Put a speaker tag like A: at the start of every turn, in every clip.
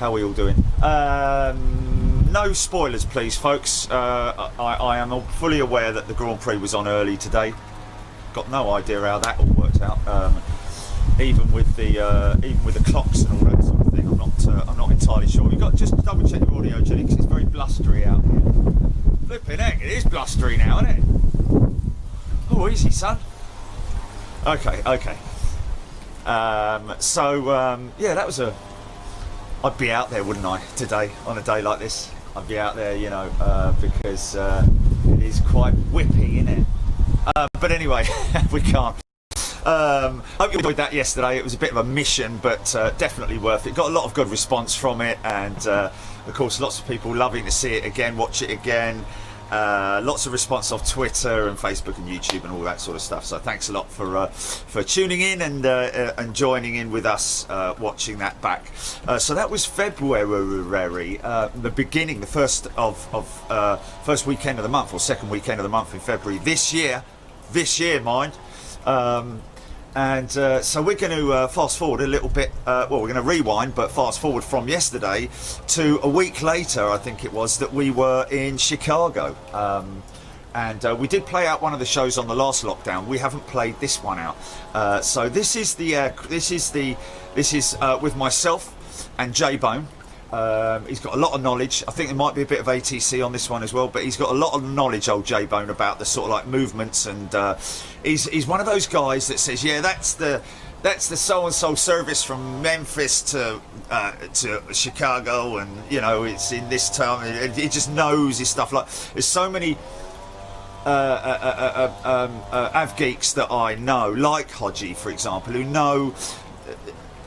A: How are we all doing? No spoilers, please, folks. I am fully aware that the Grand Prix was on early today. Got no idea how that all worked out. Even with the clocks and all that sort of thing, I'm not entirely sure. You've got to just double check your audio, Jenny, because it's very blustery out here. Flipping heck, it is blustery now, isn't it? Oh, easy, son. Okay. Yeah, that was I'd be out there, wouldn't I, today, on a day like this? I'd be out there, you know, because it is quite whippy, isn't it? But anyway, we can't. Hope you enjoyed that yesterday. It was a bit of a mission, but definitely worth it. Got a lot of good response from it, and of course, lots of people loving to see it again, watch it again. Lots of response off Twitter and Facebook and YouTube and all that sort of stuff. So thanks a lot for tuning in and joining in with us, watching that back. So that was February, the beginning, the first weekend of the month, or second weekend of the month in February this year, mind. So we're going to fast forward a little bit. We're going to rewind, but fast forward from yesterday to a week later, I think it was, that we were in Chicago. We did play out one of the shows on the last lockdown. We haven't played this one out. So this is with myself and J-Bone. He's got a lot of knowledge. I think there might be a bit of ATC on this one as well, but he's got a lot of knowledge, old J-Bone, about the sort of like movements, and he's one of those guys that says, yeah, that's the so-and-so service from Memphis to Chicago, and you know, it's in this town. He just knows his stuff. Like, there's so many av geeks that I know, like Hodgie, for example, who know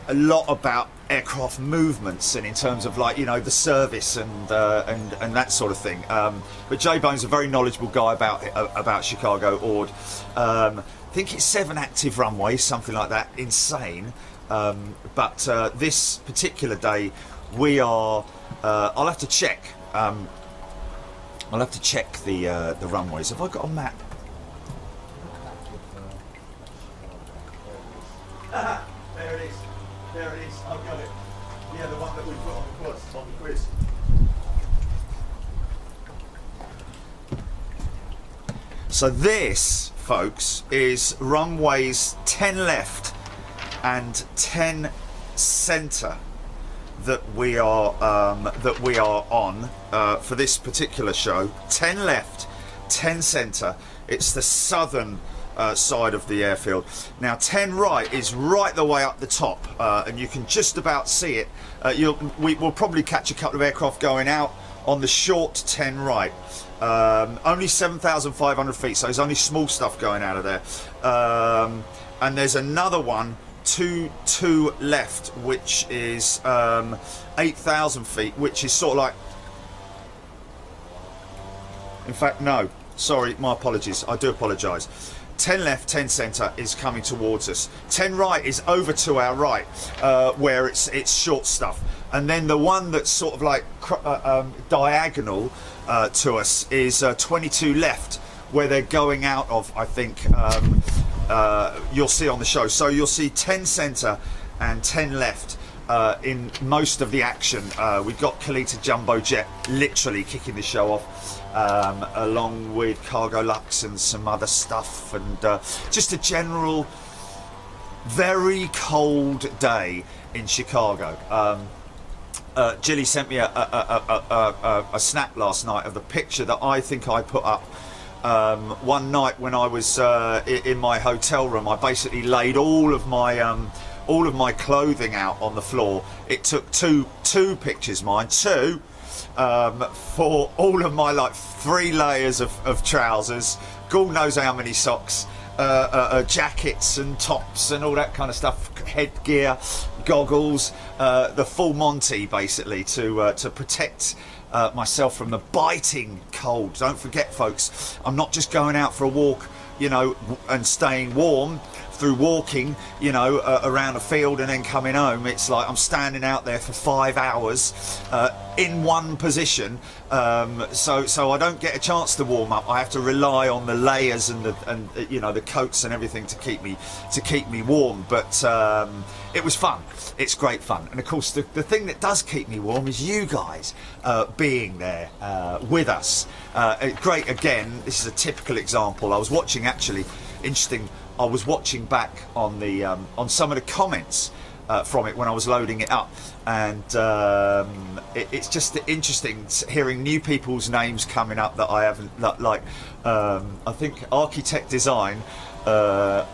A: a lot about aircraft movements, and in terms of, like, you know, the service and that sort of thing. But J-Bone's a very knowledgeable guy about Chicago Ord. I think it's 7 active runways, something like that, insane. But this particular day, we are. I'll have to check. I'll have to check the runways. Have I got a map? There it is. There it is, I've got it. Yeah, the one that we put on the quiz. So this, folks, is runways 10 left and 10 centre that we are on for this particular show. 10 left, 10 centre. It's the southern side of the airfield. Now 10 right is right the way up the top, and you can just about see it. We'll probably catch a couple of aircraft going out on the short 10 right. Only 7,500 feet, so there's only small stuff going out of there. And there's another one, 2 left, which is 8,000 feet, which is sort of like, in fact, no, sorry, my apologies, I do apologise. 10 left, 10 centre is coming towards us. 10 right is over to our right, where it's short stuff. And then the one that's sort of like diagonal to us is 22 left, where they're going out of, I think, you'll see on the show. So you'll see 10 centre and 10 left in most of the action. We've got Kalita Jumbo Jet literally kicking the show off, along with Cargo Lux and some other stuff, and just a general very cold day in Chicago. Jilly sent me a snap last night of the picture that I think I put up one night when I was in my hotel room. I basically laid all of my clothing out on the floor. It took two pictures, two, for all of my, like, 3 layers of trousers, God knows how many socks, jackets and tops and all that kind of stuff, headgear, goggles, the full Monty, basically, to protect myself from the biting cold. Don't forget, folks, I'm not just going out for a walk, you know, and staying warm through walking, you know, around a field and then coming home, it's like I'm standing out there for 5 hours in one position, so I don't get a chance to warm up. I have to rely on the layers and you know, the coats and everything to keep me warm. But it was fun. It's great fun. And of course, the thing that does keep me warm is you guys being there with us. Great. Again, this is a typical example. I was watching, actually interesting, I was watching back on the on some of the comments from it when I was loading it up, and it's just interesting hearing new people's names coming up that I haven't, like I think Architect Design, I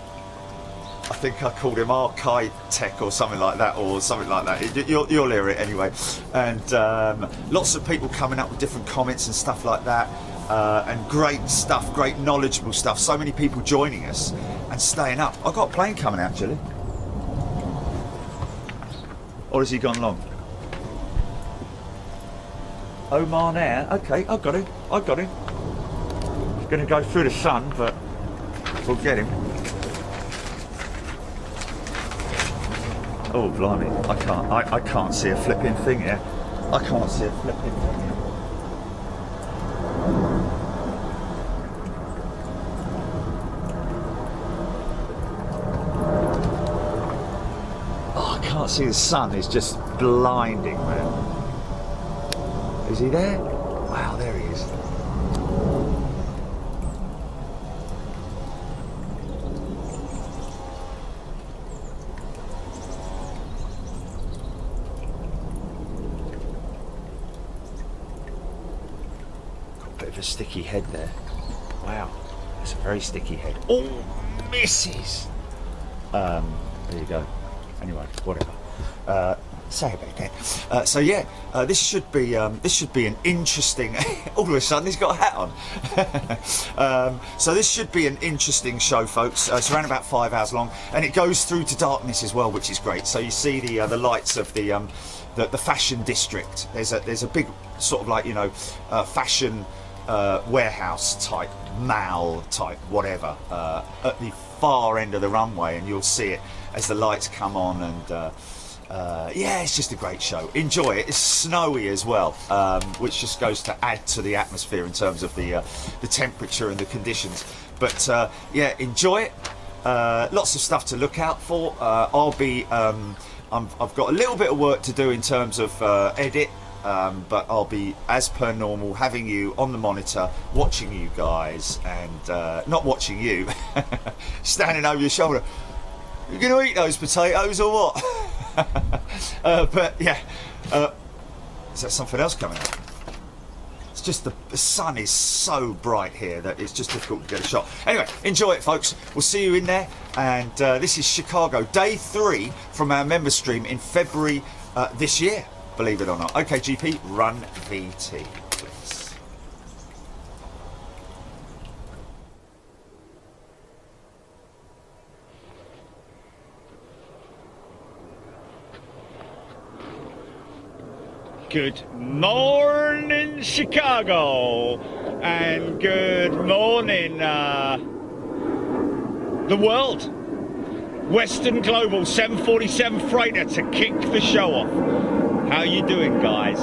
A: think I called him Architect or something like that, You'll hear it anyway. And lots of people coming up with different comments and stuff like that, and great stuff, great knowledgeable stuff. So many people joining us and staying up. I've got a plane coming out, actually. Or has he gone long? Oman Air. Okay, I've got him. He's going to go through the sun, but we'll get him. Oh blimey! I can't see a flipping thing here. I can't see a flipping thing here. Oh, I can't see the sun. It's just blinding, man. Is he there? Wow, there he is. A sticky head there. Wow, that's a very sticky head. Oh, misses. There you go. Anyway, whatever. Say about that. So yeah, this should be an interesting. All of a sudden, he's got a hat on. So this should be an interesting show, folks. It's around about 5 hours long, and it goes through to darkness as well, which is great. So you see the lights of the fashion district. There's a big sort of, like, you know, fashion warehouse type, mall type, whatever, at the far end of the runway, and you'll see it as the lights come on. And yeah, it's just a great show. Enjoy it. It's snowy as well, which just goes to add to the atmosphere in terms of the temperature and the conditions. But yeah, enjoy it. Lots of stuff to look out for. I'll be I've got a little bit of work to do in terms of edit. But I'll be, as per normal, having you on the monitor, watching you guys, and not watching you, standing over your shoulder. You going to eat those potatoes or what? But yeah, is that something else coming up? It's just the sun is so bright here that it's just difficult to get a shot. Anyway, enjoy it, folks. We'll see you in there. And this is Chicago, day 3 from our member stream in February this year. Believe it or not. Okay, GP, run VT, please.
B: Good morning, Chicago, and good morning, the world. Western Global 747 freighter to kick the show off. How you doing, guys?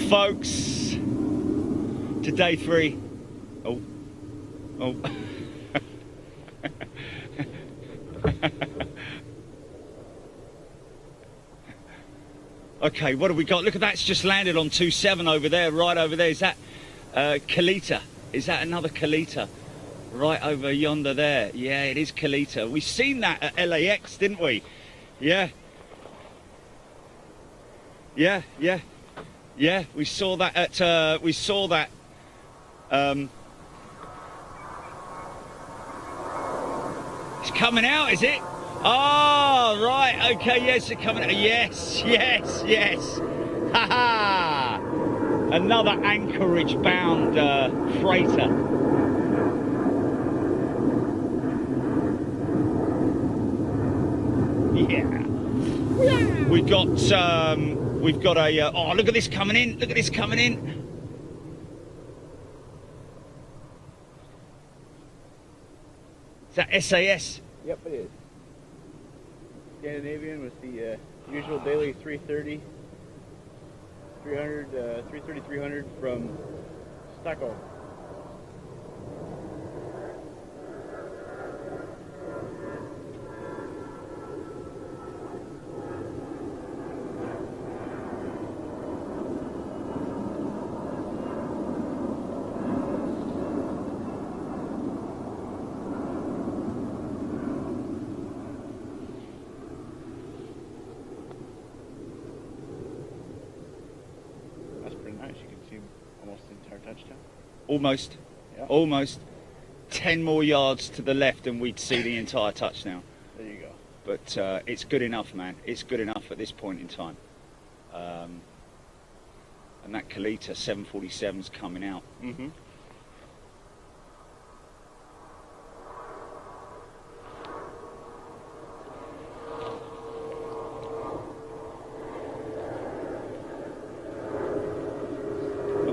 B: folks, to day 3. Oh. Okay, what have we got? Look at that, it's just landed on 27 over there, right over there. Is that Kalita? Is that another Kalita? Right over yonder there. Yeah, it is Kalita. We've seen that at LAX, didn't we? Yeah. Yeah, we saw that at, it's coming out, is it? Oh, right, okay, yes, it's coming out. Yes. Ha ha! Another Anchorage-bound freighter. Yeah. We've got a, oh, look at this coming in. Look at this coming in. Is that SAS?
C: Yep, it is. Scandinavian with the usual daily 330, 300 from Stockholm.
B: Almost.
C: Yeah.
B: Almost. 10 more yards to the left and we'd see the entire touchdown.
C: There you go.
B: But it's good enough, man. It's good enough at this point in time. And that Kalita 747's coming out.
C: Mm-hmm.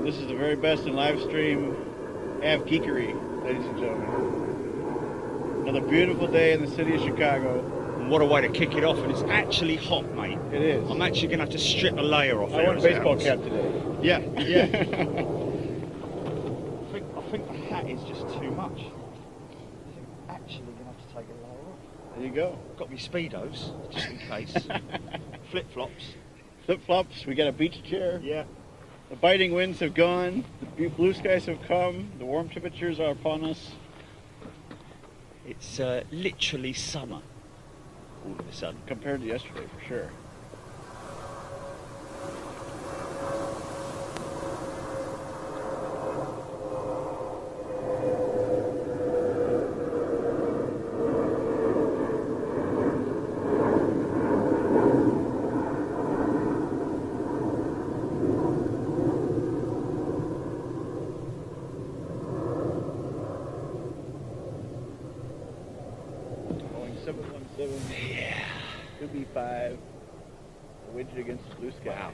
C: This is the very best in live stream av geekery, ladies and gentlemen. Another beautiful day in the city of Chicago.
B: And what a way to kick it off, and it's actually hot, mate.
C: It is.
B: I'm actually going to have to strip a layer off.
C: I want a baseball cap today.
B: Yeah. I think the hat is just too much. I'm actually going to have to take a layer off.
C: There you go.
B: Got me Speedos, just in case. Flip-flops.
C: Flip-flops, we got a beach chair.
B: Yeah.
C: The biting winds have gone, the blue skies have come, the warm temperatures are upon us.
B: It's literally summer, all of a sudden.
C: Compared to yesterday, for sure.
B: Yeah.
C: 2B5, a widget against the blue sky.
B: Wow.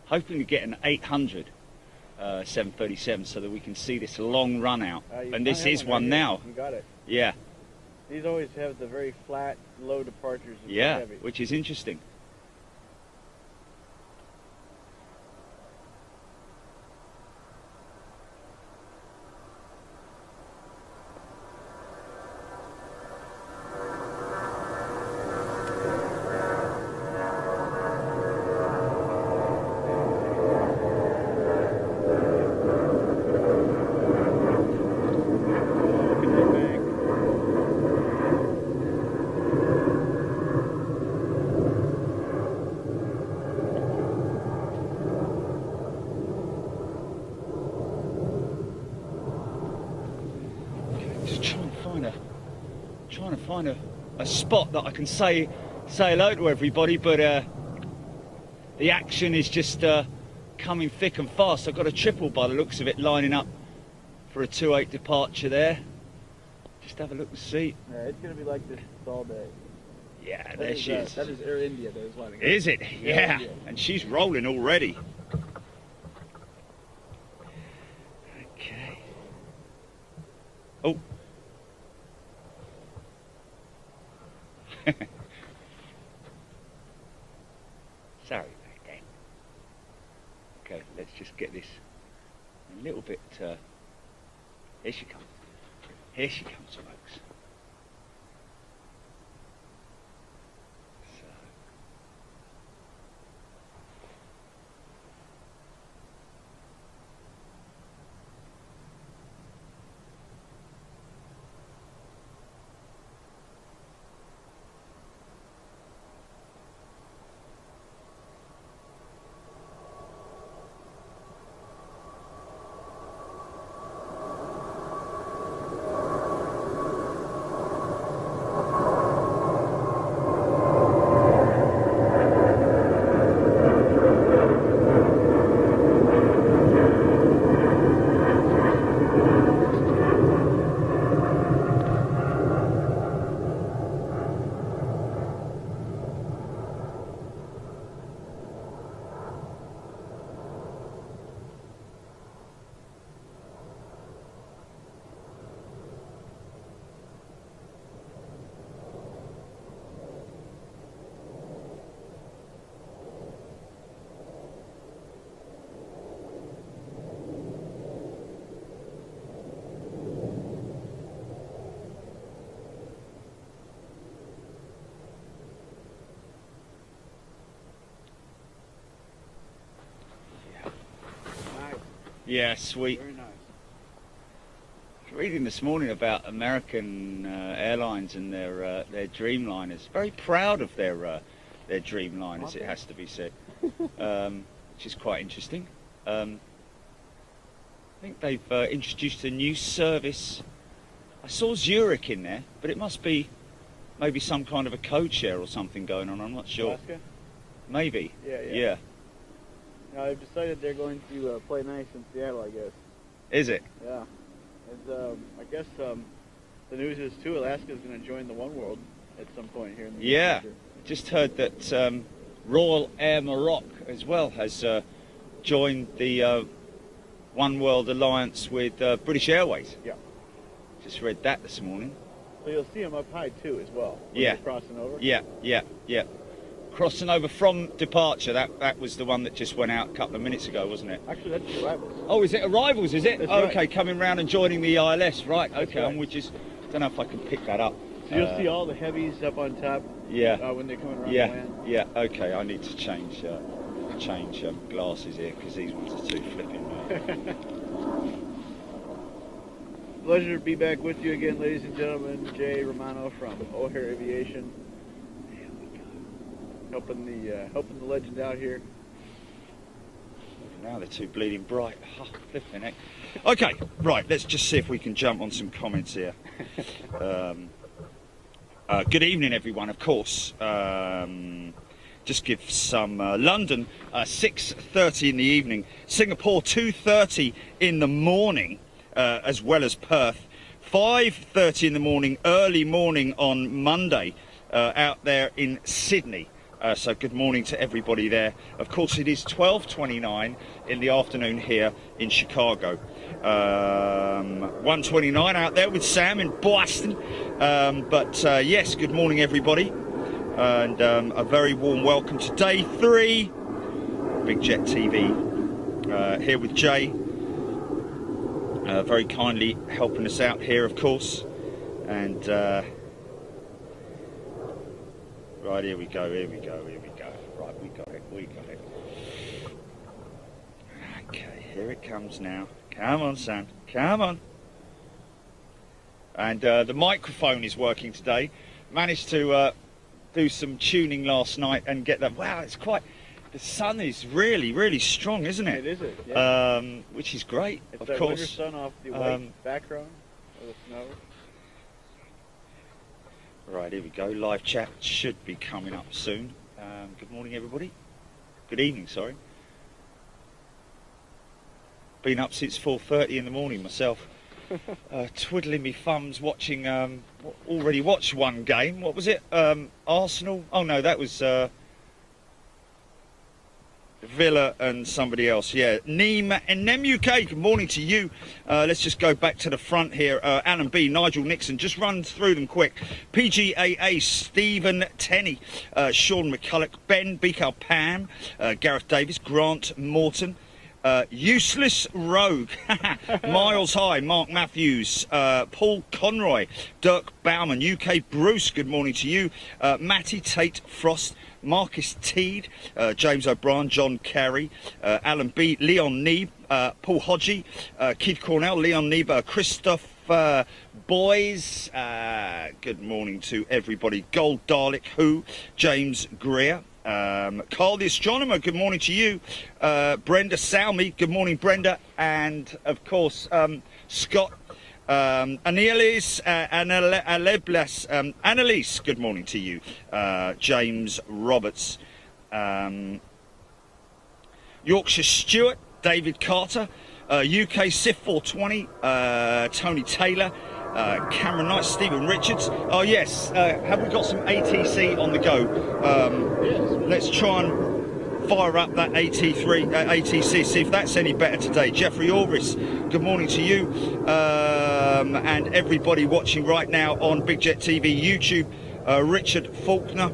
B: Hoping to get an 800 737 so that we can see this long run out. And this is one
C: right
B: now.
C: You got it.
B: Yeah.
C: These always have the very flat, low departures.
B: Yeah,
C: heavy.
B: which is interesting. Trying to find a spot that I can say hello to everybody, but the action is just coming thick and fast. I've got a triple by the looks of it lining up for a 2-8 departure there. Just have a look and see.
C: Yeah, it's going to be like this all day.
B: Yeah, there she is.
C: That is Air India that is lining up.
B: Is it? Yeah. And she's rolling already. Okay. Oh. Sorry about get this a little bit. Here she comes. Here she comes, folks. Yeah, sweet.
C: Very nice.
B: Reading this morning about American Airlines and their Dreamliners. Very proud of their Dreamliners, it has to be said, which is quite interesting. I think they've introduced a new service. I saw Zurich in there, but it must be maybe some kind of a code share or something going on. I'm not sure.
C: Alaska?
B: Maybe.
C: Yeah. Now they've decided they're going to play nice in Seattle, I guess.
B: Is it?
C: Yeah. And I guess the news is too, Alaska's going to join the One World at some point here in the
B: Yeah.
C: future.
B: Just heard that Royal Air Maroc as well has joined the One World Alliance with British Airways.
C: Yeah.
B: Just read that this morning.
C: So you'll see them up high too as well. When
B: Yeah.
C: they're crossing over.
B: Yeah. Crossing over from departure, that was the one that just went out a couple of minutes ago, wasn't it?
C: Actually, that's the arrivals.
B: Oh, is it arrivals, is it?
C: That's
B: Okay,
C: right.
B: coming round and joining the ILS, right.
C: That's
B: Okay,
C: right.
B: I'm with you. Don't know if I can pick that up.
C: So you'll see all the heavies up on top
B: Yeah.
C: when they're coming around the
B: Yeah,
C: land.
B: yeah, okay, I need to change glasses here because these ones are too flipping.
C: Pleasure to be back with you again, ladies and gentlemen. Jay Romano from O'Hare Aviation.
B: There we go.
C: Helping the legend out here.
B: Now they're too bleeding bright. Oh, flipping heck. Okay, right, let's just see if we can jump on some comments here. Good evening, everyone, of course. Just give some London 6:30 in the evening, Singapore 2:30 in the morning, as well as Perth 5:30 in the morning, early morning on Monday, out there in Sydney. So good morning to everybody there. Of course, it is 12:29 in the afternoon here in Chicago. 1:29 out there with Sam in Boston. Yes, good morning, everybody. And a very warm welcome to day 3. Big Jet TV here with Jay. Very kindly helping us out here, of course. And right, here we go. Right, we got it. Okay, here it comes now. Come on, Sam. Come on. And the microphone is working today. Managed to do some tuning last night and get that. Wow, it's quite. The sun is really, really strong, isn't it?
C: It is. Yeah.
B: Which is great,
C: It's
B: of
C: that
B: course.
C: winter sun off the white background of the snow.
B: Right, here we go. Live chat should be coming up soon. Good morning, everybody. Good evening, sorry. Been up since 4:30 in the morning myself. Twiddling me thumbs, watching. Already watched one game. What was it? Arsenal. Oh no, that was Villa and somebody else. Yeah, Neem and Nem UK. Good morning to you. Let's just go back to the front here. Alan B, Nigel Nixon. Just run through them quick. PGAA, Stephen Tenney, Sean McCulloch, Ben Beakow, Pam, Gareth Davis, Grant Morton. Useless Rogue, Miles High, Mark Matthews, Paul Conroy, Dirk Bauman, UK Bruce, good morning to you, Matty Tate Frost, Marcus Teed, James O'Brien, John Carey, Alan B, Leon Neeb, Paul Hodgie, Keith Cornell, Leon Neeb, Christoph Boys, good morning to everybody, Gold Dalek Who, James Greer, Carl the Astronomer, good morning to you, Brenda Salmi, good morning Brenda, and of course Scott, Annalise, Annalise, good morning to you, James Roberts, Yorkshire Stewart, David Carter, UK Sif 420, Tony Taylor, Cameron Knight, Stephen Richards. Oh yes, have we got some ATC on the go?
C: Yes.
B: Let's try and fire up that ATC, see if that's any better today. Jeffrey Orvis, good morning to you, and everybody watching right now on Big Jet TV YouTube. Richard Faulkner,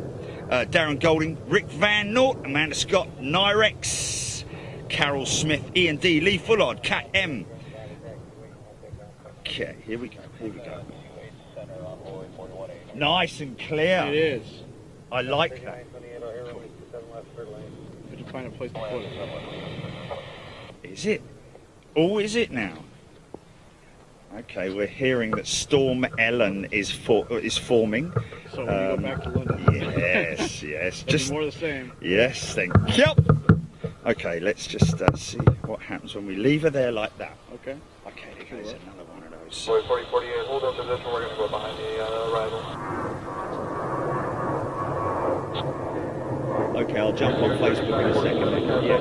B: Darren Golding, Rick Van Nort, Amanda Scott, Nyrex, Carol Smith, Ian D, Lee Fullard, Cat M. Okay, here we go. Nice and clear.
C: It is.
B: I like that.
C: Did you find a place to put it?
B: Is it? Oh, is it now? Okay, we're hearing that Storm Ellen is forming.
C: So when you go back to London.
B: Yes, yes.
C: Just more of the same.
B: Yes, thank you. Okay, let's just see what happens when we leave her there like that.
C: Okay.
B: Okay, there goes another one of those.
D: 4048, hold on position, we're going to go behind the arrival.
B: Okay, I'll jump on Facebook in a second. Yeah.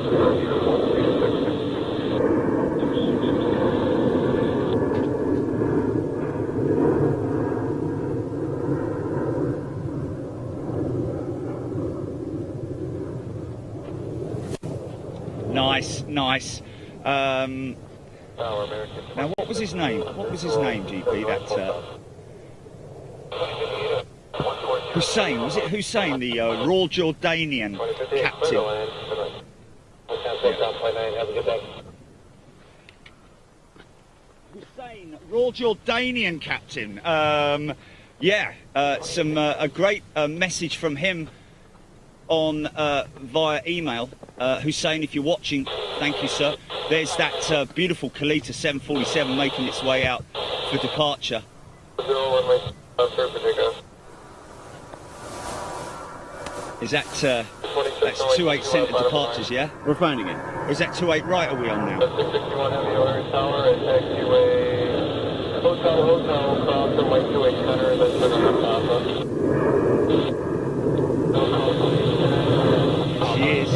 B: Nice. Now, what was his name? GP? That Hussein. Was it Hussein, the Royal Jordanian captain? Hussein, Royal Jordanian captain. A great message from him on via email. Hussein, if you're watching, thank you, sir. There's that beautiful Kalita 747 making its way out for departure. Is that that's 28 centre departures, yeah?
C: We're finding it.
B: Or is that 28 right are we on now?
D: 661 Heavy Orders Tower and taxiway hotel cross runway 28 center and then center on
B: Cheers.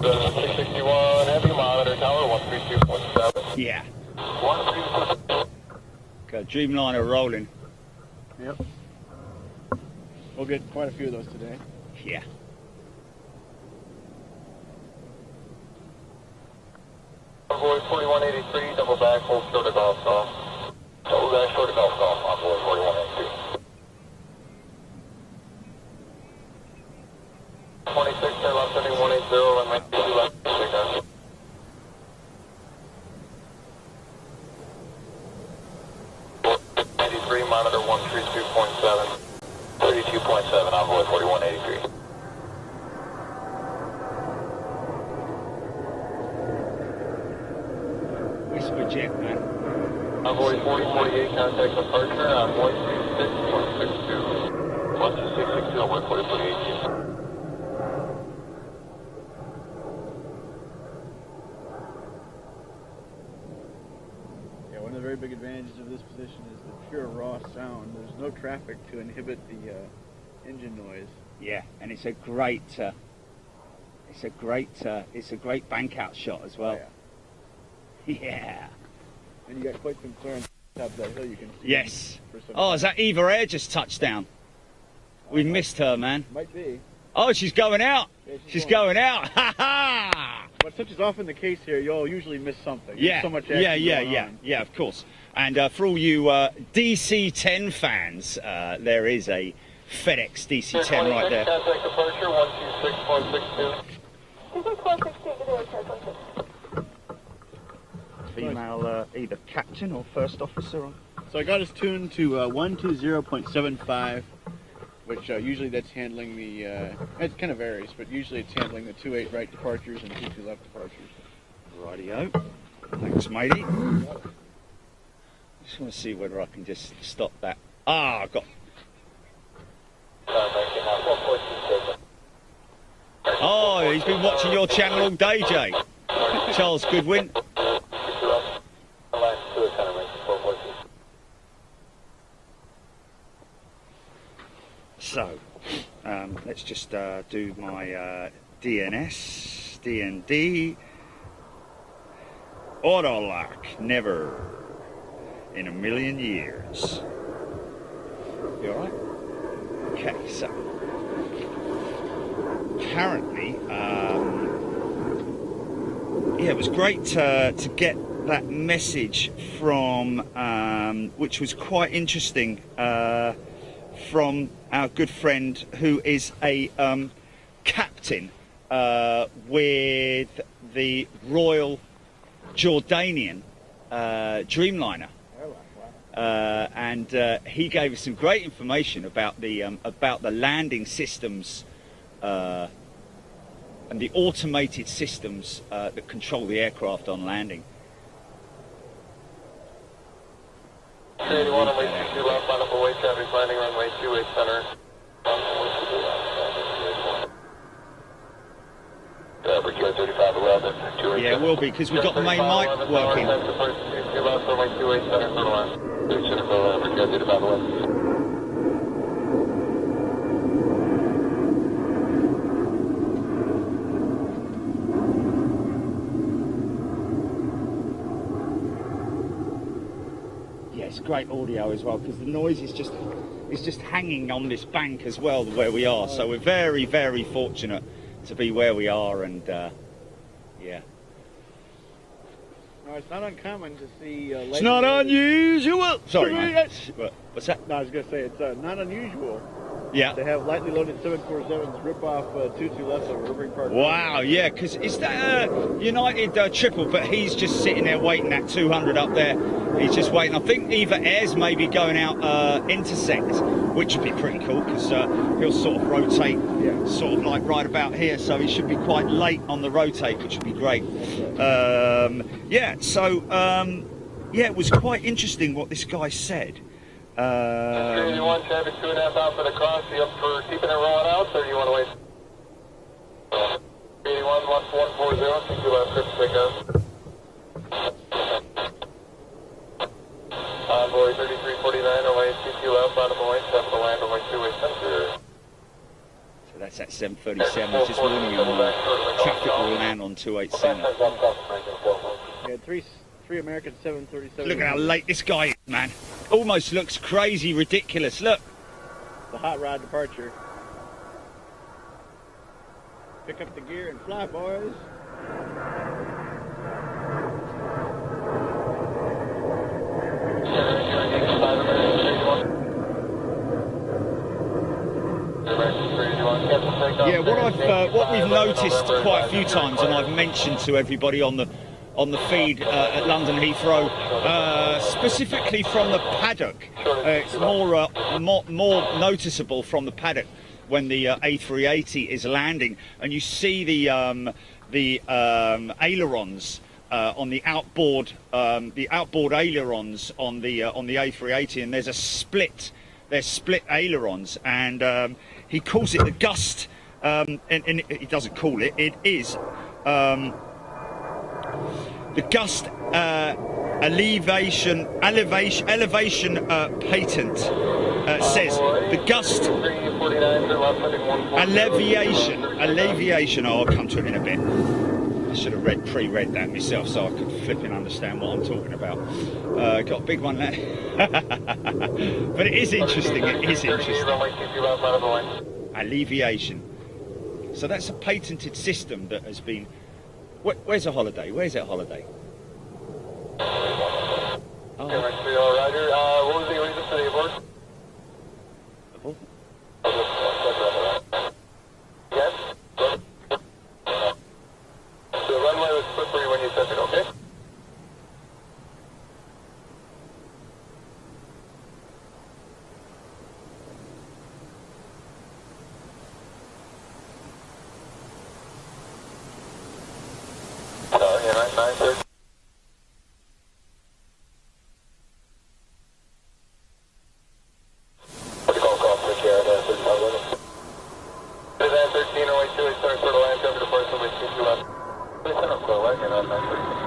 D: 661 Heavy Monitor Tower 132.7.
B: Yeah. Okay, Dreamliner rolling.
C: Yep. We'll get quite a few of those today.
B: Yeah.
D: Envoy 4183, double back, hold short of golf call. Double back, short of golf call, Envoy 4183. 26, turn left, heading 180, runway 2 left, signal. Monitor 132.7. 32.7, Envoy 4183.
B: Whisper jet, man.
D: Envoy 4048, contact departure on 136.62. 126.62, Envoy 4048.
C: Yeah, one of the very big advantages of this position is the pure raw sound. There's no traffic to inhibit the engine noise.
B: Yeah, and it's a great bank out shot as well.
C: Oh,
B: Yeah.
C: And you got quite some clearance on top of that hill you can see.
B: Yes.
C: For some
B: Oh, is that Eva Air just touched down? We missed her, man.
C: Might be.
B: Oh, she's going out.
C: Yeah,
B: She's going out. Ha ha!
C: But such is often the case here, you'll usually miss something.
B: Yeah.
C: There's so much action going on.
B: Yeah, of course. And for all you DC-10 fans, there is a FedEx DC-10 right there.
D: Contact departure 126.62.
B: Female, either captain or first officer. Or...
C: So I got us tuned to 120.75, which usually that's handling the, it kind of varies, but usually it's handling the 28 right departures and 22 left departures.
B: Rightio. Thanks, matey. Just want to see whether I can just stop that. Ah, I've got. Oh, he's been watching your channel all day, Jay. Charles Goodwin. So, let's just do my DNS, DND. Auto lock, never in a million years. You alright? Okay, so apparently, yeah, it was great to get that message from, which was quite interesting, from our good friend who is a captain with the Royal Jordanian Dreamliner, and he gave us some great information about the landing systems and the automated systems that control the aircraft on landing.
D: 81 runway 22 left, line up away, traffic landing runway 28 center.
B: Yeah, it will be, because we've got the main mic working. Yeah, it's great audio as well, because the noise is just hanging on this bank as well where we are. So we're very, very fortunate to be where we are, and yeah.
C: No, it's not uncommon to see.
B: It's not unusual. Sorry, man. What's that?
C: No, I was going to say it's not unusual.
B: Yeah.
C: To have lightly loaded 747s rip off 22 left over Irving Park.
B: Wow, yeah, because is that a United triple, but he's just sitting there waiting at 200 up there. He's just waiting. I think either Airs may be going out intersect, which would be pretty cool, because he'll sort of rotate, sort of like right about here, so he should be quite late on the rotate, which would be great. Yeah, so yeah, it was quite interesting what this guy said.
D: 81 traffic 2.5 out for the cross. You up for keeping it rolling out, or do you want to wait? 81 1440, 62 left, trip pick up. Envoy 3349, away 22 left, bottom away, 7 to land, away 2-way center.
B: So that's at 737, just warning you, traffic will land on 287.
C: Yeah, three American 737.
B: Look at how late this guy is, man. Almost looks crazy, ridiculous. Look.
C: The hot rod departure. Pick up the gear and fly, boys.
B: Yeah, what we've noticed quite a few times, and I've mentioned to everybody on the feed at London Heathrow, specifically from the paddock. It's more noticeable from the paddock when the A380 is landing, and you see the ailerons on the outboard ailerons on the A380, and there's a split. There's split ailerons, and he calls it the gust, and he doesn't call it. It is. The gust elevation patent says the gust alleviation. Oh, I'll come to it in a bit. I should have pre-read that myself so I could flipping understand what I'm talking about. Got a big one there. But it is interesting. It is interesting. Alleviation. So that's a patented system that has been. Where's a holiday? Where's that holiday? Oh.
D: What was the reason for the abort?
B: Yes?
D: Sorry, 913. Golf Golf, take care of that. 13 away 2, start sort of land over to Barcelona, 2 left. Listen up, go right, 913.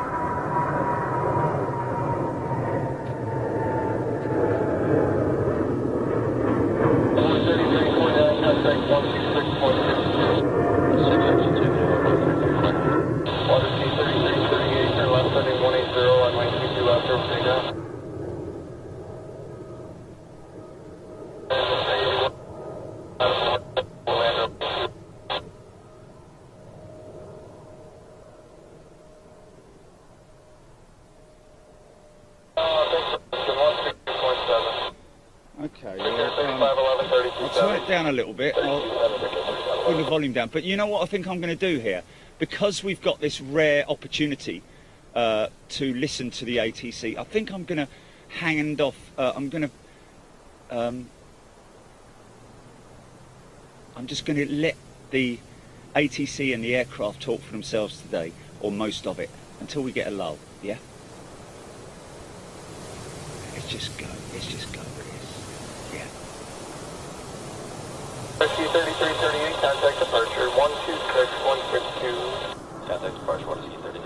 B: Okay, well, I'll turn it down a little bit. I'll put the volume down. But you know what I think I'm going to do here? Because we've got this rare opportunity to listen to the ATC, I think I'm going to hand off. I'm just going to let the ATC and the aircraft talk for themselves today, or most of it, until we get a lull. Yeah. Let's just go with this. Yeah.
D: Rescue 3338, contact departure 126162. Contact departure 1C3338.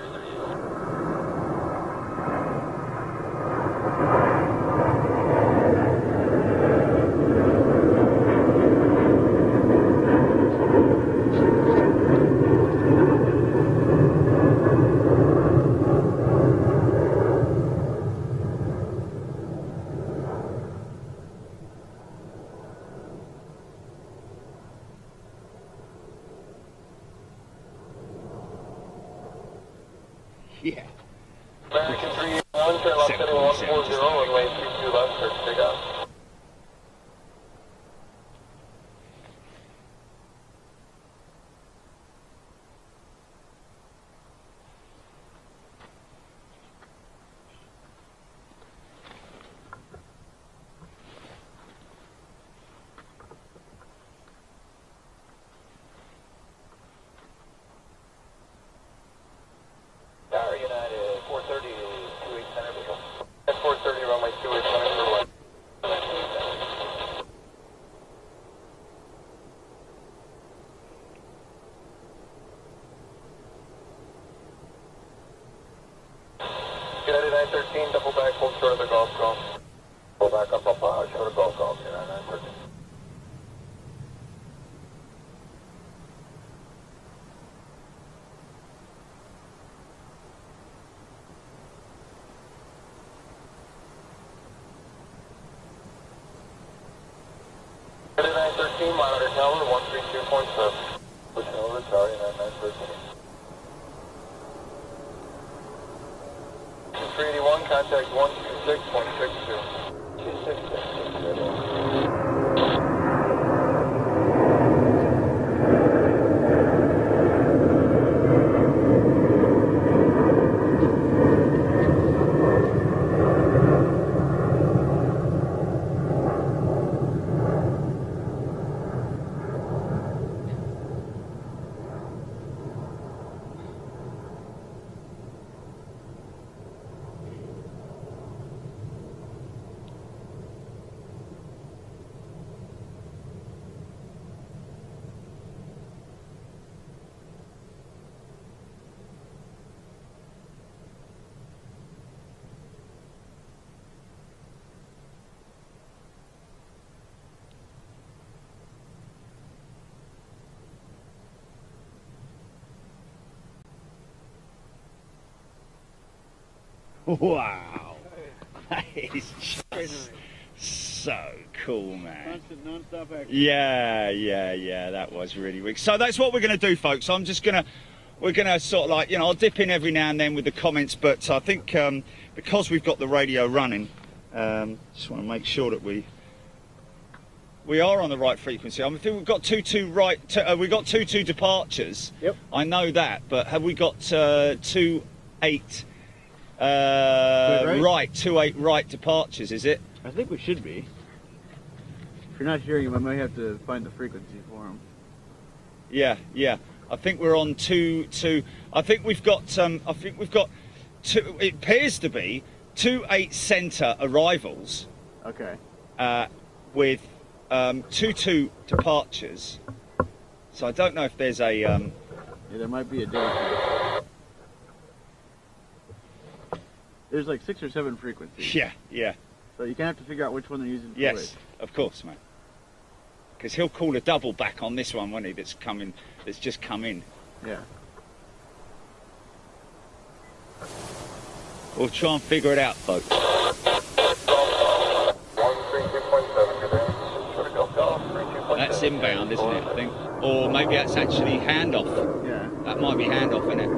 B: Yeah.
D: American 381, turn left heading 140, runway 22 left, start to take off. United 430 28 center vehicle. At 430 runway 28 center for one. United 913, double back, hold short of the golf golf. Pull back up, short of golf golf, United 913. United 913, monitor tower 132.7. Pushing over, sorry, 913. 381, contact 126.62. 266.
B: Wow. That is just so cool, man.
C: Constant non-stop action.
B: Yeah, that was really weak. So that's what we're going to do, folks. We're going to sort of like, you know, I'll dip in every now and then with the comments, but I think because we've got the radio running, just want to make sure that we are on the right frequency. I think we've got 22 right. We've got 22 departures.
C: Yep.
B: I know that, but have we got 28? Right, 28 right departures, is it?
C: I think we should be. If you're not hearing him, I might have to find the frequency for him.
B: Yeah. I think we're on two. I think we've got two. It appears to be 28 centre arrivals.
C: Okay.
B: With 22 departures. So I don't know if there's a.
C: Yeah, there might be a day. There's like 6 or 7 frequencies.
B: Yeah, yeah.
C: So you kind of have to figure out which one they're using for
B: Yes,
C: which.
B: of course, mate. Because he'll call a double back on this one, won't he? That's coming. That's just come in.
C: Yeah.
B: We'll try and figure it out, folks.
D: 132.7.
B: That's inbound, isn't it? I think, or maybe that's actually handoff.
C: Yeah.
B: That might be handoff, isn't it?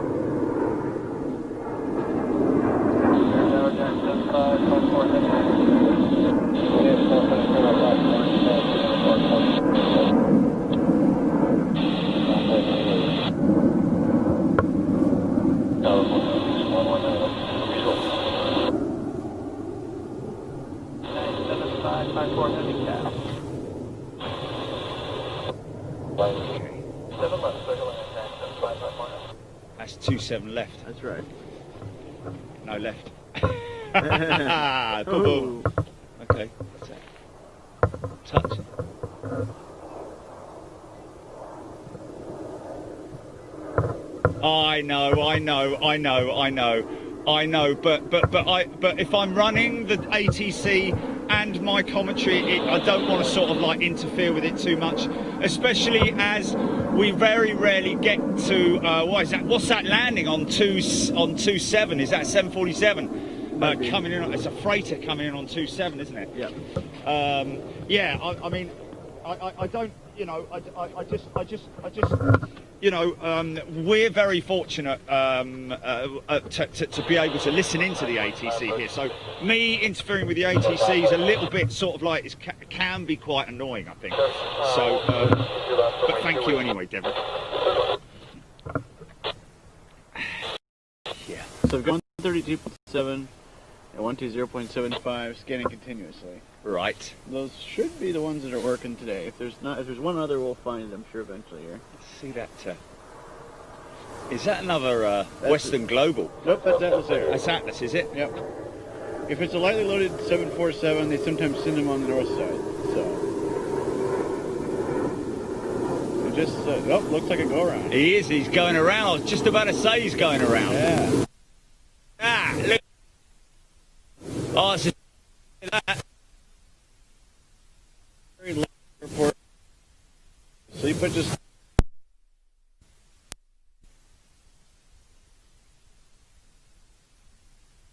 B: That's 27 left.
C: That's right.
B: No left. Boom, boom. Okay. What's that? Touch. I know. But if I'm running the ATC and my commentary, I don't want to sort of like interfere with it too much, especially as we very rarely get to what is that? What's that landing on 27? Is that 747 coming in? It's a freighter coming in on 27, isn't it?
C: Yeah.
B: Yeah. I mean, I don't. You know, I just. You know, we're very fortunate to be able to listen into the ATC here. So me interfering with the ATC is a little bit sort of like it can be quite annoying, I think. So, but thank you anyway, Devon. Yeah.
C: So we've gone 32.7 and 120.75 scanning continuously.
B: Right.
C: Those should be the ones that are working today. If there's one other, we'll find it, I'm sure, eventually here.
B: Let's see that. Is that another Western Global?
C: Nope, that's Atlas Air.
B: That's Atlas, is it?
C: Yep. If it's a lightly loaded 747, they sometimes send them on the north side. So it just looks like a go around.
B: He is. He's going around. I was just about to say he's going around.
C: Yeah.
B: Ah, look. Oh, it's that.
C: Very low report. So you put just.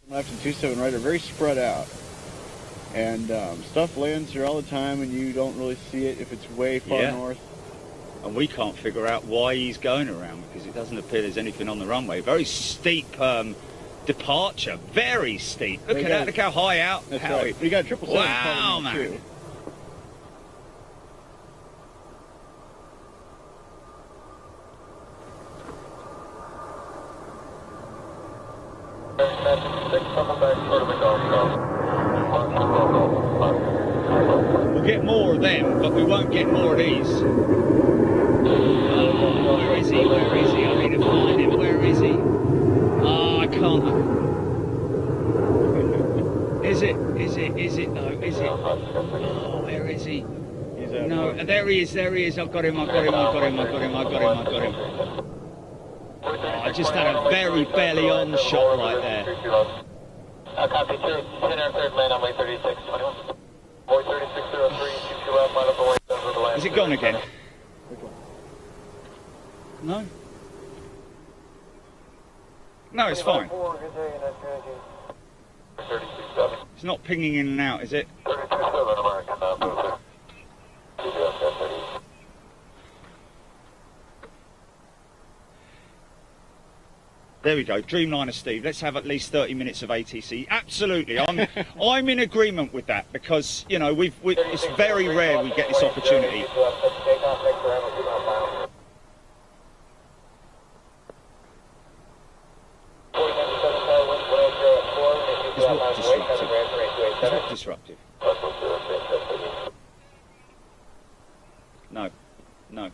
C: Left and 27 right are very spread out, and stuff lands here all the time, and you don't really see it if it's way far north.
B: And we can't figure out why he's going around because it doesn't appear there's anything on the runway. Very steep departure, very steep. Look at that! Look how high out.
C: That's right. We got 777.
B: Wow, man.
C: Too.
B: We'll get more of them, but we won't get more of these. Where is he? Where is he? I need to find him. Where is he? Oh, I can't. Is it? Is it? Is it? No, is it? Oh, where is he? No, there he is. There he is. I've got him. I've got him. I've got him. I've got him. I've got him. I've got him. Oh, I just had a very barely on shot right there.
D: Copy, 10 air third man on way 3621. Boy 3603, 22 left, line up the way over the land.
B: Is it gone again? No? No, it's fine. It's not pinging in and out, is it?
D: 327 American, move
B: There we go, Dreamliner Steve. Let's have at least 30 minutes of ATC. Absolutely, I'm in agreement with that because you know it's very rare we get this opportunity. It's not disruptive. It's not disruptive. No, no.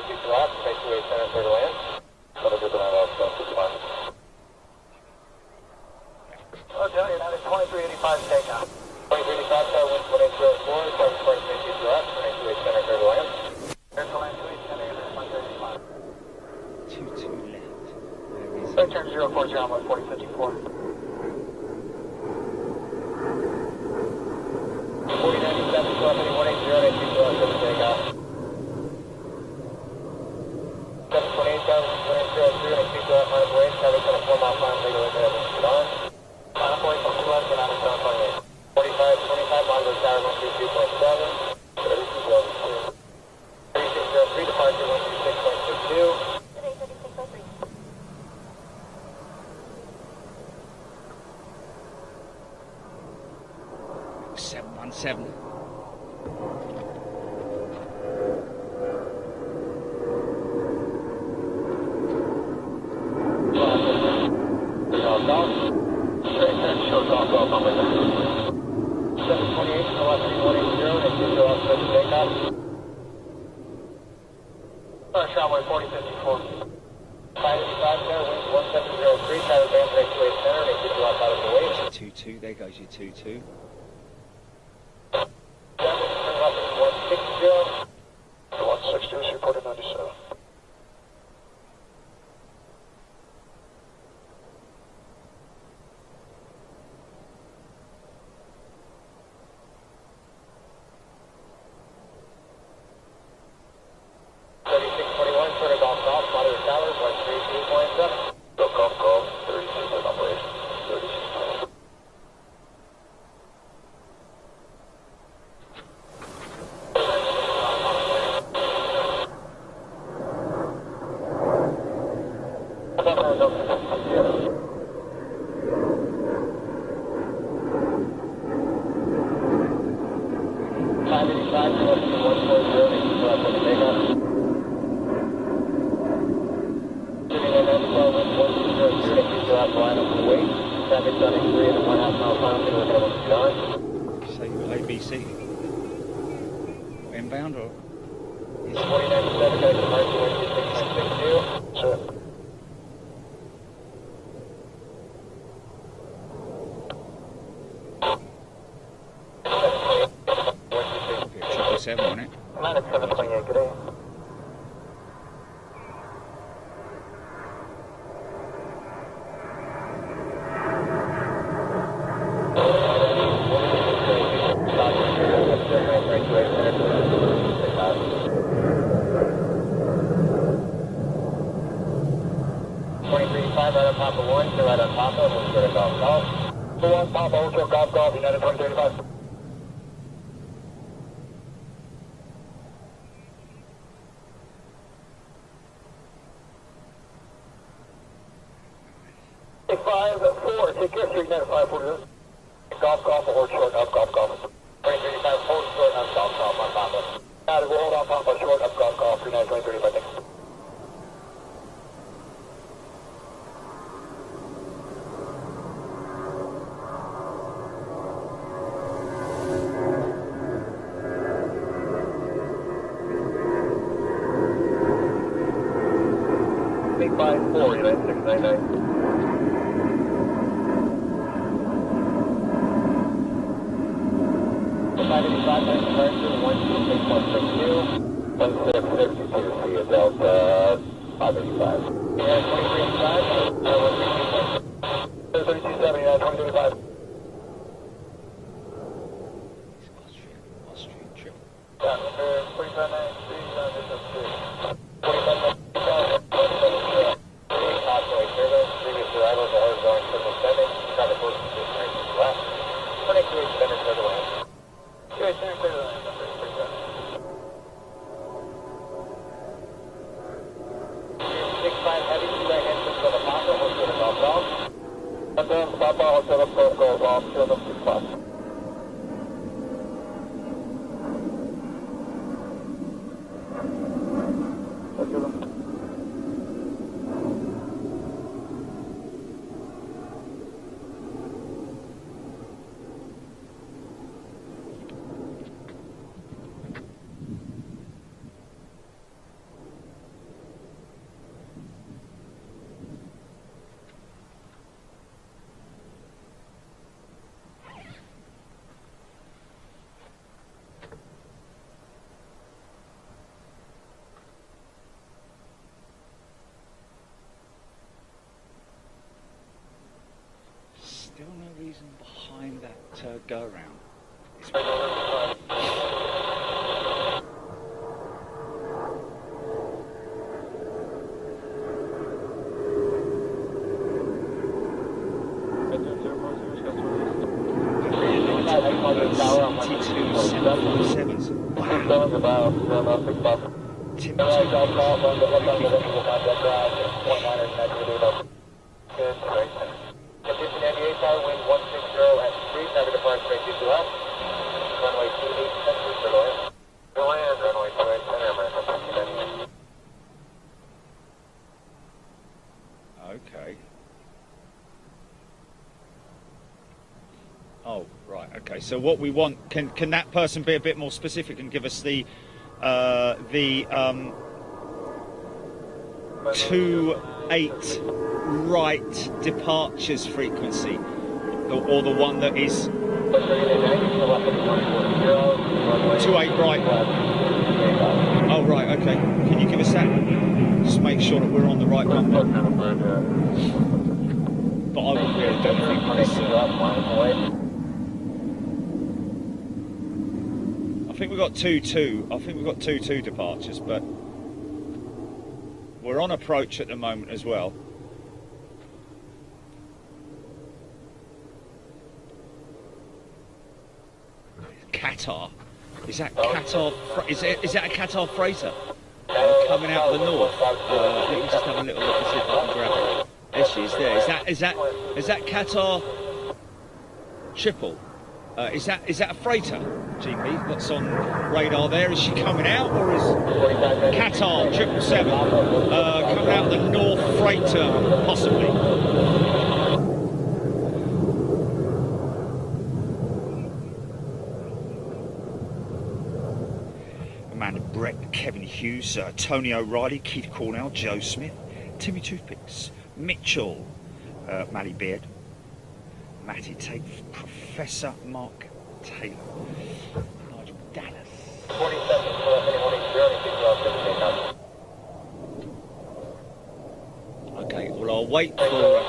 D: keep your left, make 28 center, clear to land. That'll get the night off, don't keep fine. Okay, United 2385 takeoff. 2385, tower, wind 1804, service first, make keep your left, make 28 center, clear to land. Clear to land, 28 center, 135.
B: 22 left. Where is
D: Right
B: it?
D: turn 040 on 4054. 4097, 180, and keep your left, service takeoff. 728, tower, wind 103, and keep your left, line of way, traffic on a 4 mile final, legal limit, and on. Final point, 2 left, and out of 728. 45, 25, Mongo Tower, 132.7. 32, 3603, departure, 126.62.
B: 717.
D: Straight turn, show golf on my left. 728, no left, 3180, and keep your left, service takeoff. First runway 4054. 585 there, wind 1703, tower band break 28 center, and keep your left out of the way.
B: There's your 22. There goes your 22.
D: 160. 160 is reported 97.
B: So you got ABC. Inbound or? Is
D: 4997, got a commercial wind 2662. Sure.
B: Triple 7 on it.
D: Minus 728, good day. Right on top of 1, so right on top of, we'll go to golf golf. So 1 Papa, Hotel Golf Golf, United 2035. Take 5-4, take care, 3 United 540. Golf Golf, or short up, golf golf. 2035, hold short up, golf golf on Papa. Now we'll hold on Papa, short up, golf golf, 3 United 2035, thanks. Take 5-4, United 699. Delta 585. Yeah, 2385. 3270, 2035.
B: Austrian triple.
D: Yeah, 4593, this is 4593, previous arrivals are horizontal triple sending. Traffic force is left. 28 center clear to land. 28 center clear to land. 65 heavy, 2 right hand switch on the Papa, Hotel Golf Golf. And then Papa, Hotel Golf Golf, 265.
B: go around. Okay. Oh, right. Okay. So what we want, can that person be a bit more specific and give us the 28 right departures frequency, or the one that is 28 right? Oh, right. Okay. Can you give us that? Just make sure that we're on the right one. But I wouldn't be able to do anything with this. I think we've got 2-2. I think we've got 2-2 departures, but we're on approach at the moment as well. Qatar. Is that Qatar? Is that a Qatar freighter coming out of the north? Let me just have a little look and see if I can grab it. There she is. There. Is that Qatar triple? Is that a freighter? GP, what's on radar there? Is she coming out, or is Qatar 777 coming out of the north freight terminal, possibly? Amanda Brett, Kevin Hughes, Tony O'Reilly, Keith Cornell, Joe Smith, Timmy Toothpicks, Mitchell, Matty Beard, Matty Tate, Professor Mark Taylor, Nigel Dallas.
D: 47
B: Okay, well I'll wait for... Cool.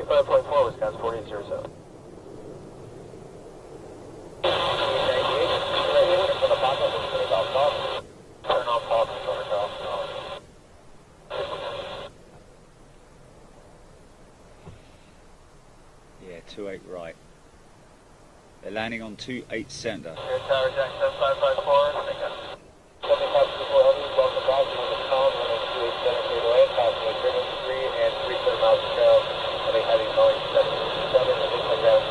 D: 25.4 Wisconsin 4807.
B: Yeah, 28 right. They're landing on 28 center.
D: Tower Jack 7554. 75 people, welcome back. You want to call, you want to 28 center, clear away, passing 3 and 3 miles per hour. They have a Boeing 777, and things like that.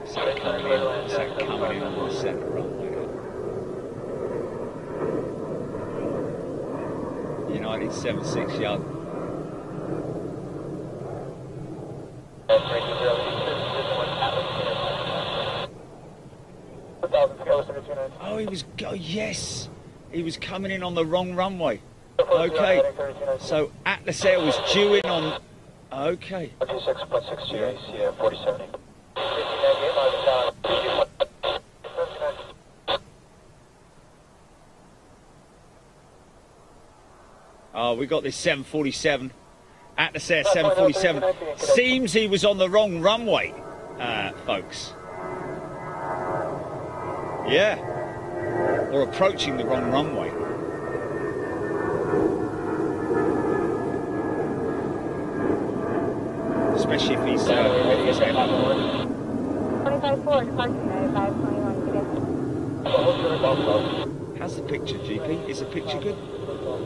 B: Is that coming in on the center runway? United 76 yard. Oh, yes, he was coming in on the wrong runway. Okay, so Atlas Air was due in on. Okay.
D: 26.6 yeah, 4070.
B: Oh, we got this 747. Atlas Air 747. Seems he was on the wrong runway, folks. Yeah. Or approaching the wrong runway. Especially if he's
E: 25-4, departure 521.
B: How's the picture, GP? Is the picture good?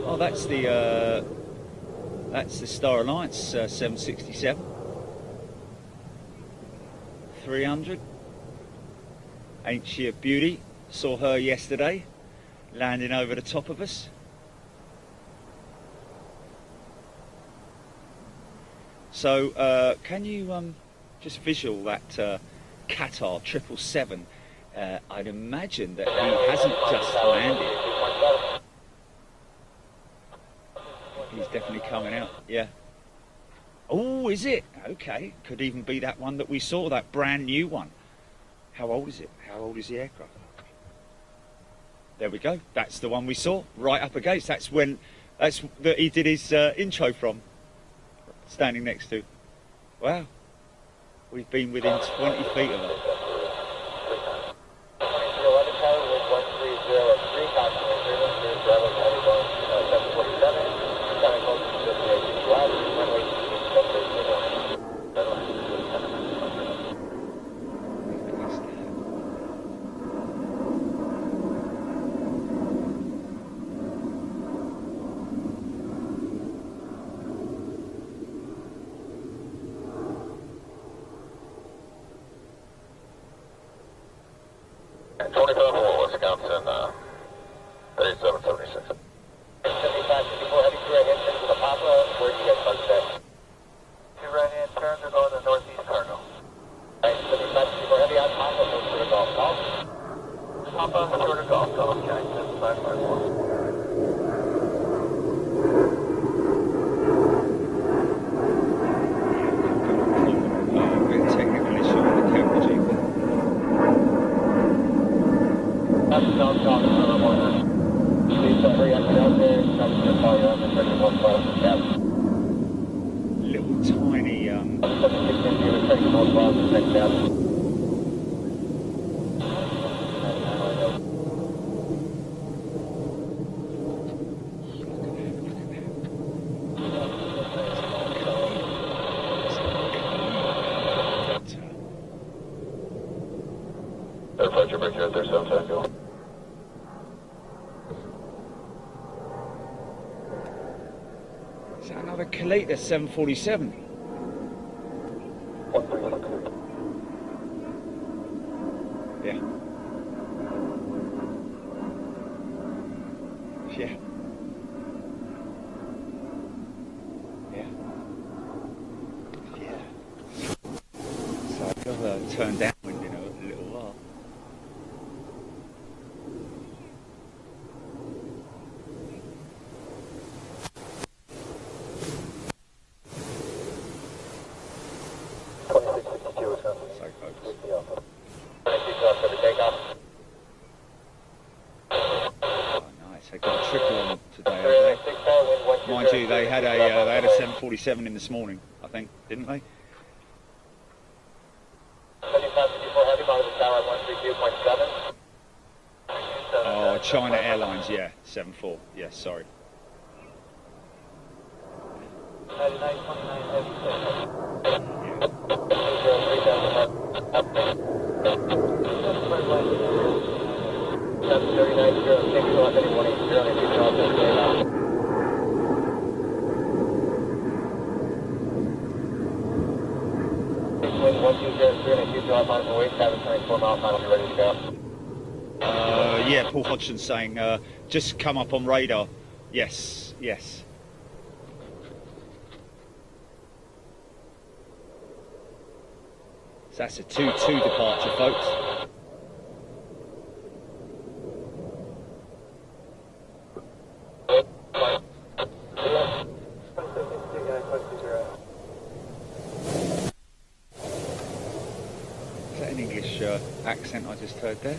B: Oh, that's the Star Alliance 767. 300. Ain't she a beauty? Saw her yesterday, landing over the top of us. So, can you just visual that Qatar 777 I'd imagine that he hasn't just landed. He's definitely coming out, yeah. Oh, is it? Okay, could even be that one that we saw, that brand new one. How old is it? How old is the aircraft? There we go. That's the one we saw right up against. That's that he did his intro from, standing next to. Wow, we've been within 20 feet of it. Little tiny is that another Kalita 747? Yeah. Yeah. Yeah. Yeah. So I've got to turn downwind in a little while. They got a triple on today, haven't they? Mind you, they had a 747 in this morning, I think, didn't they? Oh, China Airlines, yeah, 74. Yes, sorry. Yeah, Paul Hodgson saying, just come up on radar. Yes, yes. So that's a 2-2 departure, folks. Is that an English accent I just heard there?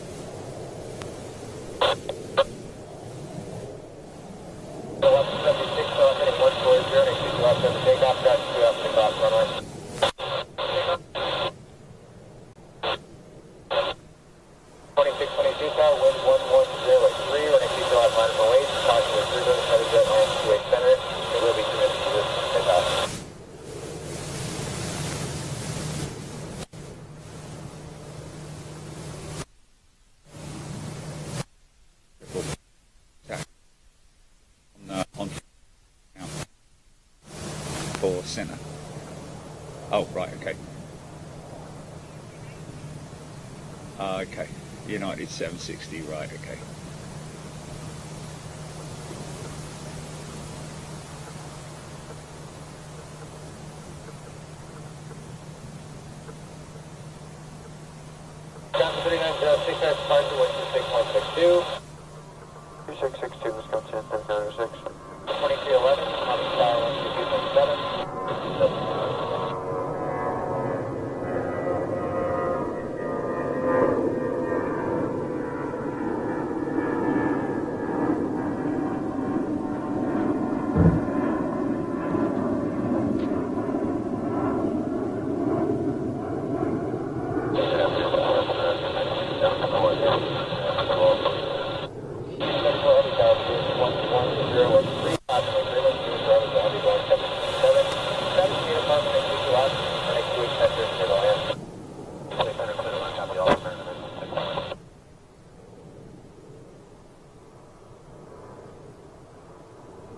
B: For centre. Oh, right, okay. Okay, United 760, right, okay.
D: 6 departure 126.62.
F: 2662, Wisconsin, 1006.
D: 2311, Mountain Tower 122.7.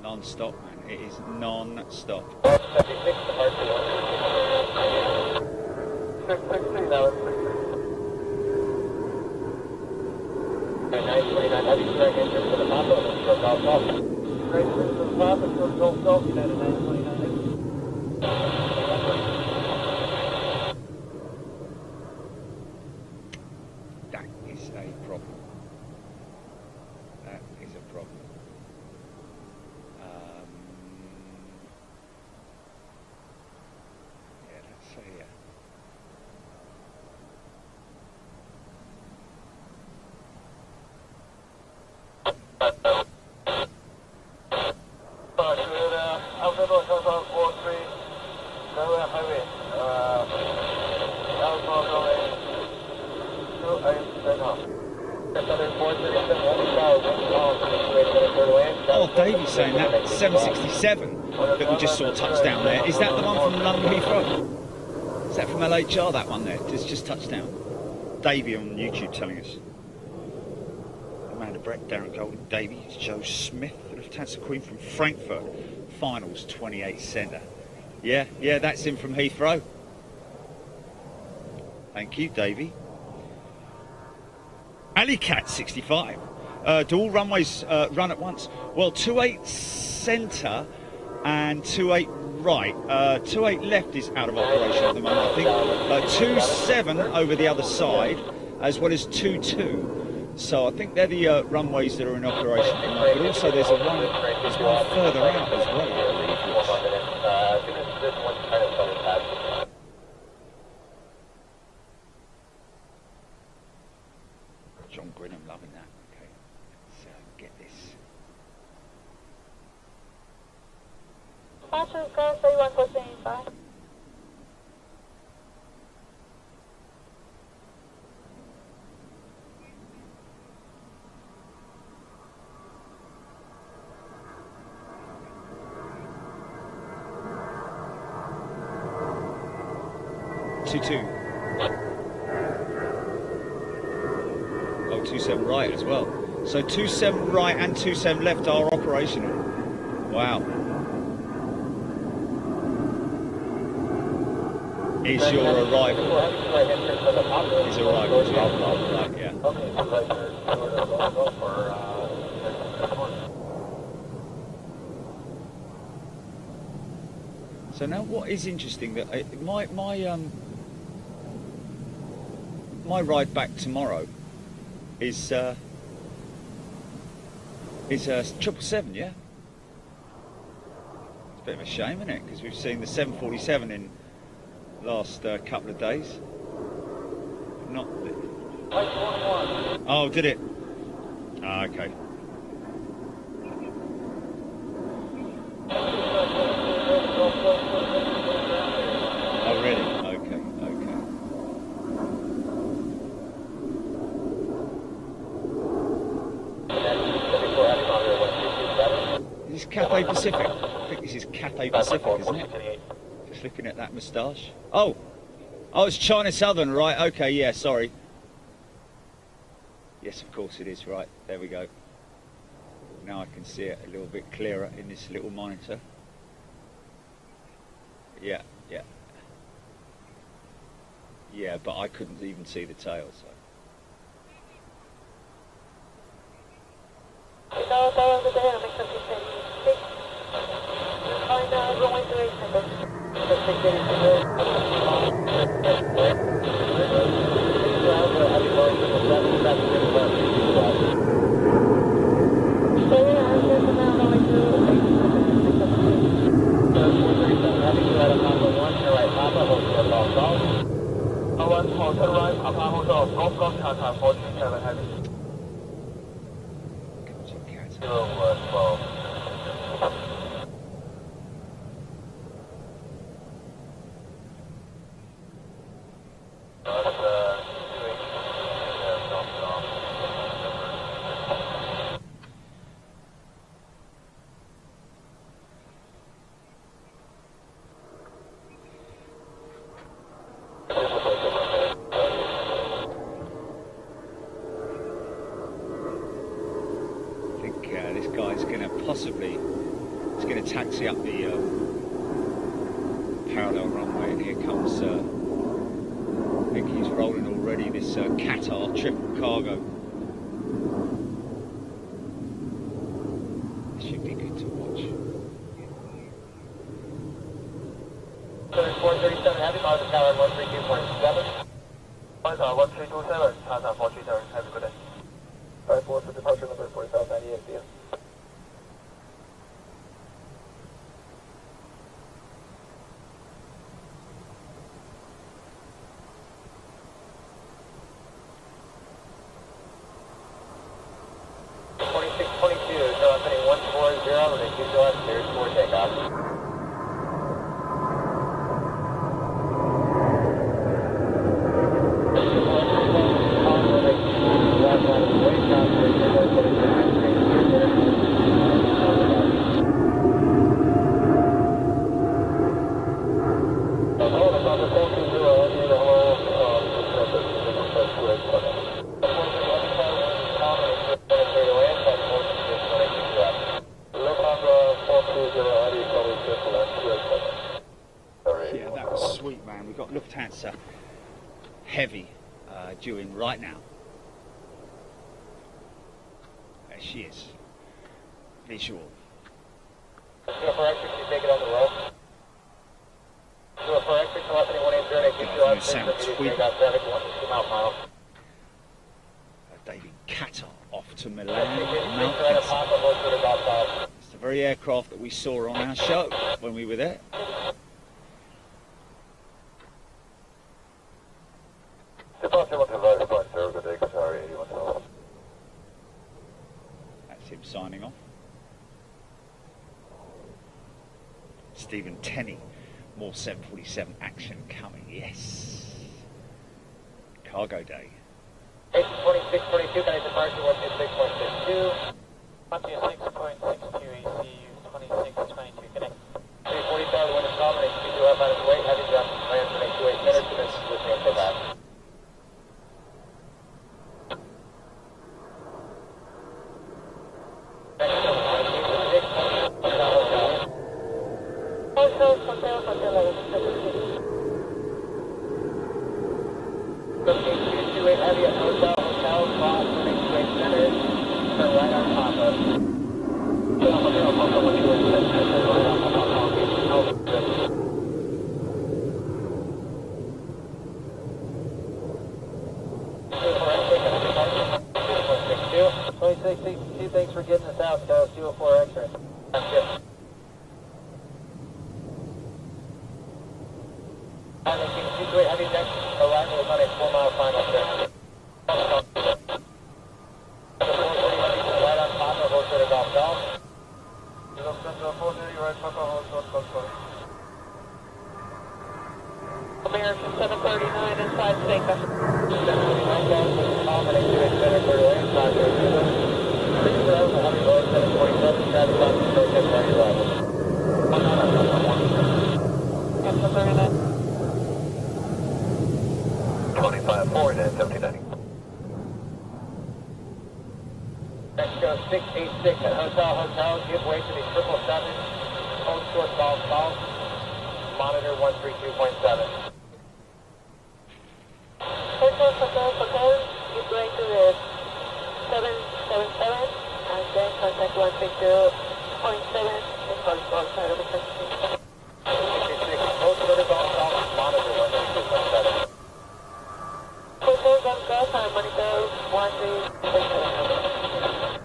B: Non-stop, man. It is non-stop.
D: 76 departure 663, that was 929 heavy strike engine for the Papa, and for Golf Golf. Great for the Papa, for Golf Golf, United 929.
B: That is a problem. That is a problem. Yeah, let's see here. Oh, Davey's saying that 767 that we just saw touchdown there. Is that the one from London Heathrow? Is that from LHR, that one there? Just touchdown. Davey on YouTube telling us. Amanda Brett, Darren Golden, Davey, Joe Smith, Lufthansa Queen from Frankfurt. Finals 28 centre. Yeah, that's him from Heathrow. Thank you, Davey. Alicat 65. Do all runways run at once? Well, 28 centre and 28 right. 28 left is out of operation at the moment, I think. 27 over the other side, as well as 22. So I think they're the runways that are in operation at the moment. But also there's one further out as well, I believe. John Grinham loving that. Okay, so get this.
E: Fashion car 3145.
B: Two. Oh, 27 right as well. So 27 right and 27 left are operational. Wow. Is your arrival? His arrival, right, yeah. So now, what is interesting that my ride back tomorrow is 777, yeah. It's a bit of a shame, isn't it? Because we've seen the 747 in the last couple of days. Not. Oh, did it? Ah, okay. Oh, really? Okay. Is this Cathay Pacific? I think this is Cathay Pacific, isn't it? Just looking at that moustache. Oh, it's China Southern, right? Okay, yeah, sorry. Yes, of course it is, right. There we go. Now I can see it a little bit clearer in this little monitor. Yeah. Yeah, but I couldn't even see the tail, so.
D: 10 right, Papa Hotel, Golf Golf, Tata 437 Heavy. Zero, 12.
B: I think this guy's going to possibly, he's going to taxi up the parallel runway, and here comes, I think he's rolling already, this Qatar triple cargo. Should be good to watch.
D: 437 Heavy, miles per hour 132.7. 1327, Tata 437, have a good day. 54 for departure number 4598, see you. No, I'm heading 140, and then keep going, there's 4 takeoff.
B: Yeah, that was sweet, man. We've got Lufthansa Heavy due in right now. There she is. Visual.
D: For exit, you take it on the roll. For exit, telephony 180, keep your eyes
B: Sound
D: fixed,
B: tweak.
D: take out traffic 1 mile per hour.
B: David Qatar off to Milan. Malpensa. It's the very aircraft that we saw on our show when we were there. That's him signing off. Stephen Tenney, more 747 action coming, yes. Cargo day.
D: 2622, can I departure 126.62?
E: 126.62 ECU 2622, connect.
D: 347, wind is calm, and speed to left minus weight, heavy drop, land for 28 minutes, and this is with me and take off. Heavy at hotel, cross, running straight center, turn right on Papa. Thanks for getting us out, 204 X-ray. That's good. Heavy next arrival is on a 4 mile final, sir. Right on Papa, hold to the golf golf. Kilo Central 430, right Papa, hold.
E: American 739 inside Seca.
D: 739 guys, combination to center for the inside there. 6 rows, heavy load, 747, traffic on the circuit, ready arrival.
E: 739.
D: 25-4 and 7090. Next go 686 at Hotel, give way to the 777, hold short golf, monitor 132.7.
E: Hotel, give way to the 777, and then contact 160.7 and hold outside of the country.
D: 686, hold short golf, monitor 132.7.
E: Hotel, golf, and monitor 132.7.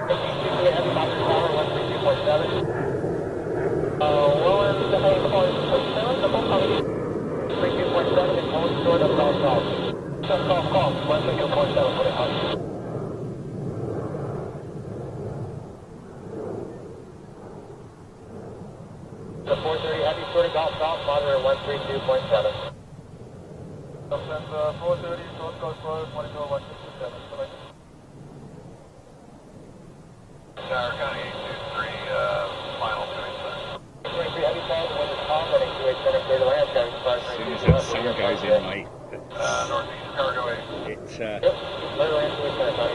D: Heavy monitor tower 132.7.
E: Lower the high point 7, the whole company.
D: 32.7 and hold The 430 Heavy, sort of golf south, monitor 132.7.
F: Send 430, short code for 22 167. Tower County 823, final
D: 23 Heavy, calls, wind is calm, running 28 center, clear to land, carrying
B: As soon as that sun goes in, mate,
F: northeast cargo 8.
B: it's
D: Yep, clear to land, 28 center,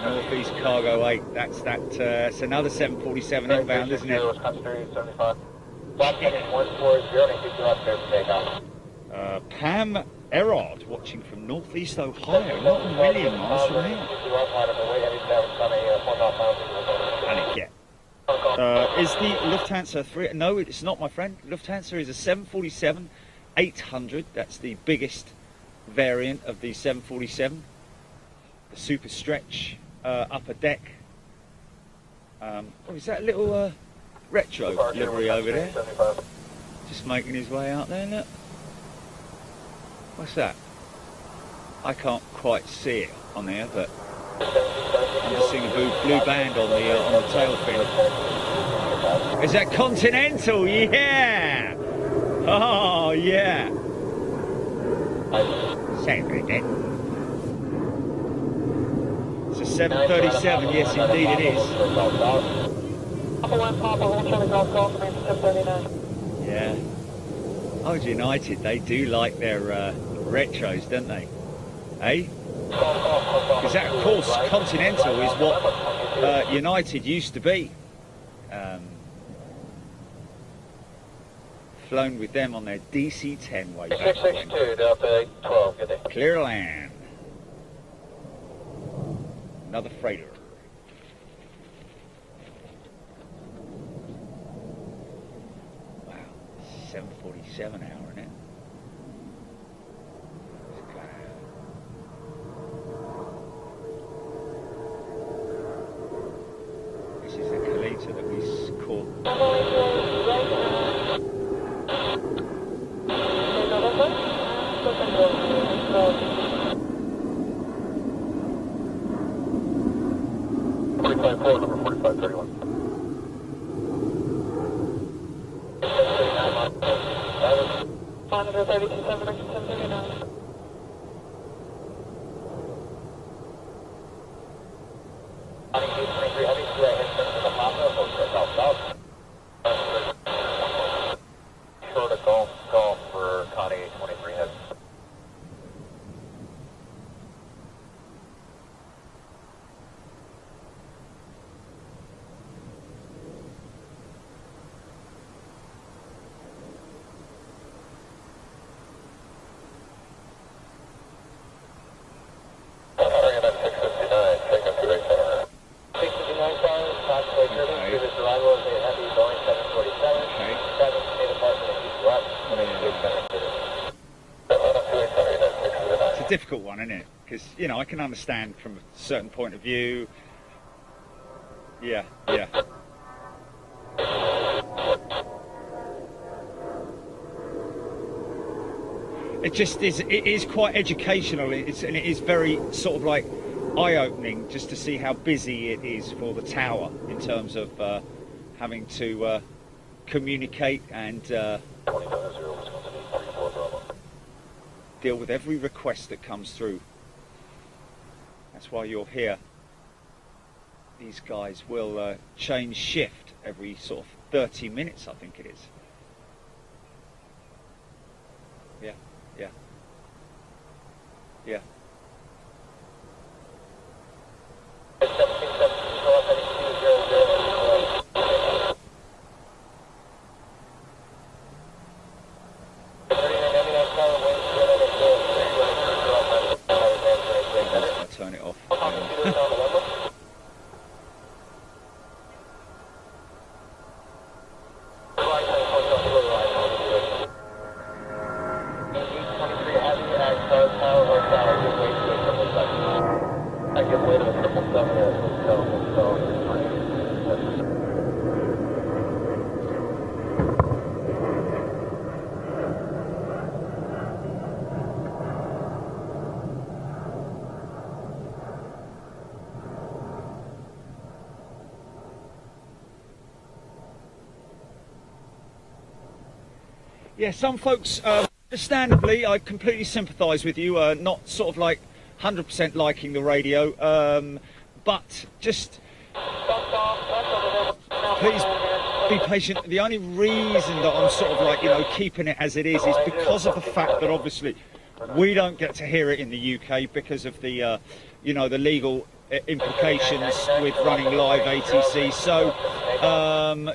B: Northeast Cargo 8. That's it's another 747 inbound, isn't it?
D: Wisconsin 75. Flight heading 140, and keep you up there for takeoff.
B: Pam Erard watching from Northeast Ohio, not a million miles from here. Panic yet. Is the Lufthansa 3? No, it's not, my friend. Lufthansa is a 747-800. That's the biggest variant of the 747. The super stretch upper deck. Oh, is that a little retro livery over there? Just making his way out there, look. What's that? I can't quite see it on there, but I'm just seeing a blue band on the tail fin. Is that Continental? Yeah! Oh, yeah! Sound good, then. It's a 737, yes indeed it is.
E: Papa 1, Papa, hold trying to golf golf, 739.
B: Yeah. Oh, United, they do like their retros, don't they? Eh? Because that, of course, Continental is what United used to be. Flown with them on their DC-10 way back when.
D: 662, Delta 12, good day.
B: Clear land. Another freighter. Wow, 747 hour, isn't it? This is the Kalita that we caught.
D: Number 4531.
E: Monitor 32.7, 739.
D: Short of golf for Connie 823 heavy.
B: Difficult one, isn't it? Because, you know, I can understand from a certain point of view. Yeah. It just is. It is quite educational. And it is very sort of like eye-opening just to see how busy it is for the tower in terms of having to communicate and deal with every request that comes through. That's why you're here. These guys will change shift every sort of 30 minutes, I think it is. Yeah. Turn it off.
D: Heavy, tower,
B: Yeah, some folks, understandably, I completely sympathise with you, not sort of like 100% liking the radio, but just please be patient. The only reason that I'm sort of like, you know, keeping it as it is because of the fact that obviously we don't get to hear it in the UK because of the, you know, the legal implications with running live ATC. So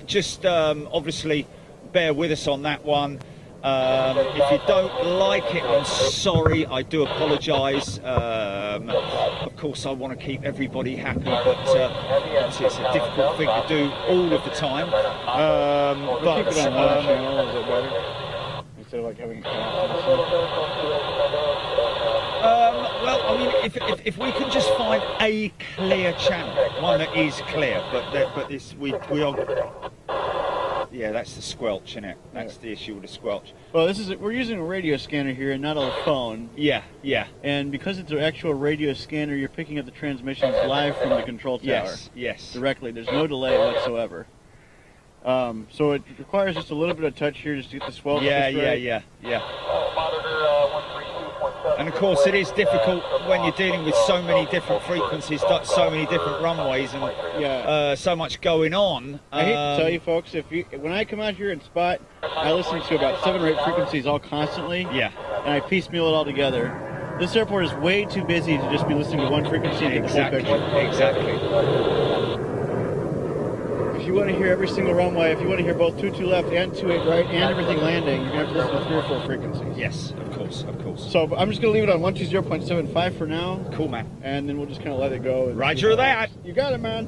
B: just obviously bear with us on that one. If you don't like it, I'm sorry, I do apologise. Of course I want to keep everybody happy, but obviously it's a difficult thing to do all of the time.
C: We'll keep it on one channel, is it better? Instead of like having
B: well, I mean, if we can just find a clear channel, one that is clear, but this we are. Yeah, that's the squelch, isn't it? That's the issue with the squelch.
C: Well, we're using a radio scanner here and not a phone.
B: Yeah, yeah.
C: And because it's an actual radio scanner, you're picking up the transmissions live from the control tower.
B: Yes, yes.
C: Directly. There's no delay whatsoever. So it requires just a little bit of touch here just to get the squelch.
B: Yeah. And of course, it is difficult when you're dealing with so many different frequencies, so many different runways, and so much going on.
C: I hate to tell you, folks, when I come out here and spot, I listen to about 7 or 8 frequencies all constantly.
B: Yeah.
C: And I piecemeal it all together. This airport is way too busy to just be listening to one frequency and get the whole picture.
B: Exactly.
C: If you want to hear every single runway, if you want to hear both 22 left and 28 right and everything landing, you're going to have to listen to 3 or 4 frequencies.
B: Yes, of course, of course.
C: So I'm just going to leave it on 120.75 for now.
B: Cool, man.
C: And then we'll just kind of let it go.
B: Roger that.
C: You got it, man.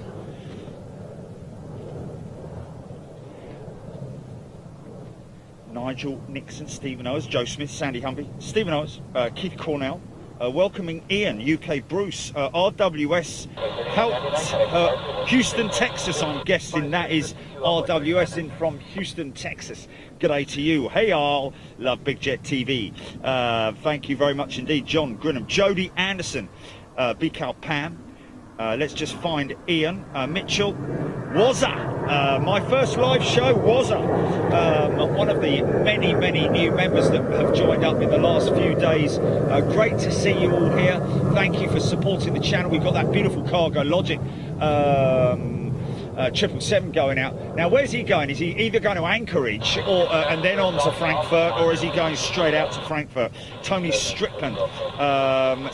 B: Nigel Nixon, Stephen Owers, Joe Smith, Sandy Humby, Stephen Owers, Keith Cornell, welcoming Ian, UK Bruce, RWS, helped Houston, Texas, I'm guessing that is RWS in from Houston, Texas. G'day to you. Hey all, love Big Jet TV. Thank you very much indeed. John Grinham, Jody Anderson, BCal Pam. Let's just find Ian, Mitchell, Wazza, my first live show, Wazza, one of the many new members that have joined up in the last few days. Great to see you all here. Thank you for supporting the channel. We've got that beautiful Cargo Logic 777 going out. Now where's he going? Is he either going to Anchorage or and then on to Frankfurt, or is he going straight out to Frankfurt? Tony Strickland,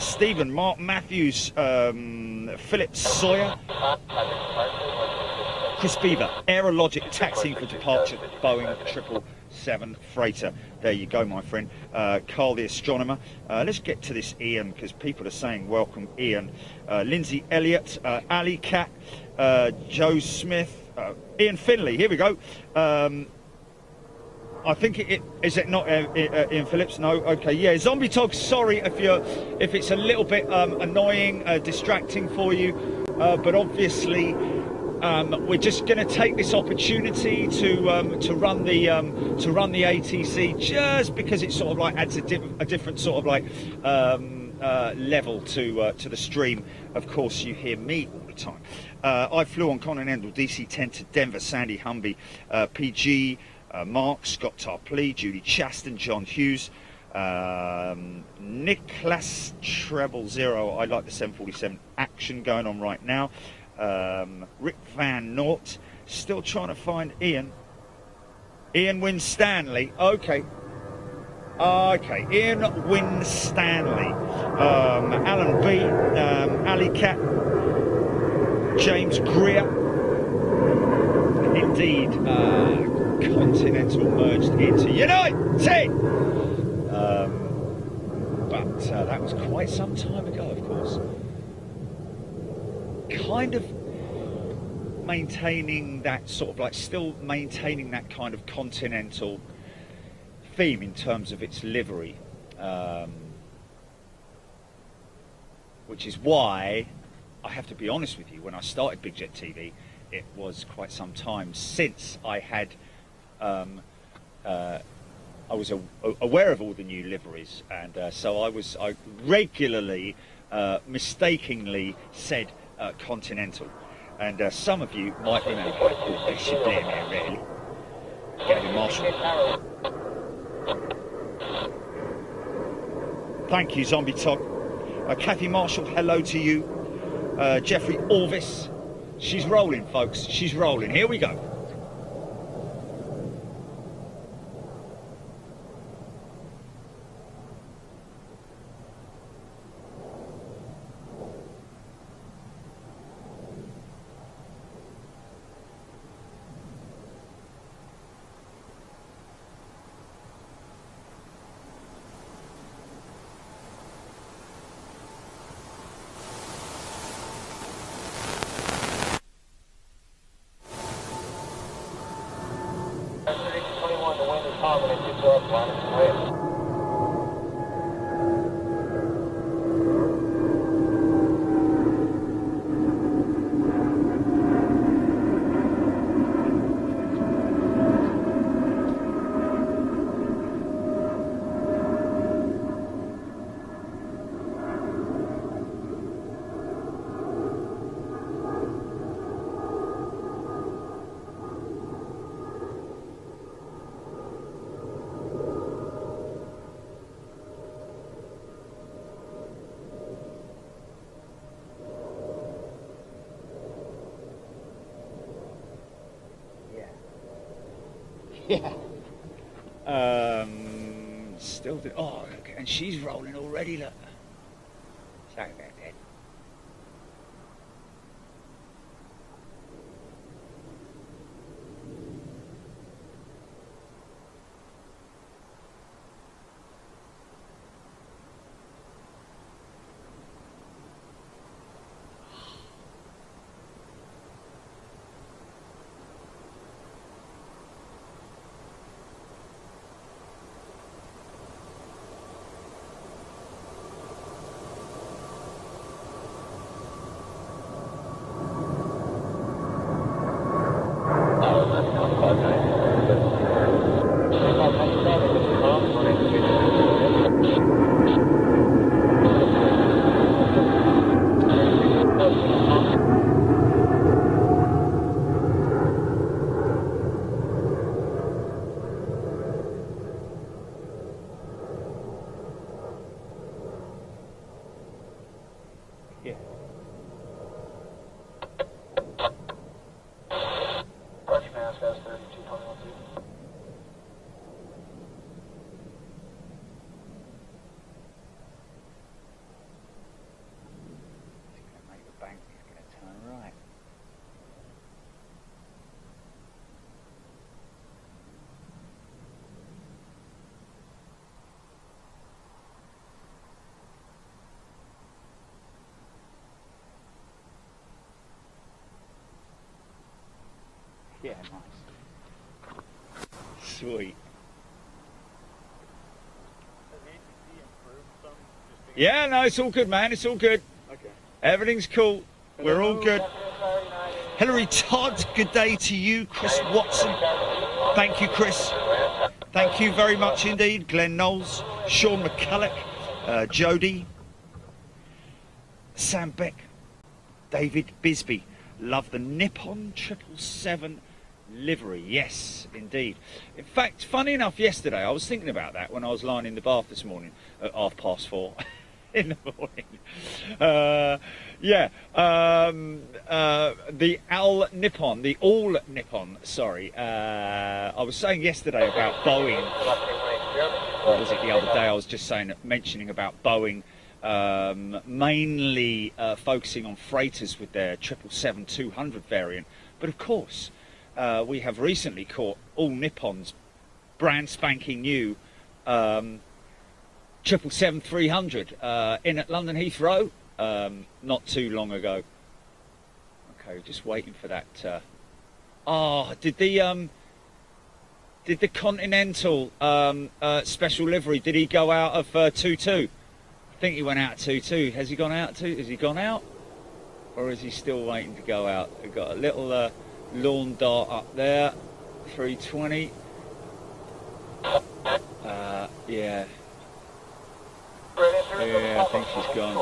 B: Stephen, Mark Matthews, Philip Sawyer, Chris Beaver, Aerologic taxiing for departure, Boeing 777 freighter. There you go, my friend. Carl the astronomer. Let's get to this Ian, because people are saying welcome Ian. Lindsay Elliott, Ali Cat, Joe Smith, Ian Finley. Here we go. I think is it not Ian Phillips? No. Okay. Yeah. Zombie Tog. Sorry if it's a little bit annoying, distracting for you, but obviously we're just going to take this opportunity to run the ATC, just because it sort of like adds a different sort of like level to the stream. Of course, you hear me all the time. I flew on Continental DC-10 to Denver. Sandy Humby, PG. Mark, Scott Tarpley, Judy Chaston, John Hughes, Nicholas Treble Zero. I like the 747 action going on right now. Rick Van Nort, still trying to find Ian. Ian Winstanley. Okay, Ian Winstanley. Alan B. Ali Cat, James Greer. Indeed. Continental merged into United, but that was quite some time ago, of course. Kind of maintaining that sort of like, still maintaining that kind of Continental theme in terms of its livery, which is why I have to be honest with you, when I started Big Jet TV, it was quite some time since I had I was aware of all the new liveries, and so I regularly mistakenly said Continental, and some of you might remember, they should blame me really, Gavin Marshall. Thank you, Zombie Todd. Kathy Marshall, hello to you. Jeffrey Orvis. She's rolling, folks. She's rolling. Here we go.
D: The wind is calm and it keeps up, minus 2.
B: Yeah. Still do. Oh, look, and she's rolling already. Look. Sorry about that. Yeah.
D: Roger, mass, gas 3221.
B: He's going to make the bank. He's going to turn right. Yeah, nice. Sweet. Yeah, no, it's all good, man. It's all good.
C: Okay.
B: Everything's cool. We're all good. Hilary Todd, good day to you. Chris Watson. Thank you, Chris. Thank you very much indeed. Glenn Knowles, Sean McCulloch, Jody, Sam Beck, David Bisbee. Love the Nippon 777 livery. Yes, indeed. In fact, funny enough, yesterday I was thinking about that when I was lying in the bath this morning at 4:30 in the morning. The All Nippon, sorry. I was saying yesterday about Boeing. What was it the other day? I was just mentioning about Boeing mainly focusing on freighters with their 777-200 variant. But of course, we have recently caught All Nippon's brand spanking new 777-300 in at London Heathrow not too long ago. Okay, just waiting for that. Did the Continental special livery? Did he go out of 2-2? I think he went out 2-2. Has he gone out Has he gone out, or is he still waiting to go out? We've got a little lawn dart up there, 320. Yeah. Yeah, I think she's gone.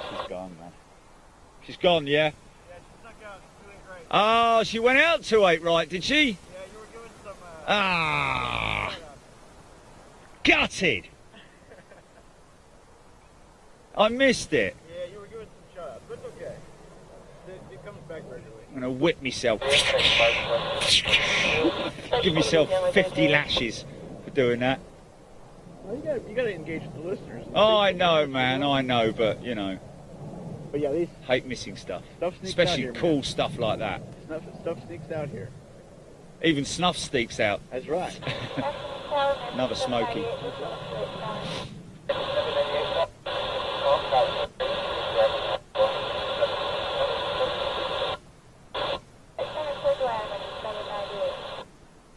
B: She's gone, man. She's gone, yeah.
F: Yeah, she's not going. She's doing great.
B: Oh, she went out 2-8, right? Did she?
F: Yeah, you were doing some.
B: Ah. gutted. I missed it.
C: Yeah, you were giving some shots, but it's okay. It comes back regularly.
B: I'm gonna whip myself. Give myself 50 lashes for doing that.
C: Well, you gotta engage with the listeners.
B: Oh, I know, man. I know, but you know,
C: But yeah, these
B: hate missing stuff,
C: stuff sneaks
B: especially
C: out here,
B: cool
C: man.
B: stuff like that.
C: Stuff sneaks out here.
B: Even snuff sneaks out.
C: That's right.
B: Another smoky.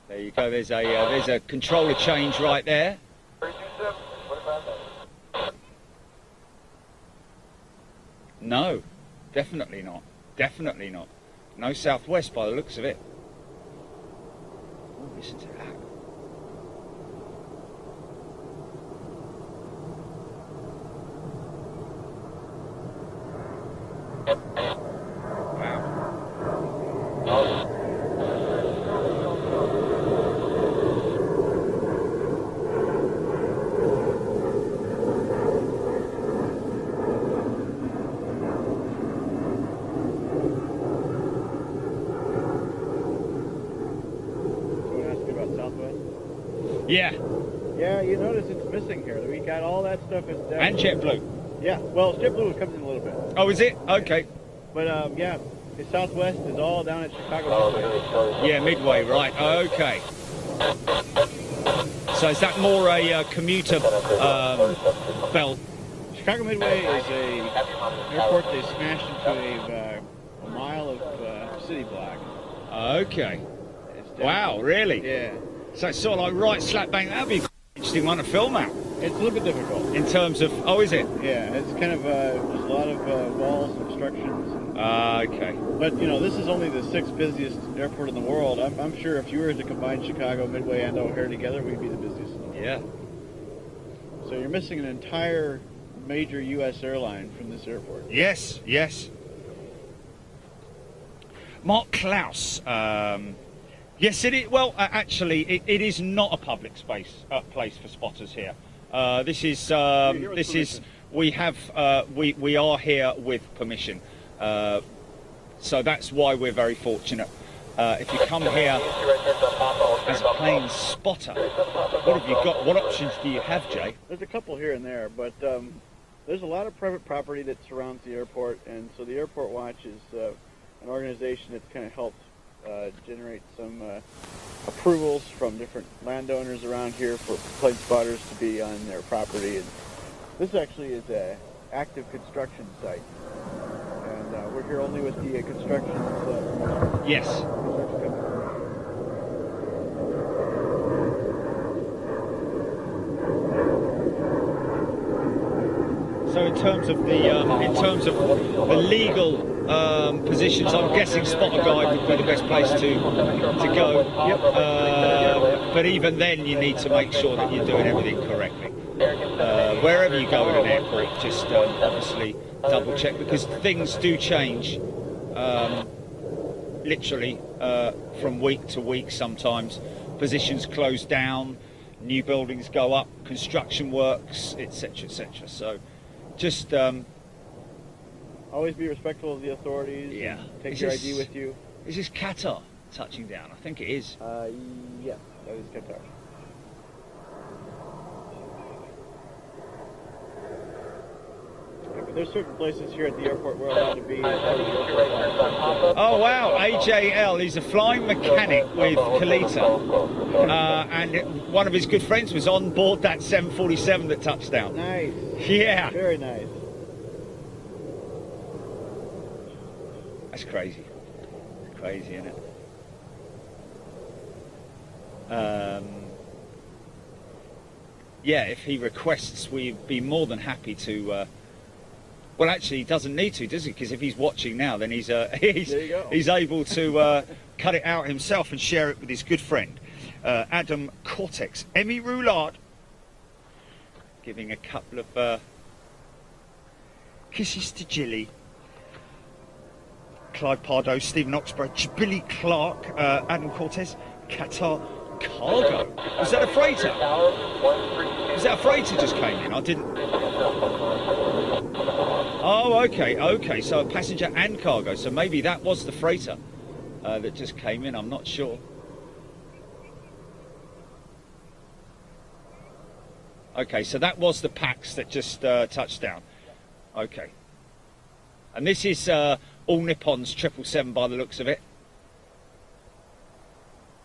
B: There you go. There's a controller change right there.
F: 327, 25 minutes.
B: No, definitely not. Definitely not. No southwest by the looks of it. Oh, listen to that. Wow.
C: Someone asked me about Southwest.
B: Yeah,
C: Yeah, you notice it's missing here. We got all that stuff is down.
B: and JetBlue.
C: Yeah, well, JetBlue comes in a little bit.
B: Oh, is it? Okay.
C: But yeah, the Southwest is all down at Chicago. Midway.
B: Yeah, Midway, right. Okay. So is that more a commuter belt?
C: Chicago Midway is a airport they smashed into a mile of city block.
B: Okay.
C: It's down-
B: Wow, really?
C: Yeah.
B: So it's sort of like right slap bang. That'd be an interesting one to film out.
C: It's a little bit difficult.
B: In terms of, oh, is it?
C: Yeah, it's kind of there's a lot of walls and obstructions.
B: Okay.
C: But you know, this is only the sixth busiest airport in the world. I'm sure if you were to combine Chicago, Midway, and O'Hare together, we'd be the busiest in the world.
B: Yeah.
C: So you're missing an entire major U.S. airline from this airport.
B: Yes, yes. Mark Klaus. Yes, it is. Well, actually, it is not a public space place for spotters here. This is
C: You're here with
B: this is
C: permission.
B: we are here with permission. So that's why we're very fortunate. If you come here as a plane spotter, what have you got? What options do you have, Jay?
C: There's a couple here and there, but there's a lot of private property that surrounds the airport, and so the Airport Watch is an organization that's kind of helped generate some approvals from different landowners around here for plane spotters to be on their property. And this actually is an active construction site, and we're here only with the construction.
B: Yes. So in terms of the legal positions, I'm guessing spotter guide would be the best place to go.
C: Yep.
B: But even then, you need to make sure that you're doing everything correctly. Wherever you go at an airport, just obviously double check, because things do change literally from week to week sometimes. Positions close down, new buildings go up, construction works, etc., etc. So just
C: Always be respectful of the authorities.
B: Yeah.
C: And take
B: Is
C: your
B: this-
C: ID with you.
B: is this Qatar touching down? I think it is.
C: Yeah, that is Qatar. Yeah, but there's certain places here at the airport we're allowed to be.
B: Oh wow, AJL, he's a flying mechanic with Kalita, and one of his good friends was on board that 747 that touched down.
C: Nice.
B: Yeah,
C: Very nice.
B: that's crazy. Crazy, isn't it? Yeah, if he requests, we'd be more than happy to. Well, actually, he doesn't need to, does he? Because if he's watching now, then he's
C: There you go.
B: he's able to cut it out himself and share it with his good friend Adam Cortex, Emmy Roulard, giving a couple of kisses to Jilly. Clyde Pardo, Stephen Oxborough, Billy Clark, Adam Cortez, Qatar, cargo. Was that a freighter? Was that a freighter just came in? I didn't. Oh, okay, okay. So a passenger and cargo. So maybe that was the freighter that just came in. I'm not sure. Okay, so that was the Pax that just touched down. Okay. And this is All Nippon's 777 by the looks of it.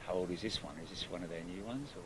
B: How old is this one? Is this one of their new ones? Or?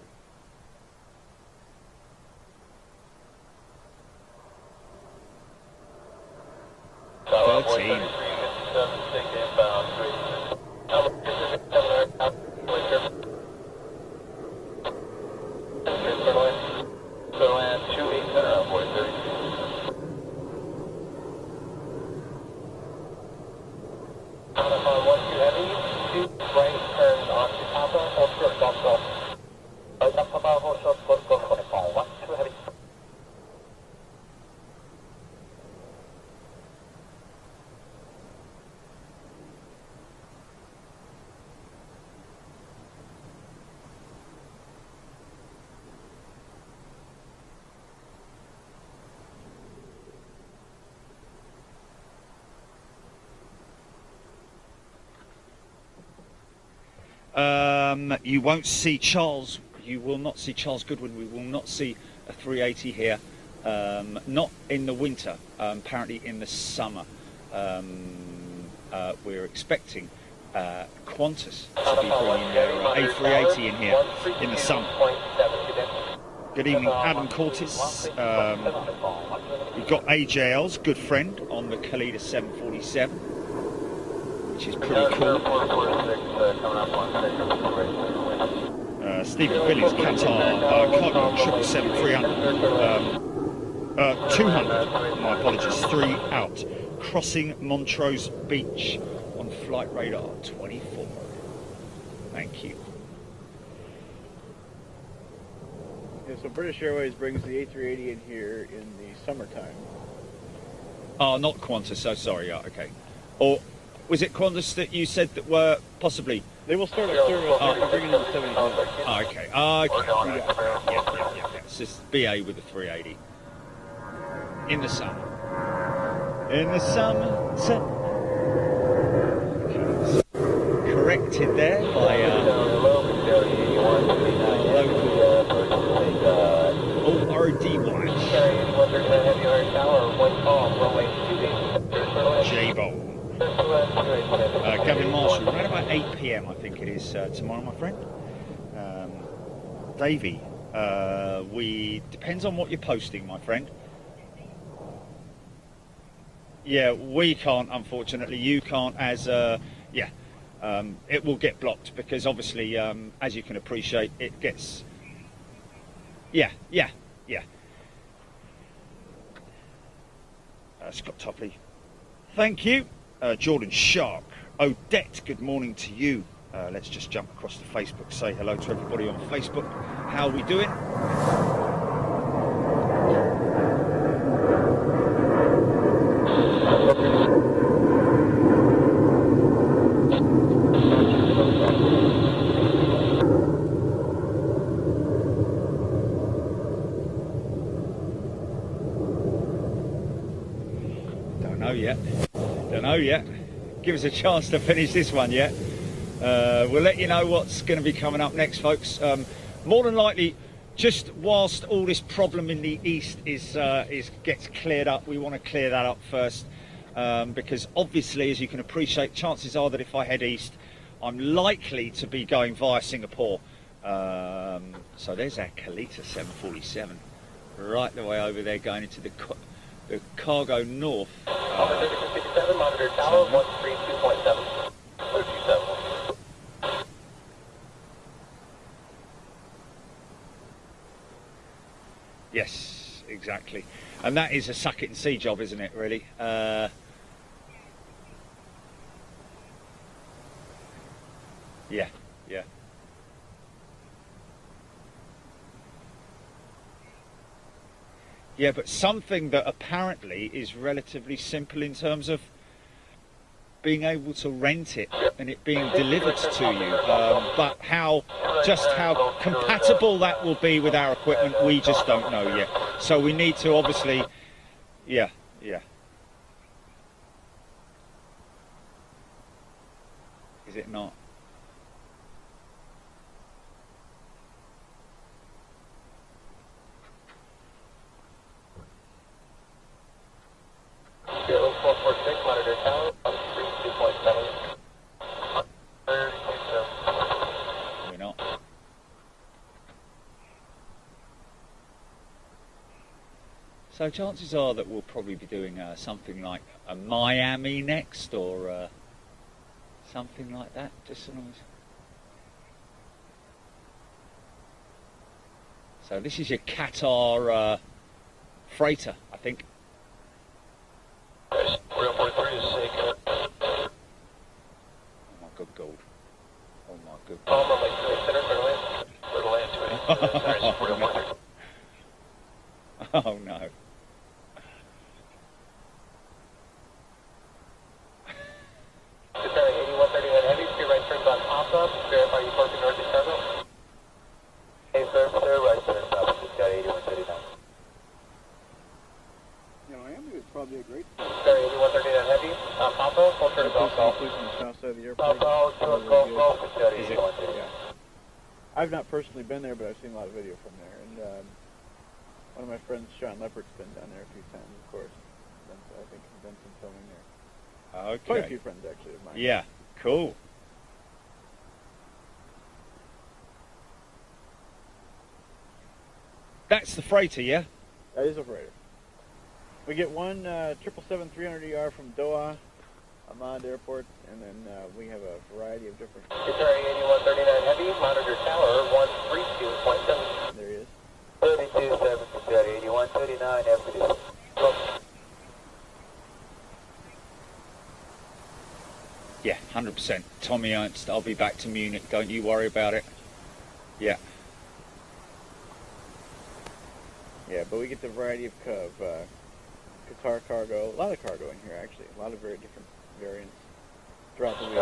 B: You won't see Charles. You will not see Charles Goodwin. We will not see a 380 here. Not in the winter. Apparently in the summer. We're expecting Qantas to be bringing their A380 in here in the summer. Good evening, Adam Cortis. We've got AJL's good friend on the Khalida 747. Which is pretty cool. Stephen Billy's Qatar cargo 777-300. 200, my apologies, 3 out. Crossing Montrose Beach on flight radar 24. Thank you.
C: Yeah, so British Airways brings the A380 in here in the summertime.
B: Oh, not Qantas, so sorry, yeah, okay. Or was it Qantas that you said that were possibly?
C: They will start a service. They're bringing in the 70.
B: Oh, okay. Oh, okay. Right. Yeah. It's just BA with the 380 in the summer. In the summer. Corrected there by local ORD watch. J-Bowl. Gavin Marshall, around about 8 p.m. I think it is tomorrow, my friend. Davey, depends on what you're posting, my friend. Yeah, we can't, unfortunately. You can't, as it will get blocked because obviously, as you can appreciate, it gets. Yeah. Scott Topley, thank you. Jordan Shark, Odette, good morning to you. Let's just jump across to Facebook, say hello to everybody on Facebook. How are we doing? Don't know yet. Give us a chance to finish this one yet. We'll let you know what's going to be coming up next, folks. More than likely, just whilst all this problem in the east gets cleared up, we want to clear that up first, because obviously, as you can appreciate, chances are that if I head east, I'm likely to be going via Singapore. So there's our Khalida 747, right the way over there, going into the cargo north.
D: Monitor tower 132.7.
B: Yes, exactly. And that is a suck it and see job, isn't it, really? Yeah. Yeah, but something that apparently is relatively simple in terms of being able to rent it and it being delivered to you. But how compatible that will be with our equipment, we just don't know yet. So we need to obviously, yeah. Is it not?
D: Kilo 446, monitor tower, 132.7.
B: We're not. So chances are that we'll probably be doing something like a Miami next, or something like that. Just so long as... So this is your Qatar freighter, I think.
D: 343 is shaking.
B: Oh my good God. Oh my good God.
D: Palmer, like 2 center, for the land. For the land, 2 sorry, 443.
B: Oh no.
D: Preparing 8139 heavy, steer right turns on Papa. Verify you parking north of Chicago. Hey, sir, right turn south. Just got 8139.
C: You know, Miami was probably a great
D: Sorry, 8139 heavy. Papa, full turn to Golf Golf.
C: place on the south side of the airport.
D: Papa, to a Golf Golf. Just got
B: Is it?
D: 8139.
C: Yeah. I've not personally been there, but I've seen a lot of video from there. And one of my friends, Sean Leppert's been down there a few times, of course. I think he's done some filming there. Quite a
B: Okay.
C: few friends, actually, of mine.
B: Yeah, cool. That's the freighter, yeah?
C: That is a freighter. We get one 777-300ER from Doha, Ahmad Airport, and then we have a variety of different...
D: Preparing 8139 heavy, monitor tower 132.7.
C: There he is.
D: 32.7, just got 8139 heavy.
B: Yeah, 100%. Tommy Ernst, I'll be back to Munich, don't you worry about it. Yeah.
C: Yeah, but we get the variety of Qatar cargo, a lot of cargo in here actually, a lot of very different variants throughout the week.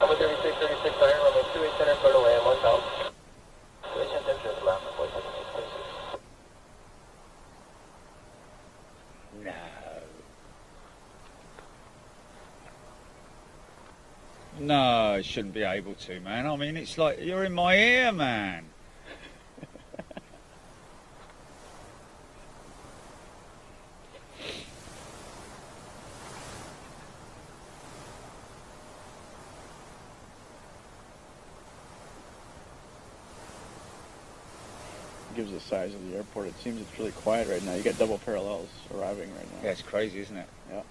D: Number 3636 iron, runway 28 center, clear to land, 1000. Situation temperature is around 476.
B: No. No, I shouldn't be able to, man. I mean, it's like you're in my ear, man.
C: Gives the size of the airport. It seems it's really quiet right now. You got double parallels arriving right now.
B: Yeah, it's crazy, isn't it?
C: Yeah.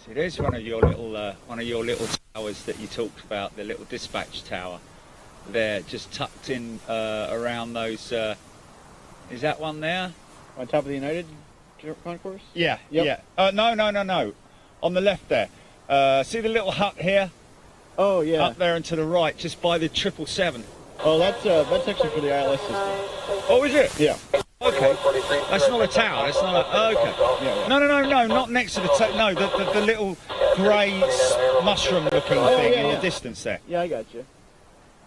B: See, there's one of your little towers that you talked about, the little dispatch tower. There, just tucked in around those. Is that one there?
C: On top of the United concourse?
B: Yeah.
C: Yep.
B: Yeah. No. On the left there. See the little hut here?
C: Oh yeah.
B: Up there and to the right, just by the 777.
C: Oh, that's actually for the ILS system.
B: Oh, is it?
C: Yeah.
B: Okay. That's not a tower. That's not a. Okay.
C: Yeah.
B: No. Not next to the tower. No, the little grey mushroom-looking thing in the distance there.
C: Yeah, I got you.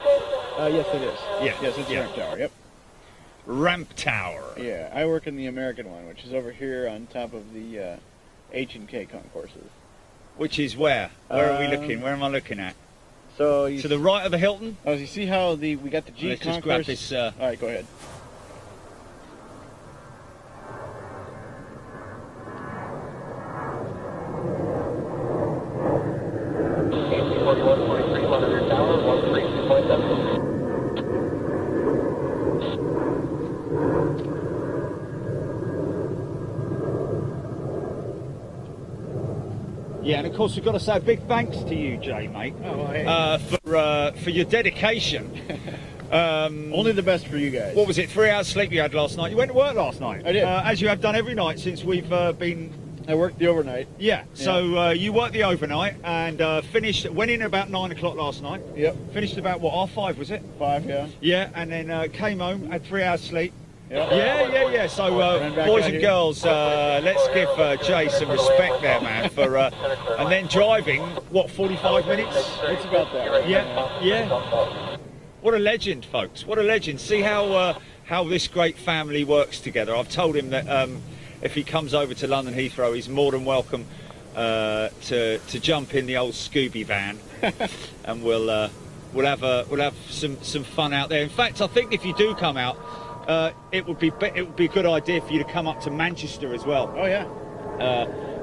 C: Yes, it is.
B: Yeah.
C: Yes, it's the ramp tower. Yep.
B: Ramp tower.
C: Yeah, I work in the American one, which is over here on top of the H&K concourses.
B: Which is where? Where are we looking? Where am I looking at?
C: So you
B: To the right of the Hilton?
C: Oh, you see how we got the G
B: Let's
C: concourse?
B: just grab this.
C: All right, go ahead.
D: Monitor tower 132.7.
B: Yeah, and of course we've got to say a big thanks to you, Jay, mate,
C: Oh, well, hey.
B: for your dedication.
C: Only the best for you guys.
B: What was it? 3 hours sleep you had last night. You went to work last night.
C: I did.
B: As you have done every night since we've been.
C: I worked the overnight.
B: Yeah. So you worked the overnight and finished. Went in about 9 o'clock last night.
C: Yep.
B: Finished about what, 5:30 was it?
C: 5, yeah.
B: Yeah, and then came home, had 3 hours sleep, Yeah. So, boys and girls, let's give Jay some respect there, man, for and then driving, what, 45 minutes?
C: It's about that. Right?
B: Yeah. What a legend, folks. What a legend. See how this great family works together. I've told him that if he comes over to London Heathrow, he's more than welcome to jump in the old Scooby van, and we'll have some fun out there. In fact, I think if you do come out, it would be a good idea for you to come up to Manchester as well.
C: Oh yeah.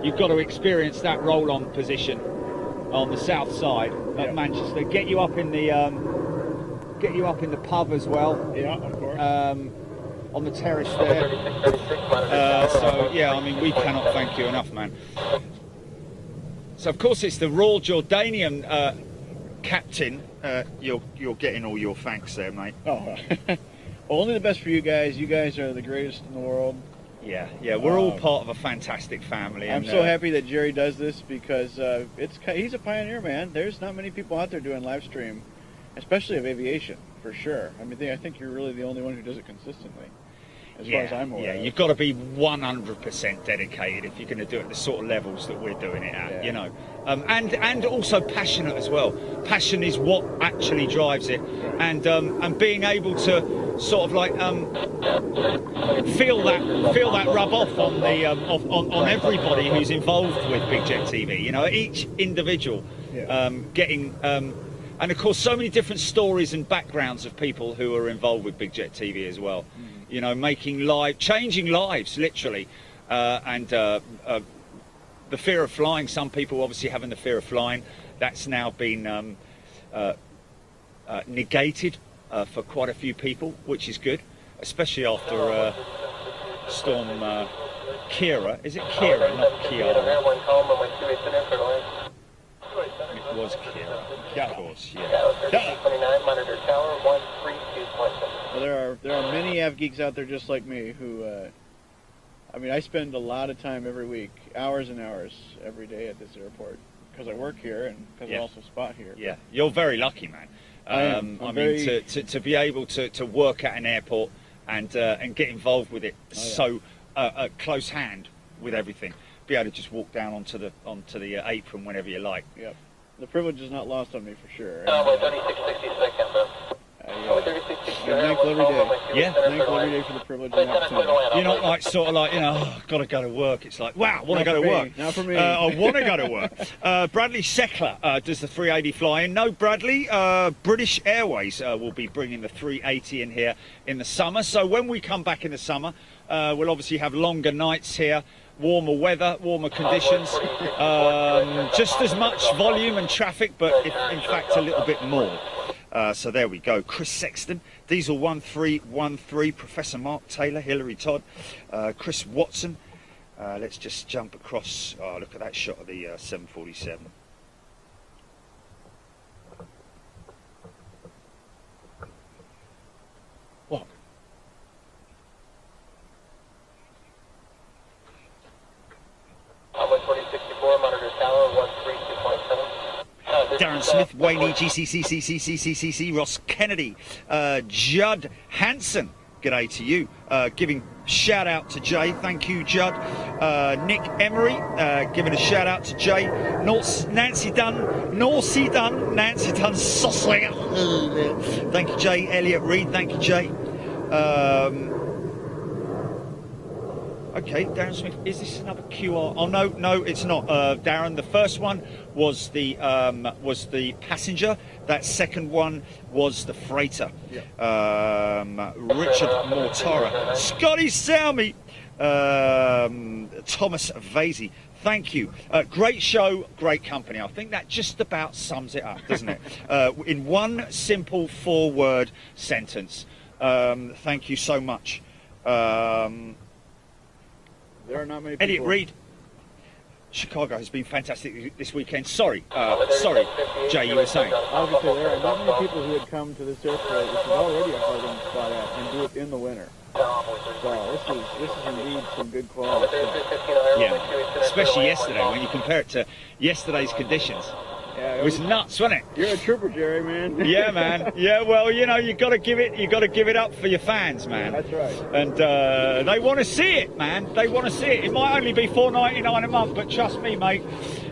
B: You've got to experience that roll-on position on the south side of Manchester. Get you up in the pub as well.
C: Yeah, of course.
B: On the terrace there. So yeah, I mean, we cannot thank you enough, man. So of course it's the Royal Jordanian captain. You're getting all your thanks there, mate.
C: Oh, well, only the best for you guys. You guys are the greatest in the world.
B: Yeah, we're all part of a fantastic family.
C: I'm so happy that Jerry does this because he's a pioneer, man. There's not many people out there doing live stream, especially of aviation, for sure. I mean, I think you're really the only one who does it consistently, as far as I'm aware.
B: Yeah, you've got to be 100% dedicated if you're going to do it at the sort of levels that we're doing it at, you know. And also passionate as well. Passion is what actually drives it, and being able to sort of like feel that rub off on the on everybody who's involved with Big Jet TV. You know, each individual getting. And of course, so many different stories and backgrounds of people who are involved with Big Jet TV as well. You know, changing lives, literally. And the fear of flying, some people obviously having the fear of flying, that's now been negated for quite a few people, which is good, especially after Storm Kira. Is it Kira, not Kiara? It was Kira. Yeah, of course, yeah.
C: Well, there are many av geeks out there just like me who, I mean, I spend a lot of time every week, hours and hours every day at this airport because I work here and because I also spot here.
B: Yeah, you're very lucky, man. I mean, to be able to work at an airport and get involved with it so close hand with everything, be able to just walk down onto the apron whenever you like.
C: Yep. The privilege is not lost on me for sure.
D: 3662 bro.
C: Thankful every day.
B: Yeah.
C: Thankful every day for the privilege and the opportunity.
B: You're not like sort of like, you know, gotta go to work. It's like, wow, want to go to work.
C: Not for me.
B: I want to go to work. Bradley Seckler does the 380 fly-in. No, Bradley, British Airways will be bringing the 380 in here in the summer. So when we come back in the summer, we'll obviously have longer nights here. Warmer weather, warmer conditions, just as much volume and traffic, but in fact a little bit more. So there we go. Chris Sexton, Diesel 1313, Professor Mark Taylor, Hilary Todd, Chris Watson. Let's just jump across. Oh, look at that shot of the 747. What? Darren Smith, Wayne GCCCCCCCC, Ross Kennedy, Judd Hanson, g'day to you, giving shout out to Jay, thank you Judd, Nick Emery, giving a shout out to Jay, Nancy Dunn, Sosslinger, thank you Jay, Elliot Reed, thank you Jay. Okay, Darren Smith, is this another QR? Oh no, it's not, Darren. The first one was the passenger. That second one was the freighter. Richard Mortara, Scotty Salmi, Thomas Vasey. Thank you. Great show, great company. I think that just about sums it up, doesn't it? In one simple 4-word sentence. Thank you so much.
C: There are not many people.
B: Elliot Reed, Chicago has been fantastic this weekend. Sorry, Jay, you were saying.
C: I was going to say, there are not many people who would come to this airport, which is already a bargain spot at, and do it in the winter. So this is indeed some good quality stuff.
B: Yeah, especially yesterday, when you compare it to yesterday's conditions.
C: Yeah,
B: It was nuts, wasn't it?
C: You're a trooper, Jerry, man.
B: Yeah, man. Yeah, well, you know, you got to give it up for your fans, man.
C: That's right.
B: And they want to see it, man. They want to see it. It might only be $4.99 a month, but trust me, mate.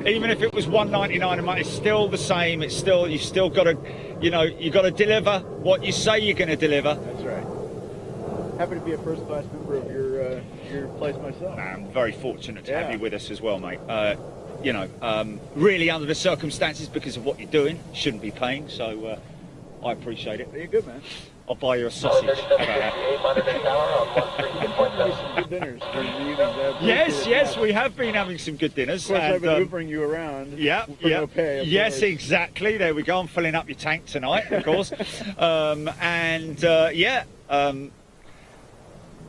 B: Even if it was $1.99 a month, it's still the same. It's still you still got to, you know, you got to deliver what you say you're going to deliver.
C: That's right. Happy to be a first-class member of your place myself.
B: I'm very fortunate to have you with us as well, mate. You know, really under the circumstances because of what you're doing, shouldn't be paying. So I appreciate it.
C: You're good, man.
B: I'll buy you a sausage. How about that?
C: Good dinners during the evenings. I appreciate
B: Yes,
C: it.
B: yes, we have been having some good dinners.
C: Of course, I've
B: and,
C: been hoovering you around.
B: Yeah,
C: for
B: yeah.
C: no pay, of
B: Yes,
C: course.
B: exactly. There we go. I'm filling up your tank tonight, of course.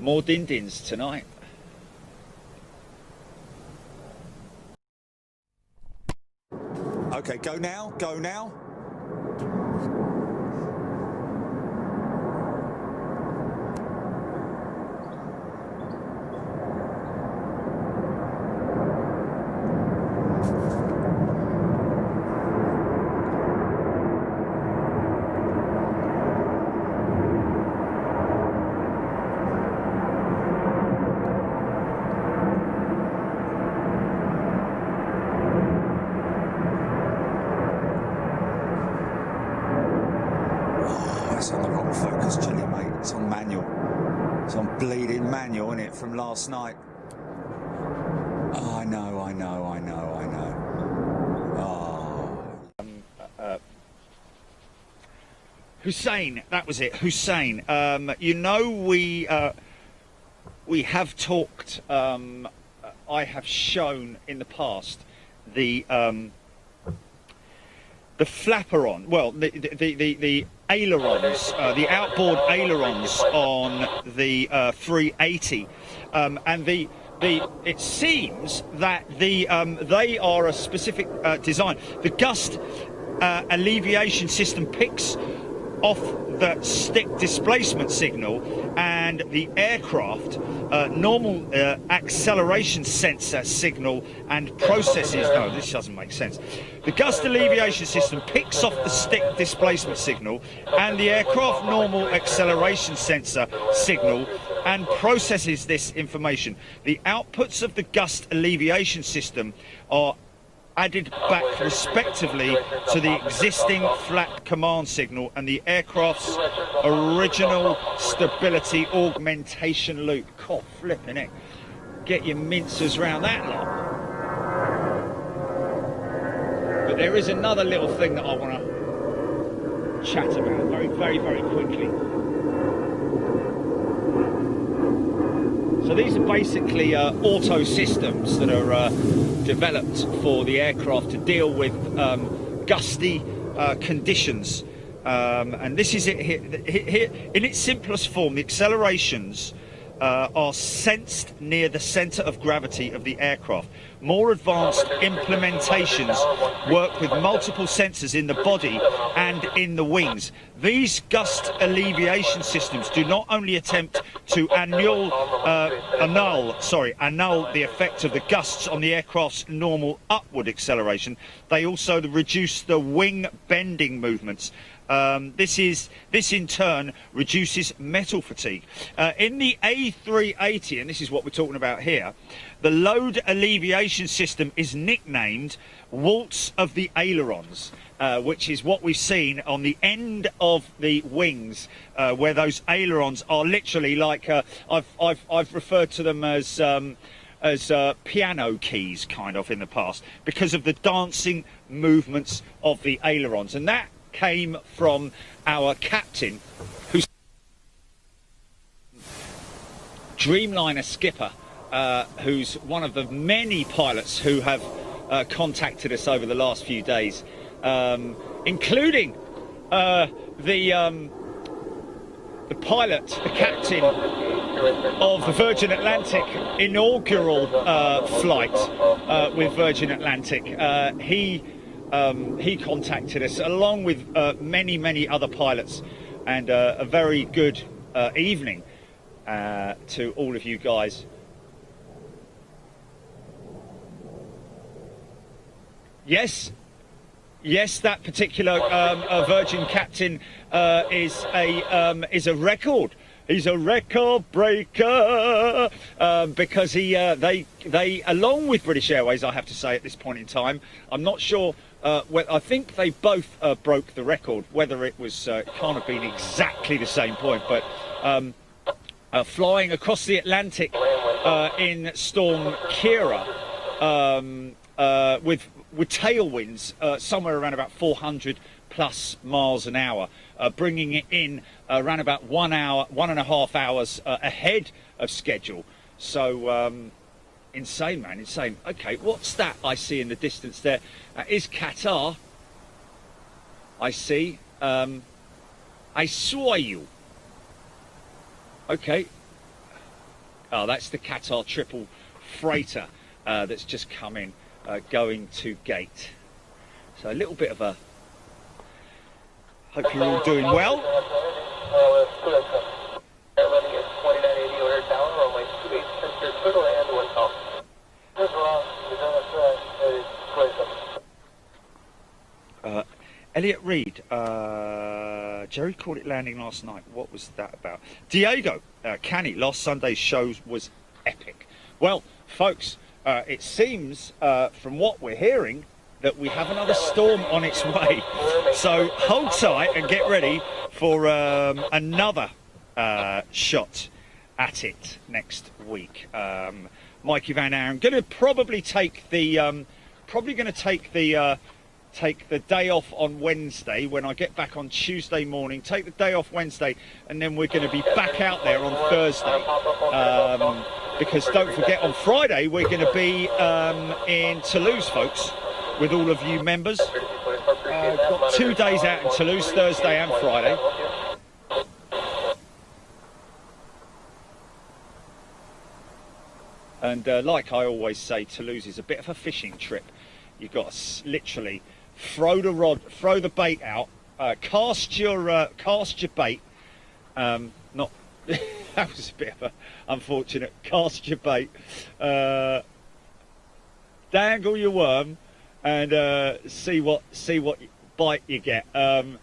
B: More din-dins tonight.
A: Okay, go now, go now. It's on the wrong focus, Chili, mate. It's on manual. It's on bleeding manual, isn't it, from last night? Oh, I know. Oh.
B: Hussein, that was it. Hussein. You know, we have talked. I have shown in the past the flaperon. Well, the ailerons, the outboard ailerons on the 380, and it seems that they are a specific design. The gust alleviation system picks off the stick displacement signal and the aircraft normal acceleration sensor signal and processes. No, this doesn't make sense. The gust alleviation system picks off the stick displacement signal and the aircraft normal acceleration sensor signal and processes this information. The outputs of the gust alleviation system are added back respectively to the existing flap command signal and the aircraft's original stability augmentation loop. God, flipping it. Get your mincers round that lot. But there is another little thing that I want to chat about very quickly. So these are basically auto systems that are developed for the aircraft to deal with gusty conditions. And this is it here. In its simplest form, the accelerations are sensed near the centre of gravity of the aircraft. More advanced implementations work with multiple sensors in the body and in the wings. These gust alleviation systems do not only attempt to annul the effect of the gusts on the aircraft's normal upward acceleration, they also reduce the wing bending movements. This in turn reduces metal fatigue. In the A380, and this is what we're talking about here, the load alleviation system is nicknamed Waltz of the Ailerons, which is what we've seen on the end of the wings, where those ailerons are literally like I've referred to them as piano keys, kind of, in the past, because of the dancing movements of the ailerons, and that came from our captain, who's Dreamliner skipper, who's one of the many pilots who have contacted us over the last few days, including the pilot, the captain of the Virgin Atlantic inaugural flight with Virgin Atlantic. He contacted us along with many other pilots, and a very good evening to all of you guys. Yes, Yes, that particular Virgin captain is a record. He's a record breaker because they along with British Airways, I have to say at this point in time, I'm not sure. I think they both broke the record. Whether it was it can't have been exactly the same point, but flying across the Atlantic in Storm Kira with tailwinds somewhere around about 400 plus miles an hour, bringing it in around about 1 hour, 1.5 hours ahead of schedule. So insane, man, insane. Okay, what's that I see in the distance there? Is Qatar. I see. I saw you. Okay. Oh, that's the Qatar triple freighter that's just come in, going to gate. So a little bit of a... Hope you're all doing well. Elliot Reed, Jerry called it landing last night. What was that about? Diego, Canny, last Sunday's show was epic. Well, folks, it seems from what we're hearing that we have another storm on its way. So hold tight and get ready for another shot at it next week. Mikey Van Aaron going to probably take the take the day off on Wednesday when I get back on Tuesday morning. Take the day off Wednesday, and then we're going to be back out there on Thursday. Because don't forget, on Friday we're going to be in Toulouse, folks, with all of you members. Got 2 days out in Toulouse, Thursday and Friday. And like I always say, Toulouse is a bit of a fishing trip. You've got to literally throw the rod, throw the bait out, cast your bait. Not that was a bit of a unfortunate. Cast your bait, dangle your worm, and see what bite you get. But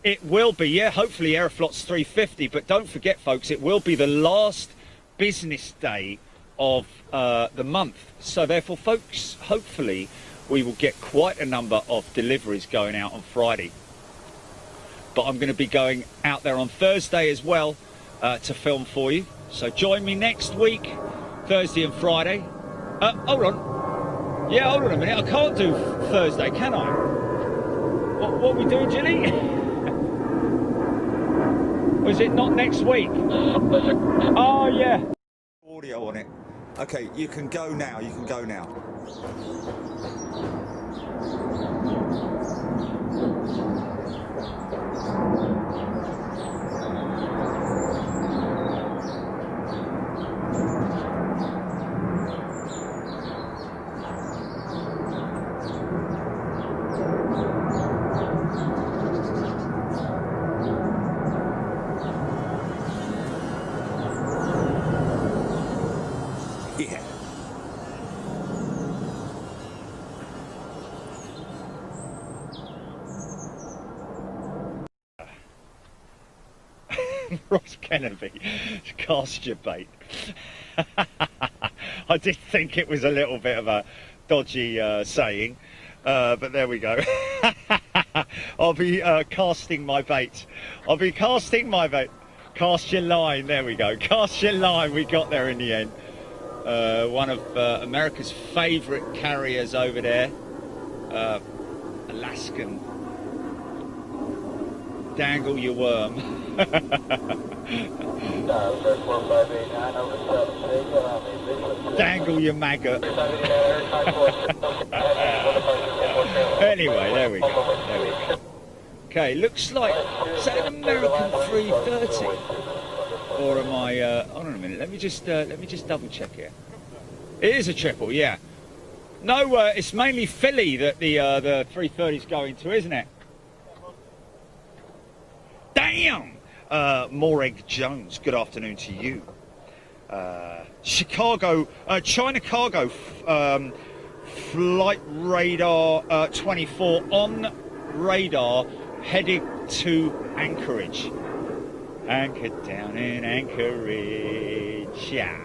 B: it will be, yeah, hopefully Aeroflot's 350. But don't forget, folks, it will be the last business day of the month. So therefore, folks, hopefully we will get quite a number of deliveries going out on Friday. But I'm going to be going out there on Thursday as well to film for you. So join me next week, Thursday and Friday. Hold on. Yeah, hold on a minute. I can't do Thursday, can I? What are we doing, Ginny? Was it not next week? Oh, yeah. Audio on it. Okay, you can go now. You can go now. Yeah. Ross Kennedy, cast your bait. I did think it was a little bit of a dodgy saying, but there we go. I'll be casting my bait. I'll be casting my bait. Cast your line, there we go. Cast your line, we got there in the end. One of America's favourite carriers over there, Alaskan. Dangle your worm. Dangle your maggot. Anyway, there we go. There we go. Okay, looks like, is that an American 330? Or am I? Hold on a minute. Let me just double check here. It is a triple, yeah. No, it's mainly Philly that the 330 is going to, isn't it? Damn! Moreg Jones, good afternoon to you. Chicago, China Cargo flight radar 24 on radar, heading to Anchorage. Anchored down in Anchorage. Yeah.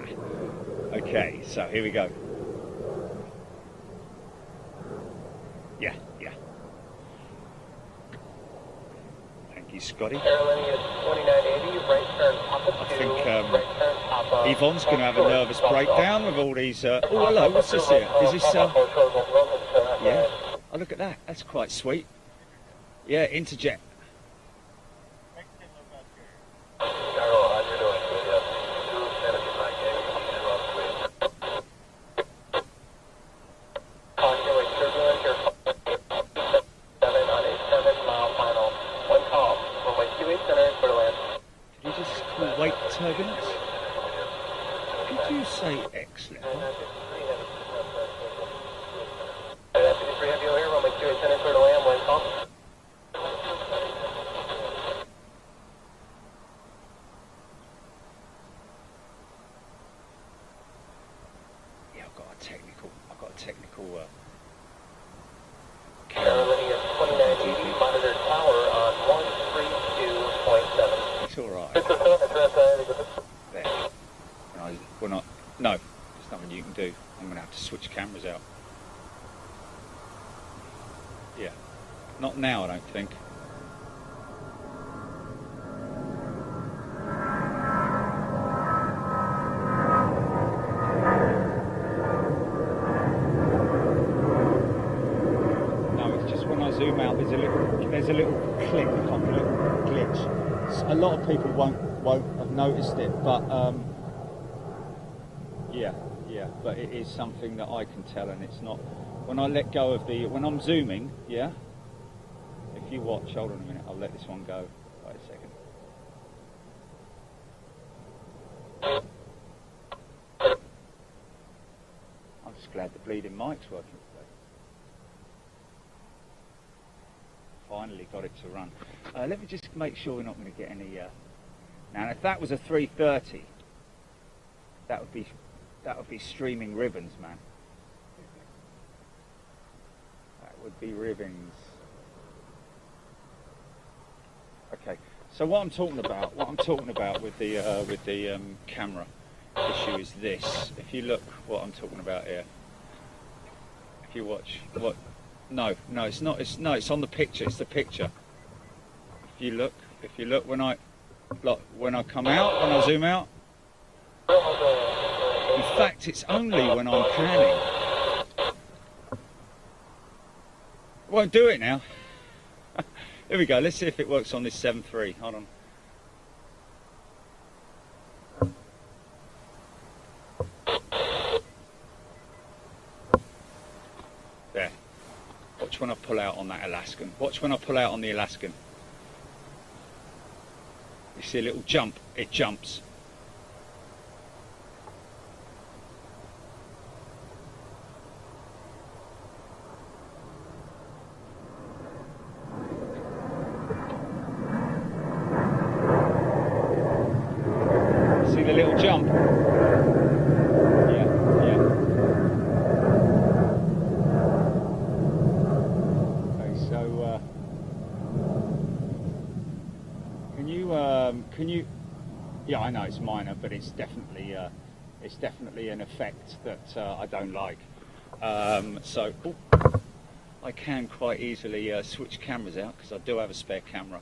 B: Okay, so here we go. Yeah. Thank you, Scotty.
D: Airlinear is 2980, right turn Papa 2,
B: I think
D: right turn Papa.
B: Yvonne's going to have a nervous breakdown with all these. Oh, hello, what's this here? Is this. Yeah. Oh, look at that. That's quite sweet. Yeah, Interjet. Did you just call weight turbulence? Did you say excellent? Yeah, I've got a technical.
D: Airlinear 2980, monitor tower on 132.7.
B: It's all right.
D: It's a
B: There. We're not. No, there's nothing you can do. I'm going to have to switch cameras out. Yeah. Not now, I don't think. No, it's just when I zoom out, there's a little click, a little glitch. A lot of people won't have noticed it, but yeah, but it is something that I can tell, and it's not. When I let go of when I'm zooming, yeah. If you watch, hold on a minute, I'll let this one go. Wait a second. I'm just glad the bleeding mic's working today. Finally got it to run. Let me just make sure we're not going to get any. Now, if that was a 330, that would be streaming ribbons, man. That would be ribbons. Okay. So what I'm talking about with the camera issue is this. If you look, what I'm talking about here. If you watch, what? No, it's not. It's on the picture. It's the picture. If you look, when I come out, when I zoom out. In fact, it's only when I'm panning. Won't do it now. Here we go. Let's see if it works on this 7.3. Hold on. There. Watch when I pull out on that Alaskan. Watch when I pull out on the Alaskan. You see a little jump. It jumps. See the little jump? Yeah. Okay, so can you? Yeah, I know it's minor, but it's definitely an effect that I don't like. So I can quite easily switch cameras out because I do have a spare camera,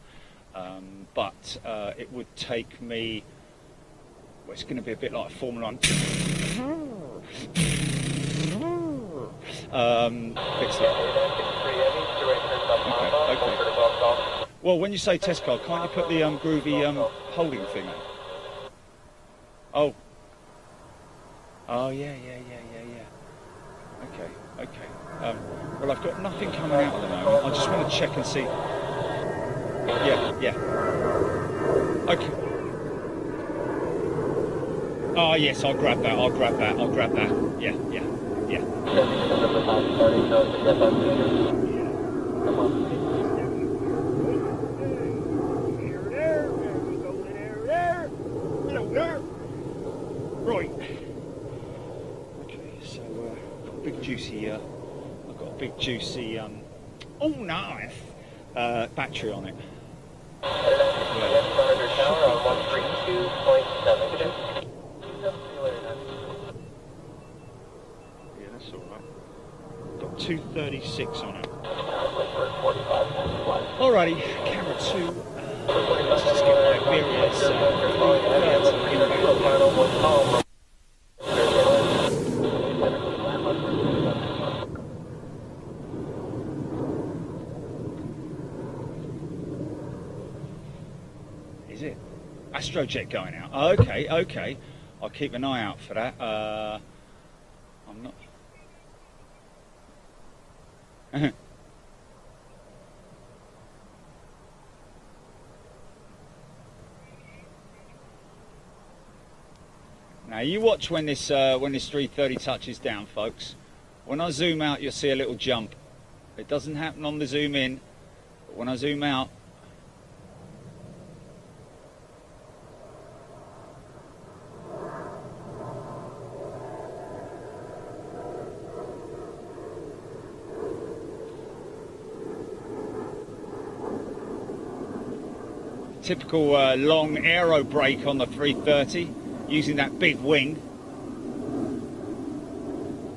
B: but it would take me. Well, it's going to be a bit like a Formula 1. Fix it. Okay. Well, when you say test car, can't you put the groovy holding thing on? Oh, yeah. Okay. Well, I've got nothing coming out at the moment. I just want to check and see. Yeah. Okay. Oh, yes, I'll grab that. Yeah. Right. Okay, so big juicy. I've got a big juicy. Oh, nice. Battery on it. Yeah, that's all right. Got 236 on it. Alrighty, camera 2. Let's just get my bearings. Is it? Astrojet going out. Oh, okay, okay. I'll keep an eye out for that. I'm not. Now you watch when this 330 touches down, folks. When I zoom out, you'll see a little jump. It doesn't happen on the zoom in, but when I zoom out, typical long aero brake on the 330. Using that big wing.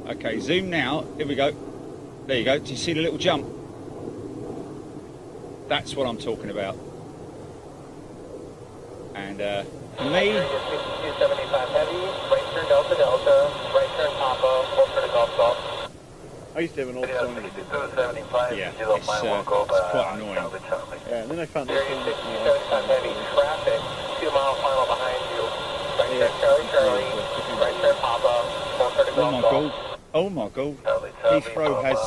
B: Okay, zoom now. Here we go. There you go. Do you see the little jump? That's what I'm talking about. And for me,
D: 275 heavy, right turn Delta Delta, right turn Papa, full turn Golf Golf.
C: I used to have an old Sony.
B: yeah, it's quite annoying.
C: Yeah, and then I found this one.
D: 275 heavy, traffic, 2 mile final behind you. Right turn Charlie Charlie, right turn Papa, full turn
B: Oh my
D: Golf
B: god.
D: Golf.
B: Oh my god. Heathrow has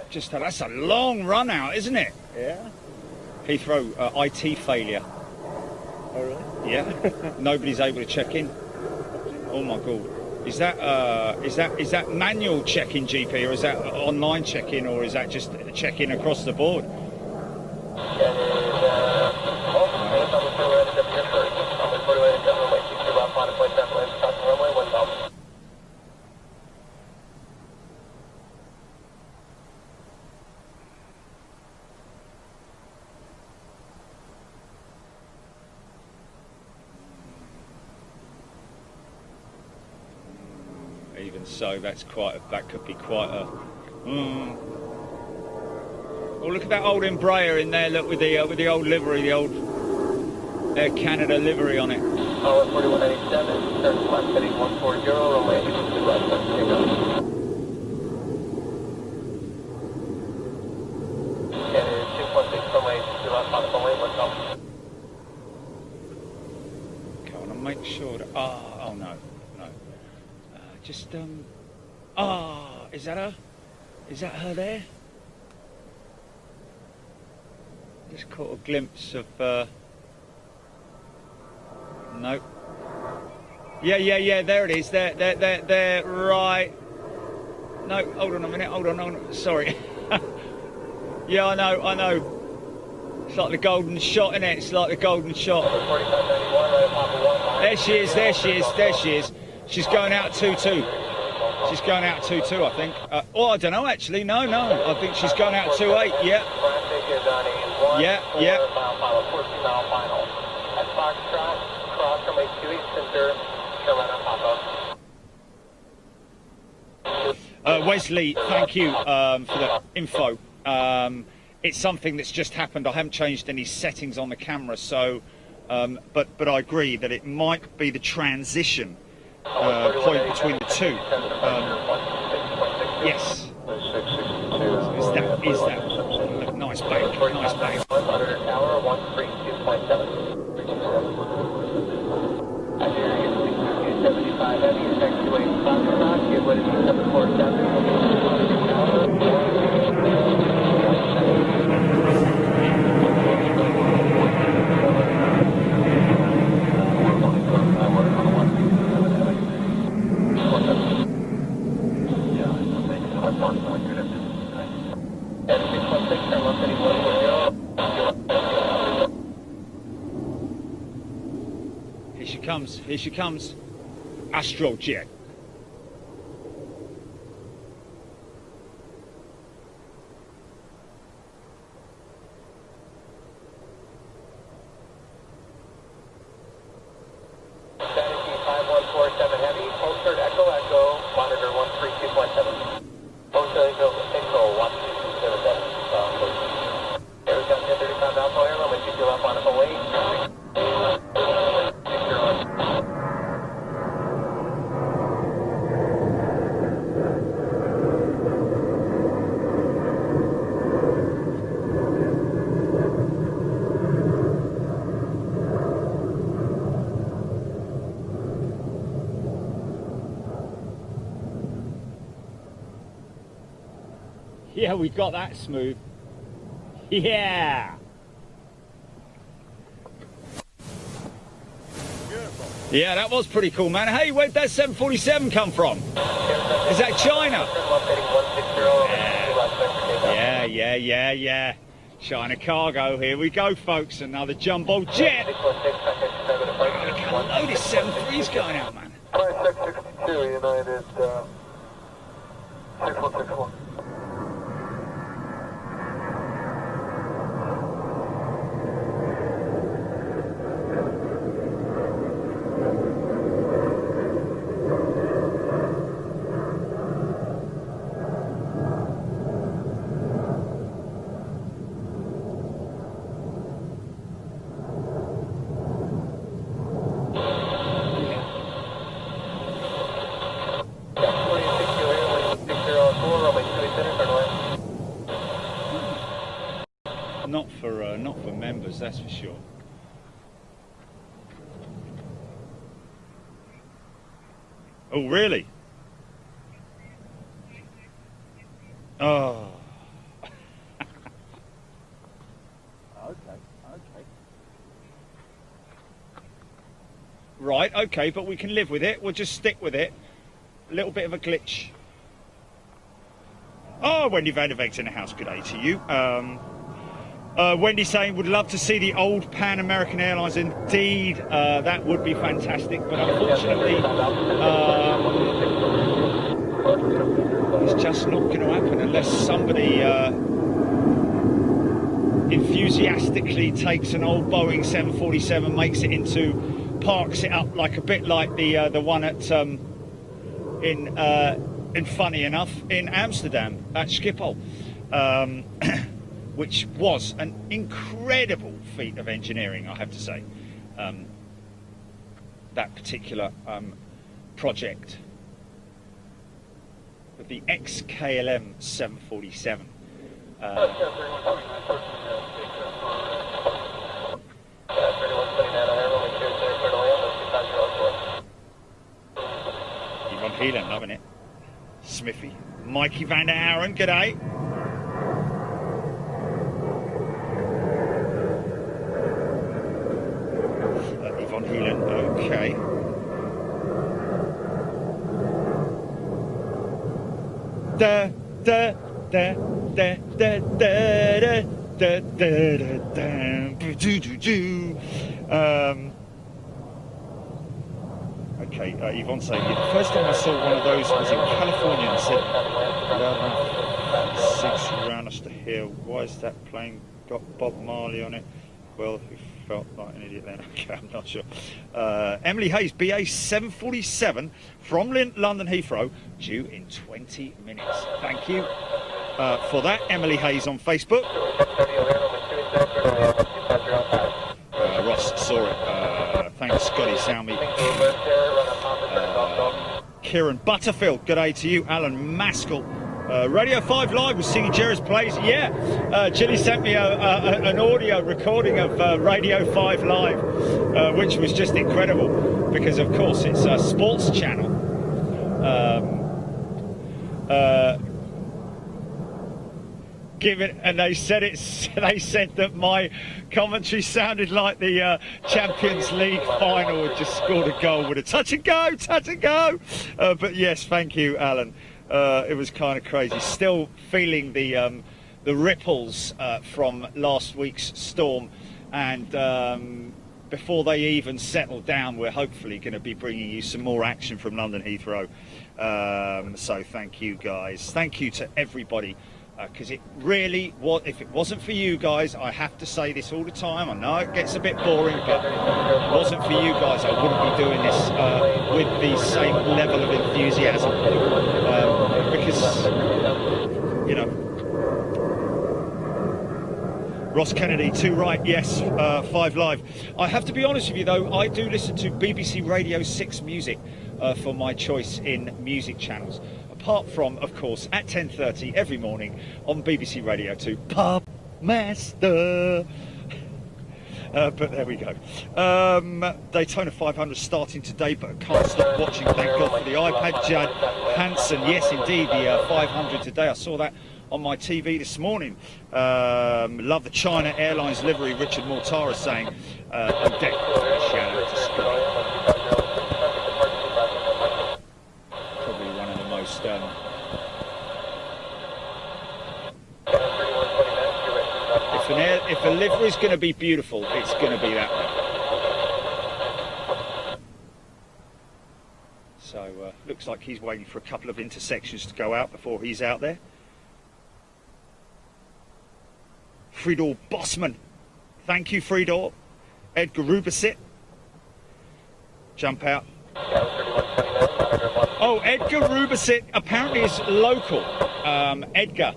B: just that's a long run out, isn't it?
C: Yeah.
B: Heathrow IT failure.
C: Oh really?
B: Yeah. Nobody's able to check in. Oh my god. Is that manual check-in GP, or is that online check-in, or is that just check-in across the board? Even so, that could be quite a. Oh, look at that old Embraer in there. Look with the old livery, the old Air Canada livery on it.
D: 4197, turn left heading 140, runway 22 left, Canada 216, runway 22 left, on the runway 10.
B: Okay, I want to make sure that. Oh no. Just is that her? Is that her there? Just caught a glimpse of no. Yeah, there it is. There, right. No, hold on a minute, hold on, sorry. Yeah, I know. It's like the golden shot, innit? It's like the golden shot. There she is. She's going out 2-2. She's going out 2-2, I think. I don't know, actually. No. I think she's going out 2-8, yeah. Yeah. Wesley, thank you for the info. It's something that's just happened. I haven't changed any settings on the camera, so but I agree that it might be the transition point between the two. Yes. Is that nice bank? Nice bank. Here she comes. Astrojet. Yeah, we got that smooth. Yeah. Yeah, that was pretty cool, man. Hey, where'd that 747 come from? Is that China? Yeah. China cargo, here we go, folks. Another jumbo jet. I can't know this 73's going out, man.
F: 2662 United 6161.
B: Not for members, that's for sure. Oh, really? Oh. Okay. Right, okay, but we can live with it. We'll just stick with it. A little bit of a glitch. Oh, Wendy van der Veeg's in the house. Good day to you. Wendy saying would love to see the old Pan American Airlines. Indeed, that would be fantastic, but unfortunately it's just not going to happen unless somebody enthusiastically takes an old Boeing 747, makes it into, parks it up like a bit like the one at in funny enough in Amsterdam at Schiphol. Which was an incredible feat of engineering, I have to say. That particular project with the XKLM 747. Yvonne Heelan, loving it. Smithy. Mikey van der Haren, g'day. Yvonne Heelan, okay. Da da da da da da da da da do. Okay, Yvonne saying the first time I saw one of those was in California and said, six around us to hear. Why is that plane got Bob Marley on it? Well, who felt like an idiot then? Okay, I'm not sure. Emily Hayes, BA 747 from London Heathrow, due in 20 minutes. Thank you for that, Emily Hayes on Facebook. Ross saw it. Thanks, Scotty Salmi. Kieran Butterfield, good day to you. Alan Maskell. Radio 5 Live was singing Jerry's plays. Yeah, Jilly sent me an audio recording of Radio 5 Live, which was just incredible because, of course, it's a sports channel. And they said they said that my commentary sounded like the Champions League final had just scored a goal with a touch and go. But yes, thank you, Alan. It was kind of crazy. Still feeling the ripples from last week's storm, and before they even settle down, we're hopefully going to be bringing you some more action from London Heathrow. So thank you, guys. Thank you to everybody. Because it really was, if it wasn't for you guys, I have to say this all the time, I know it gets a bit boring, but if it wasn't for you guys, I wouldn't be doing this with the same level of enthusiasm. Because, you know, Ross Kennedy, 2 right, yes, 5 live. I have to be honest with you though, I do listen to BBC Radio 6 music for my choice in music channels. Apart from, of course, at 10:30 every morning on BBC Radio 2, Pub Master. But there we go. Daytona 500 starting today, but I can't stop watching. Thank God for the iPad. Judd Hansen, yes, indeed, the 500 today. I saw that on my TV this morning. Love the China Airlines livery. Richard Mortara saying, Odette, shout out to Sky. Probably one of the most if a livery is going to be beautiful, it's going to be that one. So looks like he's waiting for a couple of intersections to go out before he's out there. Fridor Bossman, thank you, Fridor. Edgar Rubisit, jump out. Oh, Edgar Rubisit apparently is local. Edgar,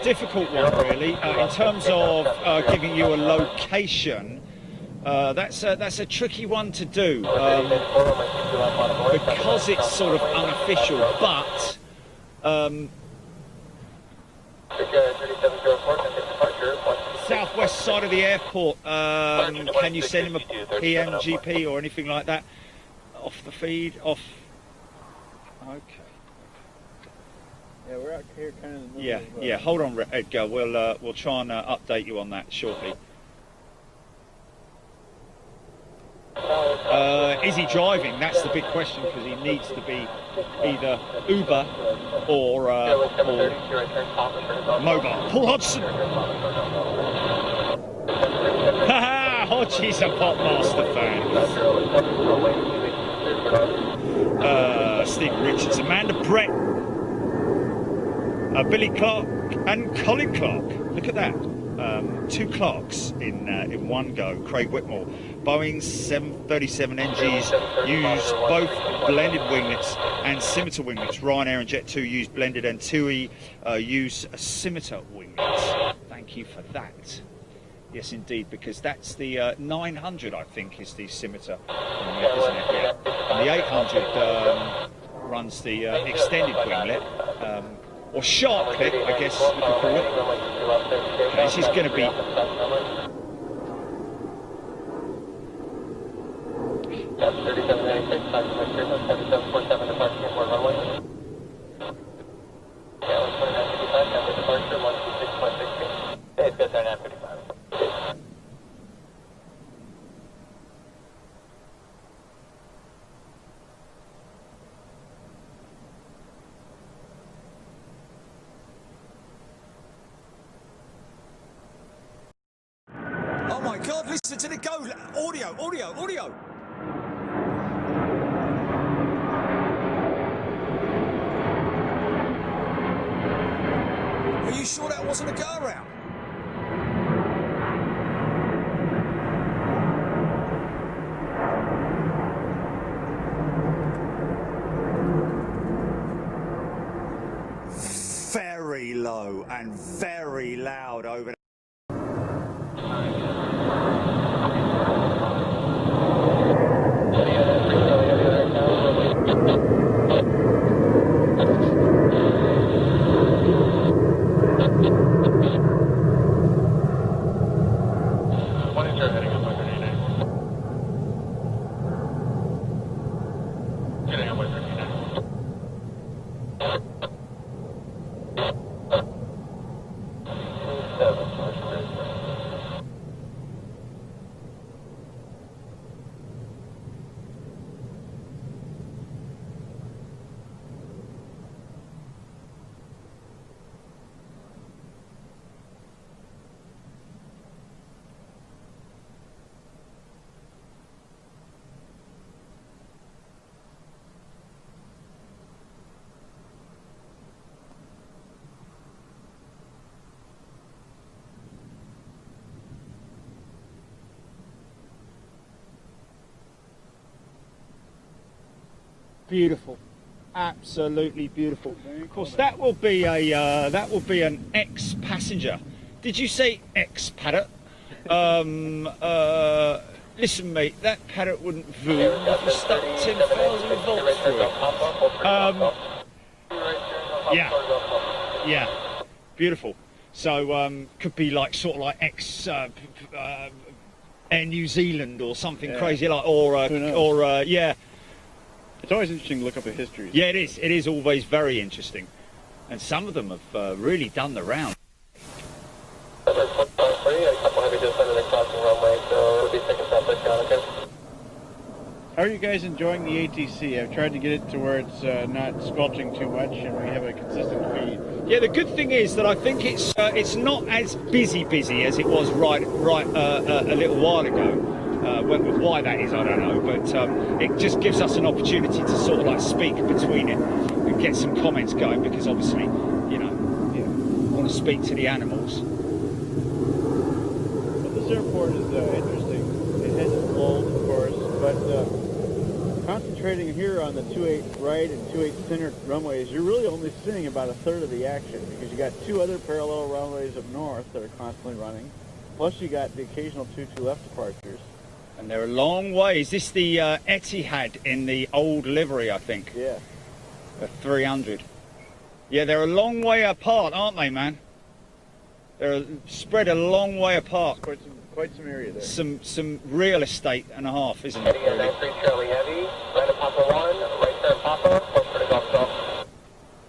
B: difficult one really in terms of giving you a location. That's a tricky one to do because it's sort of unofficial, but southwest side of the airport. Can you send him a PMGP or anything like that off the feed? Off. Okay.
C: Yeah, we're out here kind of in the
B: Yeah,
C: middle of,
B: yeah. Hold on, Edgar. We'll try and update you on that shortly. Is he driving? That's the big question, because he needs to be either Uber or mobile. Paul Hodgson. Haha, Hodgie's a Popmaster fan. Steve Richards, Amanda Brett, Billy Clark and Colin Clark. Look at that. Two Clarks in one go. Craig Whitmore. Boeing 737 NGs use both blended winglets and scimitar winglets. Ryanair and Jet2 use blended, and TUI use scimitar winglets. Thank you for that. Yes, indeed, because that's the 900, I think, is the scimitar winglet, isn't it? Yeah. And the 800 runs the extended winglet. Or shark clip, I guess we could call it. Okay, this is going to be... Oh my God, listen to the go. Audio. Are you sure that wasn't a go around? Very low and very loud over there. Beautiful, absolutely beautiful. Of course, that will be an ex-passenger. Did you say ex-paddock? Listen, mate, that paddock wouldn't voom if you stuck 10,000 volts through it. Yeah, beautiful. So could be like sort of like Air New Zealand or something crazy like, yeah.
C: It's always interesting to look up the history.
B: Yeah, it is. It is always very interesting, and some of them have really done the round.
D: A couple heavy just under the crossing runway, so it'll be second southwest down, okay?
C: How are you guys enjoying the ATC? I've tried to get it to where it's not squelching too much and we have a consistent feed.
B: Yeah, the good thing is that I think it's not as busy as it was right a little while ago. Why that is, I don't know, but it just gives us an opportunity to sort of like speak between it and get some comments going, because obviously, you want to speak to the animals.
C: Well, this airport is interesting. It hasn't lulled, of course, but concentrating here on the 28 right and 28 center runways, you're really only seeing about a third of the action, because you got two other parallel runways up north that are constantly running, plus you got the occasional 2-2 left departures.
B: And they're a long way. Is this the Etihad in the old livery, I think?
C: Yeah.
B: A 300. Yeah, they're a long way apart, aren't they, man? They're spread a long way apart.
C: Quite some area there.
B: Some real estate and a half, isn't it?
D: Heading at 93 Charlie Heavy, right at Papa 1, right there Papa, close for the Golf Golf.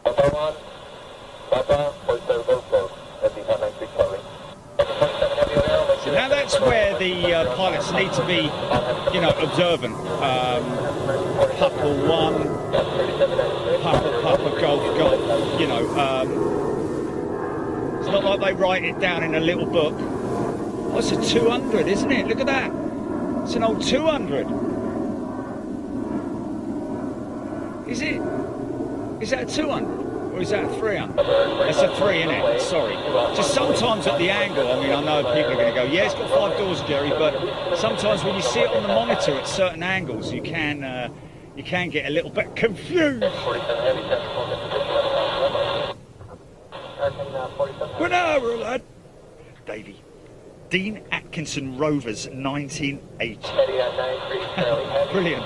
D: Papa 1, Papa, close there, go. That's the 93 Charlie.
B: So now that's where the pilots need to be, observant. Papa 1, Papa, Golf, it's not like they write it down in a little book. Oh, it's a 200, isn't it? Look at that. It's an old 200. Is it? Is that a 200? Or is that a 300? That's a 3, isn't it? Sorry. Just sometimes at the angle, I mean, I know people are going to go, yeah, it's got 5 doors, Jerry, but sometimes when you see it on the monitor at certain angles, you can get a little bit confused. Good hour, lad. Davey. Dean Atkinson Rovers, 1980. Brilliant.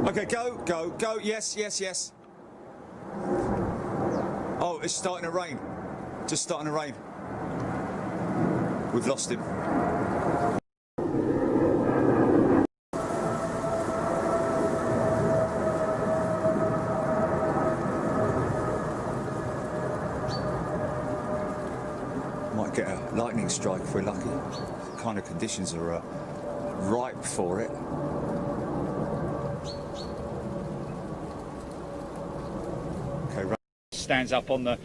A: Okay, go. Yes. Oh, it's starting to rain. Just starting to rain. We've lost him. Might get a lightning strike if we're lucky. The kind of conditions are ripe for it. Okay,
B: stands up on the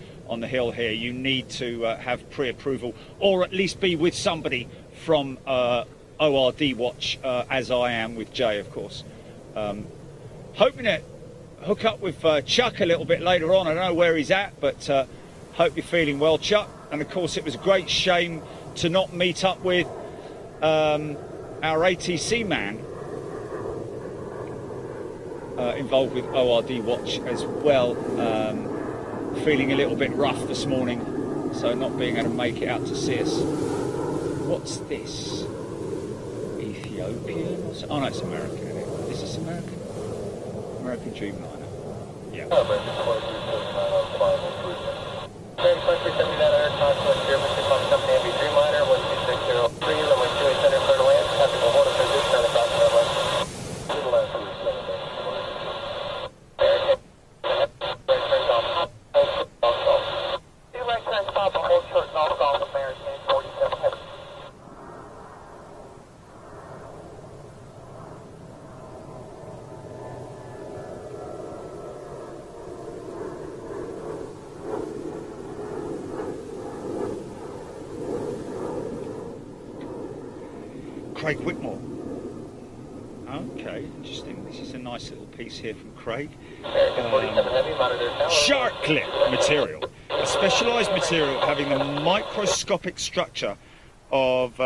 B: hill here. You need to have pre-approval, or at least be with somebody from ORD Watch, as I am with Jay, of course. Hoping to hook up with Chuck a little bit later on. I don't know where he's at, but hope you're feeling well, Chuck. And of course, it was a great shame to not meet up with our ATC man involved with ORD Watch as well. Feeling a little bit rough this morning, so not being able to make it out to see us. What's this? Ethiopian? Oh no, it's American, isn't it? Is this American? American Dreamliner. Yeah. Craig Whitmore. Okay, interesting. This is a nice little piece here from Craig. Shark clip material. A specialised material having the microscopic structure of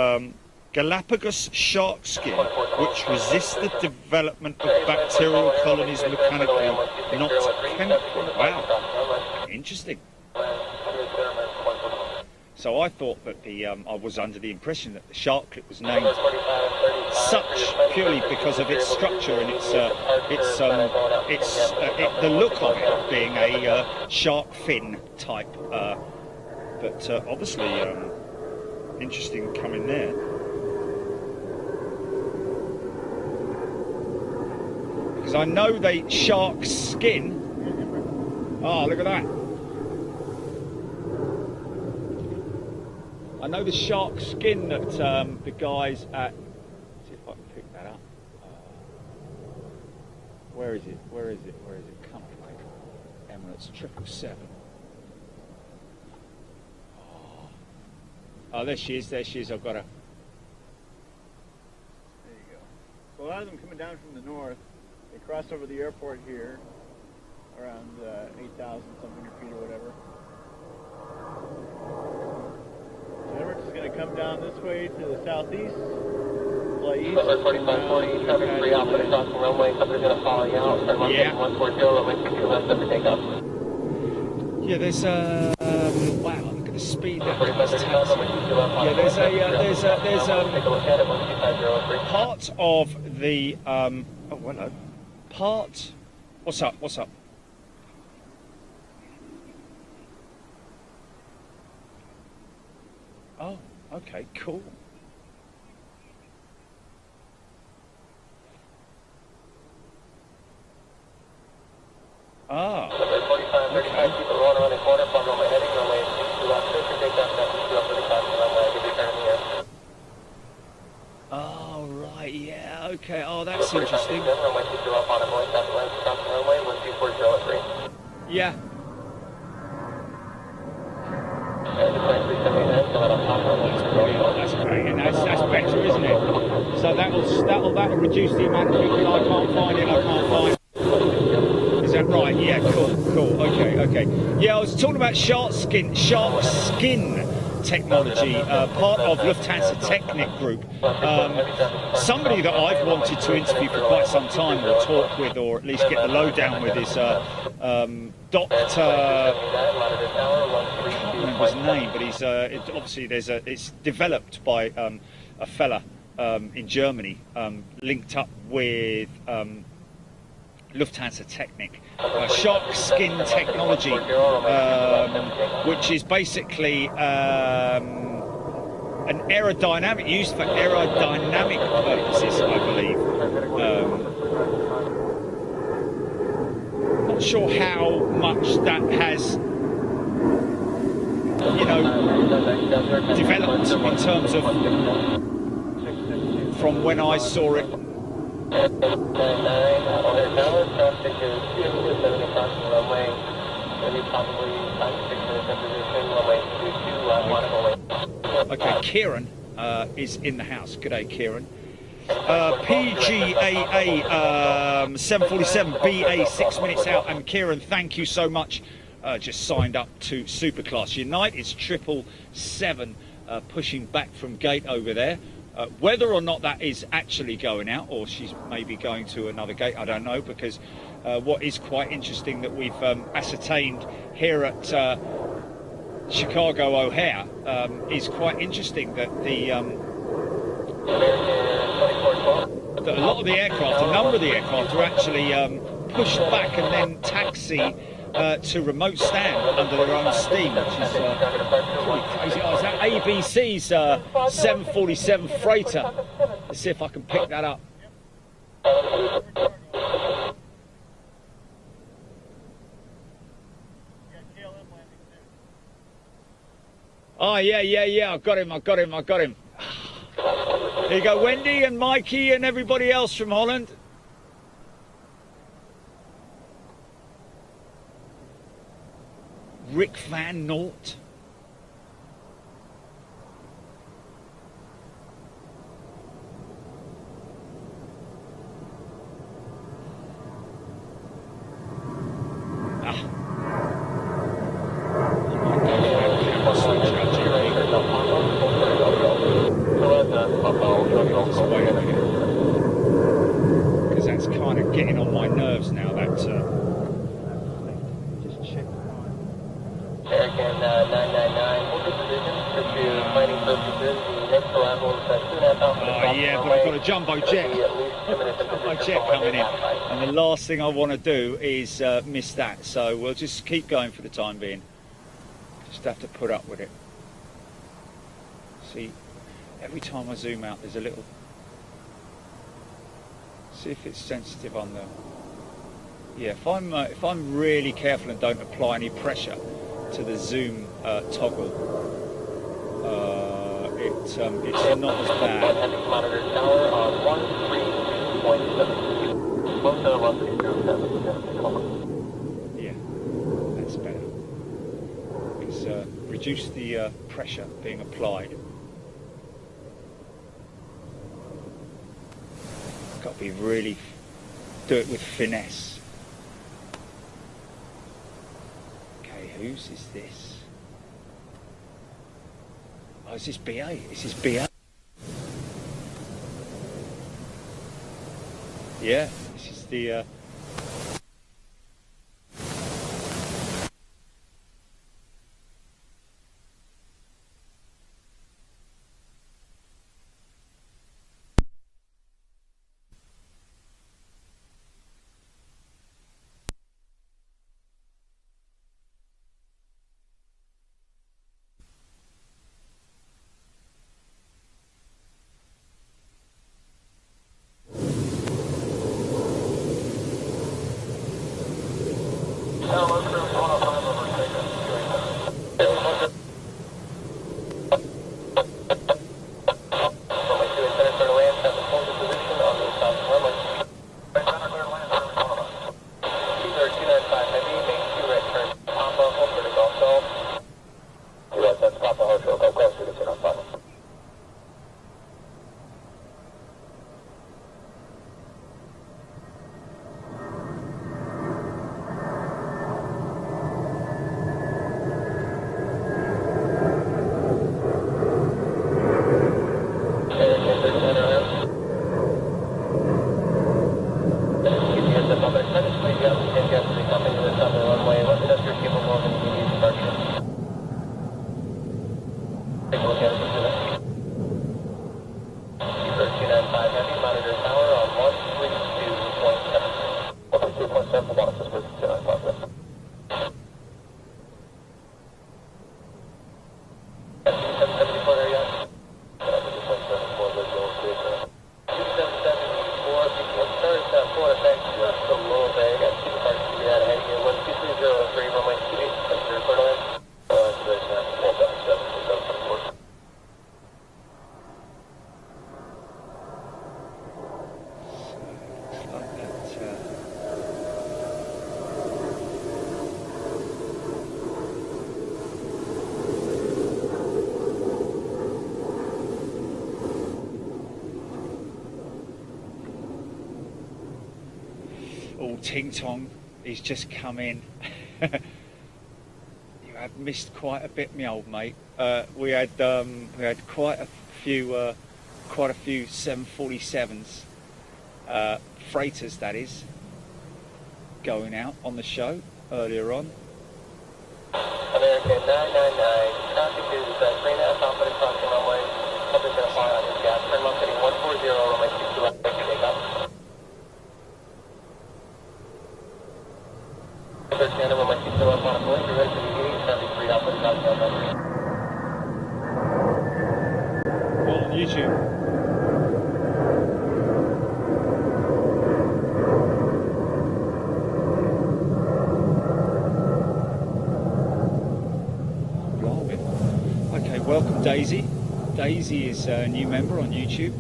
B: Galapagos shark skin, which resists the development of bacterial colonies mechanically, not chemically. Wow, interesting. So So I thought that I was under the impression that the shark clip was named such purely because of its structure and the look of it being a shark fin type. But obviously, interesting coming there. Because I know they shark skin. Oh, look at that. I know the shark skin that the guys at... See if I can pick that up. Where is it? Where is it? Where is it? Come on, Emirates 777. Oh, there she is. There she is. I've got her.
C: There you go. So a lot of them coming down from the north. They cross over the airport here, around 8,000 something feet or whatever. So Emirates is going to come down this way to the southeast, fly east.
D: 4540, traffic 3 out, put across the runway, somebody's going to follow you out, turn 140, runway 22 left, up to take off.
B: Yeah, there's wow, look at the speed that this takes. Yeah, there's part of the oh hello. Part what's up? What's up? Oh, okay, cool. Ah. Okay. Oh, right, yeah, okay. Oh, that's interesting. Yeah. That's great, and that's better, isn't it? So that'll reduce the amount of people I can't find it. Is that right? Yeah, cool. Okay. Yeah, I was talking about shark skin technology, part of Lufthansa Technik Group. Somebody that I've wanted to interview for quite some time, or talk with, or at least get the lowdown with, is Dr. I can't remember his name, but he's obviously it's developed by a fella in Germany, linked up with Lufthansa Technik, shark skin technology, which is basically an aerodynamic, used for aerodynamic purposes, I believe. Not sure how much that has, developed in terms of from when I saw it. Okay, Kieran is in the house. G'day, Kieran. PGAA 747 BA 6 minutes out, and Kieran, thank you so much. Just signed up to Superclass Unite. It's 777 pushing back from gate over there. Whether or not that is actually going out, or she's maybe going to another gate, I don't know, because what is quite interesting that we've ascertained here at Chicago O'Hare is quite interesting that that a lot of the aircraft, a number of the aircraft, are actually pushed back and then taxi to remote stand under their own steam, which is pretty crazy. Oh, is that ABC's 747 freighter? Let's see if I can pick that up. Oh, yeah, I got him. Here you go, Wendy and Mikey and everybody else from Holland. Rick Van Noort. Because that's kind of getting on my nerves now, that just check.
D: American 999, what position? The next arrival is soon as
B: Oh yeah, but I've got a jumbo jet. Jumbo jet coming in. And the last thing I want to do is miss that. So we'll just keep going for the time being. Just have to put up with it. See, every time I zoom out, there's a little. See if it's sensitive on the. Yeah, if I'm really careful and don't apply any pressure to the zoom toggle, it's not as bad.
D: Monitor tower on 132.7. Most of us
B: Yeah, that's better. It's reduced the pressure being applied. Got to be really do it with finesse. Okay, whose is this? Oh, is this BA? Is this BA? Yeah, this is the. Ting Tong, he's just come in. You have missed quite a bit, my old mate. We had quite a few 747s, freighters that is, going out on the show earlier on.
D: American 999, traffic is 3.5 off at crossing runway. Public going to fly on his gas. Turn left heading 140, runway 22 left, take off. 13 runway 22 left on a point, you're ready for the gate, traffic 3 off at crossing runway.
B: Well, on YouTube. Okay, welcome Daisy. Daisy is a new member on YouTube.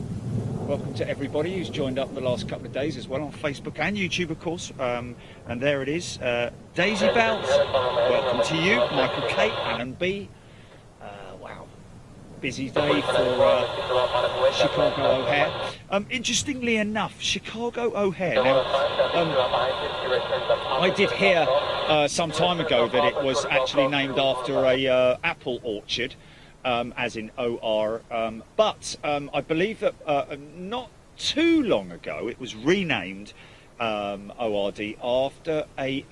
B: Welcome to everybody who's joined up the last couple of days as well on Facebook and YouTube, of course. And there it is, Daisy Bells. Welcome to you, Michael K, Alan B. Wow, busy day for Chicago O'Hare. Interestingly enough, Chicago O'Hare. Now, I did hear some time ago that it was actually named after a apple orchard. As in OR, but I believe that not too long ago it was renamed ORD after a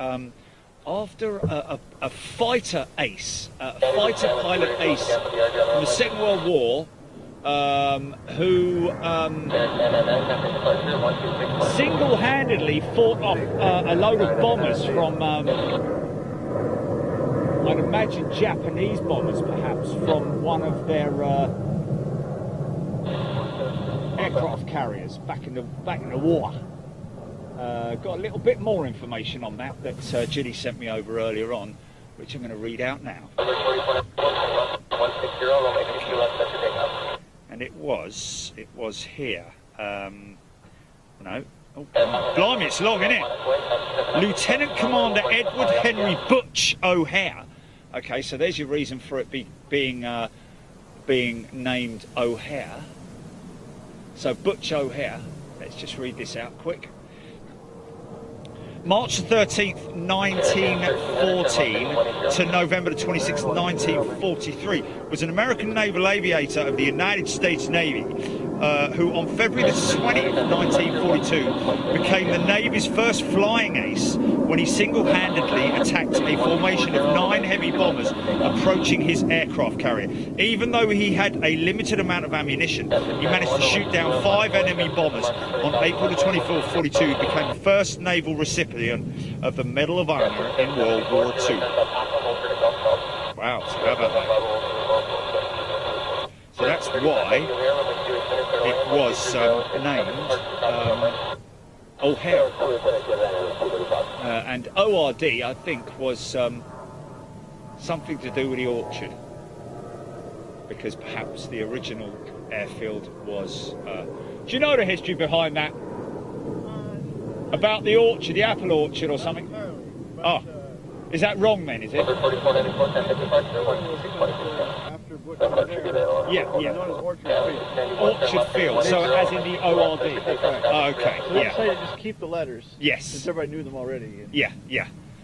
B: after a fighter ace, a fighter pilot ace from the Second World War, who single-handedly fought off a load of bombers from, I'd imagine Japanese bombers perhaps, from one of their aircraft carriers back in the war. Got a little bit more information on that Ginny sent me over earlier on, which I'm going to read out now. And it was here. No. Oh, blimey, it's long, isn't it? Lieutenant Commander Edward Henry Butch O'Hare. Okay, so there's your reason for it being named O'Hare. So Butch O'Hare. Let's just read this out quick. March the 13th, 1914 to November the 26th, 1943 was an American naval aviator of the United States Navy who on February the 20th, 1942 became the Navy's first flying ace when he single-handedly attacked a formation of 9 heavy bombers approaching his aircraft carrier. Even though he had a limited amount of ammunition, he managed to shoot down 5 enemy bombers. On April the 24th, 42, he became the first naval recipient of the Medal of Honor in World War II. Wow, so how about that? So that's why it was named O'Hare. And ORD, I think, was something to do with the orchard, because perhaps the original airfield was... do you know the history behind that? About the orchard, the apple orchard or something? Oh, is that wrong then, is it? Yeah. Orchard Field, so as in the ORD?
C: That's right.
B: Oh, okay,
C: So
B: yeah.
C: let's say to just keep the letters.
B: Yes.
C: Since everybody knew them already. And,
B: Yeah.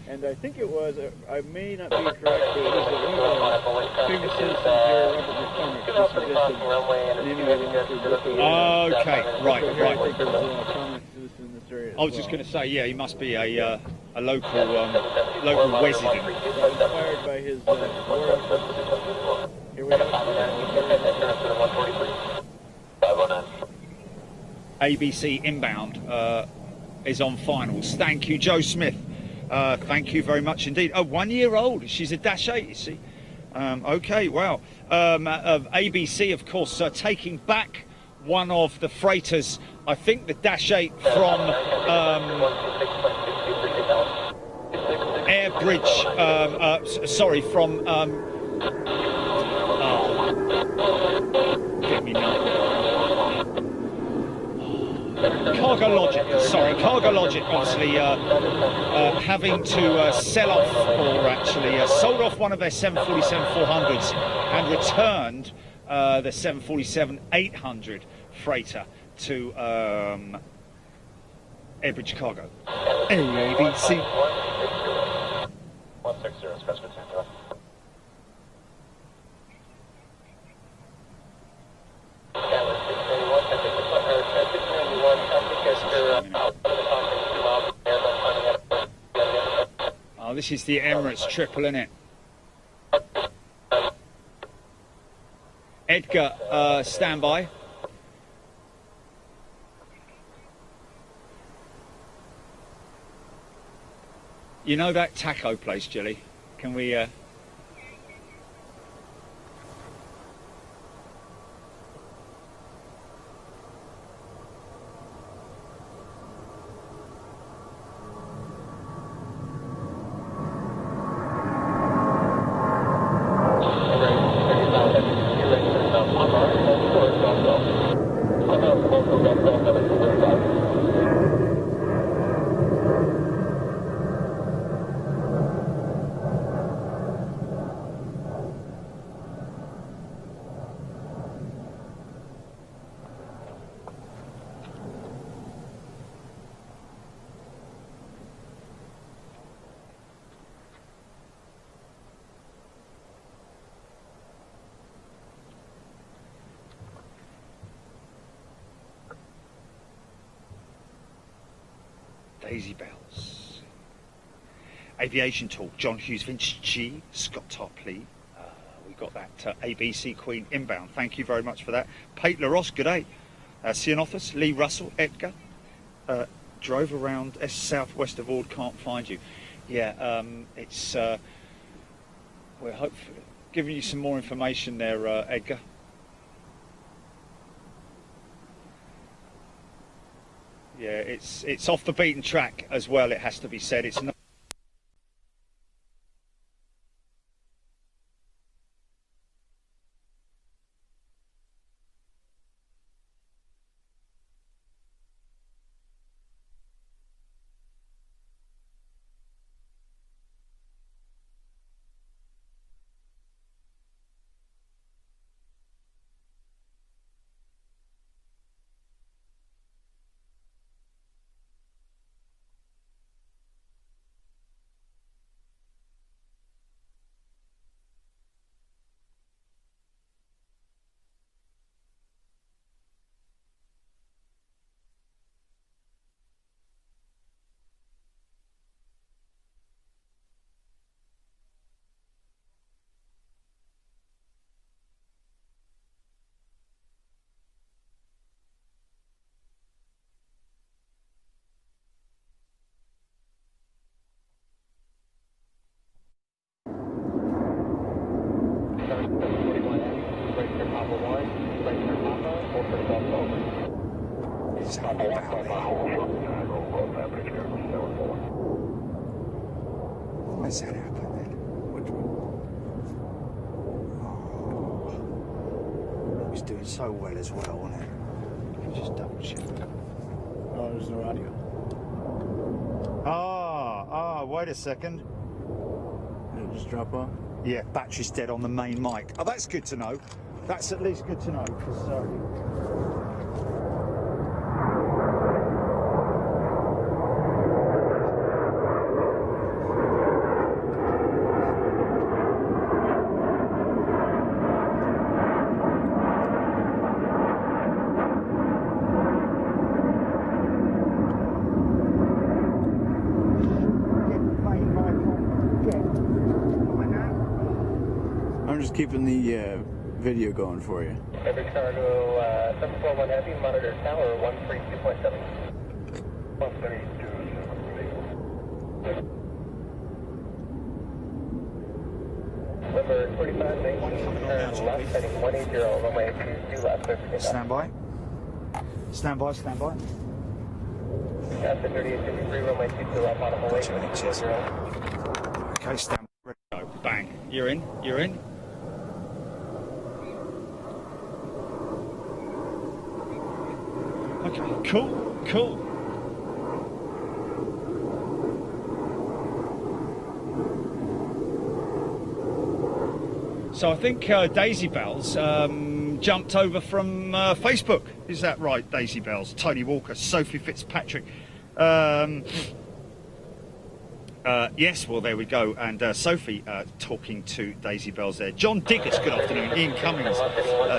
C: and I think it was, I may not be correct, but it was one of the famous citizens here, Robert McCormick, who suggested naming it after Brooklyn.
B: Okay, right.
C: I think there was a prominent citizen in this area.
B: I was just going to say, yeah, he must be a local resident.
C: Inspired by his war effort. Here we go.
B: ABC inbound is on finals. Thank you, Joe Smith. Thank you very much indeed. Oh, 1 year old. She's a Dash 8, you see. Okay, wow. ABC, of course, taking back one of the freighters, I think the Dash 8 from Airbridge, from get me now. Cargo Logic, obviously having to sell off, or actually sold off one of their 747-400s and returned the 747-800 freighter to Airbridge Cargo. ABC.
F: 160, specimen center.
B: Oh, this is the Emirates triple, isn't it? Edgar, stand by. You know that taco place, Jilly? Can we... Daisy bells. Aviation Talk, John Hughes, Vince G, Scott Tarpley. We got that ABC Queen inbound. Thank you very much for that. Pate LaRosse, good day. Cianothus, Lee Russell, Edgar. Drove around southwest of Ord, can't find you. Yeah, it's we're hopefully giving you some more information there, Edgar. Yeah, it's off the beaten track as well, it has to be said. It's not. What's that happen then? It was doing so well as well, wasn't it? Let me just double check.
C: Oh, there's no audio.
B: Wait a second.
C: Did it just drop off?
B: Yeah, battery's dead on the main mic. Oh, that's good to know. That's at least good to know, because
C: I'm just keeping the video going for you.
D: Every cargo 741 Heavy, monitor tower 132.7. 132.7. Number 4519, turn left, heading 180, runway 22 left,
B: stand by. Stand by, stand by.
D: After 3853, runway 22 left, bottom away, 40.
B: Okay, stand by. Ready to go. Bang. You're in, you're in. Okay, cool, cool. So I think Daisy Bells jumped over from Facebook. Is that right, Daisy Bells? Tony Walker, Sophie Fitzpatrick. Yes, well, there we go. And Sophie talking to Daisy Bells there. John Diggers, good afternoon. Ian Cummings,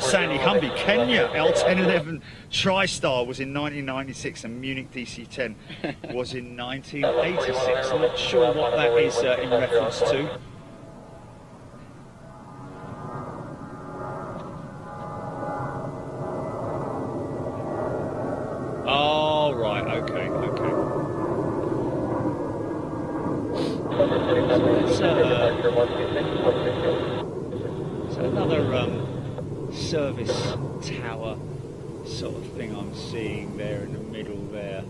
B: Sandy Humby, Kenya, L1011 TriStar was in 1996 and Munich DC-10 was in 1986. I'm not sure what that is in reference to. Oh, right, okay, okay. It's another service tower sort of thing I'm seeing there in the middle there.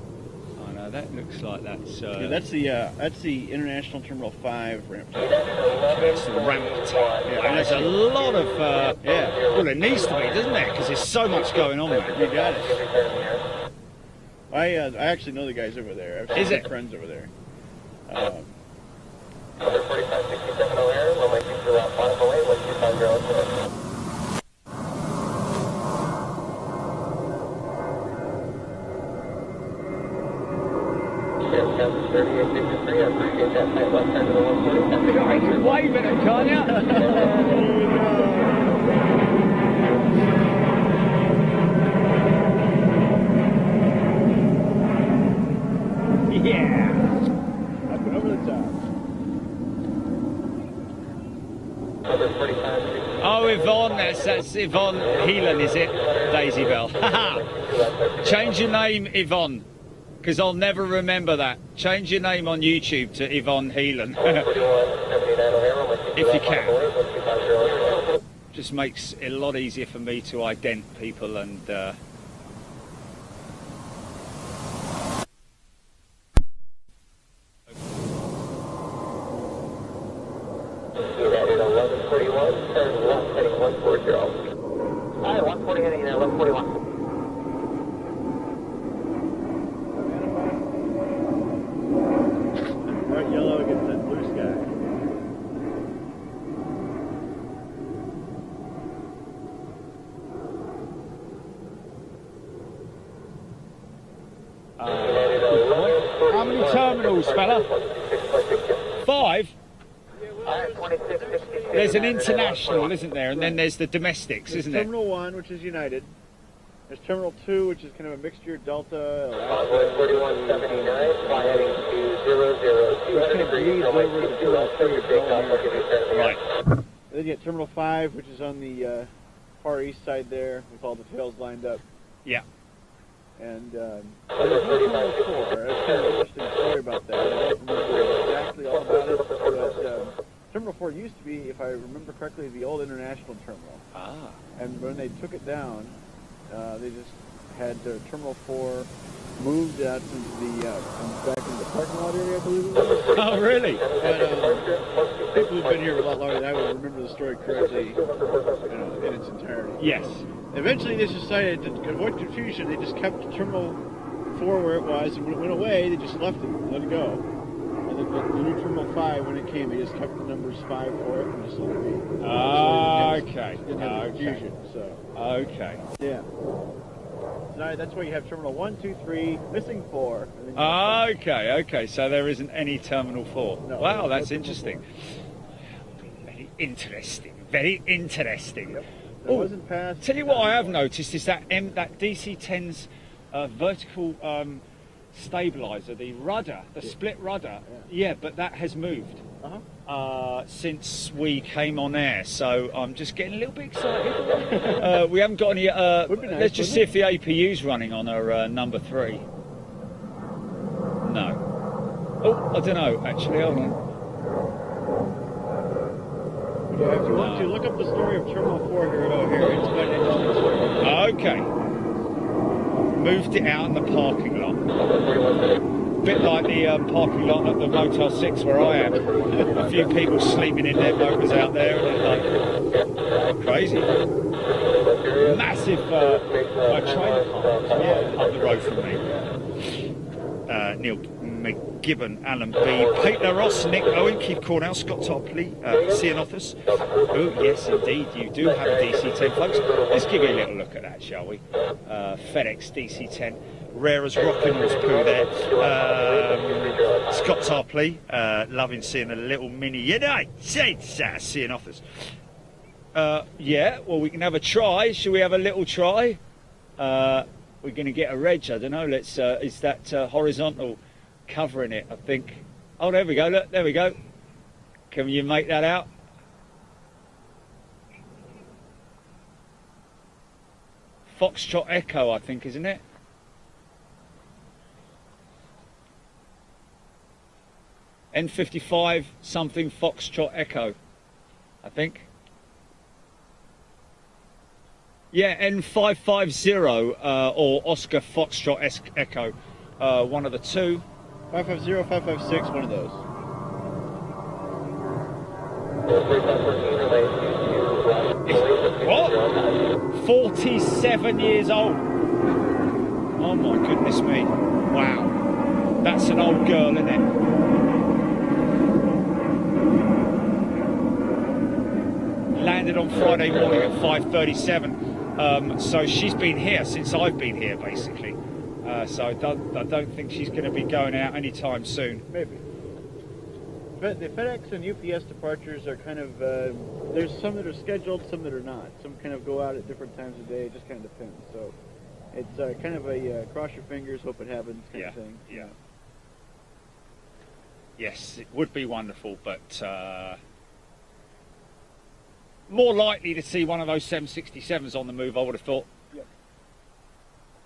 B: Oh no, that looks like that's
C: Yeah, that's the International Terminal 5 ramp.
B: it's the ramp tower. Yeah, and there's a lot of
C: Yeah.
B: well, it needs to be, doesn't it? Because there's so much going on there.
C: You got it. I actually know the guys over there. I've
B: Is
C: some
B: it?
C: friends over there.
D: Number 4567 O'Hare, runway 22 left, bottom away, 12507. Yes, 3853, I appreciate that flight left side of the 140.
B: I can wave at it, can't you?
C: Yeah. Up over the top.
B: Oh, Yvonne, that's Yvonne Heelan, is it? Daisy Bell. Change your name, Yvonne, because I'll never remember that. Change your name on YouTube to Yvonne Heelan. If you can. Just makes it a lot easier for me to ident people and...
C: Bright yellow against that blue sky.
B: How many terminals, fella? 5? There's an international, isn't there? And then there's the domestics,
C: There's
B: isn't there?
C: Terminal 1, which is United. There's Terminal 2, which is kind of a mixture of Delta,
D: Alaska 4179, fly heading to 002
B: Right.
C: And then you get Terminal 5, which is on the far east side there, with all the tails lined up.
B: Yeah.
C: And there's no Terminal 4. That's kind of an interesting story about that. I don't remember exactly all about it, but Terminal 4 used to be, if I remember correctly, the old international terminal.
B: Ah.
C: And when they took it down, they just had Terminal 4 moved out into the back into the parking lot area, I believe it was.
B: Oh, really?
C: But people who've been here a lot longer than I would remember the story correctly, in its entirety.
B: Yes.
C: Eventually, they decided to avoid confusion. They just kept Terminal 4 where it was, and when it went away, they just left it, let it go. And then the new Terminal 5, when it came, they just kept the numbers 5 for it and just let it be.
B: Okay.
C: Didn't have confusion, so.
B: Okay.
C: Yeah. So that's why you have Terminal 1, 2, 3, missing 4. And then you have
B: Okay. So there isn't any Terminal 4.
C: No,
B: Wow,
C: no
B: that's
C: Terminal
B: interesting. Very interesting. Very interesting.
C: Yep. It
B: Oh,
C: wasn't passed.
B: tell you what I have noticed is that that DC-10's vertical stabilizer, the rudder, the split rudder, yeah, but that has moved since we came on air, so I'm just getting a little bit excited. We haven't got any,
C: Would be nice,
B: let's just
C: wouldn't
B: see if the APU's running on our number 3. No. Oh, I don't know, actually, hold on.
C: Yeah, if you want to, look up the story of Terminal 4 here. Oh, here. It's quite an interesting story.
B: Okay. Moved it out in the parking lot. Bit like the parking lot at the Motel 6 where I am. A few people sleeping in their motors out there, and it's like crazy. Massive trailer park up the road from me. Neil McGibbon, Alan B, Peter Ross, Nick Owen, Keith Cornell, Scott Topley, Cianothus. Oh, yes, indeed, you do have a DC-10, folks. Let's give you a little look at that, shall we? FedEx DC-10, rare as Rockinall's poo there. Scott Topley, loving seeing a little mini United States Cianothus. Yeah, well, we can have a try. Shall we have a little try? We're going to get a reg, I don't know. Let's. Is that horizontal covering it? I think. Oh, there we go. Look, there we go. Can you make that out? Foxtrot Echo, I think, isn't it? N55 something Foxtrot Echo, I think. Yeah, N550 or Oscar Foxtrot Echo, one of the two.
C: 550, 556, one of those.
B: What? 47 years old. Oh my goodness me. Wow. That's an old girl, isn't it? Landed on Friday morning at 5:37. So she's been here since I've been here, basically. So I don't think she's going to be going out anytime soon.
C: Maybe. But the FedEx and UPS departures are kind of, there's some that are scheduled, some that are not. Some kind of go out at different times of day. It just kind of depends. So it's kind of a cross your fingers, hope it happens kind of thing.
B: Yeah. Yes, it would be wonderful, but more likely to see one of those 767s on the move, I would have thought.
C: Yep.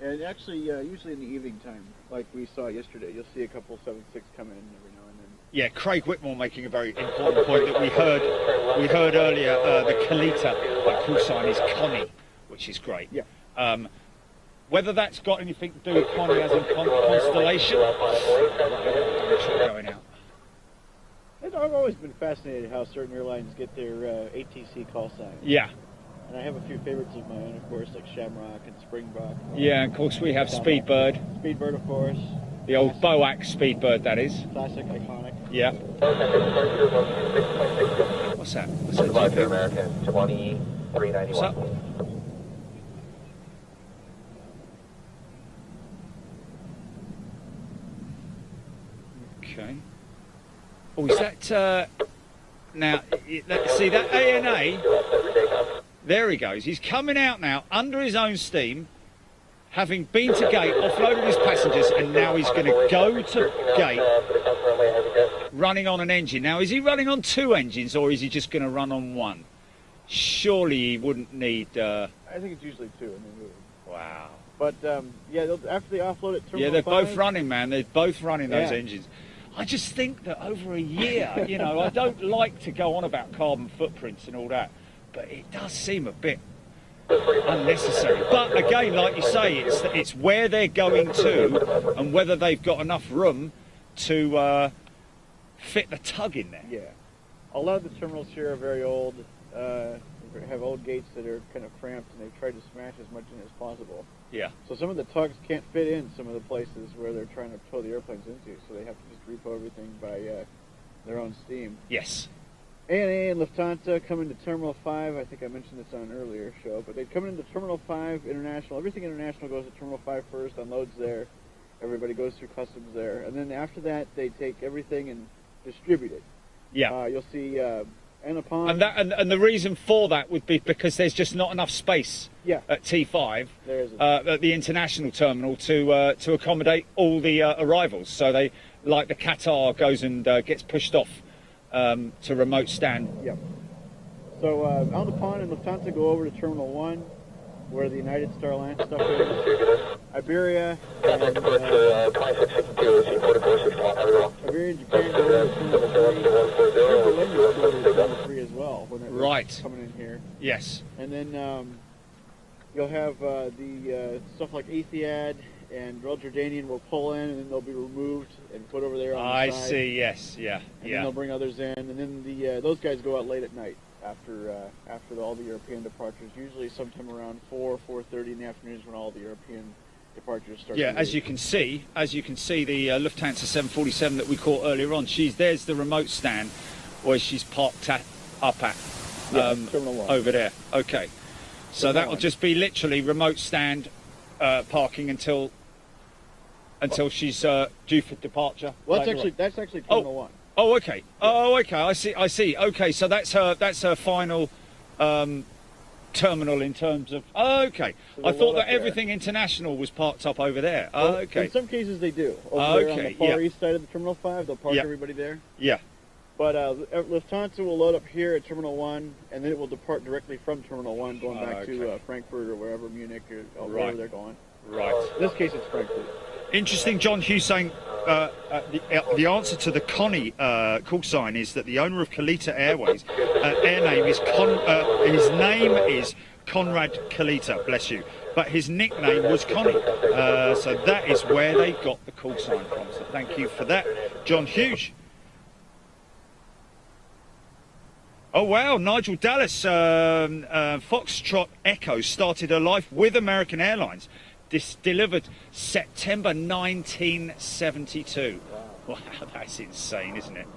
C: And actually, usually in the evening time, like we saw yesterday, you'll see a couple 76 come in every now and then.
B: Yeah, Craig Whitmore making a very important point that we heard earlier. The Kalita call sign is Connie, which is great.
C: Yeah.
B: Whether that's got anything to do with Connie as in constellation, going out.
C: I've always been fascinated how certain airlines get their ATC call sign.
B: Yeah.
C: And I have a few favorites of my own, of course, like Shamrock and Springbok.
B: Yeah, and of course we have Speedbird.
C: Speedbird, of course.
B: The old Boac Speedbird, that is.
C: Classic, iconic.
B: Yeah. What's that? What's that?
D: Goodbye to American 2391.
B: What's up? Okay. Oh, is that... now, see that ANA... There he goes. He's coming out now under his own steam, having been to gate, offloaded his passengers, and now he's going to go to gate running on an engine. Now, is he running on 2 engines, or is he just going to run on 1? Surely he wouldn't need...
C: I think it's usually 2 and they move.
B: Wow.
C: But, yeah, after they offload it,
B: Yeah, they're both running, man. They're both running those
C: Yeah.
B: engines. I just think that over a year, you know, I don't like to go on about carbon footprints and all that, but it does seem a bit unnecessary. But again, like you say, it's where they're going to and whether they've got enough room to fit the tug in there.
C: Yeah. A lot of the terminals here are very old, have old gates that are kind of cramped, and they've tried to smash as much in as possible.
B: Yeah.
C: So some of the tugs can't fit in some of the places where they're trying to tow the airplanes into, so they have to just repo everything by their own steam.
B: Yes.
C: ANA and Lufthansa come into Terminal 5. I think I mentioned this on an earlier show, but they come into Terminal 5 International. Everything international goes to Terminal 5 first, unloads there. Everybody goes through customs there. And then after that, they take everything and distribute it.
B: Yeah.
C: You'll see Anapon.
B: And the reason for that would be because there's just not enough space at T5
C: There isn't.
B: at the international terminal to accommodate all the arrivals. So they, like the Qatar, goes and gets pushed off to remote stand.
C: Yep. So Anapon and Lufthansa go over to Terminal 1, where the United Star Alliance stuff is. Iberia and Iberia and Japan go over to Terminal 3. Berlin goes over to Terminal 3 as well when
B: Right.
C: coming in here.
B: Yes.
C: And then you'll have the stuff like Etihad and Royal Jordanian will pull in, and then they'll be removed and put over there on
B: I
C: the side.
B: see. Yes. Yeah.
C: And then they'll bring others in, and then those guys go out late at night after all the European departures. Usually sometime around 4:30 in the afternoon is when all the European departures start.
B: Yeah,
C: to
B: as
C: leave.
B: you can see, the Lufthansa 747 that we caught earlier on. There's the remote stand where she's parked up at
C: Terminal 1.
B: over there. Okay, so
C: Terminal
B: that will
C: 1.
B: just be literally remote stand parking until she's due for departure.
C: Well,
B: later on.
C: that's actually Terminal 1.
B: Oh, okay. Oh, okay. I see. Okay, so that's her final terminal in terms of. Oh, okay.
C: So
B: I
C: they'll
B: thought
C: load
B: that
C: up there.
B: everything international was parked up over there.
C: Well,
B: Oh, okay.
C: In some cases they do. Over there on the
B: Okay,
C: far
B: yeah.
C: east side of the Terminal 5, they'll park
B: Yeah.
C: everybody there.
B: Yeah.
C: But Lufthansa will load up here at Terminal 1, and then it will depart directly from Terminal 1 going back to
B: Okay.
C: Frankfurt or wherever, Munich or
B: Right.
C: wherever they're going.
B: Right.
C: In this case, it's Frankfurt.
B: Interesting. John Hughes saying the answer to the Connie call sign is that the owner of Kalita Airways air name is his name is Conrad Kalita. Bless you. But his nickname was Connie. So that is where they got the call sign from. So thank you for that, John Hughes. Oh wow, Nigel Dallas, Foxtrot Echo started her life with American Airlines. This delivered September 1972. Wow, that's insane, isn't it?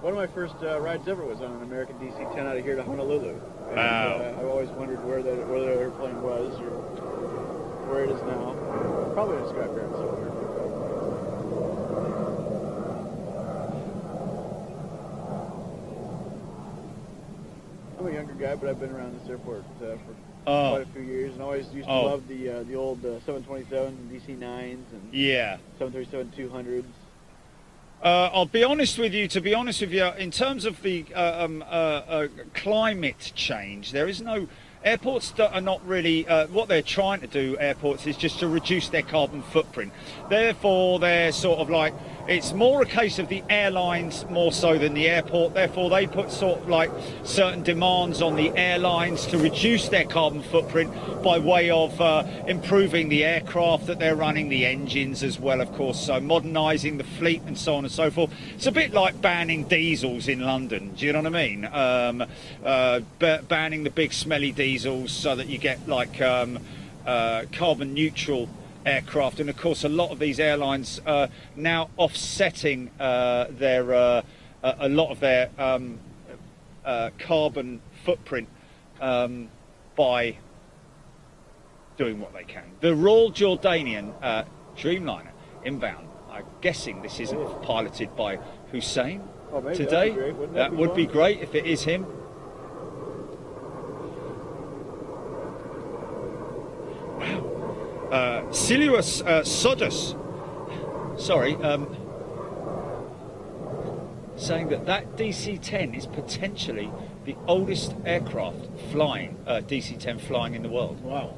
C: One of my first rides ever was on an American DC-10 out of here to Honolulu. And,
B: Wow.
C: I've always wondered where the airplane was or where it is now. Probably in a scrapyard somewhere. I'm a younger guy, but I've been around this airport for quite a few years, and always used to love the old 727s and DC-9s and
B: Yeah.
C: 737-200s.
B: I'll be honest with you. To be honest with you, in terms of the climate change, there is no airports that are not really what they're trying to do. Airports is just to reduce their carbon footprint. Therefore, they're sort of like, it's more a case of the airlines more so than the airport. Therefore, they put sort of like certain demands on the airlines to reduce their carbon footprint by way of improving the aircraft that they're running, the engines as well, of course, so modernising the fleet and so on and so forth. It's a bit like banning diesels in London, do you know what I mean? Banning the big smelly diesels so that you get like carbon neutral aircraft, and of course a lot of these airlines are now offsetting their a lot of their carbon footprint by doing what they can. The Royal Jordanian Dreamliner inbound, I'm guessing this isn't piloted by Hussein today. That would be great if it is him. Silius Sodus, sorry, saying that DC-10 is potentially the oldest aircraft flying, DC-10 flying in the world.
C: Wow,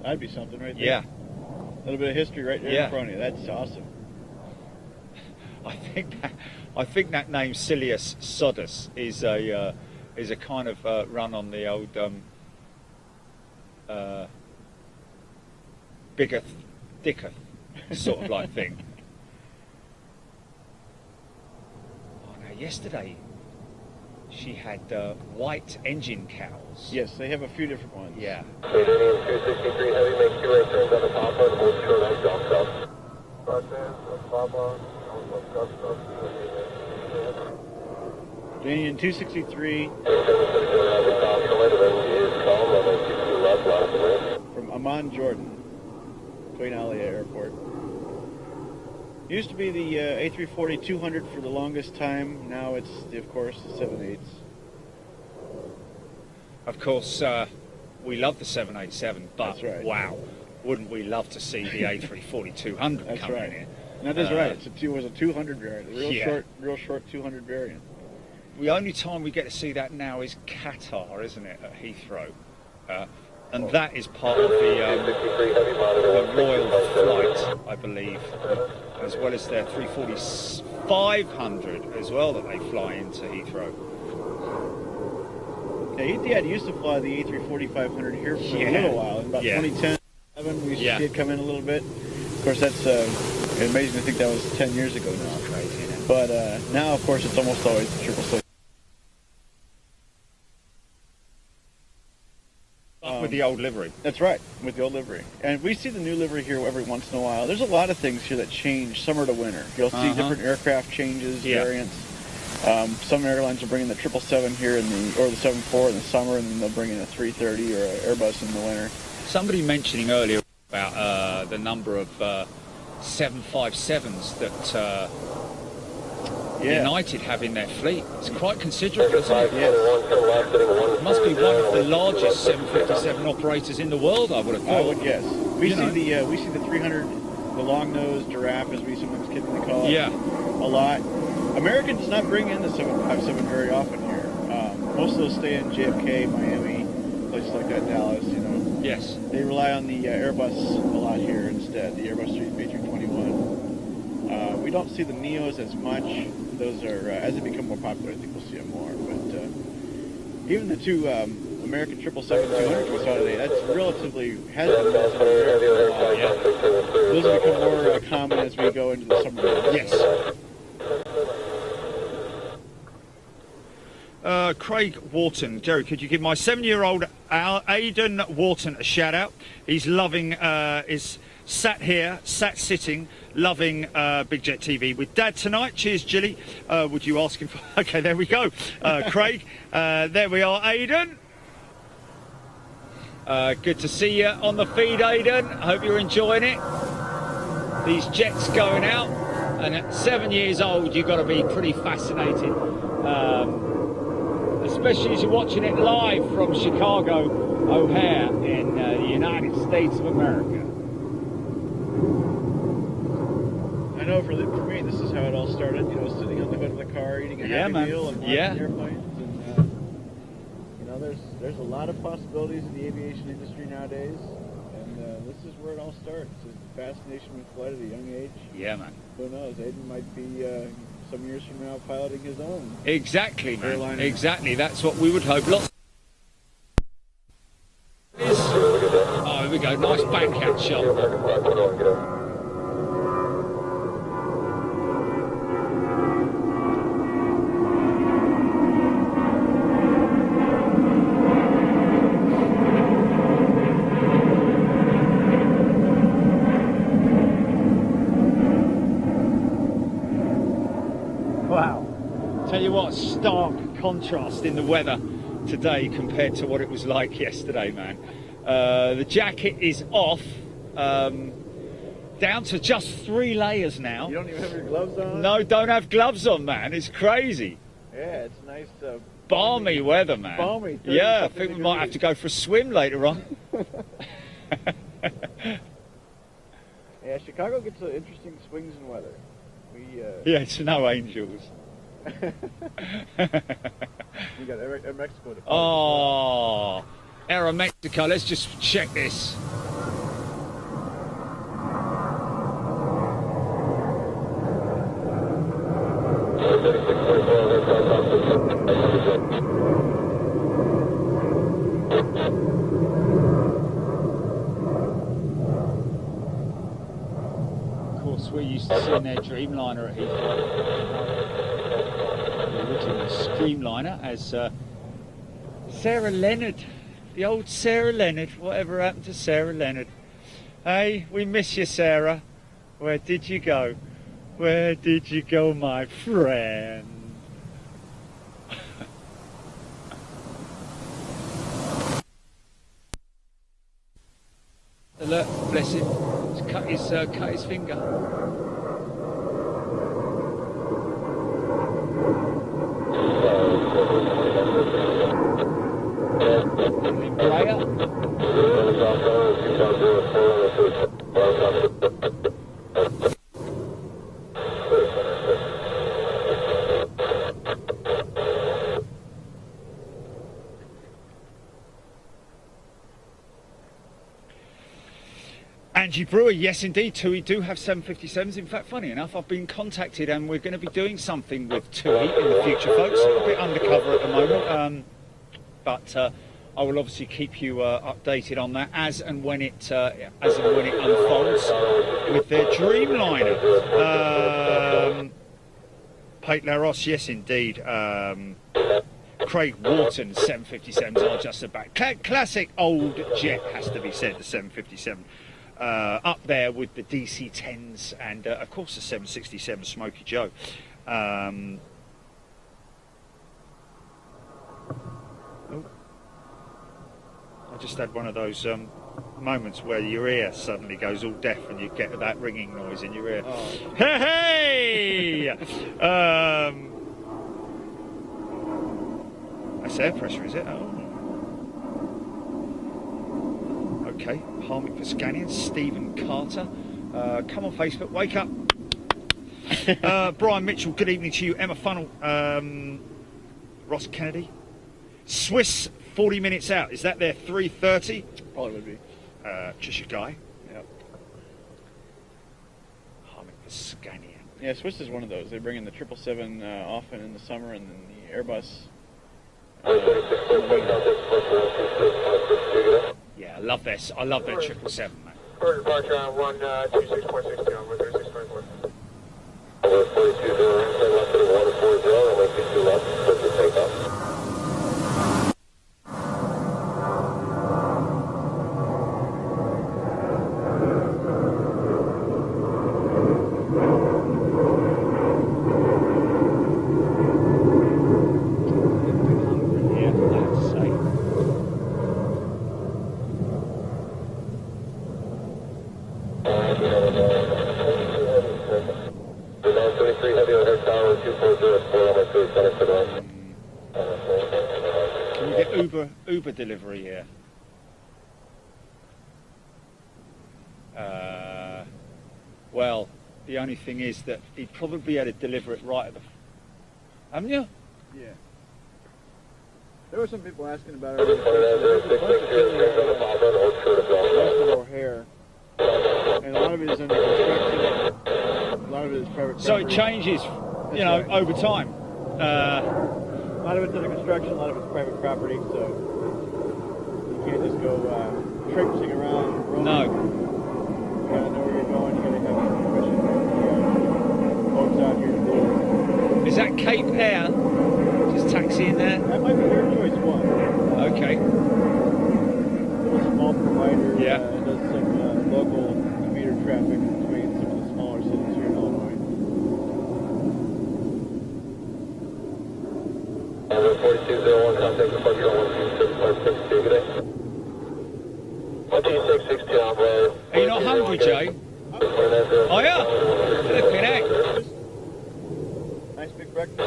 C: that'd be something right there.
B: Yeah.
C: A little bit of history right there in front of you. That's awesome.
B: I think that name Silius Sodus is a kind of run on the old bigger, dicker sort of like thing. Oh no, yesterday she had white engine cowls.
C: Yes, they have a few different ones.
B: Yeah.
D: Jordanian 263 Heavy, make 2 right turns on the top of the hold short on John South.
C: Jordanian 263 from Amman, Jordan. Queen Alia Airport. Used to be the A340-200 for the longest time. Now it's, of course, the 787s.
B: Of course, we love the 787, but
C: That's right.
B: wow, wouldn't we love to see the A340-200
C: That's
B: come
C: right.
B: in here?
C: And that is right. It was a 200 variant, a real short 200 variant.
B: The only time we get to see that now is Qatar, isn't it, at Heathrow? And that is part of the Royal flight, I believe, as well as their 340-500 as well that they fly into Heathrow.
C: Yeah, Etihad used to fly the A340-500 here for a little while. In about 2010, we used to see it come in a little bit. Of course, that's amazing to think that was 10 years ago now.
B: That's crazy, isn't it?
C: But now, of course, it's almost always the 777.
B: With the old livery.
C: That's right, with the old livery. And we see the new livery here every once in a while. There's a lot of things here that change summer to winter. You'll see different aircraft changes, variants. Some airlines are bringing the 777 here or the 74 in the summer, and then they'll bring in a 330 or an Airbus in the winter.
B: Somebody mentioning earlier about the number of 757s that United have in their fleet. It's quite considerable, isn't it?
C: Yes.
B: It must be one of the largest 757 operators in the world, I would have thought.
C: I would guess. We see the 300, the long-nosed giraffe, as we sometimes kiddingly call it.
B: Yeah.
C: A lot. American does not bring in the 757 very often here. Most of those stay in JFK, Miami, places like that, Dallas.
B: Yes.
C: They rely on the Airbus a lot here instead. The Airbus A321. We don't see the Neos as much. Those are as they become more popular, I think we'll see them more. But even the two American 777-200s we saw today, that's relatively has been relatively rare for a while. Those will become more common as we go into the summer months.
B: Yes. Craig Wharton, Jerry, could you give my 7-year-old Aidan Wharton a shout out? He's loving, is sitting, loving Big Jet TV with Dad tonight. Cheers, Jilly. Would you ask him for... Okay, there we go. Craig, there we are, Aidan. Good to see you on the feed, Aidan. I hope you're enjoying it. These jets going out, and at 7 years old, you've got to be pretty fascinated. Especially as you're watching it live from Chicago O'Hare in the United States of America.
C: I know for me, this is how it all started. You know, sitting on the hood of the car, eating a Happy
B: man.
C: Meal and watching
B: Yeah.
C: airplanes. And you know, there's a lot of possibilities in the aviation industry nowadays, and this is where it all starts. It's a fascination with flight at a young age.
B: Yeah, man.
C: Who knows? Aiden might be some years from now piloting his own.
B: Exactly, man.
C: Airliner.
B: Exactly. That's what we would hope. Lots. Oh, here we go. Nice backhand shot. Wow. Tell you what, stark contrast in the weather today compared to what it was like yesterday, man. The jacket is off, down to just 3 layers now.
C: You don't even have your gloves on?
B: No, don't have gloves on, man. It's crazy.
C: Yeah, it's nice.
B: Balmy weather, man.
C: Balmy.
B: Yeah, I think we might have to go for a swim later on.
C: Yeah, Chicago gets interesting swings in weather.
B: Yeah, it's no angels.
C: You got Mexico to
B: Oh, Aeromexico. Let's just check this. Of course, we're used to seeing their Dreamliner at Heathrow. The original Streamliner as Sarah Leonard, the old Sarah Leonard. Whatever happened to Sarah Leonard? Hey, we miss you, Sarah. Where did you go? Where did you go, my friend? Look, bless him. He's cut his finger. Angie Brewer, yes indeed, TUI do have 757s. In fact, funny enough, I've been contacted and we're going to be doing something with TUI in the future, folks. A little bit undercover at the moment, but I will obviously keep you updated on that as and when it unfolds with their Dreamliner. Pate Laros, yes indeed. Craig Wharton 757s are just about classic old jet, has to be said, the 757. Up there with the DC-10s and of course the 767 Smokey Joe. I just had one of those moments where your ear suddenly goes all deaf and you get that ringing noise in your ear. Oh. Hey! That's air pressure, is it? Oh. Okay, Harmic Pascanian, Stephen Carter. Come on, Facebook, wake up. Brian Mitchell, good evening to you. Emma Funnell, Ross Kennedy. Swiss, 40 minutes out. Is that their 3:30?
C: Probably would be.
B: Just your guy.
C: Yep.
B: Harmic Pascanian.
C: Yeah, Swiss is one of those. They bring in the 777 often in the summer, and then the Airbus.
B: Yeah, I love this. I love their 777, man.
F: First departure on 126.60 on 136.4.
D: Over 42 left to the 140, runway 22 left, clear for takeoff.
B: Yeah, that's safe. Can we get Uber delivery here? Well, The only thing is that he'd probably had to deliver it right at the... Haven't you?
C: Yeah. There were some people asking about it. There's a bunch of O'Hare, and a lot of it is under construction. A lot of it is private property.
B: So it changes, you know,
C: right.
B: over time.
C: A lot of it's under construction, a lot of it's private property, so you can't just go traipsing around. Roaming.
B: No.
C: You gotta know where you're going, you gotta have permission from the folks out here to do it.
B: Is that Cape Air? Just taxi in there?
C: That might be your choice one.
B: Okay.
C: A small provider
B: Yeah.
C: does some local commuter traffic between some of the smaller cities here in Illinois.
D: 4201, contact departure on 12662, good day. 12662, I'm
B: Are you not hungry, Jay? Oh, yeah? Flipping heck.
C: Nice big breakfast.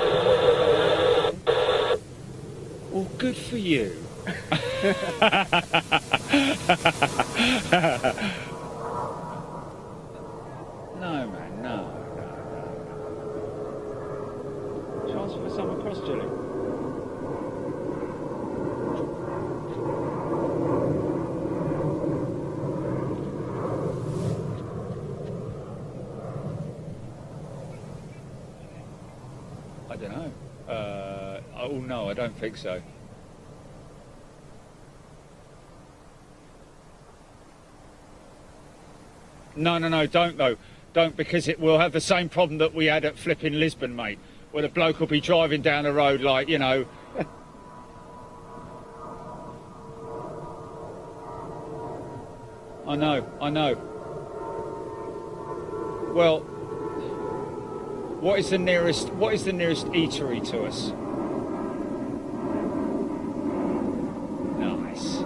B: Well, good for you. No, man, no. Chance for some across, Julie. I don't know. Oh no, I don't think so. No, don't though. Don't, because it will have the same problem that we had at flipping Lisbon, mate, where the bloke will be driving down the road like, you know. I know. Well, what is the nearest eatery to us? Nice.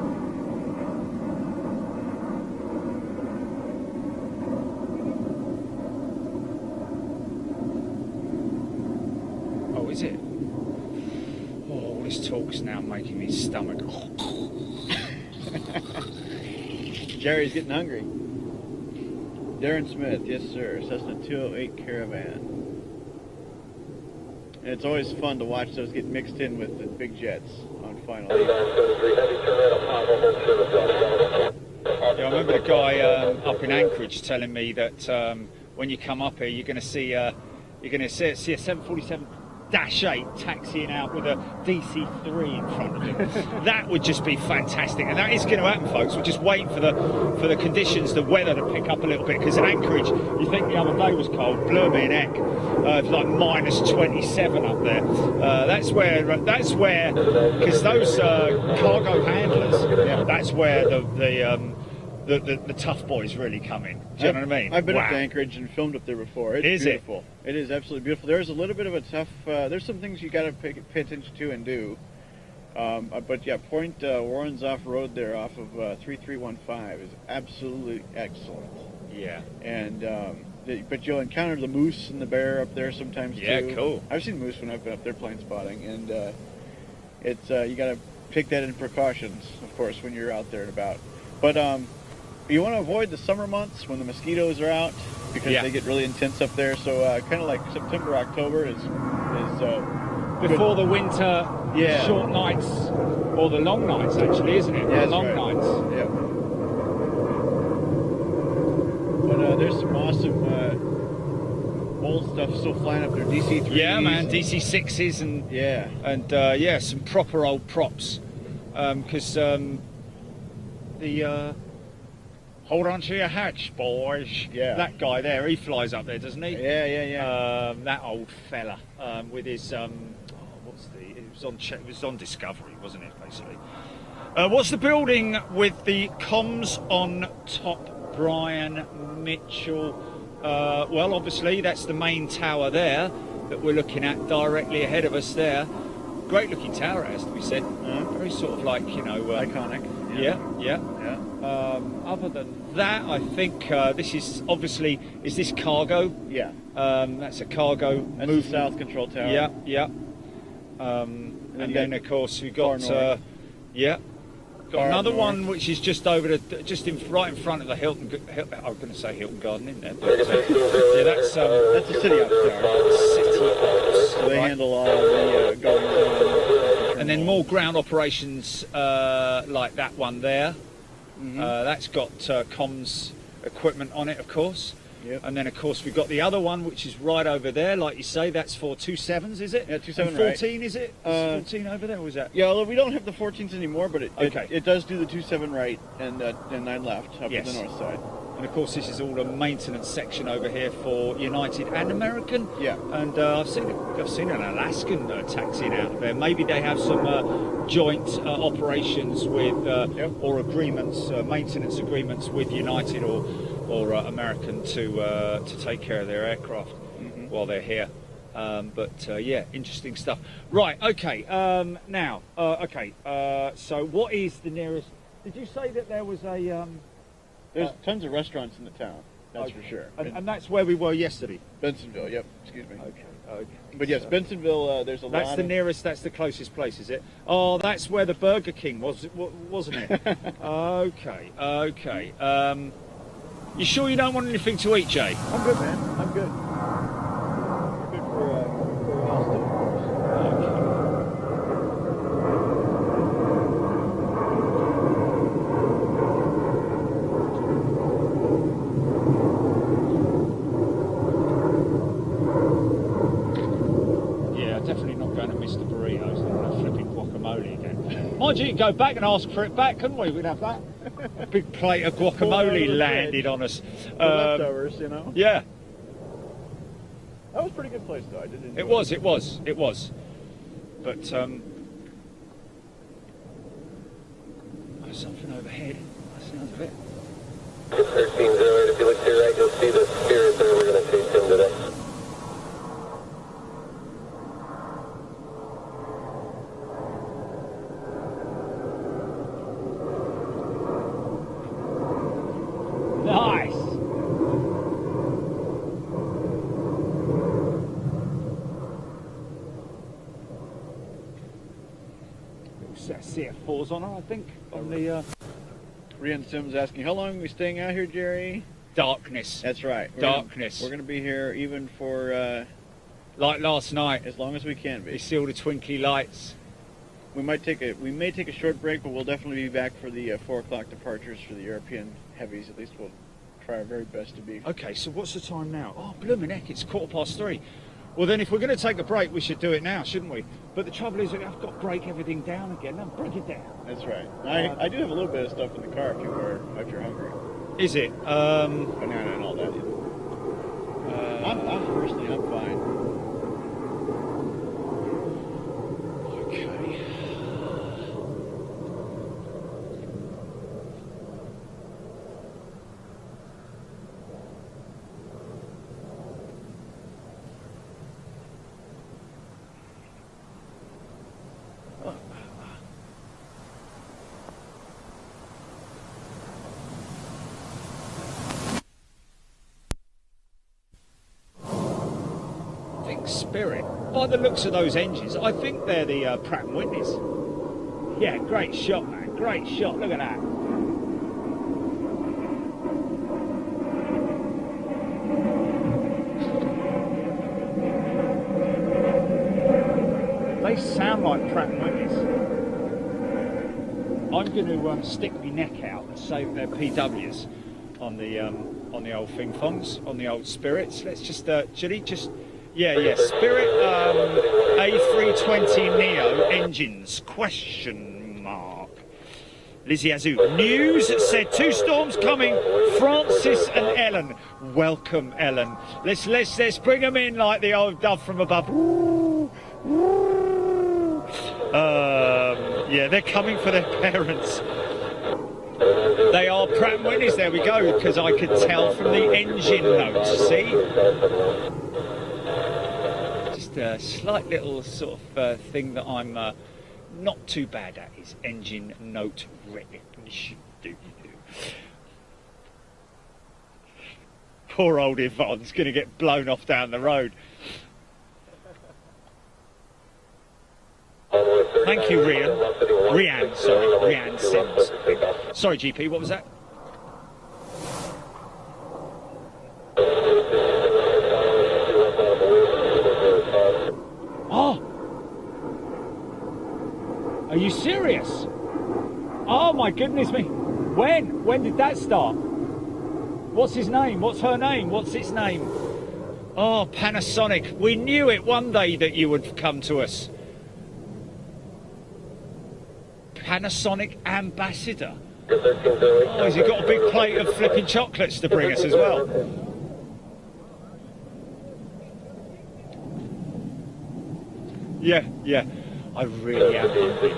B: Oh, is it? Oh, all this talk's now making me stomach.
C: Jerry's getting hungry. Darren Smith, yes sir, Cessna 208 Caravan. And it's always fun to watch those get mixed in with the big jets on final.
B: Yeah, I remember the guy up in Anchorage telling me that when you come up here, you're going to see a 747-8 taxiing out with a DC-3 in front of him. That would just be fantastic, and that is going to happen, folks. We're just waiting for the conditions, the weather to pick up a little bit, because in Anchorage, you think the other day was cold, blew me an heck. It's like minus 27 up there. That's where, because those cargo handlers, that's where the tough boys really come in. Do you know what I mean?
C: I've been up to Anchorage and filmed up there before. It's beautiful. It is absolutely beautiful. There's a little bit of a tough. There's some things you got to pay attention to and do. But yeah, Point Warren's off road there off of 3315 is absolutely excellent.
B: Yeah.
C: And but you'll encounter the moose and the bear up there sometimes too.
B: Yeah, cool.
C: I've seen moose when I've been up there plane spotting, and it's you got to take that in precautions, of course, when you're out there and about. But you want to avoid the summer months when the mosquitoes are out, because they get really intense up there. So kind of like September, October is
B: before the winter short nights, or the long nights actually, isn't it?
C: Yeah,
B: the long
C: right.
B: nights.
C: Yeah. But there's some awesome old stuff still flying up there. DC-3s.
B: Yeah, man, DC-6s and some proper old props. Because the hold on to your hatch, boys.
C: Yeah.
B: That guy there, he flies up there, doesn't he?
C: Yeah.
B: That old fella with his it was on Discovery, wasn't it? Basically. What's the building with the comms on top? Brian Mitchell. Well, obviously that's the main tower there that we're looking at directly ahead of us there. Great looking tower, it has to be said. Very sort of like, you know,
C: iconic.
B: Yeah. Other than that, I think this is obviously, is this cargo?
C: Yeah.
B: That's a cargo.
C: That's the south control tower.
B: Yeah. And then of course we've got Got another
C: north.
B: one which is just over the, right in front of the Hilton. I was going to say Hilton Garden in there. But, yeah, that's
C: That's the city up there.
B: City Ops.
C: So they
B: right?
C: handle all the going on.
B: And then more ground operations like that one there. That's got comms equipment on it, of course.
C: Yep.
B: And then, of course, we've got the other one, which is right over there, like you say. That's for 27s, is it?
C: Yeah, 27
B: and 14, is it? Is 14 over there, or was that?
C: Yeah, although we don't have the 14s anymore, but
B: Okay.
C: it does do the 27 right and 9 left up
B: Yes.
C: to the north side.
B: And of course, this is all a maintenance section over here for United and American.
C: Yeah.
B: And I've seen an Alaskan taxiing out of there. Maybe they have some joint operations with or agreements, maintenance agreements with United or American to take care of their aircraft while they're here. Yeah, interesting stuff. Right. Okay. Now. Okay. So, what is the nearest? Did you say that there was a?
C: There's tons of restaurants in the town, that's
B: Okay.
C: for sure.
B: And that's where we were yesterday.
C: Bensonville, yep, excuse me.
B: Okay.
C: But yes,
B: So
C: Bensonville, there's a
B: that's
C: lot
B: the
C: of...
B: nearest. That's the closest place, is it? Oh, that's where the Burger King was, wasn't it? Okay. You sure you don't want anything to eat, Jay?
C: I'm good, man. I'm good. We're good for a while still, of course.
B: Yeah, definitely not going to miss the burritos and the flipping guacamole again. Mind you, go back and ask for it back, couldn't we? We'd have that. A big plate of guacamole landed on us.
C: The leftovers, you know?
B: Yeah,
C: That was a pretty good place, though. I did enjoy
B: it was. But there's something overhead. That sounds of it.
D: 13-0, if you look to your right, you'll see the Spirit there. We're going to chase him today.
B: Nice. CF4s on her, I think, on the
C: Rian Sims asking, how long are we staying out here, Jerry?
B: darkness.
C: That's right.
B: Darkness.
C: We're going to be here even for
B: Like last night,
C: as long as we can
B: you
C: be.
B: see all the twinkly lights.
C: We may take a short break, but we'll definitely be back for the 4 o'clock departures for the European heavies. At least we'll try our very best to be.
B: Okay, so what's the time now? Oh, blooming heck, it's 3:15. Well, then if we're going to take a break, we should do it now, shouldn't we? But the trouble is, I've got to break everything down again. Now, break it down.
C: That's right. I do have a little bit of stuff in the car if you're hungry.
B: Is it?
C: Banana and all that. I'm personally, I'm fine.
B: Okay. Think Spirit. By the looks of those engines, I think they're the Pratt & Whitneys. Yeah, great shot, man. Great shot. Look at that. They sound like Pratt & Whitneys. I'm going to stick my neck out and say they're PWs on the old Fing Fongs, on the old Spirits. Let's just, Julie, just, yeah, Spirit A320 Neo engines, question mark. Lizzie Azou. News said 2 storms coming. Francis and Ellen. Welcome, Ellen. Let's bring them in like the old dove from above. Ooh, ooh. Yeah, they're coming for their parents. They are Pratt & Whitneys. There we go, because I could tell from the engine notes. See? Just a slight little sort of thing that I'm not too bad at is engine note recognition. Poor old Yvonne's going to get blown off down the road. Thank you, Rian. Rianne, sorry, Rianne Sims. Sorry, GP, what was that? Oh! Are you serious? Oh my goodness me! When? When did that start? What's his name? What's her name? What's its name? Oh, Panasonic. We knew it one day that you would come to us. Panasonic ambassador. Oh, has he got a big plate of flipping chocolates to bring us as well? Yeah, yeah. I really am hungry.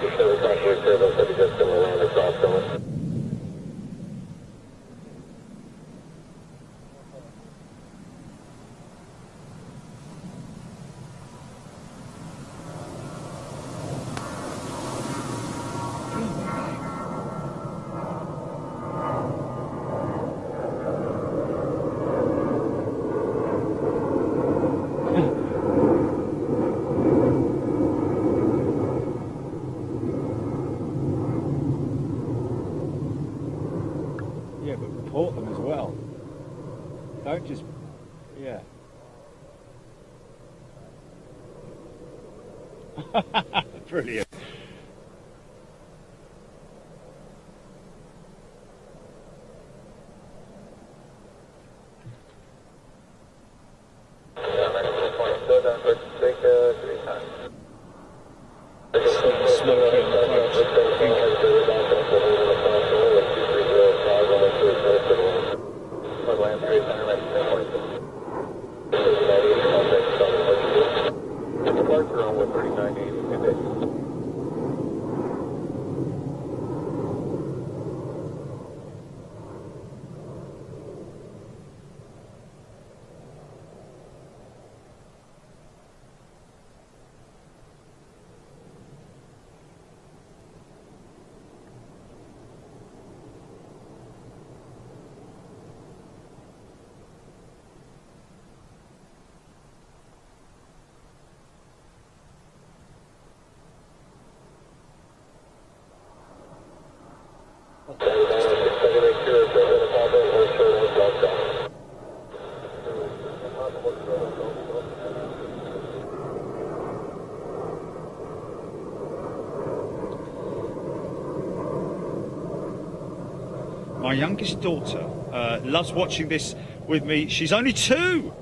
B: Yeah, but report them as well. Don't just, yeah. Brilliant. Smoky on the approach. My youngest daughter loves watching this with me. She's only 2.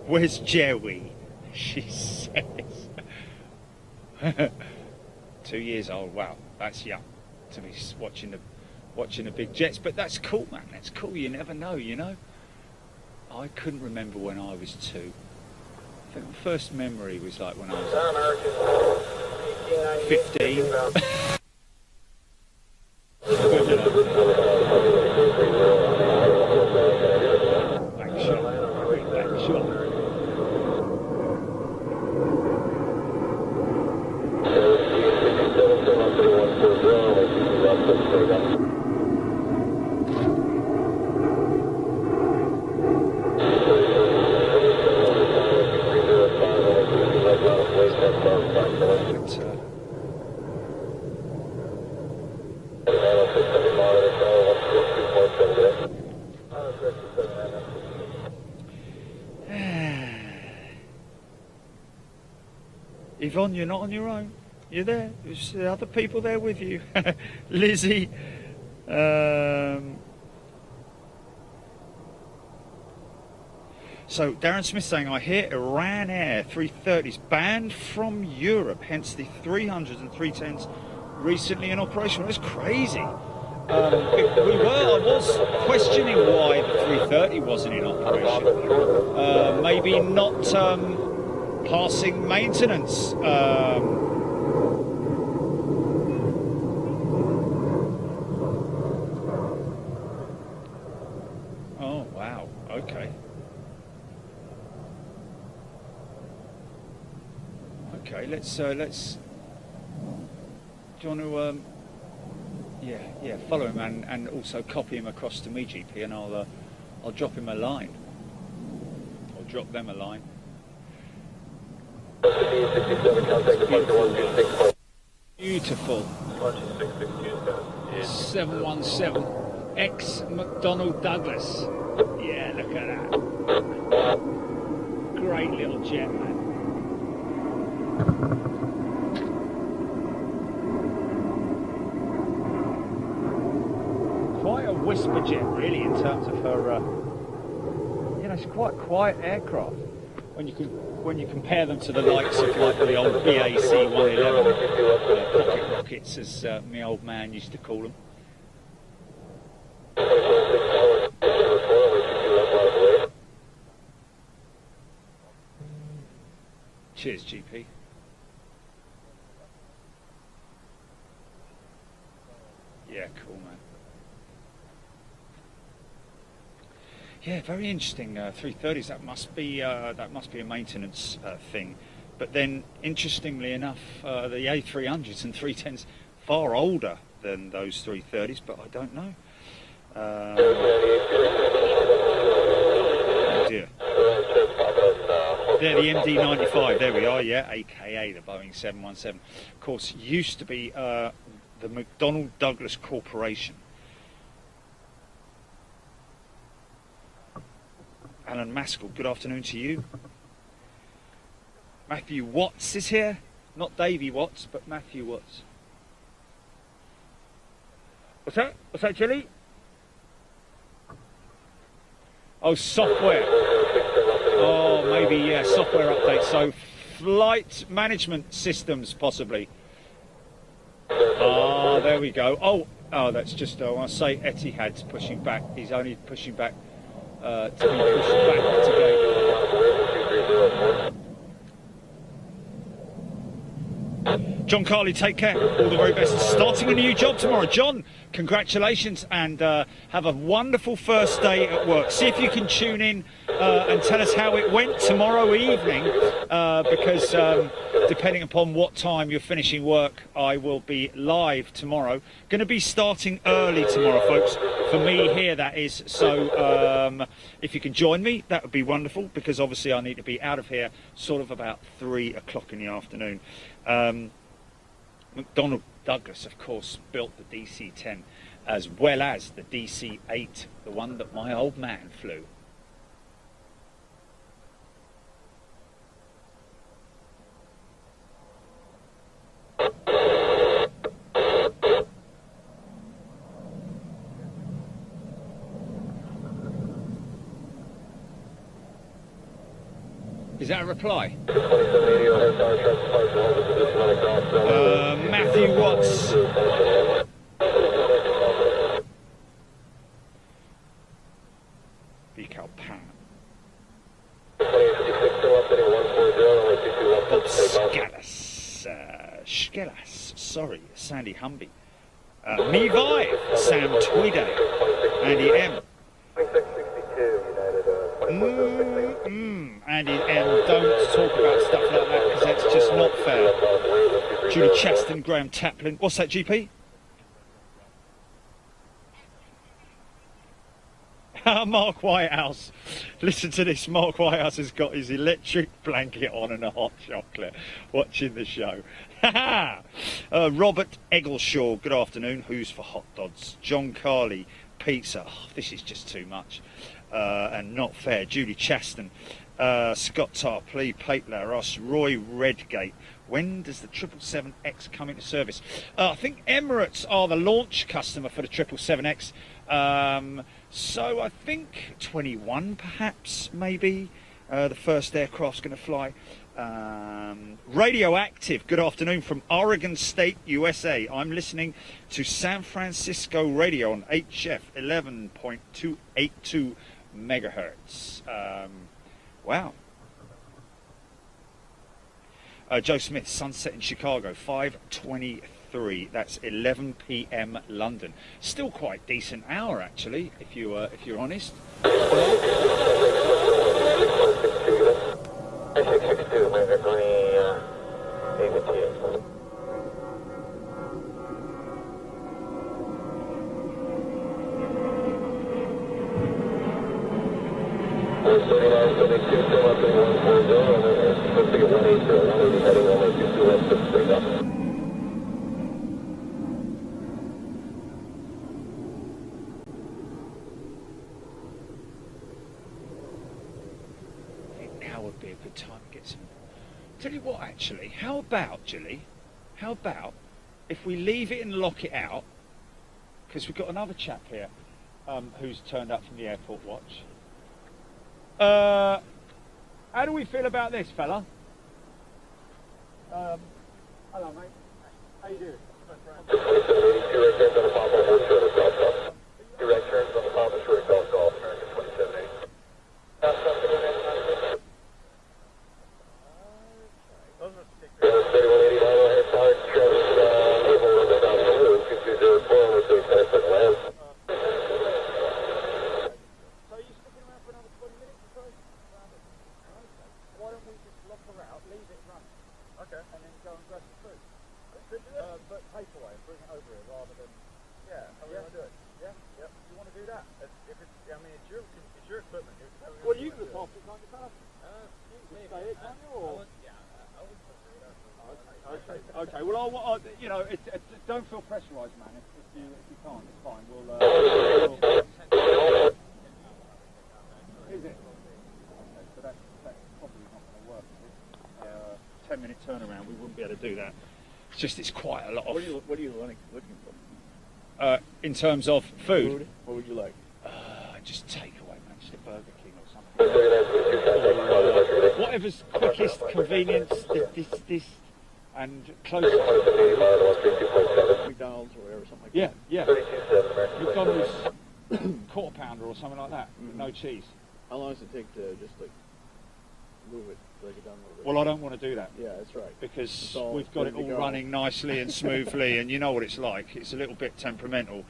B: Where's Joey? She says. 2 years old. Wow, that's young to be watching the big jets. But that's cool, man. That's cool. You never know, you know. I couldn't remember when I was 2. I think the first memory was like when I was 15. Yvonne, you're not on your own. You're there. There's other people there with you. Lizzie. So Darren Smith saying, I hear Iran Air 330s banned from Europe, hence the 300s and 310s recently in operation. That's crazy. I was questioning why the 330 wasn't in operation. Maybe not passing maintenance. Oh wow, okay. Okay, let's do you want to yeah, follow him and also copy him across to me, GP, and I'll drop him a line. I'll drop them a line. beautiful 717 ex McDonnell Douglas. Yeah, look at that. Great little jet, man. Quite a whisper jet, really, in terms of her. You know, it's quite a quiet aircraft when you compare them to the likes of like the old BAC 111 pocket rockets, as my old man used to call them. Cheers, GP. Yeah, cool, man. Yeah, very interesting. 330s. That must be a maintenance thing. But then, interestingly enough, the A300s and 310s far older than those 330s. But I don't know. Oh dear. There, the MD-95. There we are. Yeah, AKA the Boeing 717. Of course, used to be the McDonnell Douglas Corporation. Alan Maskell, good afternoon to you. Matthew Watts is here. Not Davey Watts, but Matthew Watts. What's that? What's that, Chili? Oh, software. Oh, maybe, yeah, software update. So, flight management systems, possibly. Ah, there we go. Oh, that's just, I want to say Etihad's pushing back. He's only pushing back to be pushed back today. John Carley, take care. All the very best. Starting a new job tomorrow. John, congratulations, and have a wonderful first day at work. See if you can tune in and tell us how it went tomorrow evening, because depending upon what time you're finishing work, I will be live tomorrow. Going to be starting early tomorrow, folks. For me here, that is. So if you can join me, that would be wonderful, because obviously I need to be out of here sort of about 3 o'clock in the afternoon. McDonnell Douglas, of course, built the DC-10 as well as the DC-8, the one that my old man flew. Is that a reply? Matthew Watts. Vical Pan. Bob Skellas. Sorry, Sandy Humby. Me Vive. Sam Tweedy. Andy M. Andy M, don't talk about stuff like that, because that's just not fair. Julie Chaston, Graham Taplin. What's that, GP? Mark Whitehouse. Listen to this. Mark Whitehouse has got his electric blanket on and a hot chocolate watching the show. Robert Eggleshaw, good afternoon. Who's for hot dogs? John Carley, pizza. Oh, this is just too much. And not fair. Julie Chaston, Scott Tarpley, Pateler, Ross, Roy Redgate. When does the 777X come into service? I think Emirates are the launch customer for the 777X. So I think 21 perhaps, maybe. The first aircraft's going to fly. Radioactive, good afternoon from Oregon State, USA. I'm listening to San Francisco radio on HF 11.282 megahertz. Wow. Joe Smith, sunset in Chicago, 5:23. That's 11 p.m. London. Still quite decent hour, actually, if you're honest.
D: 662,
B: get some. Tell you what, actually, how about, Jilly? How about if we leave it and lock it out? Because we've got another chap here who's turned up from the airport watch. How do we feel about this, fella? Hello, mate. How you doing?
F: Direct turns on the Palm Shore Golf Golf, American 2780. Those are 3180 mile ahead, powered, Travis, Naval, and down the road, 2204, we're doing that for land.
B: So are you sticking around for another 20 minutes or so? Why don't we just lock her out, leave it running,
F: Okay.
B: and then go and grab some food? But takeaway and bring it over here rather than...
F: Yeah, how we gonna do it?
B: Yeah? Yep. You want to do that?
F: If it's, I mean, it's your equipment.
B: Well, you could pop it, can't you, pal?
F: Maybe.
B: Stay here, can't you? Or...
F: I would prefer that.
B: Okay. Well, you know, don't feel pressurised, man. If you can't, it's fine. We'll Is it? Okay, so that's probably not going to work. Is it? 10-minute turnaround. We wouldn't be able to do that. It's just it's quite a lot of.
C: What are you looking for?
B: In terms of food.
C: What would you like?
B: Just take away, man. Just a Burger King or something. Whatever's quickest, convenience. This. And close.
C: McDonald's or whatever, something like
B: Yeah,
C: that.
B: yeah. McDonald's quarter pounder or something like that, with no cheese.
C: How long does it take to just like move it, break it down a little bit?
B: Well, I don't want to do that.
C: Yeah, that's right.
B: Because
C: all
B: we've got it
C: ready to
B: all
C: go.
B: running nicely and smoothly, and you know what it's like. It's a little bit temperamental.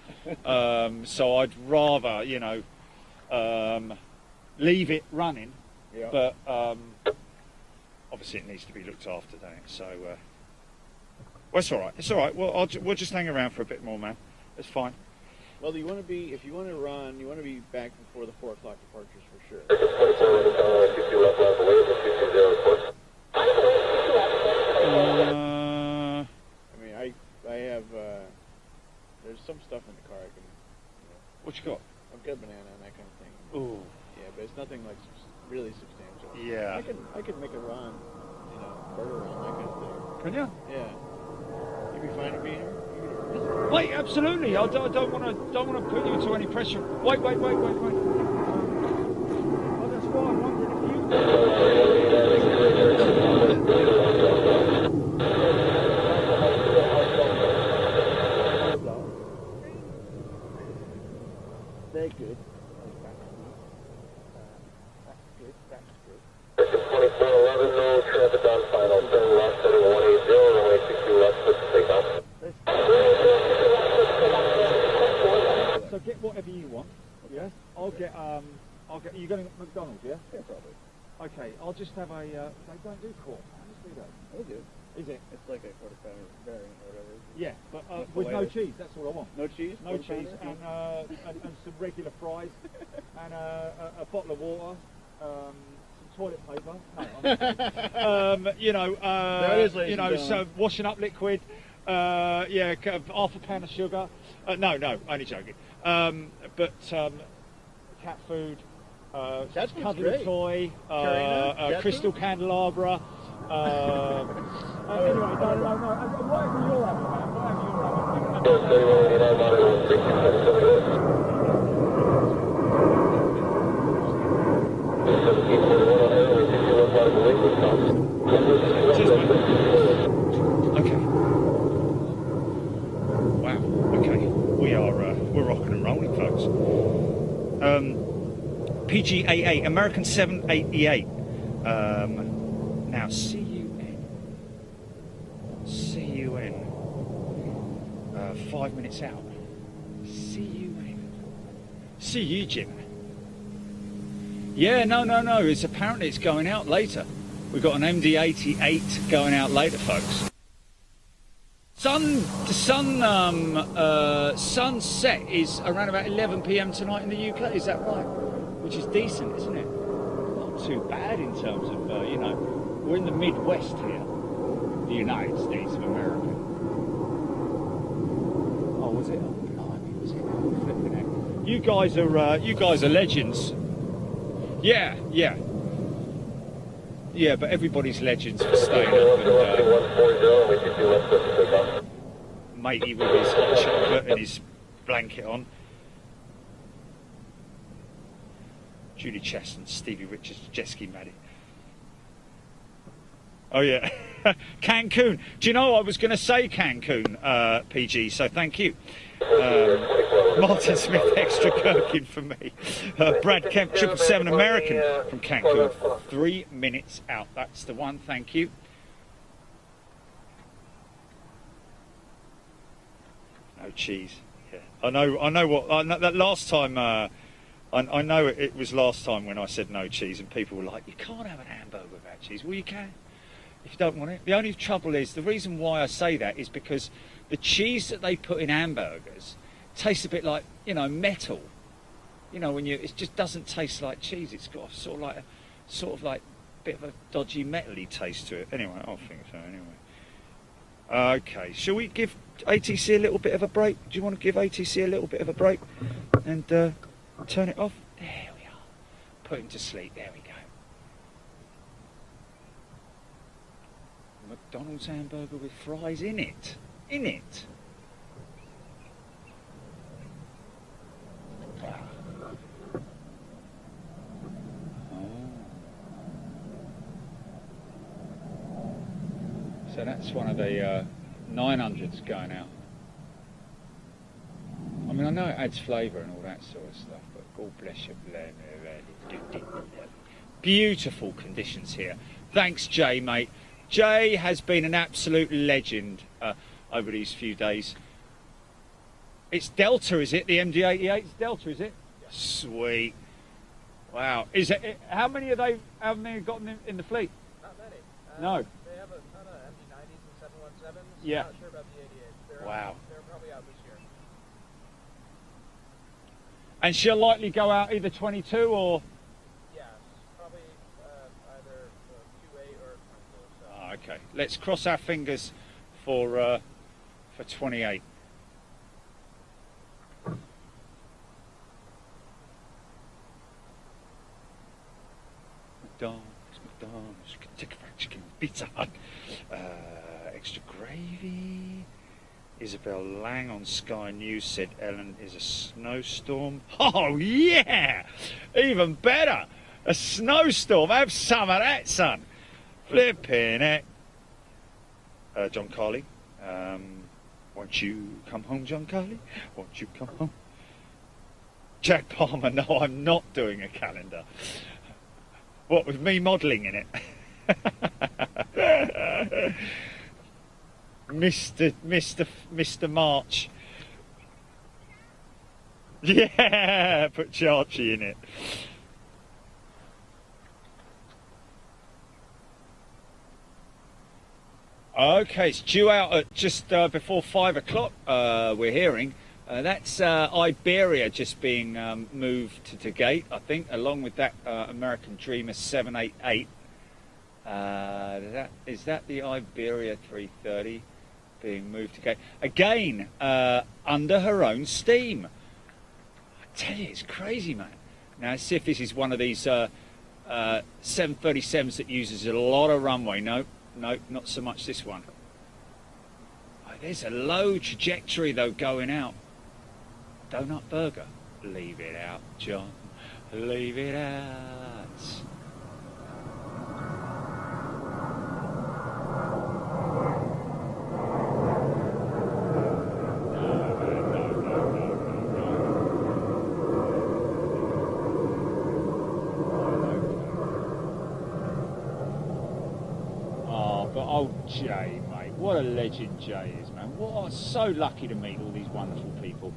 B: So I'd rather, you know, leave it running,
C: Yeah.
B: but obviously it needs to be looked after, don't it? So, well, it's all right. It's all right. Well, we'll just hang around for a bit more, man. It's fine.
C: Well, you want to be, if you want to run, you want to be back before the 4 o'clock departures for sure. I mean, I have, there's some stuff in the car I can,
B: What you got?
C: I've got banana and that kind of thing.
B: Ooh.
C: Yeah, but it's nothing like really substantial.
B: Yeah.
C: I could make a run, burger run, that kind of thing.
B: Can you?
C: Yeah. You'd be fine to be here?
B: Wait, absolutely. I don't want to put you into any pressure. Wait. Oh, that's why I'm wondering if
C: They're good. That's good.
F: 2411, no traffic on final. Turn left, heading 180, runway 62 left, push to take off.
B: So get whatever you want. Yeah. I'll get. You going to McDonald's? Yeah.
C: Yeah, probably.
B: Okay. I'll just have a. They don't do quarter pounders, do they?
C: They do.
B: Is it?
C: It's like a quarter pounder variant or whatever.
B: Yeah, but
C: That's the
B: with
C: way
B: no
C: it is.
B: cheese. That's all I want.
C: No cheese?
B: No cheese and some regular fries and a bottle of water, some toilet paper. No,
C: There it is, ladies and
B: so
C: gentlemen.
B: washing up liquid. Half a pound of sugar. No, only joking. But cat food.
C: Cat food's
B: cuddly
C: great.
B: toy.
C: Carina, cat
B: crystal
C: food?
B: candelabra. Anyway, no. Whatever you're having, man. Whatever you're having. Cheers, mate. Okay. Wow. Okay. We're rocking and rolling, folks. PGAA, American 788. Now CUN. 5 minutes out. CUN. See you, Jim. Yeah, no. Apparently it's going out later. We've got an MD-88 going out later, folks. Sunset is around about 11 p.m. tonight in the UK. Is that right? Which is decent, isn't it? Not too bad in terms of we're in the Midwest here, the United States of America. Oh, was it? Oh, blimey, was it? Flipping heck. You guys are legends. Yeah. Yeah, but everybody's legends for staying up and
F: 140, we can do left foot to take off.
B: matey with his hot chocolate and his blanket on. Julie Cheston, Stevie Richards, jet ski Maddie. Oh yeah, Cancun. Do you know I was going to say Cancun, PG? So thank you. Martin Smith, extra Kirkin for me. Brad Kemp, 777 American from Cancun. 3 minutes out. That's the one. Thank you. No cheese. Yeah. I know what. I know that last time. I know it was last time when I said no cheese, and people were like, "You can't have an hamburger without cheese." Well, you can if you don't want it. The only trouble is, the reason why I say that is because the cheese that they put in hamburgers tastes a bit like, you know, metal. You know, when it just doesn't taste like cheese. It's got sort of like a bit of a dodgy metally taste to it. Anyway, I think so. Anyway, okay. Shall we give ATC a little bit of a break? Do you want to give ATC a little bit of a break and turn it off? There we are. Put him to sleep. There we go. McDonald's hamburger with fries in it. In it. Wow. Oh. So that's one of the 900s going out. I mean, I know it adds flavour and all that sort of stuff, but God bless you. Beautiful conditions here. Thanks, Jay, mate. Jay has been an absolute legend over these few days. It's Delta, is it? The MD-88 is Delta, is it? Yeah. Sweet. Wow. Is it? How many have they got in the fleet?
G: Not many.
B: No.
G: They have a ton of MD-90s and 717s.
B: Yeah.
G: I'm not sure about the 88s.
B: Wow.
G: They're probably out this year.
B: And she'll likely go out either 22 or...
G: Yes, probably either 28 or 22. So.
B: Okay, let's cross our fingers for 28. McDonald's, Kentucky Fried Chicken, Pizza Hut, extra gravy. Isabel Lang on Sky News said Ellen is a snowstorm. Oh yeah, even better, a snowstorm. Have some of that, son. Flipping it. John Carley, won't you come home, John Carley? Won't you come home? Jack Palmer, no, I'm not doing a calendar. What, with me modelling in it? Mr. March. Yeah, put Charchie in it. Okay, it's due out at just before 5 o'clock, we're hearing. That's Iberia just being moved to gate, I think, along with that American Dreamer 788. Is that the Iberia 330 being moved to gate? Again, under her own steam. I tell you, it's crazy, man. Now, let's see if this is one of these 737s that uses a lot of runway. No, not so much this one. Oh, there's a low trajectory, though, going out. Donut burger. Leave it out, John. Leave it out. Jay, mate, what a legend Jay is, man. I'm so lucky to meet all these wonderful people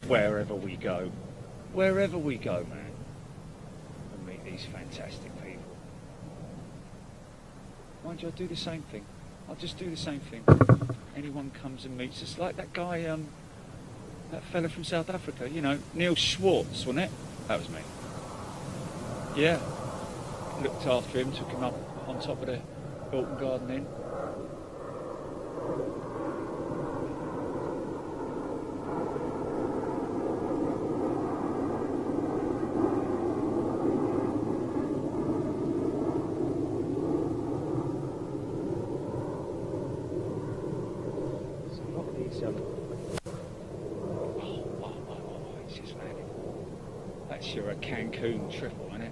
B: wherever we go, man, and meet these fantastic people. Mind you, I do the same thing. I'll just do the same thing. Anyone comes and meets us, like that guy, that fella from South Africa, you know, Neil Schwartz, wasn't it? That was me. Yeah, looked after him, took him up on top of the Hilton Garden Inn. That's your Cancun triple, isn't it?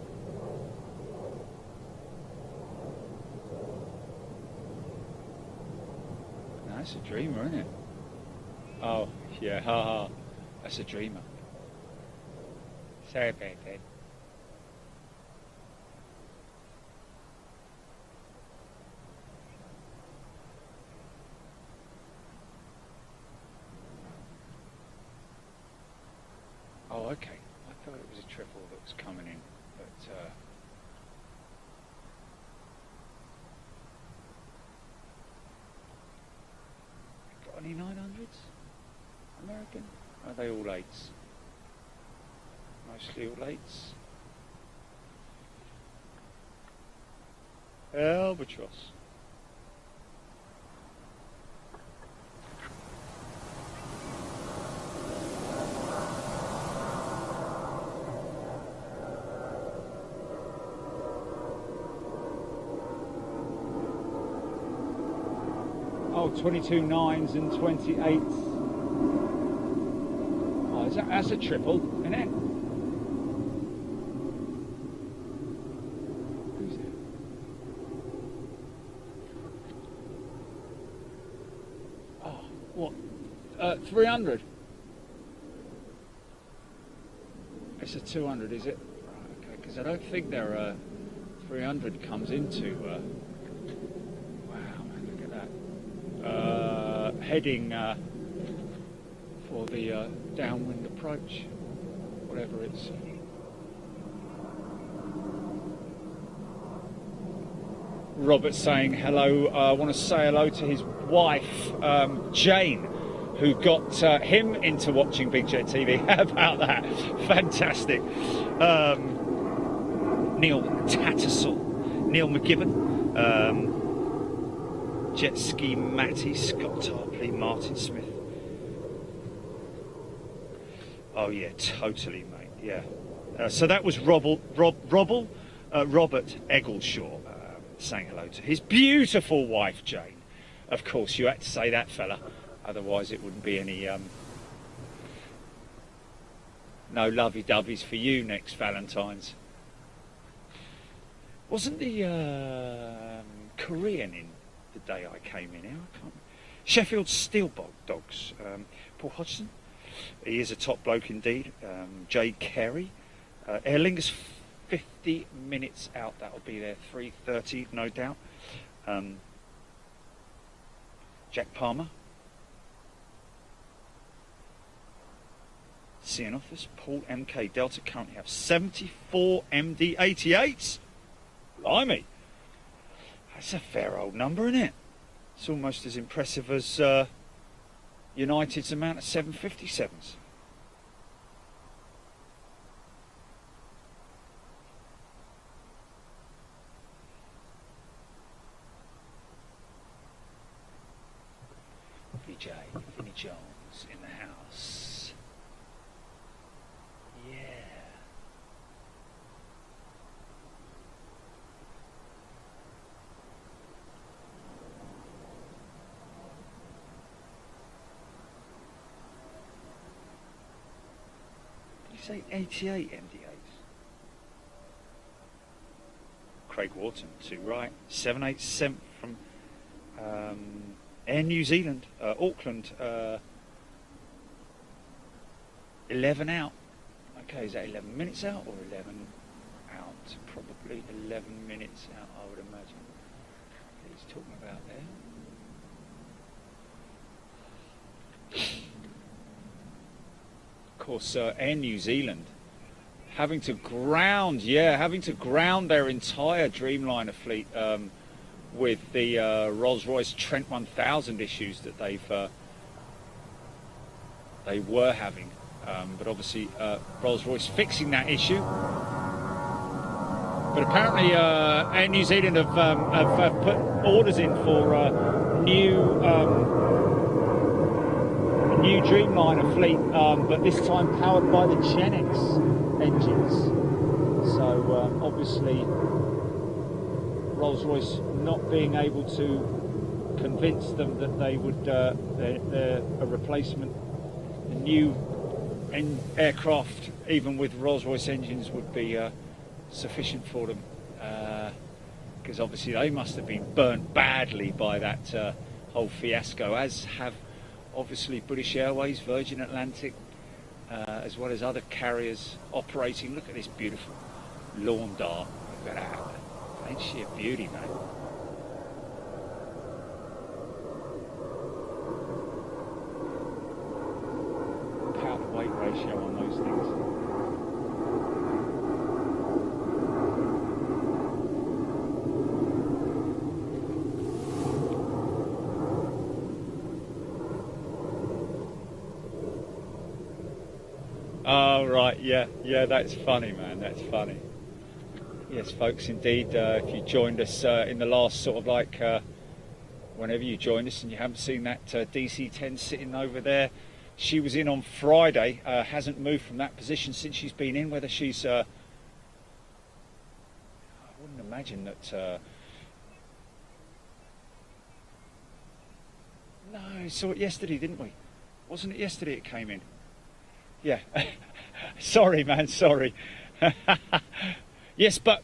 B: No, that's a dreamer, isn't it? Oh, yeah, haha. That's a dreamer. Sorry about that. Oh, okay. I thought it was a triple that was coming in, but got any 900s? American? Are they all 8s? Mostly all 8s. Albatross. Oh, 22 9s and 28s. Oh, that's a triple, isn't it? Who's it? Oh, what? 300? It's a 200, is it? Right, okay, because I don't think their 300 comes into... wow, man, look at that. Heading for the downwind approach, whatever it's. Robert saying hello. I want to say hello to his wife, Jane, who got him into watching Big Jet TV. How about that? Fantastic. Neil Tattersall, Neil McGibbon. Jet Ski Matty, Scott Tarpley, Martin Smith. Oh yeah, totally, mate. Yeah. So that was Robert Eggleshaw saying hello to his beautiful wife Jane. Of course, you had to say that, fella. Otherwise, it wouldn't be any no lovey-doveys for you next Valentine's. Wasn't the Korean in the day I came in here? I can't. Sheffield Steel Dogs. Paul Hodgson. He is a top bloke indeed. Jay Carey. Aer Lingus 50 minutes out. That'll be there 3:30, no doubt. Jack Palmer. Seeing office. Paul MK. Delta currently have 74 MD-88s. Blimey. That's a fair old number, isn't it? It's almost as impressive as United's amount of 757s. VJ, Vinnie Jones in the house. Yeah. Say 88 MD8s. Craig Wharton, 2 right. 787 from Air New Zealand, Auckland. 11 out. Okay, is that 11 minutes out or 11 out? Probably 11 minutes out, I would imagine. He's talking about there. Of course, Air New Zealand having to ground their entire Dreamliner fleet with the Rolls-Royce Trent 1000 issues that they were having, but obviously Rolls-Royce fixing that issue. But apparently Air New Zealand have put orders in for new Dreamliner fleet, but this time powered by the Genex engines. So obviously Rolls-Royce not being able to convince them that they would a replacement, a new aircraft, even with Rolls-Royce engines, would be sufficient for them, because obviously they must have been burnt badly by that whole fiasco, as have obviously British Airways, Virgin Atlantic, as well as other carriers operating. Look at this beautiful lawn dart. Look at that. Ain't she a beauty, mate? Power to weight ratio on those things. Oh, right, yeah, that's funny, man, that's funny. Yes, folks, indeed, if you joined us in the last sort of like, whenever you joined us and you haven't seen that DC-10 sitting over there, she was in on Friday, hasn't moved from that position since she's been in, whether she's, I wouldn't imagine that, no, we saw it yesterday, didn't we? Wasn't it yesterday it came in? Yeah, sorry, man, sorry. Yes, but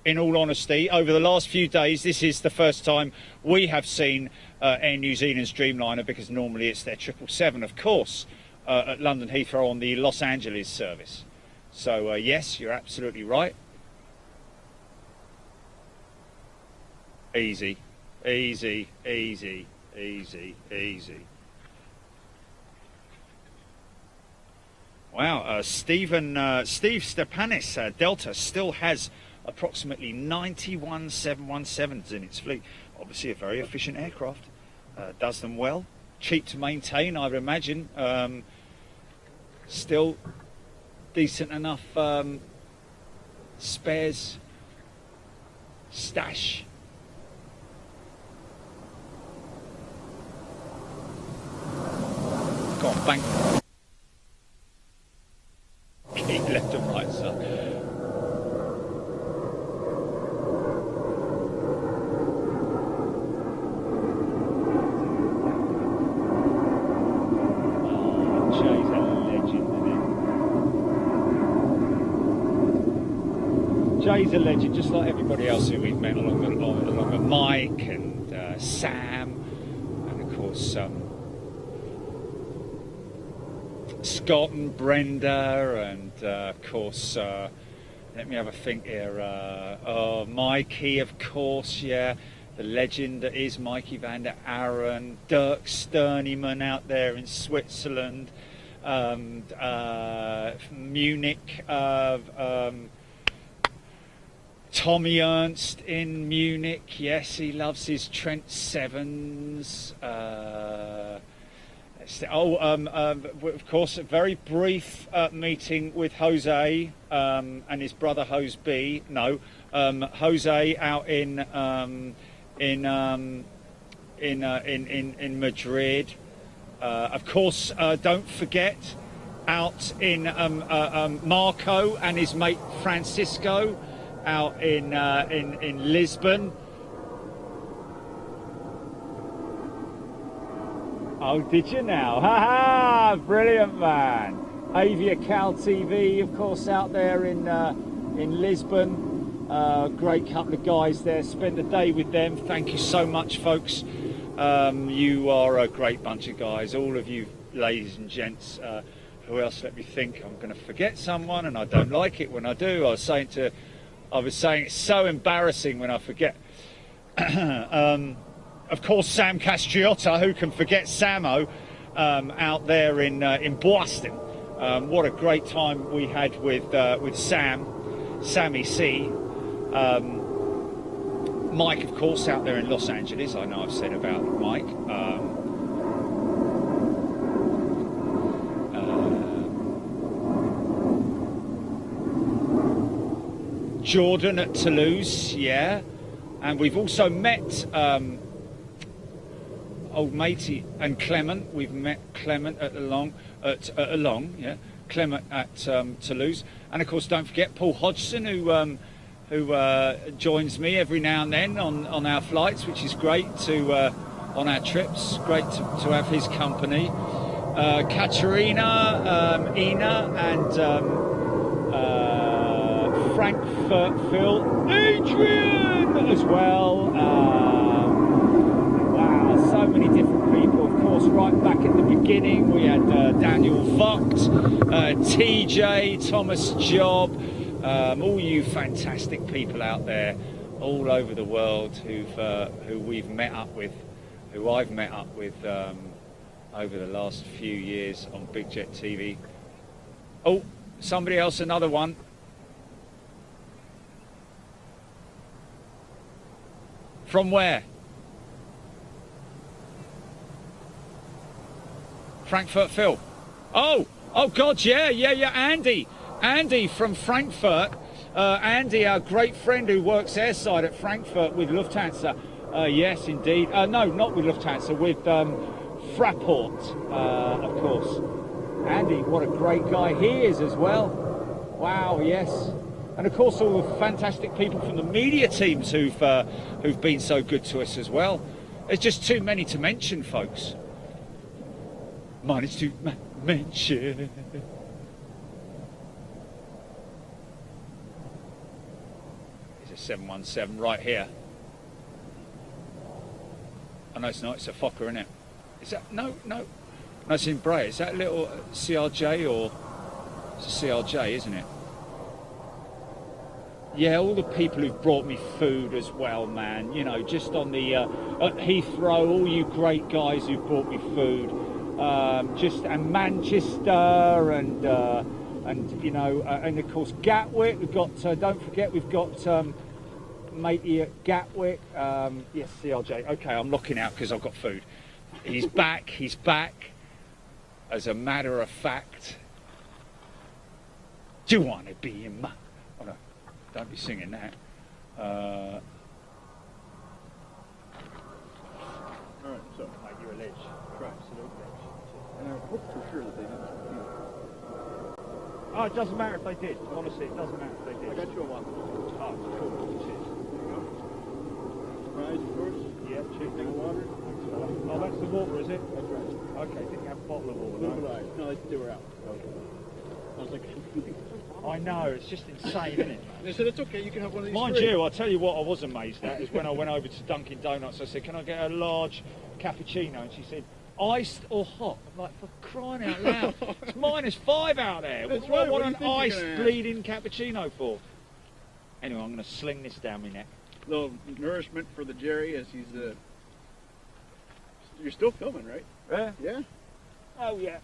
B: in all honesty, over the last few days, this is the first time we have seen Air New Zealand's Dreamliner, because normally it's their 777, of course, at London Heathrow on the Los Angeles service. So yes, you're absolutely right. Easy, easy, easy, easy, easy. Wow, Steve Stepanis, Delta, still has approximately 91 717s in its fleet. Obviously a very efficient aircraft, does them well, cheap to maintain, I would imagine. Still decent enough spares, stash. Go on, bank. Keep left and right, son. Oh, Jay's a legend, isn't he? Jay's a legend, just like everybody else who we've met along with Mike and Sam, and of course Scott and Brenda, and of course, let me have a think here. Mikey, of course, yeah, the legend that is Mikey van der Aren, Dirk Sterneman out there in Switzerland, Munich, Tommy Ernst in Munich, yes, he loves his Trent 7s. Of course, a very brief meeting with Jose and his brother Jose B. No, Jose out in Madrid. Of course, don't forget out in Marco and his mate Francisco out in Lisbon. Oh, did you now? Ha ha! Brilliant, man. Aviacal TV, of course, out there in Lisbon. Great couple of guys there. Spent the day with them. Thank you so much, folks. You are a great bunch of guys, all of you, ladies and gents. Who else? Let me think. I'm going to forget someone, and I don't like it when I do. I was saying it's so embarrassing when I forget. Of course, Sam Castriotta, who can forget Samo, out there in Boston. What a great time we had with Sammy C. Mike, of course, out there in Los Angeles. I know I've said about Mike. Jordan at Toulouse, yeah. And we've also met old matey and Clement. We've met Clement at Along, yeah. Clement at Toulouse, and of course, don't forget Paul Hodgson, who joins me every now and then on our flights, which is great to on our trips. Great to have his company. Katerina, Ina, and Frankfurt Phil, Adrian as well. Wow, so many different people. Of course, right back at the beginning, we had Daniel Vogt, TJ, Thomas Job, all you fantastic people out there, all over the world who we've met up with, who I've met up with over the last few years on Big Jet TV. Oh, somebody else, another one. From where? Frankfurt Phil. Oh God, yeah, Andy from Frankfurt. Andy, our great friend who works airside at Frankfurt with Lufthansa. Yes, indeed. No, not with Lufthansa, with Fraport, of course. Andy, what a great guy he is as well. Wow, yes. And of course, all the fantastic people from the media teams who've been so good to us as well. There's just too many to mention, folks. Minus to mention. It's a 717 right here. Oh no, it's not. It's a Fokker, isn't it? Is that no? It's in Bray. Is that a little CRJ or it's a CRJ, isn't it? Yeah, all the people who've brought me food as well, man. You know, just on the at Heathrow, all you great guys who've brought me food. And Manchester and you know, and of course Gatwick. We've got don't forget we've got matey at Gatwick. Yes, CRJ. Okay, I'm locking out because I've got food. He's back. He's back. As a matter of fact, do you want to be in my? Oh no, don't be singing that.
C: All right, so
B: Mate, you're a ledge.
C: absolute bitch. And I hope for sure that they didn't compete.
B: Oh, it doesn't matter if they did. Honestly, it doesn't matter if they did.
C: I got you a one.
B: Oh, cool. Cheers.
C: Fries, of course.
B: Yeah, cheers.
C: Big water.
B: Oh, that's the water, is it?
C: That's right.
B: Okay, didn't have a bottle of water.
C: Little bit of ice. No, they were out. I was like,
B: I know, it's just insane, isn't it?
C: they said it's okay. You can have one of these.
B: Mind
C: free.
B: you, I'll tell you what I was amazed at is when I went over to Dunkin' Donuts, I said, can I get a large cappuccino? And she said, iced or hot? I'm like, for crying out loud, it's -5 out there.
C: That's
B: What do I
C: right,
B: want
C: what
B: an
C: do you think you're
B: iced
C: gonna have?
B: bleeding cappuccino for? Anyway, I'm going to sling this down my neck.
C: Little nourishment for the Jerry as he's You're still filming, right?
B: Yeah?
C: Yeah.
B: Oh, yeah.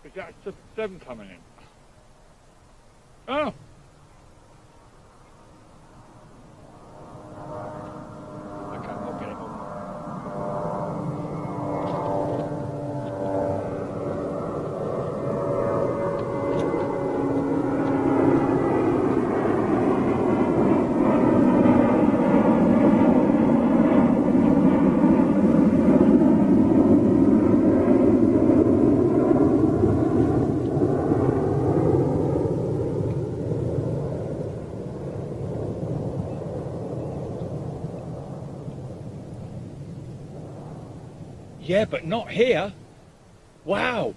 B: Is that just them coming in? Oh! Okay, I'll get it all. Yeah, but not here. Wow.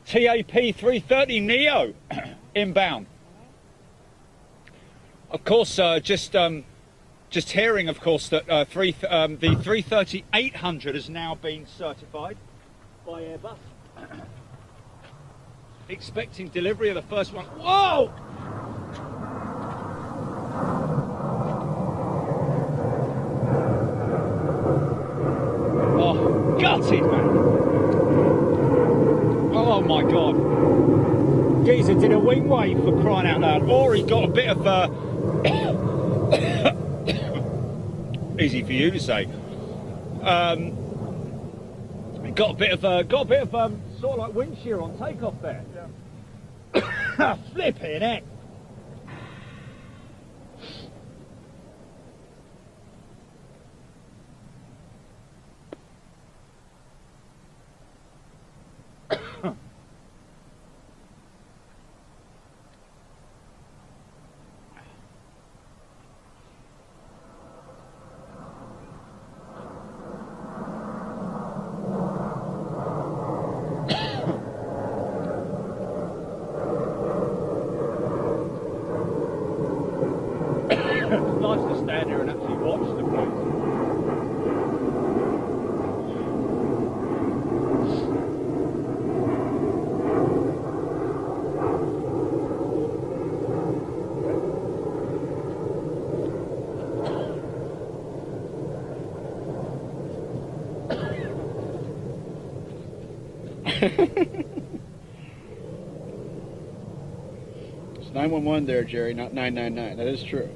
B: TAP 330 Neo inbound. Of course, just hearing, of course, that the 330-800 has now been certified by Airbus. Expecting delivery of the first one. Whoa! Oh, gutted, man. Oh my God. Geezer did a wing wave for crying out loud. Or he got a bit of easy for you to say. Got a bit of sort of like wind shear on takeoff there. Yeah. Flipping heck. and actually watch the planes.
C: It's 911 there, Jerry, not 999. That is true.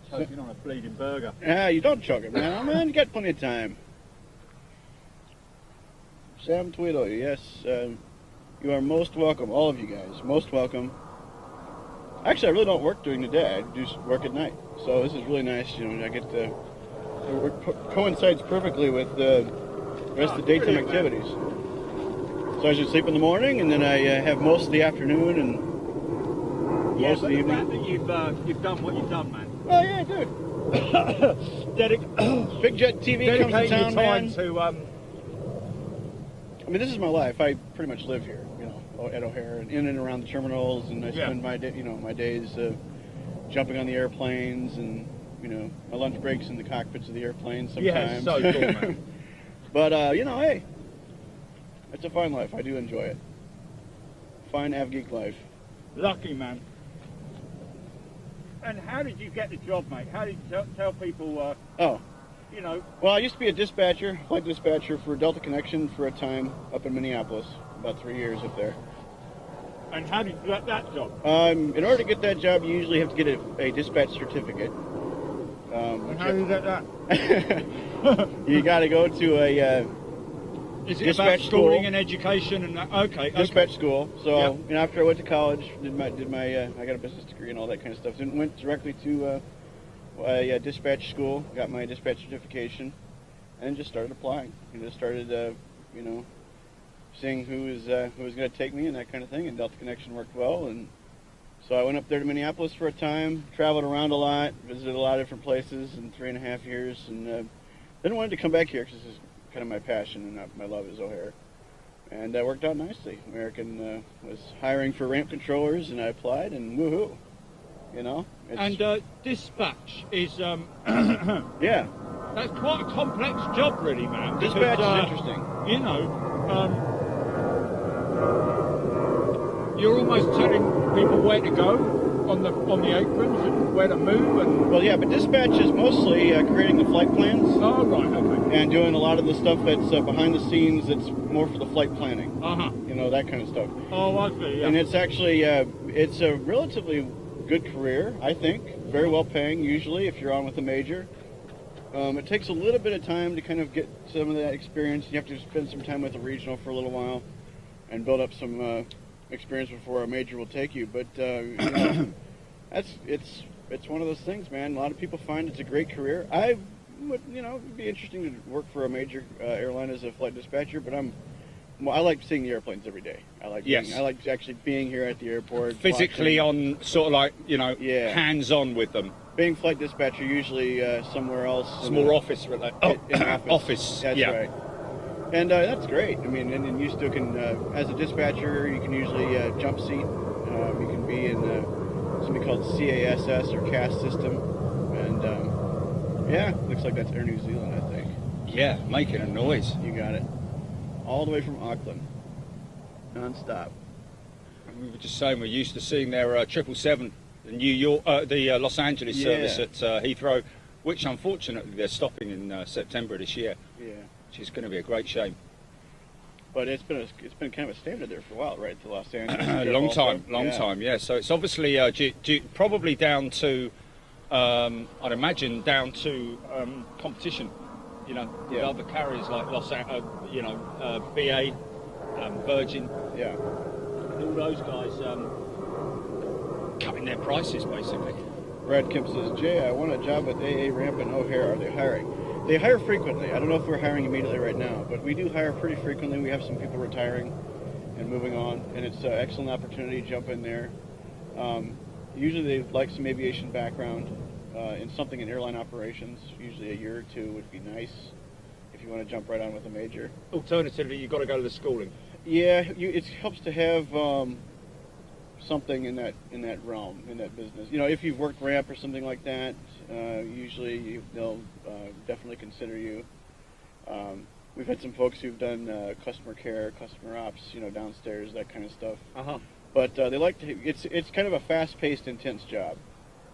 B: Choking on a bleeding burger.
C: Ah, you don't choke it, man. Oh, man, you got plenty of time. Sam Tweedle, yes, you are most welcome. All of you guys, most welcome. Actually, I really don't work during the day. I do work at night. So this is really nice. You know, I get to. It coincides perfectly with the rest of the daytime activities. So I should sleep in the morning, and then I have most of the afternoon and most of the evening.
B: That you've done what you've done, man.
C: Oh yeah, dude. Big Jet TV comes to
B: Dedicating
C: town,
B: your time
C: man.
B: to
C: I mean, this is my life. I pretty much live here, you know, at O'Hare and in and around the terminals, and I spend my day, my days jumping on the airplanes, and you know, my lunch breaks in the cockpits of the airplanes sometimes.
B: Yeah, so cool, man.
C: But you know, hey, it's a fine life. I do enjoy it. Fine AvGeek life.
B: Lucky, man. And how did you get the job, mate? How did you tell people,
C: Oh.
B: you know?
C: Well, I used to be a dispatcher, flight dispatcher for Delta Connection for a time up in Minneapolis, about 3 years up there.
B: And how did you get that job?
C: In order to get that job, you usually have to get a dispatch certificate.
B: And how do you get that?
C: You got to go to a
B: Is it
C: dispatch
B: about schooling
C: school.
B: and education and that? Okay.
C: dispatch school. So,
B: Yeah.
C: you know, after I went to college, did my I got a business degree and all that kind of stuff. Then went directly to a dispatch school, got my dispatch certification, and just started applying. And just started, you know, seeing who was going to take me and that kind of thing. And Delta Connection worked well, and so I went up there to Minneapolis for a time, traveled around a lot, visited a lot of different places in 3.5 years, and then I wanted to come back here because this is kind of my passion and my love is O'Hare. And that worked out nicely. American was hiring for ramp controllers, and I applied, and woohoo, you know.
B: And dispatch is
C: Yeah,
B: that's quite a complex job, really, man.
C: dispatch
B: because,
C: is interesting.
B: You know, you're almost telling people where to go on the aprons and where to move and.
C: Well, yeah, but dispatch is mostly creating the flight plans
B: Oh right, okay.
C: and doing a lot of the stuff that's behind the scenes. That's more for the flight planning. You know, that kind of stuff.
B: Oh, I see. Yeah.
C: And it's actually it's a relatively good career, I think. Very well paying usually if you're on with a major. It takes a little bit of time to kind of get some of that experience. You have to spend some time with a regional for a little while and build up some experience before a major will take you. But you know, it's one of those things, man. A lot of people find it's a great career. I would, you know, it'd be interesting to work for a major airline as a flight dispatcher, but I like seeing the airplanes every day. I like I like actually being here at the airport.
B: Physically
C: watching.
B: on, sort of like, you know,
C: Yeah.
B: hands-on with them.
C: Being flight dispatcher usually somewhere else.
B: It's more office related. Oh,
C: in office.
B: office.
C: That's
B: yeah.
C: right. And that's great. I mean, and you still can, as a dispatcher, you can usually jump seat. You can be in something called CASS or CAS system. And yeah, looks like that's Air New Zealand, I think.
B: Yeah, making a noise.
C: You got it. All the way from Auckland. Non-stop.
B: We were just saying we're used to seeing their 777, the New York, the Los Angeles
C: Yeah.
B: service at Heathrow, which unfortunately they're stopping in September this year,
C: Yeah.
B: which is going to be a great shame.
C: But it's been kind of a standard there for a while, right? To Los Angeles.
B: long
C: also.
B: time, yeah. So it's obviously probably down to, I'd imagine, down to competition. You know, with
C: Yeah.
B: other carriers like BA, Virgin,
C: Yeah.
B: and all those guys cutting their prices basically.
C: Brad Kemp says, Jay, I want a job with AA Ramp and O'Hare. Are they hiring? They hire frequently. I don't know if we're hiring immediately right now, but we do hire pretty frequently. We have some people retiring and moving on, and it's an excellent opportunity to jump in there. Usually they like some aviation background in something in airline operations. Usually a year or two would be nice if you want to jump right on with a major.
B: Alternatively, you've got to go to the schooling.
C: Yeah, it helps to have something in that realm, in that business. You know, if you've worked ramp or something like that, usually they'll definitely consider you. We've had some folks who've done customer care, customer ops, you know, downstairs, that kind of stuff. But they like to. It's kind of a fast-paced, intense job,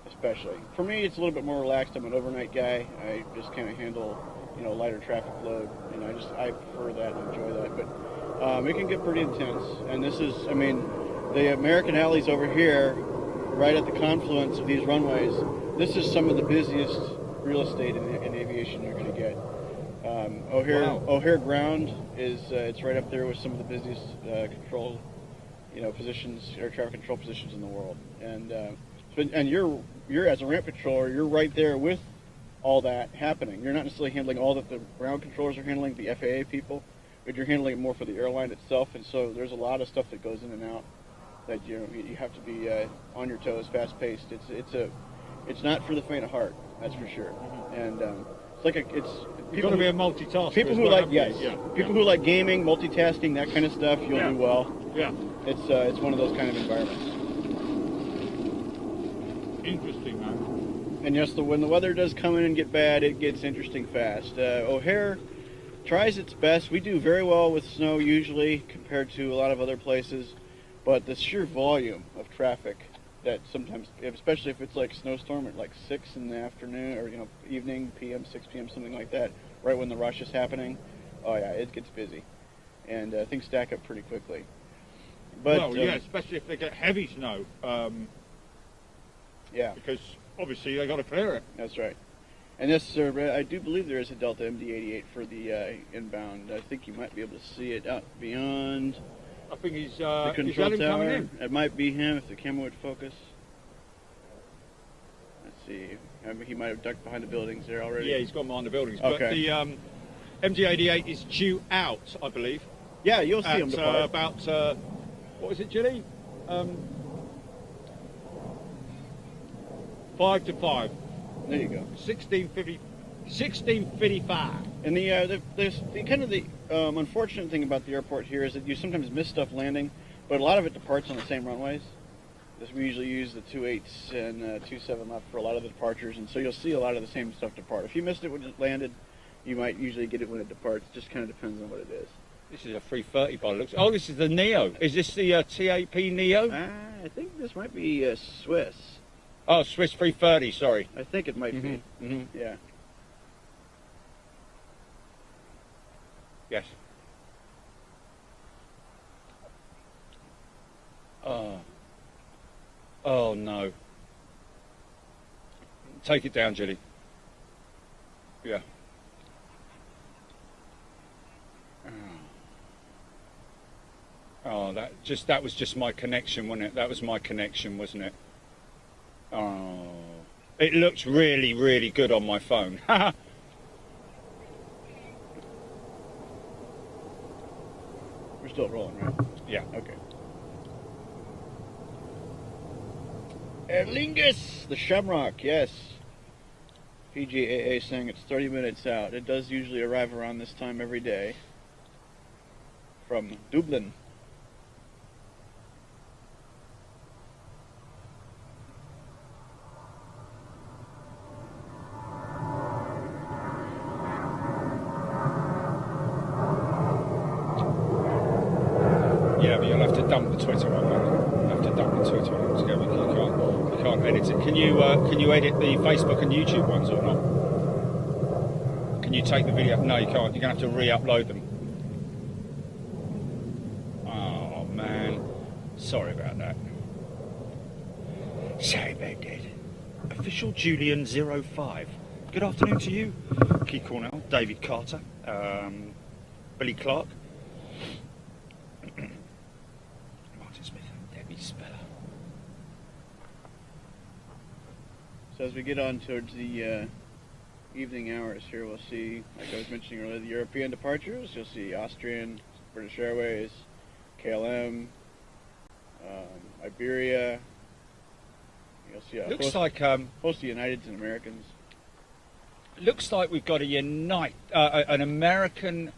C: especially for me. It's a little bit more relaxed. I'm an overnight guy. I just kind of handle, you know, lighter traffic load, and I prefer that and enjoy that. But it can get pretty intense. And this is, I mean, the American alleys over here, right at the confluence of these runways. This is some of the busiest real estate in aviation you're going to get. O'Hare Ground is it's right up there with some of the busiest control, you know, positions, air traffic control positions in the world. And you're as a ramp controller, you're right there with all that happening. You're not necessarily handling all that the ground controllers are handling, the FAA people, but you're handling it more for the airline itself. And so there's a lot of stuff that goes in and out that you have to be on your toes, fast paced. It's not for the faint of heart, that's for sure. And
H: You've got to be a multitasker.
C: People who like people who like gaming, multitasking, that kind of stuff, you'll do well.
H: Yeah.
C: It's one of those kind of environments.
H: Interesting, man.
C: And yes, when the weather does come in and get bad, it gets interesting fast. O'Hare tries its best. We do very well with snow usually compared to a lot of other places, but the sheer volume of traffic that sometimes, especially if it's like a snowstorm at like 6 in the afternoon or, you know, evening, PM, 6 p.m., something like that, right when the rush is happening, oh yeah, it gets busy. And things stack up pretty quickly. But,
H: well, yeah, especially if they get heavy snow.
C: Yeah.
H: Because obviously they got to clear it.
C: That's right. And this, I do believe there is a Delta MD-88 for the inbound. I think you might be able to see it out beyond
H: I think he's
C: the control
H: him
C: tower.
H: coming in.
C: It might be him if the camera would focus. Let's see. I mean, he might have ducked behind the buildings there already.
H: Yeah, he's gone behind the buildings.
C: Okay.
H: But the MD-88 is due out, I believe.
C: Yeah, you'll see him
H: At
C: depart.
H: about, what was it, Jilly? 5 to 5.
C: There you go.
H: 1655.
C: And the kind of the unfortunate thing about the airport here is that you sometimes miss stuff landing, but a lot of it departs on the same runways. We usually use the 28s and 27 left for a lot of the departures, and so you'll see a lot of the same stuff depart. If you missed it when it landed, you might usually get it when it departs. It just kind of depends on what it is.
B: This is a 330 by the looks. Oh, this is the Neo. Is this the TAP Neo?
C: I think this might be Swiss.
B: Oh, Swiss 330, sorry.
C: I think it might be.
B: Mm-hmm.
C: Yeah.
B: Yes. Oh no. Take it down, Jilly. Yeah. Oh, that was just my connection, wasn't it? That was my connection, wasn't it? Oh. It looks really, really good on my phone.
C: We're still rolling, right?
B: Yeah.
C: Okay. Aer Lingus, the Shamrock, yes. PGAA saying it's 30 minutes out. It does usually arrive around this time every day from Dublin.
B: Yeah, but you'll have to dump the Twitter one, man. You'll have to dump the Twitter one. You can't edit it. Can you edit the Facebook and YouTube ones or not? Can you take the video? No, you can't. You're going to have to re-upload them. Oh, man. Sorry about that. Sorry about that. Official Julian 05. Good afternoon to you. Keith Cornell, David Carter, Billy Clark.
C: So as we get on towards the evening hours here, we'll see, like I was mentioning earlier, the European departures. You'll see Austrian, British Airways, KLM, Iberia. You'll see a
B: Looks
C: host,
B: like
C: host of Uniteds and Americans.
B: looks like we've got an American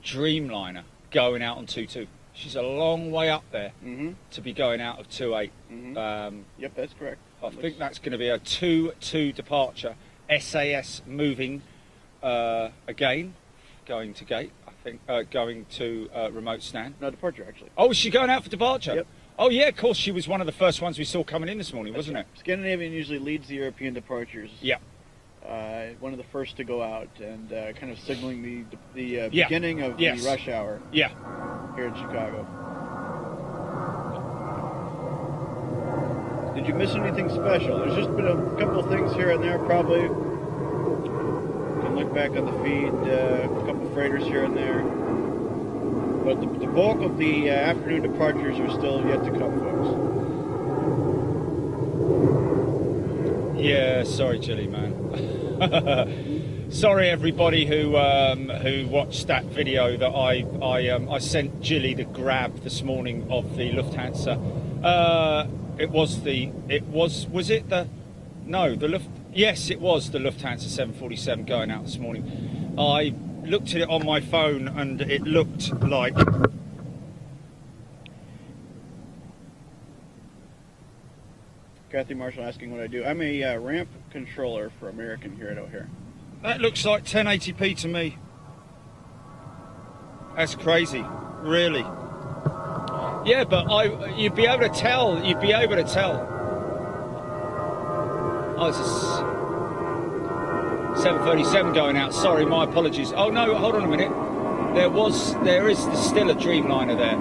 B: Dreamliner going out on 22. She's a long way up there
C: Mm-hmm.
B: to be going out of 28.
C: Mm-hmm. Yep, that's correct.
B: I think that's going to be a 2-2 departure. SAS moving again, going to gate. I think going to remote stand.
C: No, departure, actually.
B: Oh, is she going out for departure?
C: Yep.
B: Oh yeah, of course. She was one of the first ones we saw coming in this morning, wasn't it?
C: Scandinavian usually leads the European departures.
B: Yeah.
C: One of the first to go out and kind of signaling the
B: Yeah.
C: beginning of
B: Yes.
C: the rush hour
B: Yeah.
C: here in Chicago. Did you miss anything special? There's just been a couple of things here and there, probably. You can look back on the feed, a couple of freighters here and there. But the bulk of the afternoon departures are still yet to come, folks.
B: Yeah. Sorry, Chili man. Sorry, everybody who watched that video that I sent Jilly the grab this morning of the Lufthansa. Yes, it was the Lufthansa 747 going out this morning. I looked at it on my phone and it looked like
C: Kathy Marshall asking what I do. I'm a ramp controller for American here at O'Hare.
B: that looks like 1080p to me. That's crazy, really. Yeah, but you'd be able to tell. Oh, it's a 737 going out. Sorry, my apologies. Oh no, hold on a minute. There is still a Dreamliner there.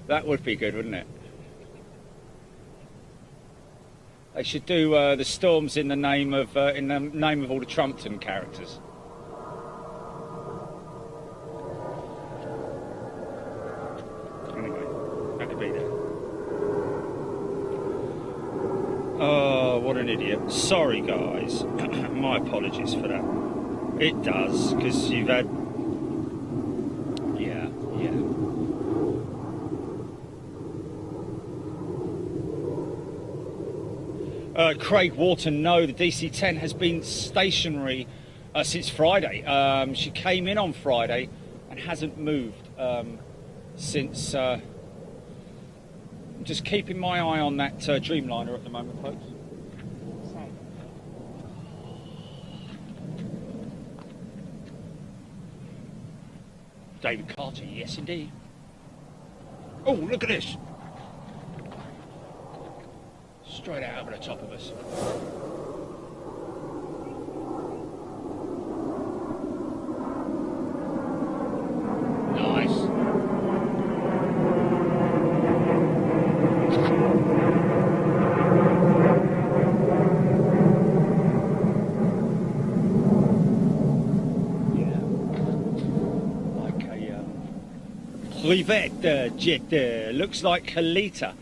B: That would be good, wouldn't it? They should do the storms in the name of all the Trumpton characters. Anyway, had to be there. Oh, what an idiot! Sorry, guys. My apologies for that. It does, because you've had. Yeah. Craig Wharton, no, the DC-10 has been stationary since Friday. She came in on Friday and hasn't moved since. I'm just keeping my eye on that Dreamliner at the moment, folks. David Carter, yes indeed. Oh, look at this. Straight out over the top of us. Nice. Yeah. Like a Rivette jet. Looks like Kalita,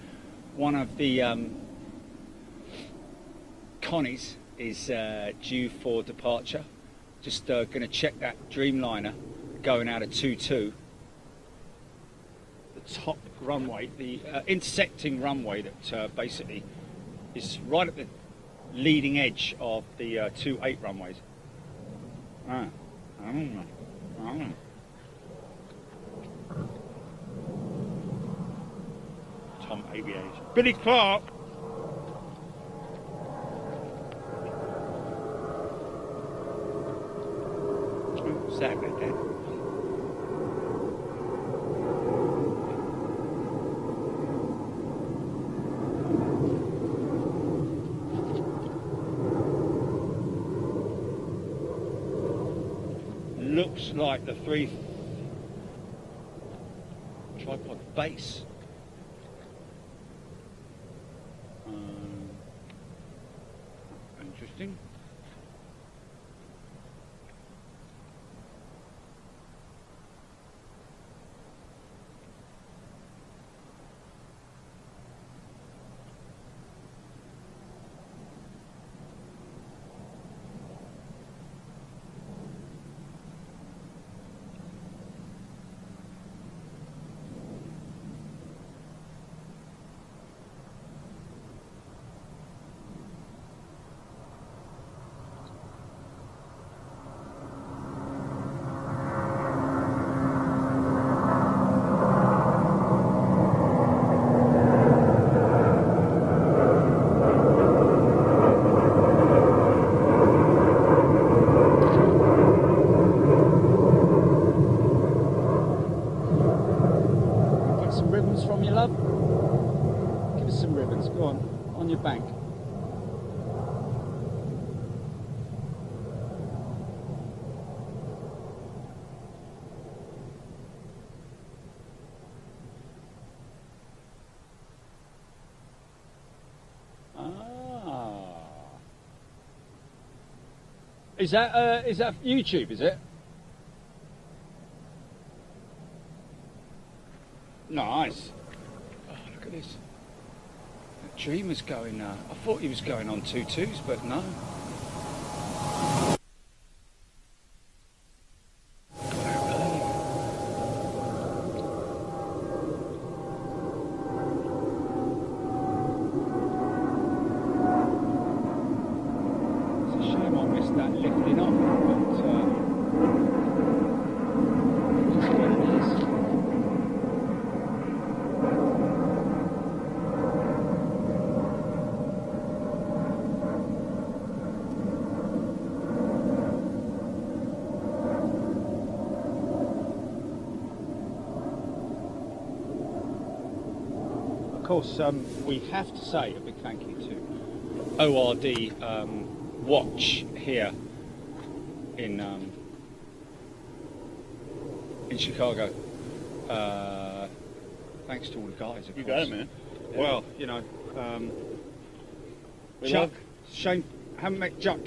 B: one of the Connie's is due for departure. Just going to check that Dreamliner going out at 22. The top runway, the intersecting runway that basically is right at the leading edge of the 28 runways. Tom Aviation. Billy Clark. Sad about that. Looks like the three tripod base. Interesting. us some ribbons. Go on your bank. Is that YouTube, is it? Nice. Oh, look at this. The Dreamer's going, I thought he was going on 2.2s, but no. Of course, we have to say a big thank you to ORD Watch here in Chicago. Thanks to all the guys. Of
C: You
B: course.
C: got it, man. Yeah.
B: Well, you know,
C: We
B: Chuck,
C: love-
B: Shane, haven't met Chuck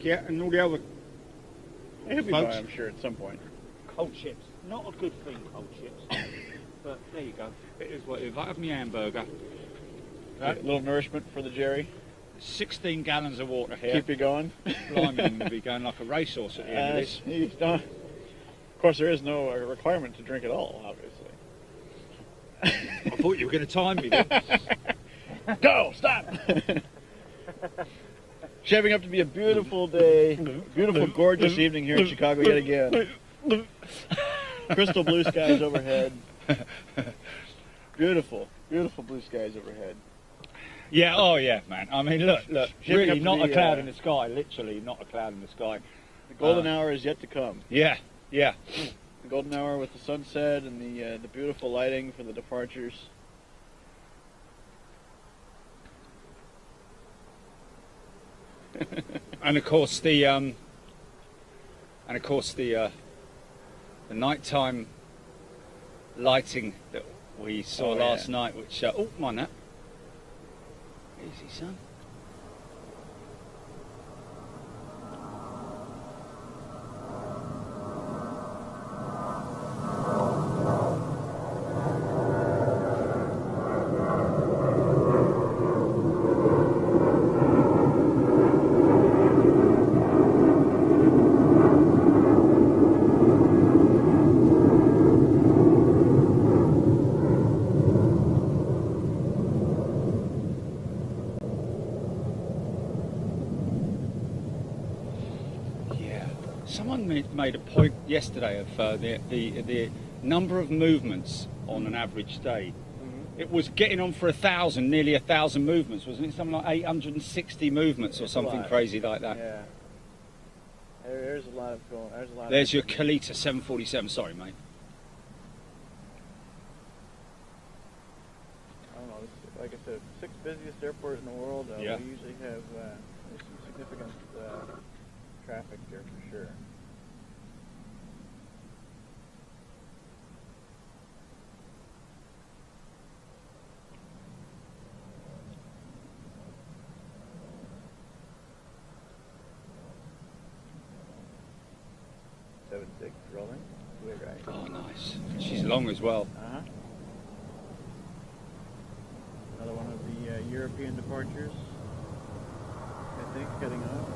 B: yet, and all the other
C: He'll be
B: folks.
C: by, I'm sure, at some point.
B: cold chips. Not a good thing, cold chips. But there you go. It is what it is. If I have my hamburger,
C: A little nourishment for the Jerry.
B: 16 gallons of water here.
C: Keep you going.
B: Blimey, I'm going to be going like a racehorse at the end of this.
C: You don't- Of course, there is no requirement to drink at all, obviously.
B: I thought you were going to time me then.
C: Go! Stop! Shaping up to be a beautiful day, beautiful, gorgeous evening here in Chicago yet again. Crystal blue skies overhead. Beautiful, beautiful blue skies overhead.
B: Yeah, oh yeah, man. I mean, look,
C: Shaping
B: really
C: up to
B: not a
C: be,
B: cloud in the sky, literally not a cloud in the sky.
C: The golden hour is yet to come.
B: Yeah, yeah.
C: The golden hour with the sunset and the beautiful lighting for the departures.
B: And of course the nighttime lighting that we saw
C: Oh,
B: last
C: yeah.
B: night, which oh, come on now. Easy, son. Yeah. Someone made a point yesterday of the number of movements on an average day. It was getting on for 1,000, nearly 1,000 movements, wasn't it? Something like 860 movements or
C: It's a
B: something
C: lot.
B: crazy like that.
C: Yeah. There's a lot of going. There's a lot.
B: There's
C: of
B: your Kalita 747. Sorry, mate.
C: I don't know. It's, like I said, 6th busiest airport in the world.
B: Yeah.
C: We usually have there's some significant traffic here for sure. Seven six rolling. Way right.
B: Oh, nice. She's long as well.
C: Uh-huh. Another one of the European departures, I think, heading up.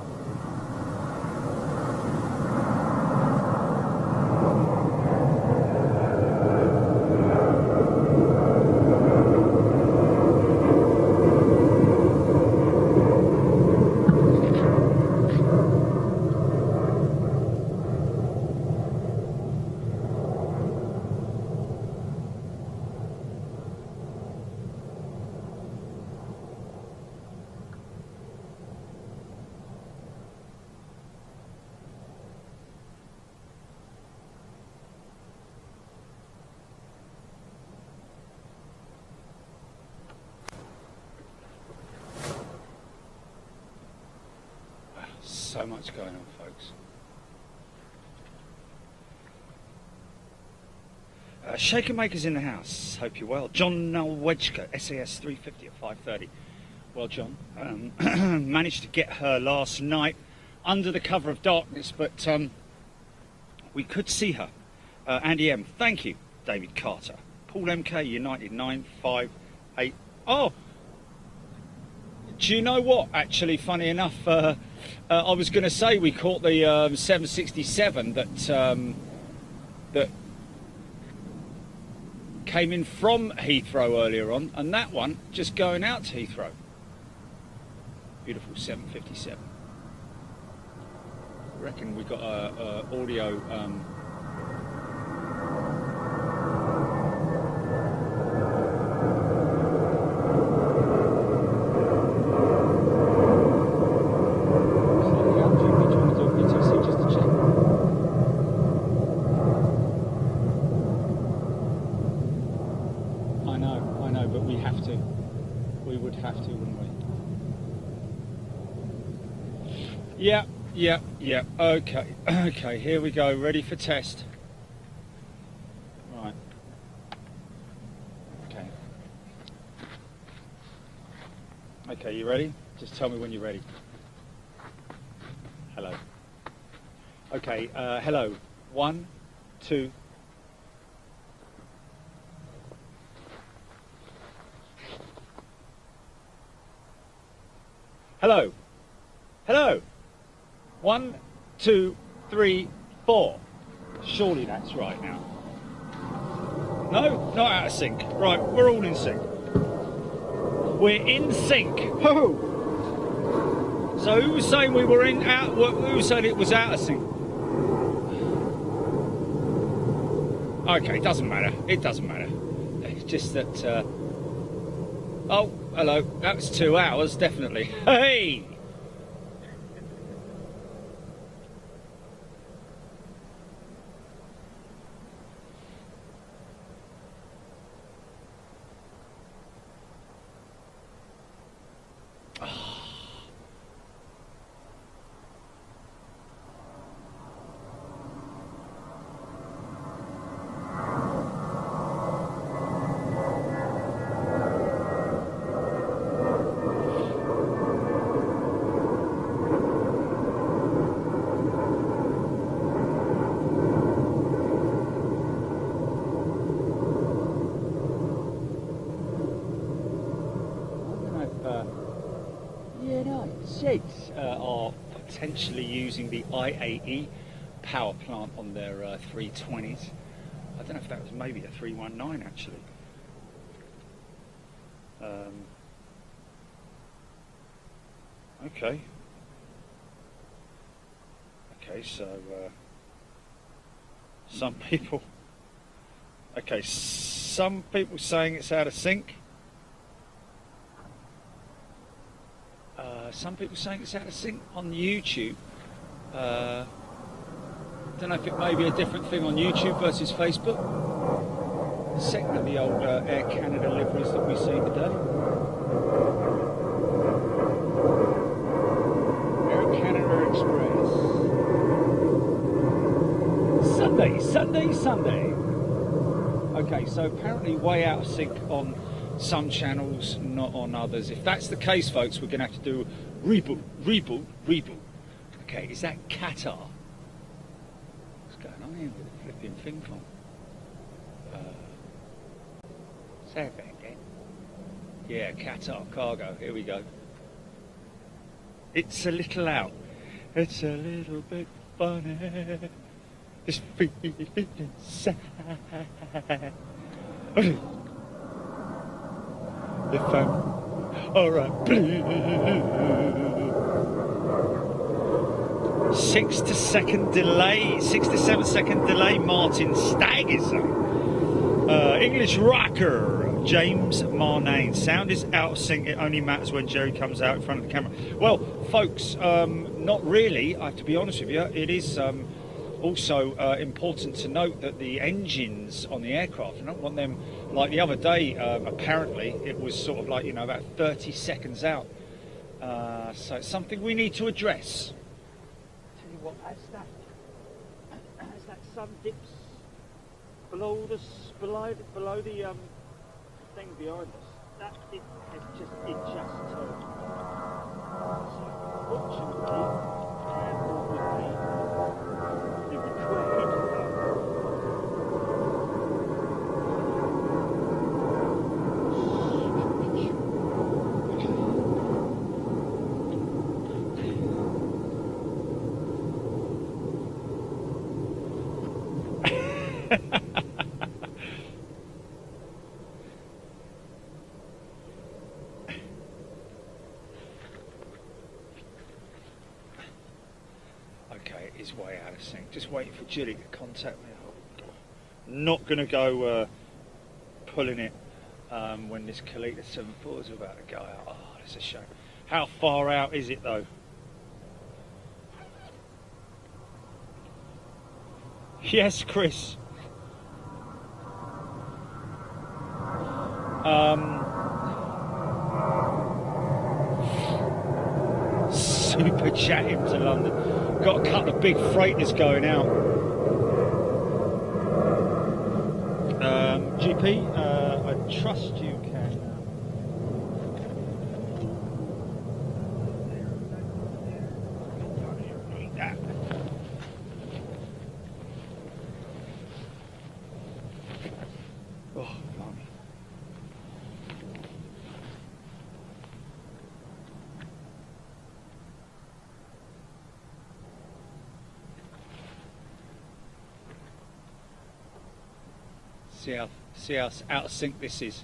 B: so much going on, folks. Shaker Maker's in the house. Hope you're well. John Wedgker, SAS 350 at 5:30. Well, John, managed to get her last night under the cover of darkness, but we could see her. Andy M, thank you. David Carter. Paul MK, United 958. Oh, do you know what? Actually, funny enough, I was going to say we caught the 767 that came in from Heathrow earlier on, and that one just going out to Heathrow. Beautiful 757. I reckon we got a audio. I know, but we have to. We would have to, wouldn't we? Yeah. Okay, here we go. Ready for test. Right. Okay, you ready? Just tell me when you're ready. Hello. Okay, hello. 1, 2. Hello. Hello. 1, 2, 3, 4. Surely that's right now. No, not out of sync. Right, we're all in sync. We're in sync. Ho! So who was saying we were in out? Who was saying it was out of sync? Okay, it doesn't matter. It doesn't matter. It's just that. Oh, hello. That's 2 hours, definitely. Hey. Are potentially using the IAE power plant on their 320s. I don't know if that was maybe a 319 actually. Okay, so some people saying it's out of sync. Some people saying it's out of sync on YouTube. Don't know if it may be a different thing on YouTube versus Facebook. Second of the old Air Canada liveries that we see today. Air Canada Express. Sunday. Okay, so apparently way out of sync on some channels, not on others. If that's the case, folks, we're going to have to do reboot. Okay, is that Qatar? What's going on here with the flipping thing from? Say it again. Yeah, Qatar cargo. Here we go. It's a little out. It's a little bit funny. It's feeling sad. If I'm alright, please. 6 to 7 second delay, Martin Stagg is saying. English rocker, James Marnane. Sound is out of sync, it only matters when Jerry comes out in front of the camera. Well, folks, not really, I have to be honest with you. It is also important to note that the engines on the aircraft, I don't want them, like the other day, apparently it was sort of like, about 30 seconds out. So it's something we need to address. what, as that sun dips below the thing behind us, that it just turned. So fortunately, the required Okay, it is way out of sync. Just waiting for Julie to contact me. Not going to go pulling it when this Kalita 7.4 is about to go out. Oh, that's a shame. How far out is it though? Yes, Chris. Super chatting to London. Got a couple of big freighters going out. GP, I trust you can. Oh, blimey. See how out of sync this is.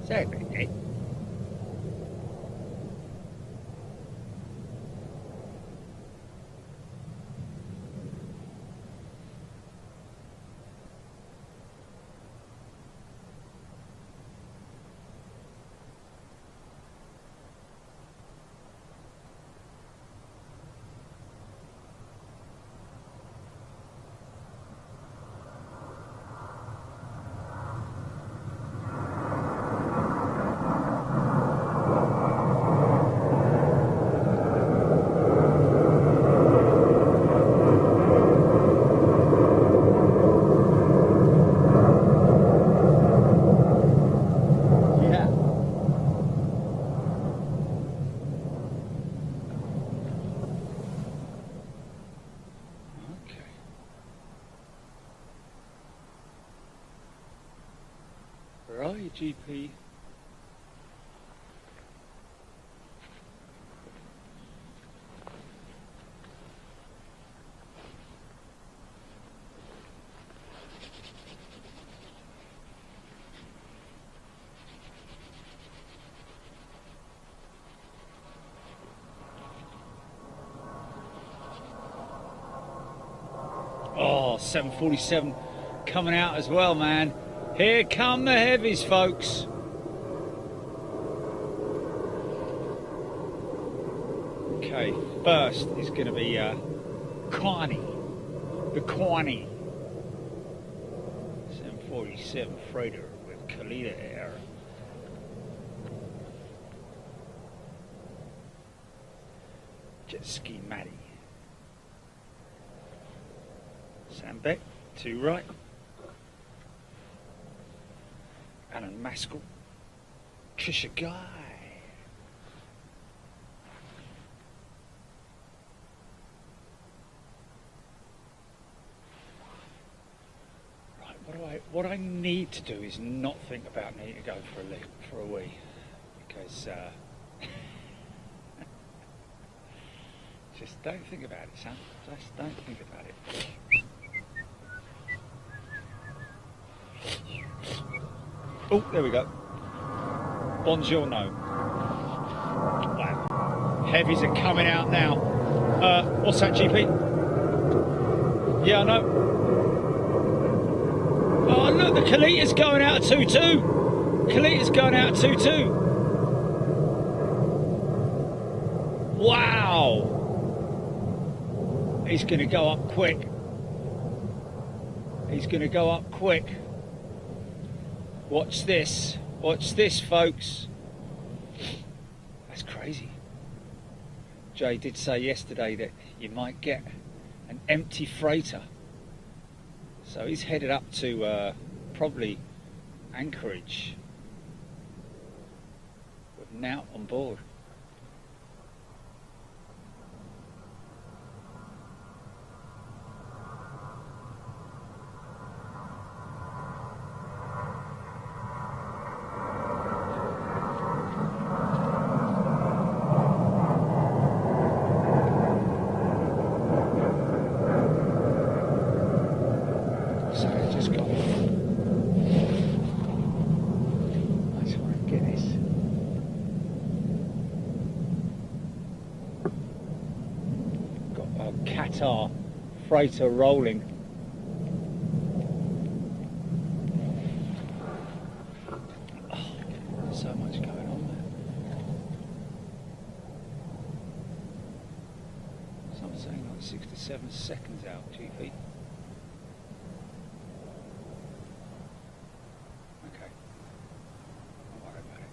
B: Sorry. Where are you, GP? Oh, 747 coming out as well, man. Here come the heavies, folks. Okay, first is going to be Connie, the Connie 747 freighter with Kalita Air. Jet ski Matty. Sam Beck, 2 right. Alan Maskell, Trisha Guy. Right, what I need to do is not think about needing to go for a wee, because just don't think about it, Sam. Just don't think about it. Oh, there we go. Bonjourno. Wow. Heavies are coming out now. What's that, GP? Yeah, I know. Oh, look, the Kalita's going out at 2-2. Kalita's going out at 2-2. Wow. He's going to go up quick. He's going to go up quick. Watch this. Watch this, folks. That's crazy. Jay did say yesterday that you might get an empty freighter. So he's headed up to probably Anchorage with Nout on board. So it just got nice one, Guinness. Got a Qatar freighter rolling. Oh, so much going on there. Some saying like 6 to 7 seconds out, GP. Okay. Don't worry about it.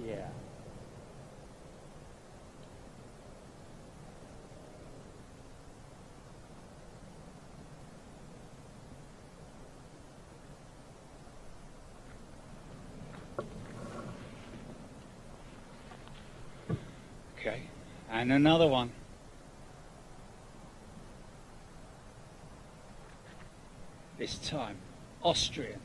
B: Yeah. Okay, and another one. This time, Austrian.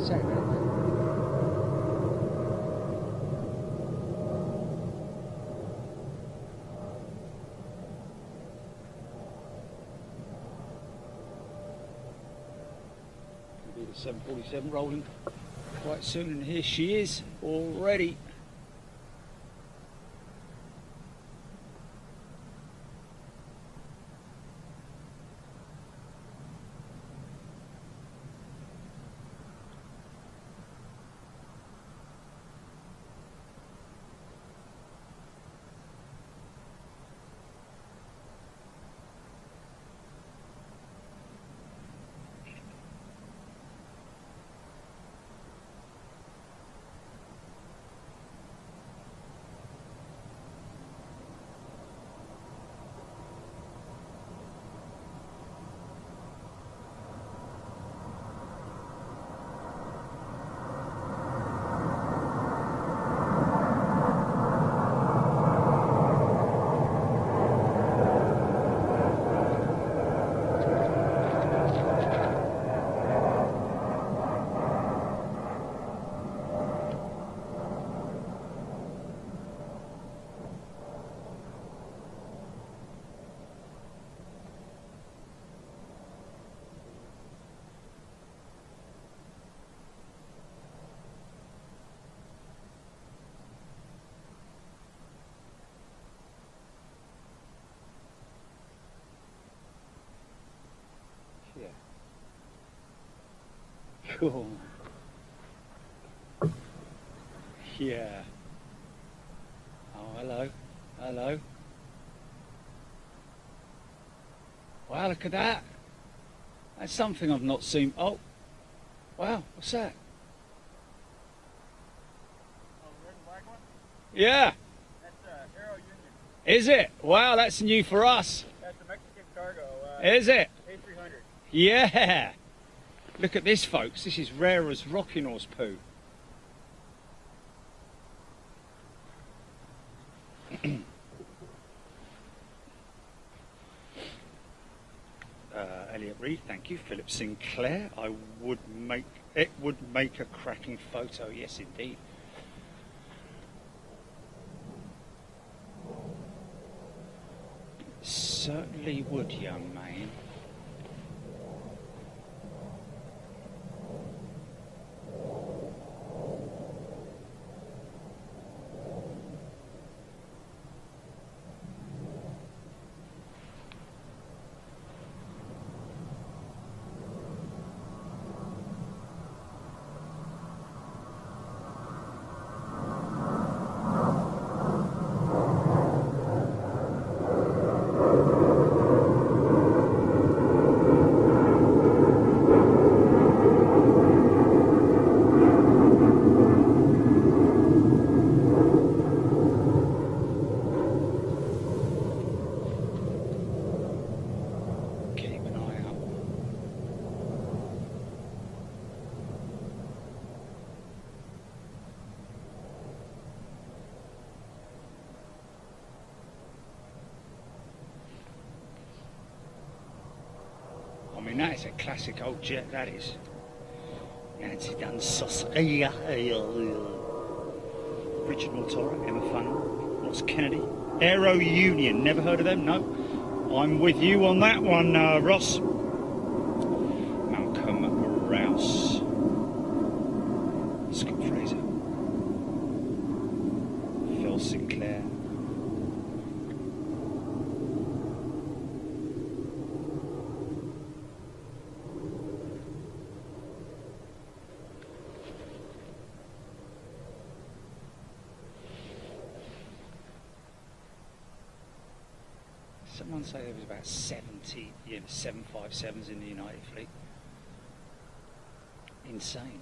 B: Sorry about that. Gonna be the 747 rolling quite soon, and here she is already. Cool. Yeah. Oh, hello. Hello. Wow, look at that. That's something I've not seen. Oh, wow, what's that?
G: Oh, the red and black one?
B: Yeah,
G: That's Aero Union.
B: is it? Wow, that's new for us.
G: That's a Mexican cargo.
B: Is it?
G: A300.
B: Yeah. Look at this, folks. This is rare as rocking horse poo. Elliot Reed, thank you. Philip Sinclair, it would make a cracking photo. Yes, indeed. Certainly would, young man. Keep an eye out. I mean, that is a classic old jet, that is. Nancy Dunn Sauceria. Richard Mortora, Emma Funnell, Ross Kennedy. Aero Union, never heard of them? No. I'm with you on that one, Ross. Malcolm Rouse. Scott Fraser. Phil Sinclair. Someone say there was about 70 757s in the United Fleet. Insane.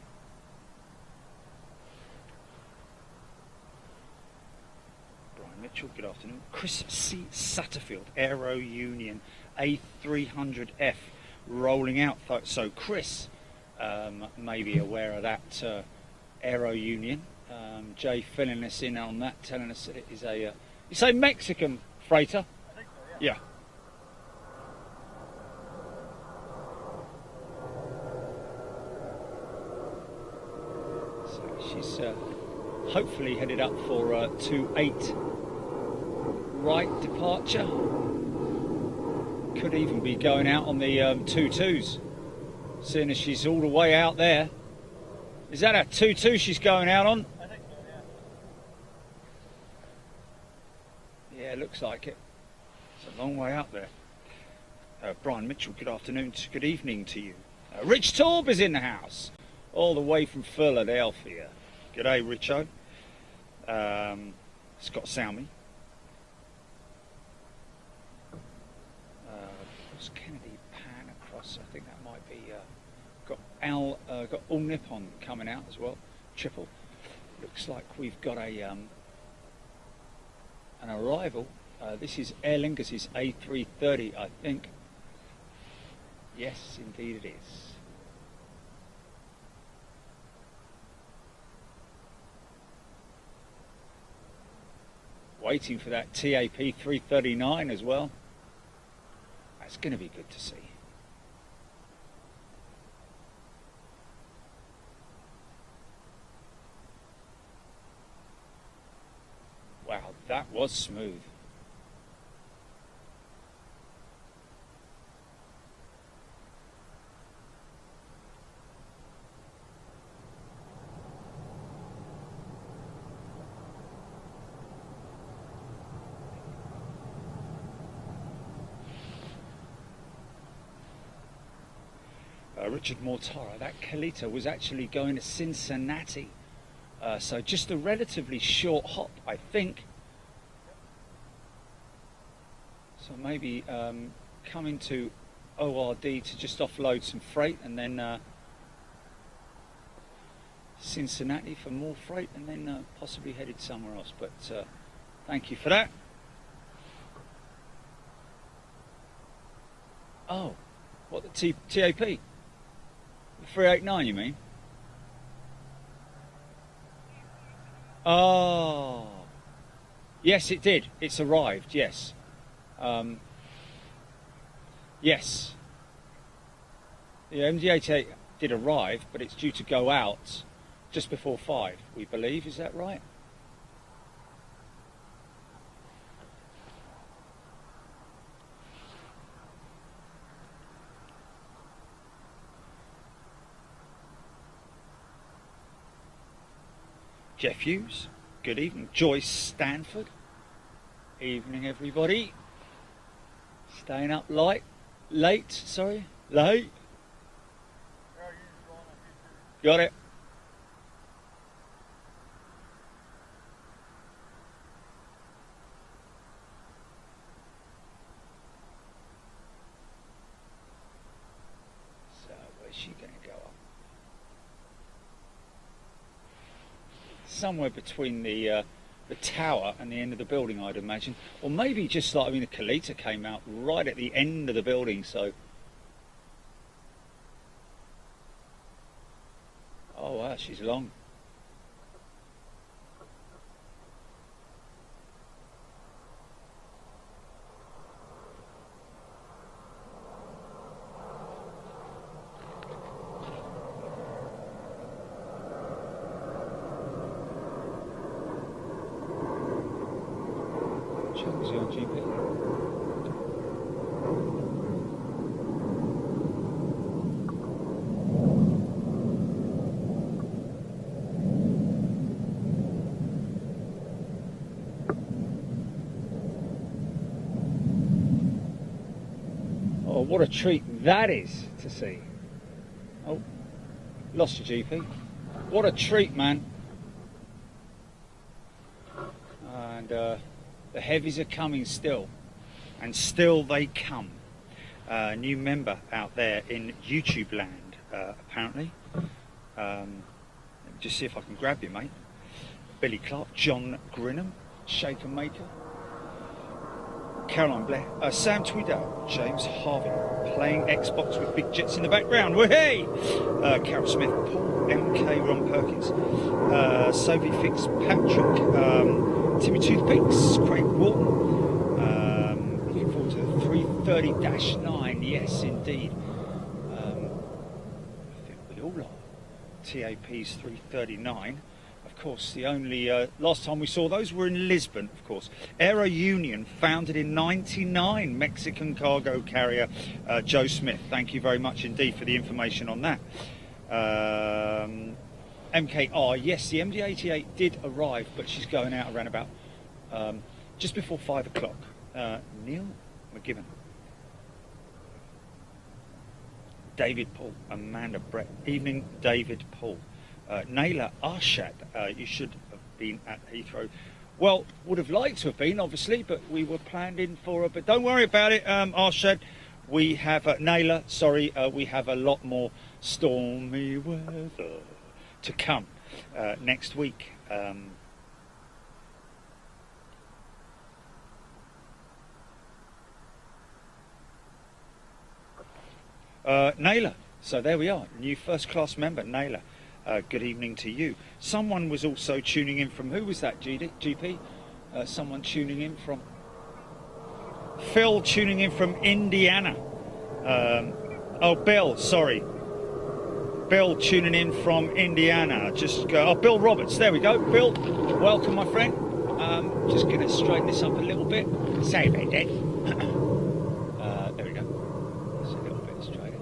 B: Brian Mitchell, good afternoon. Chris C. Satterfield, Aero Union A300F, rolling out. So Chris may be aware of that Aero Union. Jay filling us in on that, telling us that it is a, you say Mexican freighter? Yeah. So she's hopefully headed up for 28 right departure. Could even be going out on the 22s, seeing as she's all the way out there. Is that a 22 she's going out on?
G: I think so, yeah.
B: Yeah, looks like it. It's a long way up there. Brian Mitchell, good afternoon, good evening to you. Rich Torb is in the house, all the way from Philadelphia. G'day, Richo. Scott Salmi. What's Kennedy pan across? I think that might be got All Nippon coming out as well. Triple. Looks like we've got a an arrival. This is Aer Lingus' A330, I think. Yes, indeed it is. Waiting for that TAP 339 as well. That's going to be good to see. Wow, that was smooth. Richard Mortara, that Kalita was actually going to Cincinnati. So just a relatively short hop, I think. So maybe coming to ORD to just offload some freight, and then Cincinnati for more freight, and then possibly headed somewhere else. But thank you for that. Oh, what, the TAP? The 389, you mean? Oh, yes, it did. It's arrived. Yes, yes. The MD-88 did arrive, but it's due to go out just before 5, we believe. Is that right? Jeff Hughes, good evening. Joyce Stanford, evening everybody. Staying up late. Got it. So where's she going to go up? Somewhere between the tower and the end of the building, I'd imagine, or maybe just like, I mean, the Kalita came out right at the end of the building, so. Oh wow, she's long. Is he on GP? Oh, what a treat that is to see. Oh, lost your GP. What a treat, man. And the heavies are coming still, and still they come. New member out there in YouTube land, apparently. Let me just see if I can grab you, mate. Billy Clark, John Grinham, Shaker Maker, Caroline Blair, Sam Tweedale, James Harvey, playing Xbox with big jets in the background. Hey! Carol Smith, Paul MK, Ron Perkins, Sophie Fitzpatrick, Timmy Toothpicks, Craig Walton. Looking forward to the 330-9. Yes, indeed. I think we all are. TAP's 339. Of course, the only last time we saw those were in Lisbon, of course. Aero Union, founded in '99, Mexican cargo carrier Joe Smith. Thank you very much indeed for the information on that. MKR, yes, the MD-88 did arrive, but she's going out around about just before 5 o'clock. Neil McGibbon. David Paul, Amanda Brett. Evening, David Paul. Naila Arshad, you should have been at Heathrow. Well, would have liked to have been, obviously, but we were planned in for her. But don't worry about it, Arshad. We have, Naila, sorry, we have a lot more stormy weather to come next week. Naila, so there we are, new first class member, Naila. Good evening to you. Someone was also tuning in from, who was that, GP? Someone tuning in from, Phil tuning in from Indiana. Oh, Bill, sorry. Bill tuning in from Indiana. Just go, oh, Bill Roberts, there we go. Bill, welcome, my friend. Just going to straighten this up a little bit. Sorry about that. There we go. It's a little bit straighter.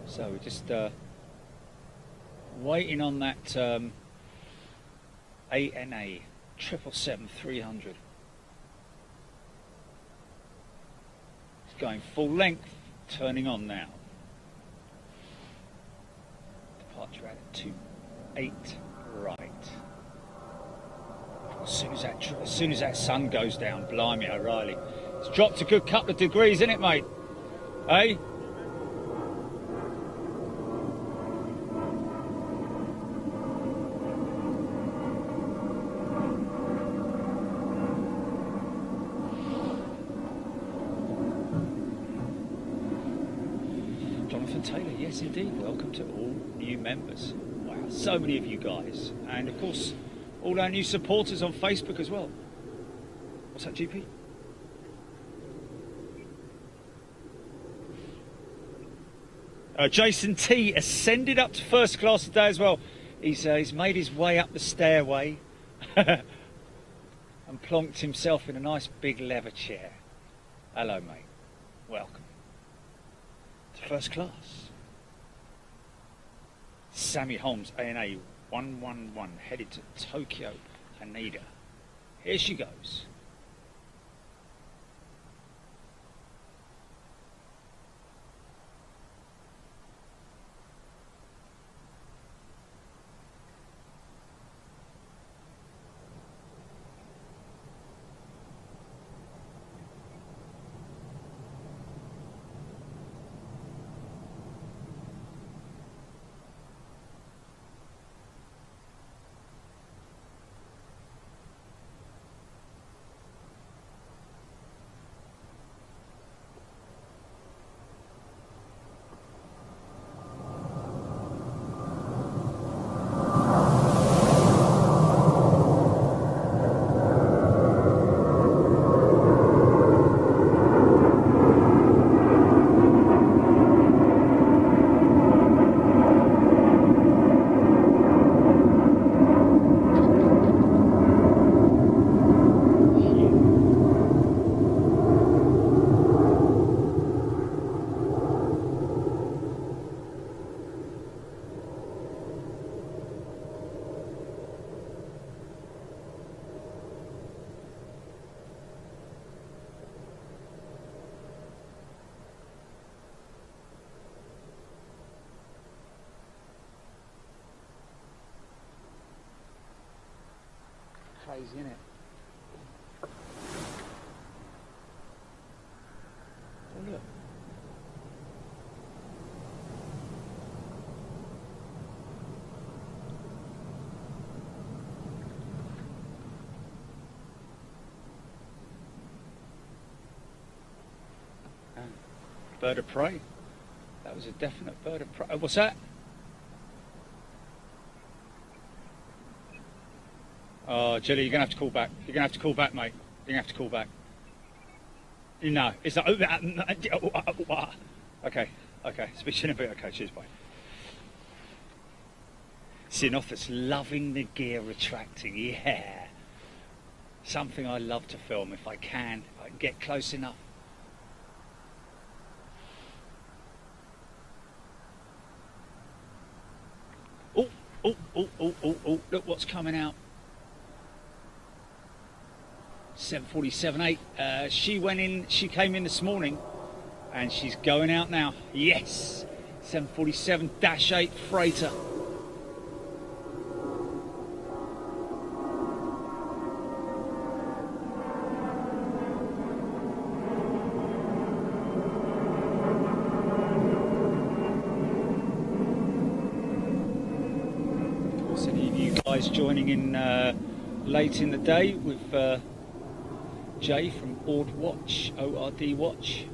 B: So we're just waiting on that ANA 777-300. It's going full length turning on now. Departure at 28 right. As soon as that sun goes down, blimey O'Reilly. It's dropped a good couple of degrees, isn't it, mate? Hey? Jonathan Taylor, yes indeed. Welcome to all new members. Wow, so many of you guys. And of course, all our new supporters on Facebook as well. What's that, GP? Jason T ascended up to first class today as well. He's made his way up the stairway and plonked himself in a nice big leather chair. Hello, mate. Welcome to first class. Sammy Holmes, ANA 111, headed to Tokyo, Haneda. Here she goes. Crazy, isn't it? Oh, look. Bird of prey. That was a definite bird of prey. What's that? Oh, Jelly, you're going to have to call back. You're going to have to call back, mate. You're going to have to call back. No, it's not. Okay, okay. Speak to you in a bit. Okay, cheers, bye. Sinothus loving the gear retracting. Yeah. Something I love to film if I can get close enough. Oh, oh, oh, oh, oh, oh. Look what's coming out. 747-8. She came in this morning and she's going out now. Yes, 747-8 freighter. Of course, any of you guys joining in late in the day with Jay from ORD Watch, ORD Watch.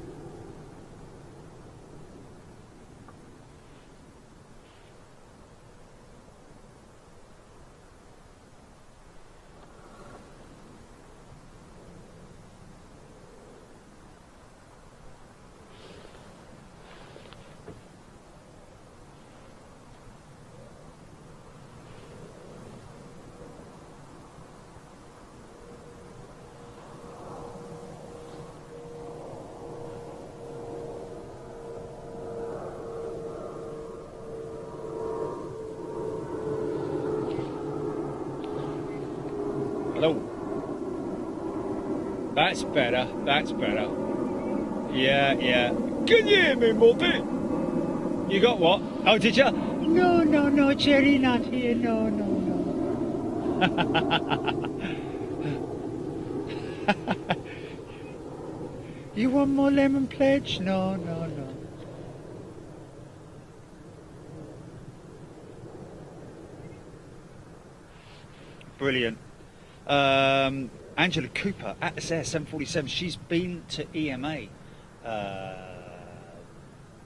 B: Hello. That's better. That's better. Yeah, yeah. Can you hear me, Muppet? You got what? Oh, did you? No, Jerry, not here. No. You want more lemon pledge? No. Brilliant. Angela Cooper, Atlas Air 747. She's been to EMA.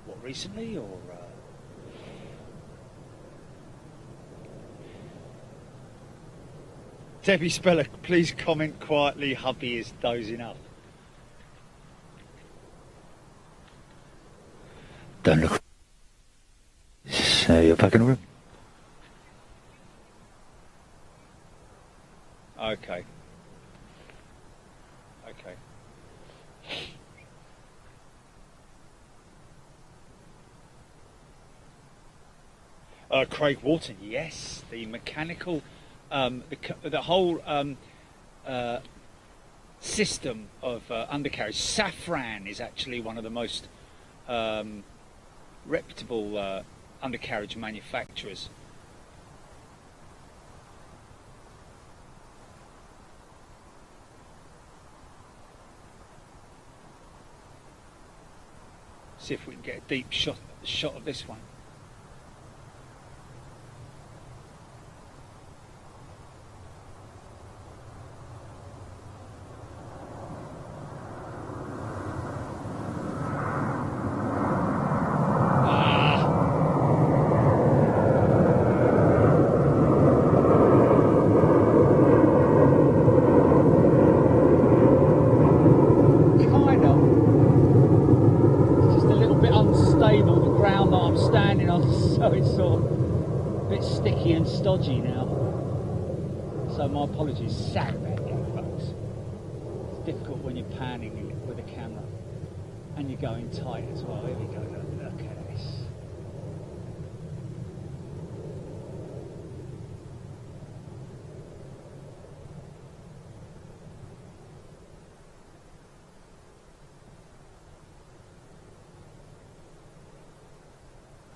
B: What, recently or? Debbie Speller, please comment quietly. Hubby is dozing up. Don't look. So you're back in the room. Okay. Craig Wharton, yes, the mechanical, the whole system of undercarriage. Safran is actually one of the most reputable undercarriage manufacturers. See if we can get a deep shot of this one. Stodgy now, so my apologies. Sorry about that, folks. It's difficult when you're panning with a camera and you're going tight as well. Here we go. Look at this.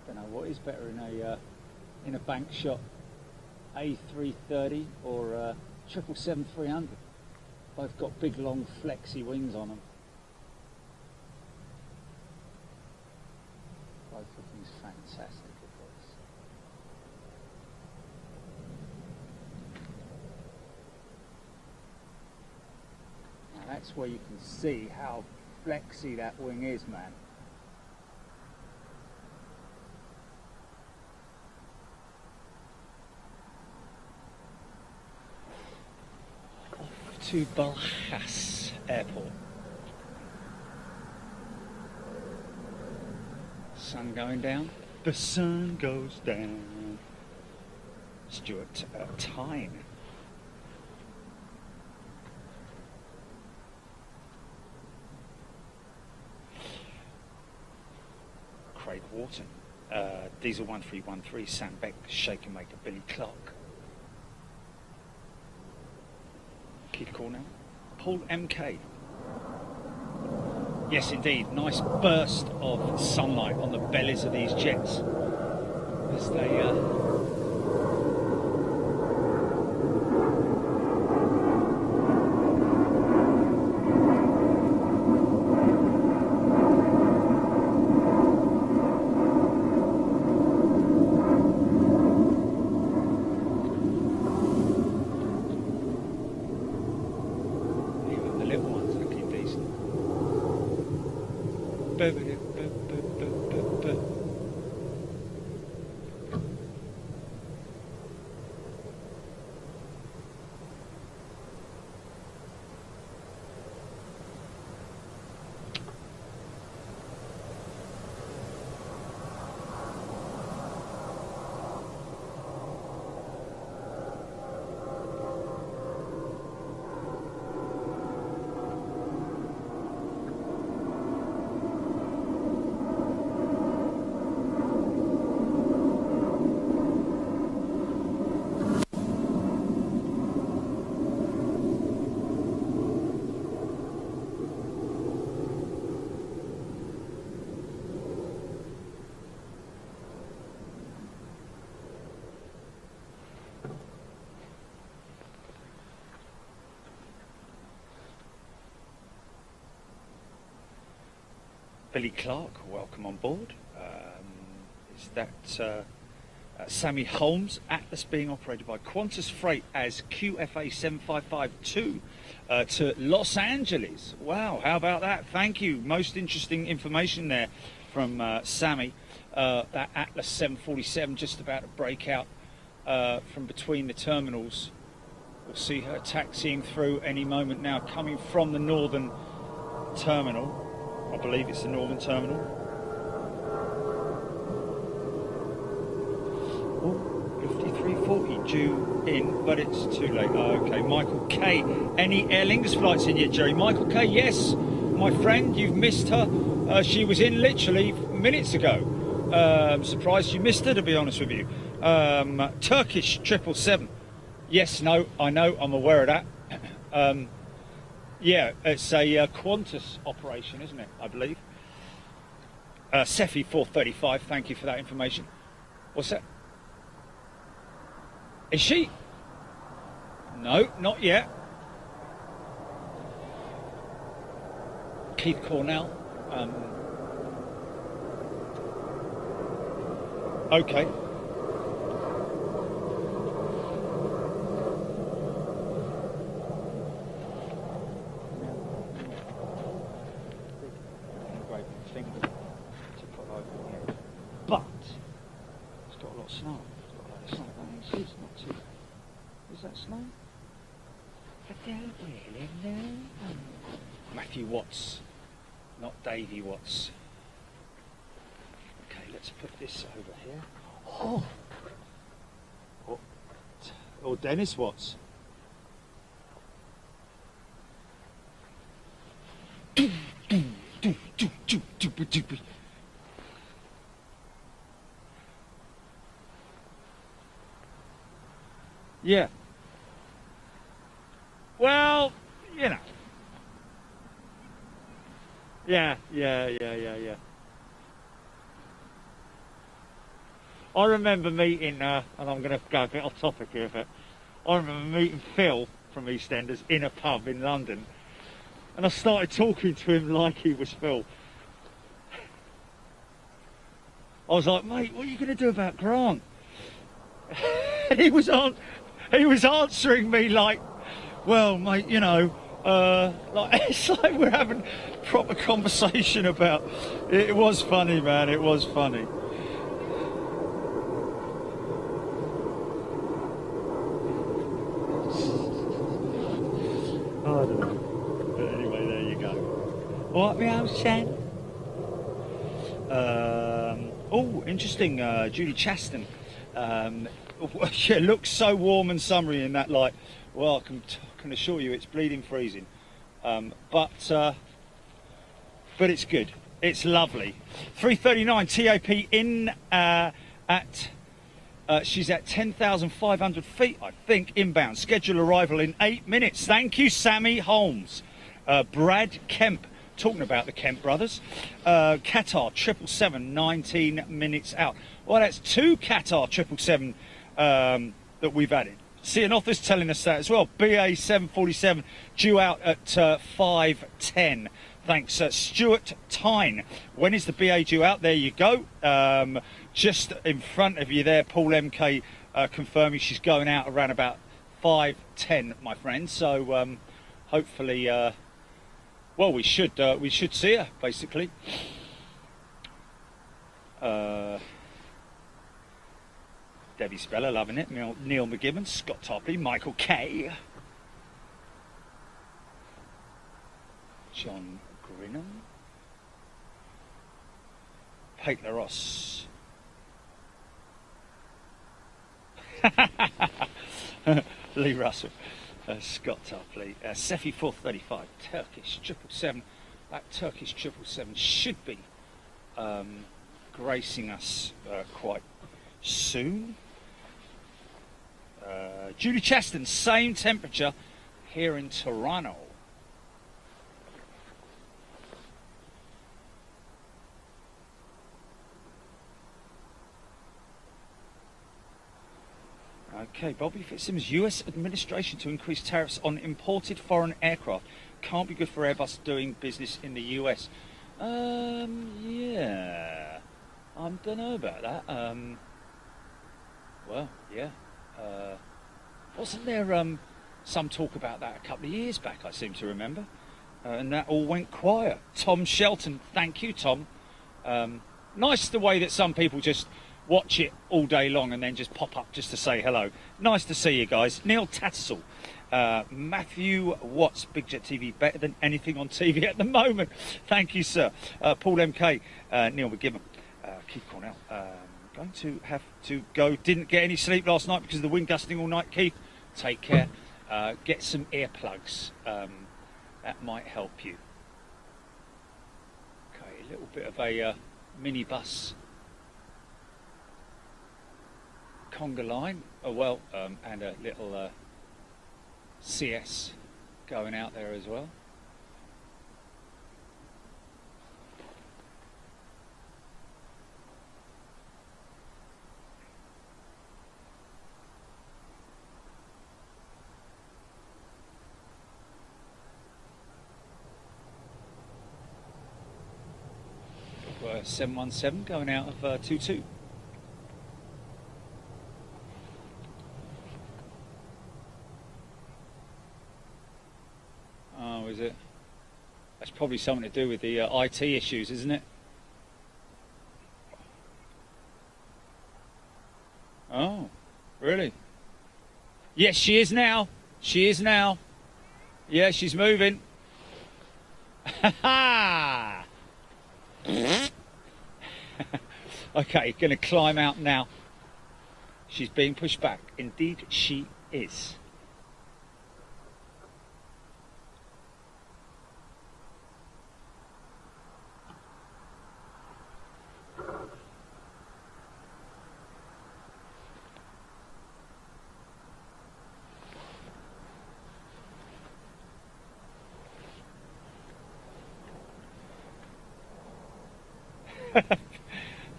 B: Don't know what is better in a bank shot. A330 or 777-300. Both got big long flexy wings on them. Both of them's fantastic, of course. Now that's where you can see how flexy that wing is, man. To Balhas Airport. Sun going down. The sun goes down. Stuart Tyne. Craig Wharton. Diesel 1313. Sam Beck. Shaker Maker. Billy Clark. Kid Cornell, Paul MK. Yes, indeed, nice burst of sunlight on the bellies of these jets as they Billy Clark, welcome on board. Is that Sammy Holmes? Atlas being operated by Qantas Freight as QFA 7552 to Los Angeles. Wow, how about that? Thank you. Most interesting information there from Sammy. That Atlas 747 just about to break out from between the terminals. We'll see her taxiing through any moment now, coming from the northern terminal. I believe it's the northern terminal. Oh, 5340 due in, but it's too late. Okay, Michael K. Any Aer Lingus flights in yet, Jerry? Michael K. Yes, my friend, you've missed her. She was in literally minutes ago. Surprised you missed her, to be honest with you. Turkish 777. Yes, no, I know, I'm aware of that. Yeah, it's a Qantas operation, isn't it, I believe? Cefi 435, thank you for that information. What's that? Is she? No, not yet. Keith Cornell. Okay. But it's got a lot of snow. It's got a lot of snow. It's not too. Is that snow? I don't really know. Matthew Watts, not Davey Watts. Okay, let's put this over here. Oh, Dennis Watts. Yeah. Well, you know. Yeah. I remember meeting, and I'm going to go a bit off topic here, but I remember meeting Phil from EastEnders in a pub in London, and I started talking to him like he was Phil. I was like, mate, what are you going to do about Grant? And he was answering me like, well, mate, you know, like it's like we're having a proper conversation about. It was funny, man. It was funny. I don't know. But anyway, there you go. What me old Shan? Oh, interesting. Judy Chaston. She looks so warm and summery in that light. Well, I can assure you it's bleeding freezing. But it's good. It's lovely. 3:39 TAP in at she's at 10,500 feet, I think, inbound. Scheduled arrival in 8 minutes. Thank you, Sammy Holmes. Brad Kemp, talking about the Kemp brothers. Qatar 777, 19 minutes out. Well, that's 2 Qatar 777 that we've added. Cianotha's telling us that as well. BA 747 due out at 5:10. Thanks, Stuart Tyne. When is the BA due out? There you go. Just in front of you there, Paul MK confirming she's going out around about 5:10, my friend. So hopefully, well, we should see her basically. Debbie Speller loving it. Neil McGibbon, Scott Topley, Michael K. John Grinham. Pate Ross. Lee Russell. Scott Topley. Cefi 435. Turkish 777. That Turkish 777 should be gracing us quite soon. Judy Chaston, same temperature here in Toronto. Okay, Bobby Fitzsimmons, US administration to increase tariffs on imported foreign aircraft. Can't be good for Airbus doing business in the US. Yeah. I don't know about that. Well, yeah. Wasn't there some talk about that a couple of years back, I seem to remember? And that all went quiet. Tom Shelton, thank you, Tom. Nice the way that some people just watch it all day long and then just pop up just to say hello. Nice to see you guys. Neil Tattersall. Matthew Watts, Big Jet TV, better than anything on TV at the moment. Thank you, sir. Paul MK, Neil McGibbon, Keith Cornell. Going to have to go. Didn't get any sleep last night because of the wind gusting all night. Keith, take care. Get some earplugs. That might help you. Okay, a little bit of a minibus conga line. Oh well, and a little CS going out there as well. Got 717 going out of 22. Oh, is it? That's probably something to do with the IT issues, isn't it? Oh, really? Yes, she is now. She is now. Yeah, she's moving. Ha ha! Okay, going to climb out now. She's being pushed back. Indeed, she is.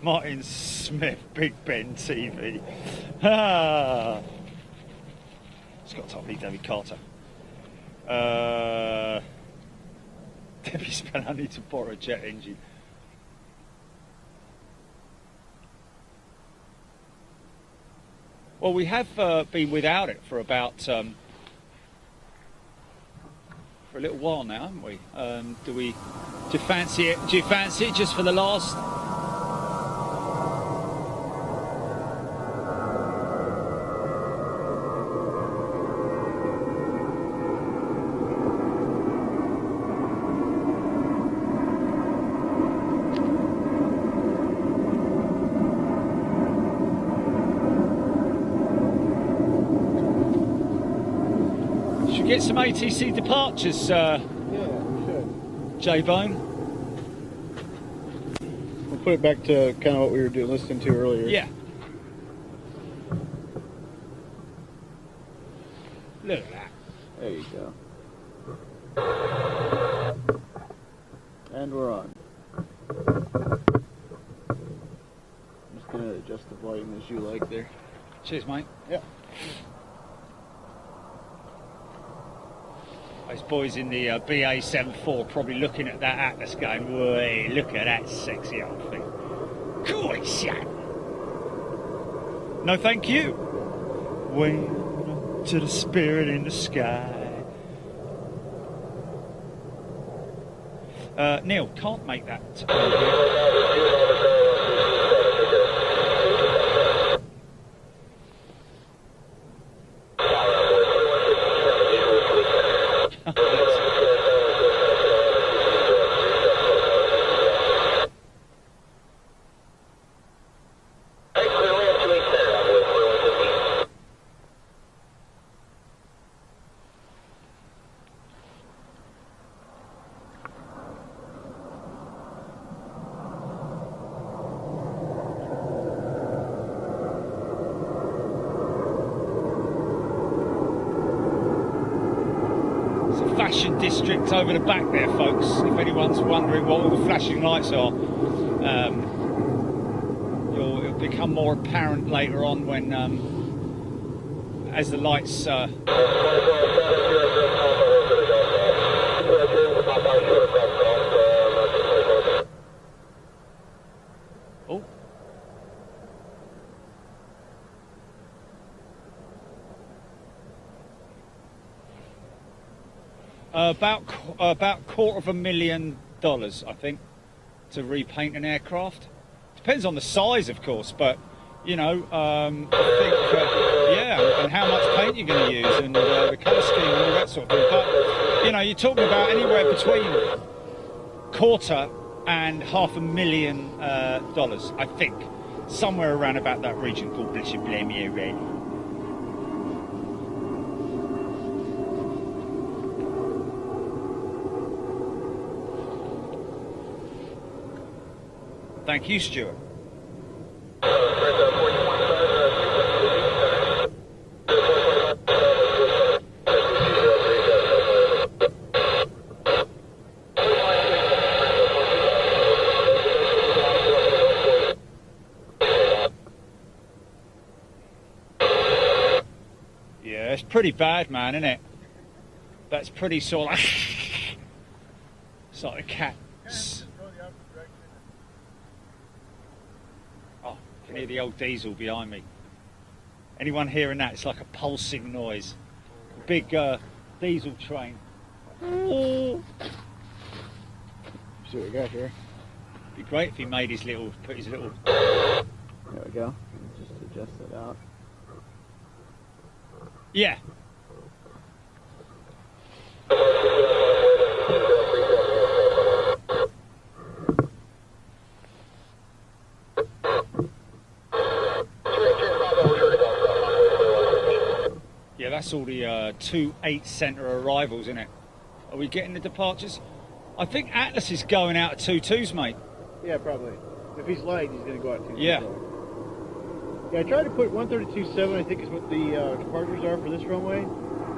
B: Martin Smith, Big Ben TV. Ah. Scott Topley, David Carter. Debbie Spanner, I need to borrow a jet engine. Well, we have been without it for about for a little while now, haven't we? Do you fancy it? Do you fancy it just for the last? Get some ATC departures,
C: Yeah, should.
B: J-Bone.
C: We'll put it back to kind of what we were listening to earlier.
B: Yeah. Look at that.
C: There you go. And we're on. I'm just going to adjust the volume as you like there.
B: Cheers, mate.
C: Yep.
B: Those boys in the BA74 probably looking at that Atlas going, "Way, look at that sexy old thing. Cool shot." No, thank you. Way to the spirit in the sky. Neil, can't make that. Fashion district over the back there, folks, if anyone's wondering what all the flashing lights are. It'll become more apparent later on when as the lights About $250,000, I think, to repaint an aircraft. Depends on the size, of course, but you know, I think yeah, and how much paint you're going to use, and the colour scheme and all that sort of thing. But you know, you're talking about anywhere between $250,000 and $500,000, I think, somewhere around about that region. God bless you, blame you, really. Thank you, Stuart. Yeah, it's pretty bad, man, isn't it? That's pretty sort of like it's like a cat. Oh, I can hear the old diesel behind me. Anyone hearing that? It's like a pulsing noise. A big diesel train. Oh.
C: See what we got here.
B: Be great if he made his little, put his little.
C: There we go. Just adjust it out.
B: Yeah. Yeah, that's all the 2-8 centre arrivals, isn't it? Are we getting the departures? I think Atlas is going out at 2-2s, mate.
C: Yeah, probably. If he's light, he's going to go out 2.
B: Yeah.
C: Yeah, I tried to put 132.7, I think is what the departures are for this runway,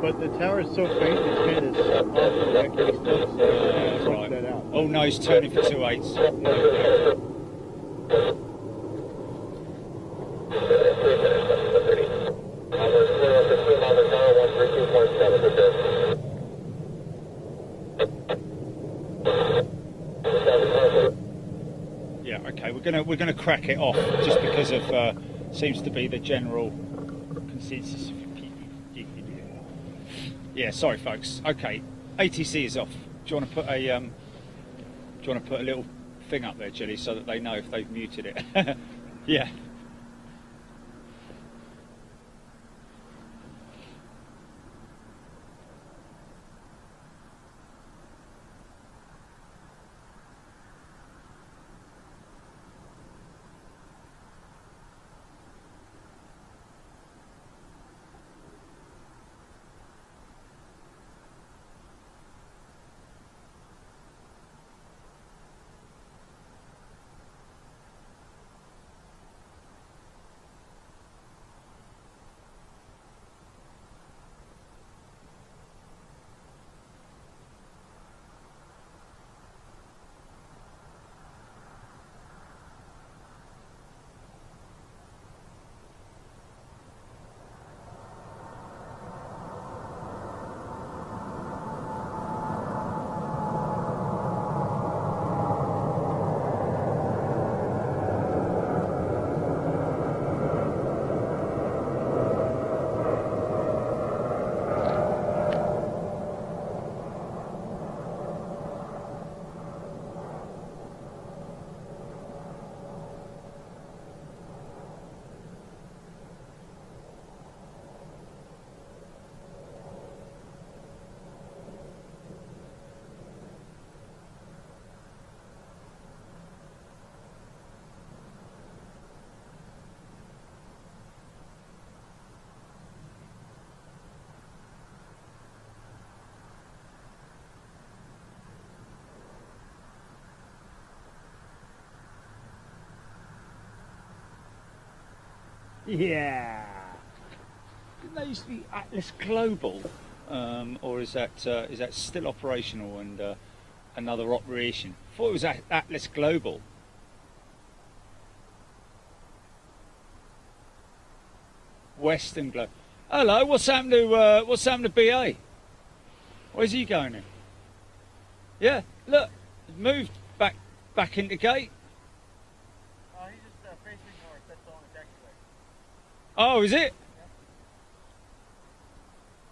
C: but the tower is so faint, it's kind of off the equity stuff, so I switched that out.
B: Oh no, he's turning for 2-8s. Yeah, okay, we're gonna crack it off just because of seems to be the general consensus. Yeah, sorry folks. Okay, ATC is off. Do you want to put a little thing up there, Jilly, so that they know if they've muted it? Yeah. Yeah. Didn't they used to be Atlas Global, or is that still operational and another operation? I thought it was Atlas Global. Western Global. Hello, what's happened to BA? Where's he going in? Yeah, look, he's moved back into gate.
G: He's just facing north. That's all on the taxiway.
B: Oh, is it?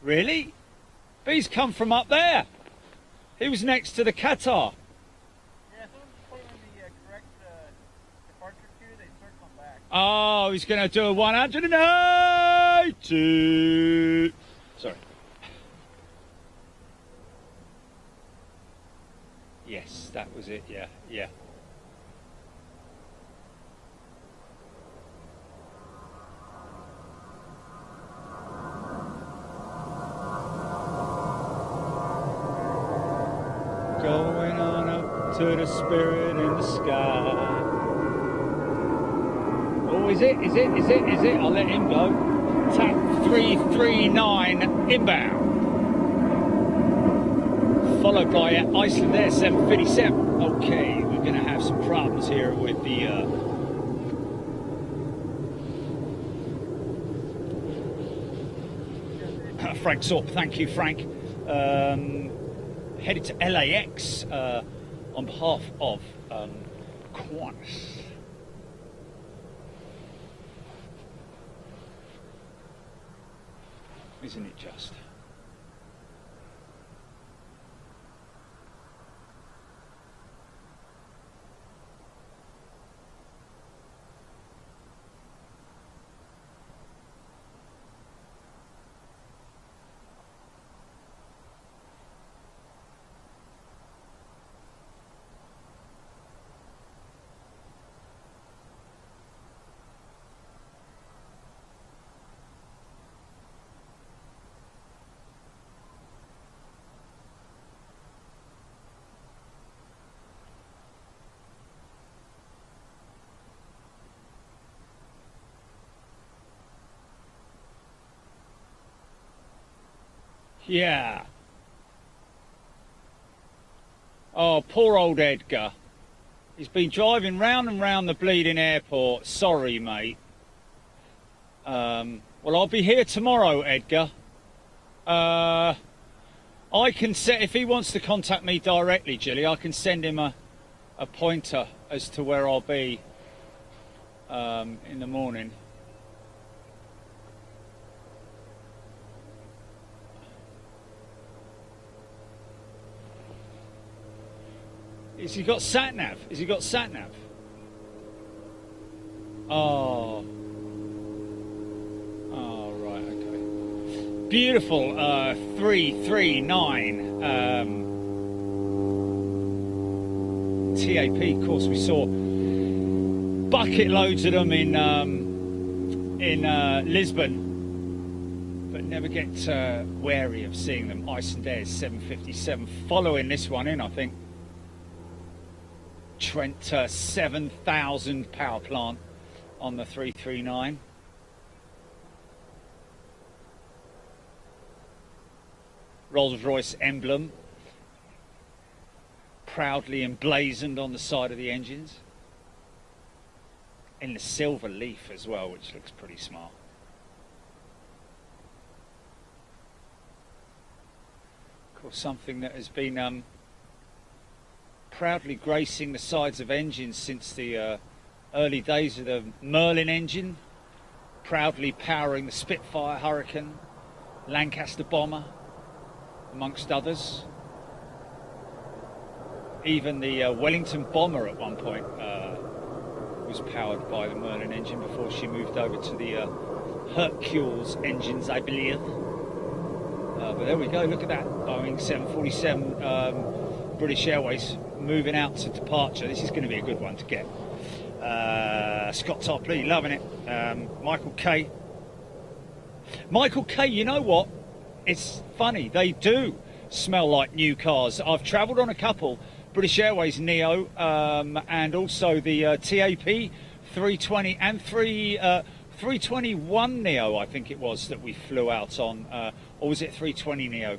B: Really? But he's come from up there. He was next to the Qatar.
G: Yeah, someone just put him in the correct departure queue. They circle him back.
B: Oh, he's going to do a 180. Sorry. Yes, that was it. Yeah, yeah. Going on up to the spirit in the sky. Oh, is it? I'll let him go. Tap 339 inbound. Followed by Iceland Air 757. Okay, we're going to have some problems here with the... Frank Sorp, thank you, Frank. Headed to LAX on behalf of Qantas. Isn't it just? Yeah. Oh, poor old Edgar. He's been driving round and round the bleeding airport. Sorry, mate. Well, I'll be here tomorrow, Edgar. I can set, if he wants to contact me directly, Jilly, I can send him a pointer as to where I'll be in the morning. Has he got sat-nav? Has he got sat-nav? Oh. Oh, right, okay. Beautiful 339 TAP. Of course, we saw bucket loads of them in Lisbon, but never get wary of seeing them. Iceland Air 757 following this one in, I think. Trent 7,000 power plant on the 339. Rolls-Royce emblem proudly emblazoned on the side of the engines. In the silver leaf as well, which looks pretty smart. Of course, something that has been proudly gracing the sides of engines since the early days of the Merlin engine, proudly powering the Spitfire Hurricane, Lancaster Bomber, amongst others. Even the Wellington Bomber at one point was powered by the Merlin engine before she moved over to the Hercules engines, I believe. But there we go, look at that, Boeing 747 British Airways moving out to departure. This is going to be a good one to get. Scott Topley, loving it. Michael K. Michael K, you know what? It's funny, they do smell like new cars. I've travelled on a couple, British Airways Neo, and also the TAP 320 and 321 Neo, I think it was, that we flew out on, or was it 320 Neo?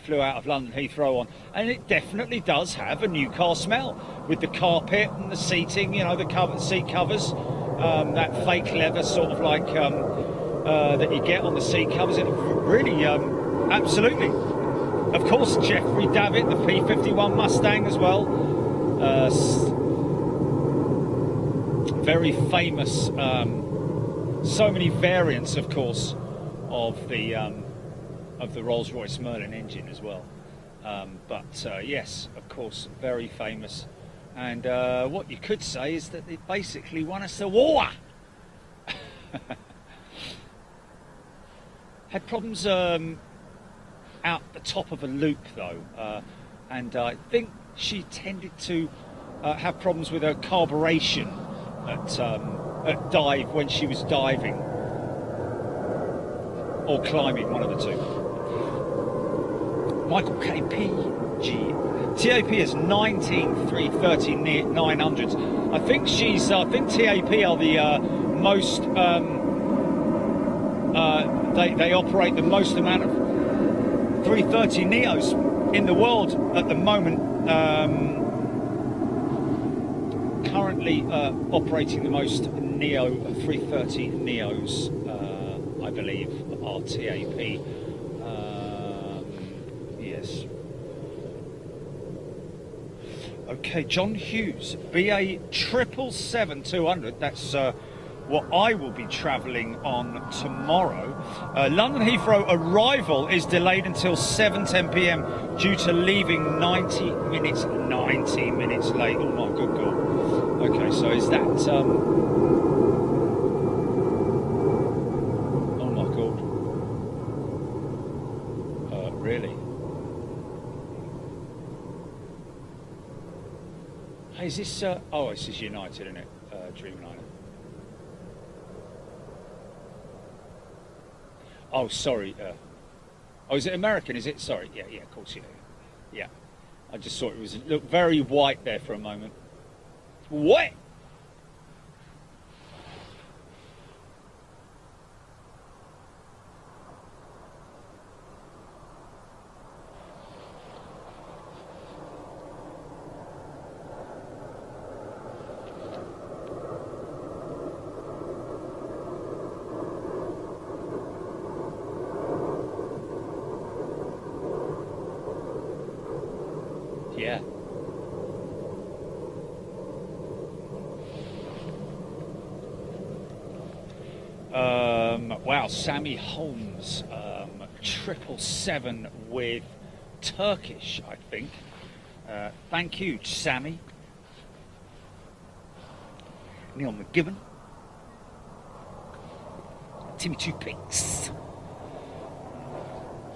B: Flew out of London Heathrow on, and it definitely does have a new car smell with the carpet and the seating, you know, the seat covers, that fake leather sort of like that you get on the seat covers. It really, absolutely. Of course, Jeffrey Davitt, the P51 Mustang as well, very famous. So many variants, of course, of the Rolls-Royce Merlin engine as well. But yes, of course, very famous. And what you could say is that they basically won us the war. Had problems out the top of a loop though, and I think she tended to have problems with her carburation at dive when she was diving or climbing, one of the two. Michael KPG. TAP is 19 330 900s. I think TAP are the most. They operate the most amount of 330 Neos in the world at the moment. Currently operating the most Neo 330 Neos, I believe, are TAP. Yes. Okay, John Hughes, BA 777-200. That's what I will be travelling on tomorrow. London Heathrow arrival is delayed until 7:10 p.m. due to leaving 90 minutes late. Oh my good God. Okay, so is that oh my God. Really? Hey, is this oh, this is United, isn't it? Dreamliner. Oh, sorry. Oh, is it American? Is it? Sorry. Yeah, of course, yeah. I just thought it looked very white there for a moment. What? Yeah. Wow, Sammy Holmes, 777 with Turkish, I think. Thank you, Sammy. Neil McGibbon. Timmy Two Pinks.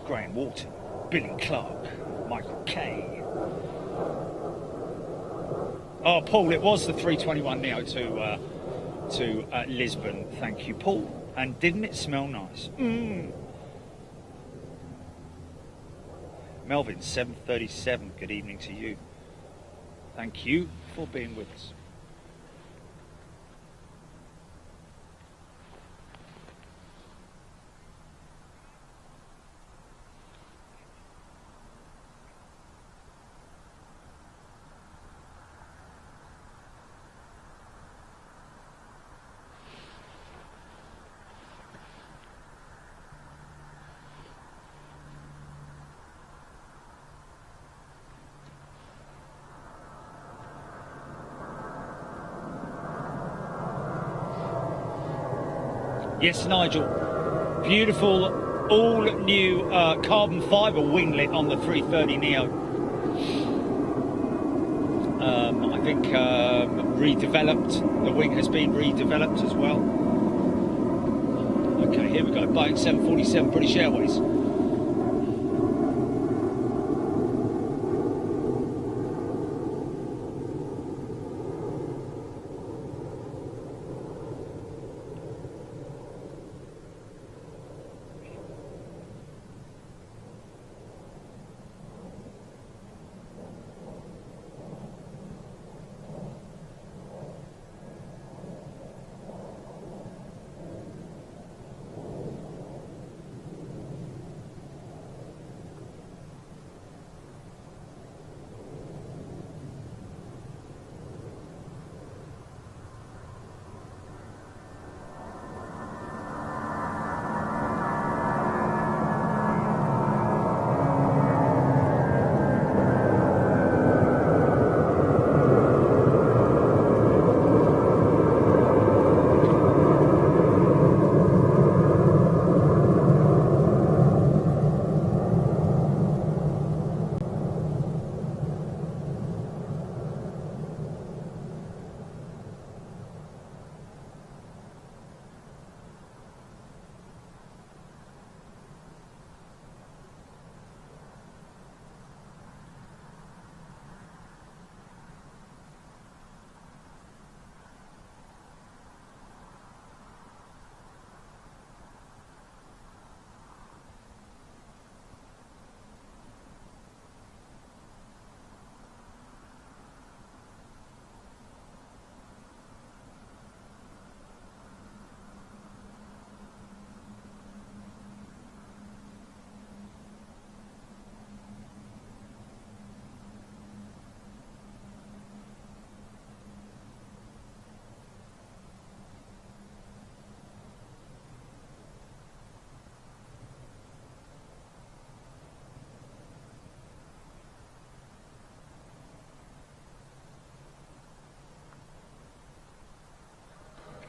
B: Graham Walton. Billy Clark. Michael Kay. Oh, Paul, it was the 321 Neo to Lisbon. Thank you, Paul. And didn't it smell nice? Melvin, 737. Good evening to you. Thank you for being with us. Yes, Nigel. Beautiful, all new carbon fibre winglet on the 330 Neo. I think redeveloped. The wing has been redeveloped as well. Okay, here we go. Boeing 747 British Airways.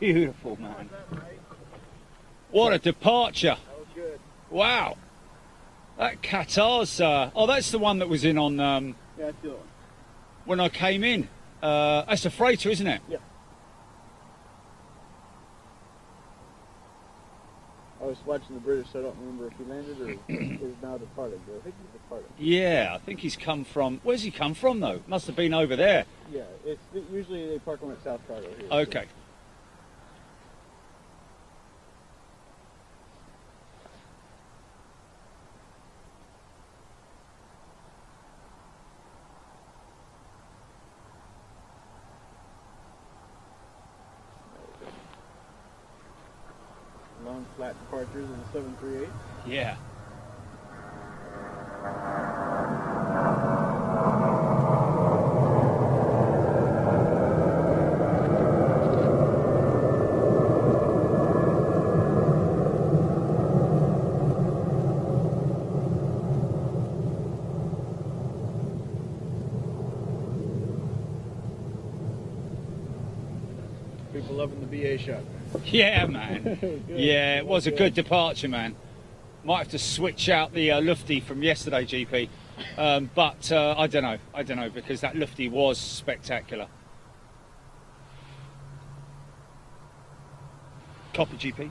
B: Beautiful, man. What a departure.
C: That was good.
B: Wow. That Qatar's, oh, that's the one that was in on
C: Yeah, that's the other one.
B: when I came in. That's a freighter, isn't it?
C: Yeah. I was watching the British, so I don't remember if he landed or is now departed. But I think he's departed.
B: Yeah, I think he's come from, where's he come from though? Must have been over there.
C: Yeah, it's usually they park them at South Cargo here.
B: Okay.
C: Long flat departures in the 738.
B: Yeah.
C: People loving the BA shot.
B: Yeah, man. Yeah, it was a good departure, man. Might have to switch out the lufty from yesterday, GP. But I don't know, because that lufty was spectacular. Copy, GP.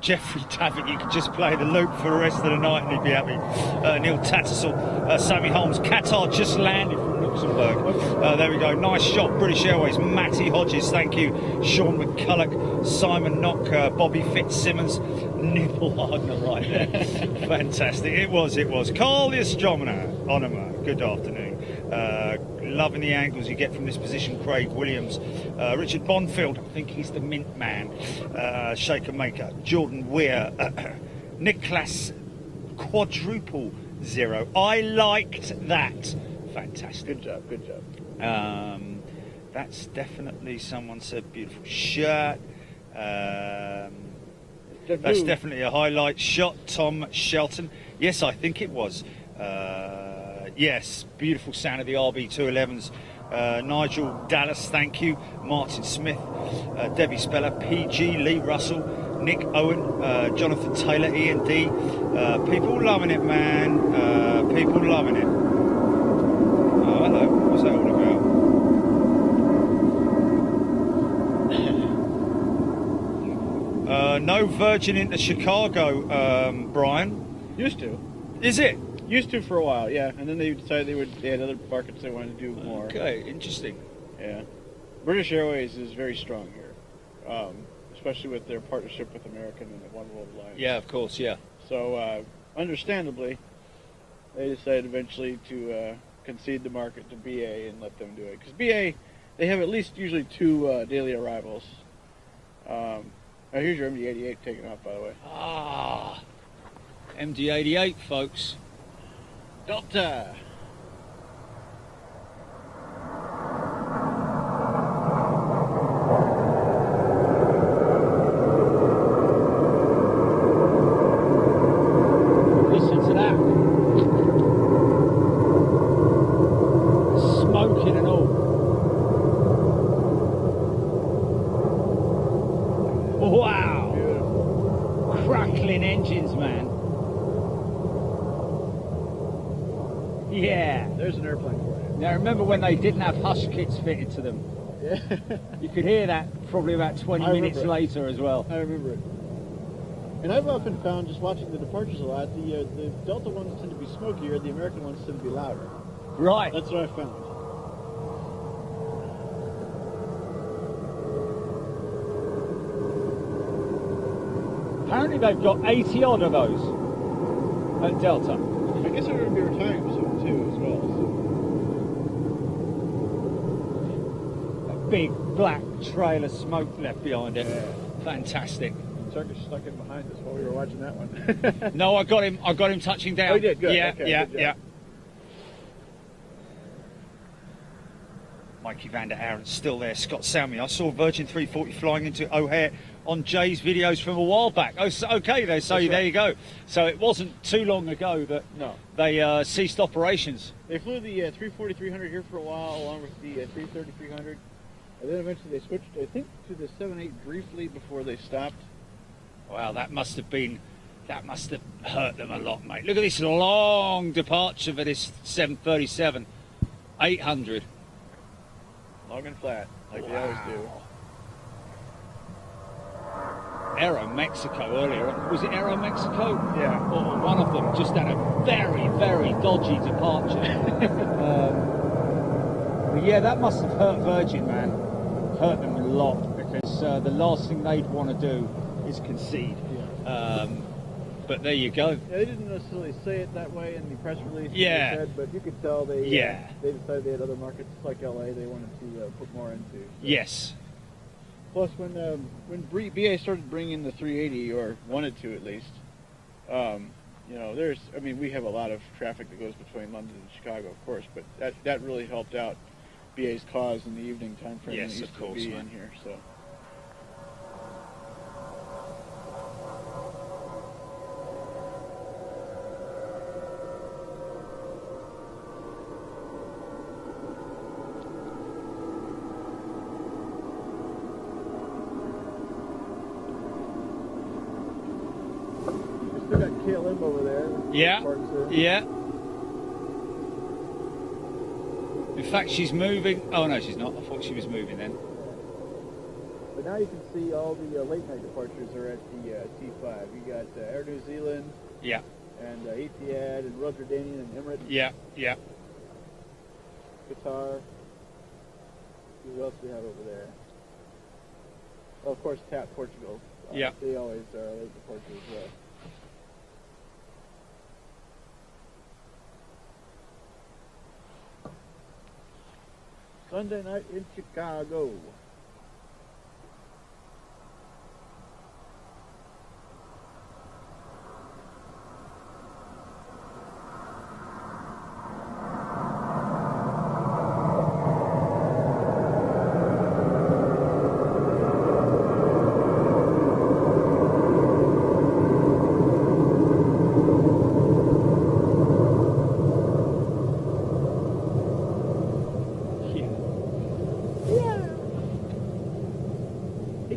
B: Jeffrey Tavitt, you could just play the loop for the rest of the night and he'd be happy. Neil Tattersall, Sammy Holmes, Qatar just landed from Luxembourg. There we go, nice shot, British Airways, Matty Hodges, thank you. Sean McCulloch, Simon Knock, Bobby Fitzsimmons, Nipple Hardner right there. Fantastic, it was. Carl the astronomer, Onomer, good afternoon. Loving the angles you get from this position, Craig Williams. Richard Bonfield, I think he's the mint man. Shaker Maker, Jordan Weir, Nicholas Quadruple Zero. I liked that. Fantastic.
C: Good job.
B: That's definitely, someone said, beautiful shirt. That's definitely a highlight shot. Tom Shelton. Yes, I think it was. Yes, beautiful sound of the RB211s. Nigel Dallas, thank you. Martin Smith, Debbie Speller, PG, Lee Russell, Nick Owen, Jonathan Taylor, Ian D. People loving it, man. People loving it. Oh, hello. What's that all about? No Virgin into Chicago, Brian.
C: Used to.
B: Is it?
C: Used to for a while, yeah. And then they decided they had other markets they wanted to do more.
B: Okay, interesting.
C: Yeah. British Airways is very strong here, especially with their partnership with American and the One World Alliance.
B: Yeah, of course, yeah.
C: So, understandably, they decided eventually to concede the market to BA and let them do it. Because BA, they have at least usually 2 daily arrivals. Now here's your MD-88 taking off, by the way.
B: Ah, MD-88, folks.
C: Delta!
B: Listen to that. Smoking and all. Wow.
C: Beautiful.
B: Crackling engines, man. Yeah.
C: There's an airplane for you.
B: Now remember when they didn't have hush kits fitted to them?
C: Yeah.
B: You could hear that probably about 20
C: I
B: minutes
C: remember it.
B: later as well.
C: I remember it. And I've often found, just watching the departures a lot, the Delta ones tend to be smokier, the American ones tend to be louder.
B: Right.
C: That's what I found.
B: Apparently they've got 80 odd of those at Delta.
C: I guess they're going to be retiring soon too, as well.
B: A big black trail of smoke left behind it.
C: Yeah.
B: Fantastic.
C: Turkish stuck in behind us while we were watching that one.
B: No, I got him touching down.
C: Oh, you did? Good.
B: Yeah,
C: Okay,
B: yeah,
C: good job.
B: yeah. Mikey van der Aren's still there. Scott Salmi. I saw Virgin 340 flying into O'Hare on Jay's videos from a while back. Oh, so, okay, they say there you go. So it wasn't too long ago that they ceased operations.
C: They flew the 340-300 here for a while, along with the 330-300. And then eventually they switched, I think, to the 7-8 briefly before they stopped.
B: Wow, that must have hurt them a lot, mate. Look at this long departure for this 737 800.
C: Long and flat, like they always do.
B: Aero Mexico earlier. Was it Aero Mexico?
C: Yeah.
B: Or one of them just had a very, very dodgy departure. But yeah, that must have hurt Virgin, man. Hurt them a lot, because the last thing they'd want to do is concede.
C: Yeah.
B: But there you go.
C: Yeah, they didn't necessarily say it that way in the press release.
B: Yeah.
C: They said, but you could tell they they decided they had other markets like LA they wanted to put more into. So.
B: Yes.
C: Plus, when BA started bringing the 380, or wanted to at least, you know, we have a lot of traffic that goes between London and Chicago, of course, but that really helped out BA's cause in the evening time frame.
B: Yes,
C: that used
B: of course,
C: to be
B: man.
C: in here. So. Still got KLM over there.
B: Yeah.
C: Parts there.
B: Yeah. In fact, she's moving. Oh no, she's not. I thought she was moving then.
C: But now you can see all the late night departures are at the T5. You got Air New Zealand
B: Yeah.
C: and Etihad and Royal Jordanian and Emirates,
B: Yeah. Yeah.
C: Qatar. Who else do we have over there? Well, of course, TAP Portugal.
B: Yeah.
C: They always are late departure as well. Sunday night in Chicago.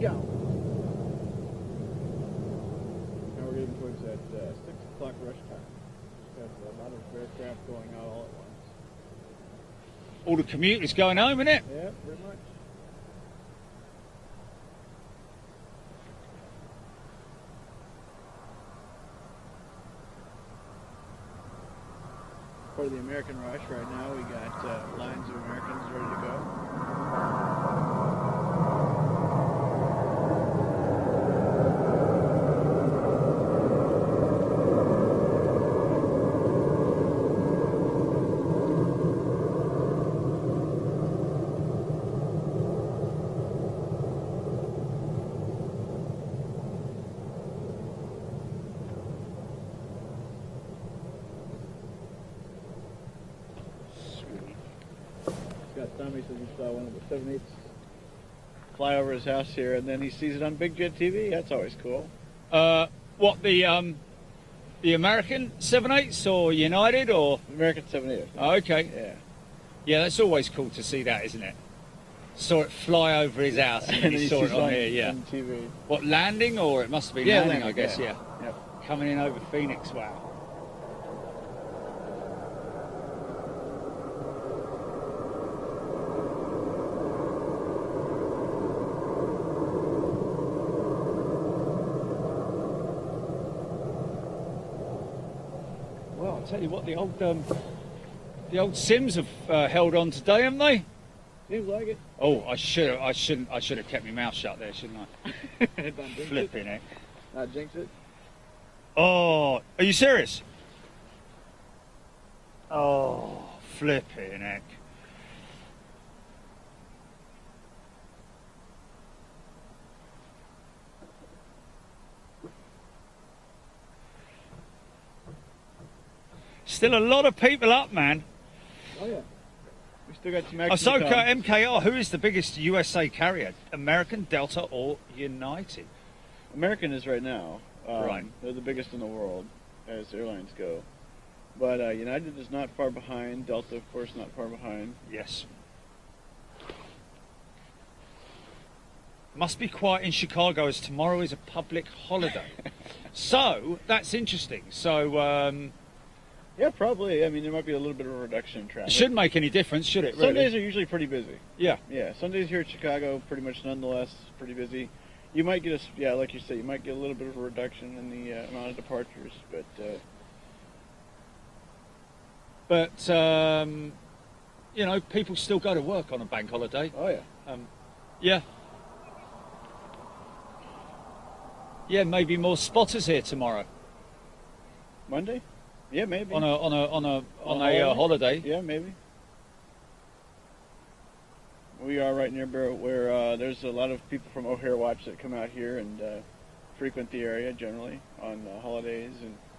C: Go. Now we're getting towards that 6 o'clock rush time. Got a lot of aircraft going out all at once.
B: All the commuters going home, innit?
C: Yeah, pretty much. For the American rush right now, we got lines of Americans ready to go. Tommy said he saw one of the 7-8s fly over his house here, and then he sees it on Big Jet TV. That's always cool.
B: What, the American 7-8s or United or?
C: American 7-8.
B: Oh, okay.
C: Yeah.
B: Yeah, that's always cool to see that, isn't it? Saw it fly over his house and then he saw it on here, yeah.
C: On TV.
B: What, landing, or it must have been
C: Yeah,
B: landing,
C: landing,
B: I guess,
C: yeah.
B: yeah.
C: Yep.
B: Coming in over Phoenix, wow. Well, I'll tell you what, the old Sims have held on today, haven't they?
C: Seems like it.
B: Oh, I should have kept my mouth shut there, shouldn't I?
C: Don't jinx
B: Flipping
C: it.
B: it.
C: Not jinx it.
B: Oh, are you serious? Oh, flipping heck. Still a lot of people up, man.
C: Oh yeah. We still got some action.
B: Ahsoka MKR, who is the biggest USA carrier? American, Delta, or United?
C: American is right now.
B: Right.
C: They're the biggest in the world as airlines go. But United is not far behind. Delta, of course, not far behind.
B: Yes. Must be quiet in Chicago as tomorrow is a public holiday. So that's interesting. So
C: Yeah, probably. I mean, there might be a little bit of a reduction in traffic.
B: it shouldn't make any difference, should it? Really?
C: Sundays are usually pretty busy.
B: Yeah.
C: Yeah, Sundays here in Chicago, pretty much nonetheless, pretty busy. You might get like you say, you might get a little bit of a reduction in the amount of departures,
B: But you know, people still go to work on a bank holiday.
C: oh yeah.
B: Yeah. Yeah, maybe more spotters here tomorrow
C: Monday? Yeah, maybe.
B: on a holiday.
C: Yeah, maybe. We are right near where there's a lot of people from O'Hare Watch that come out here and frequent the area generally on holidays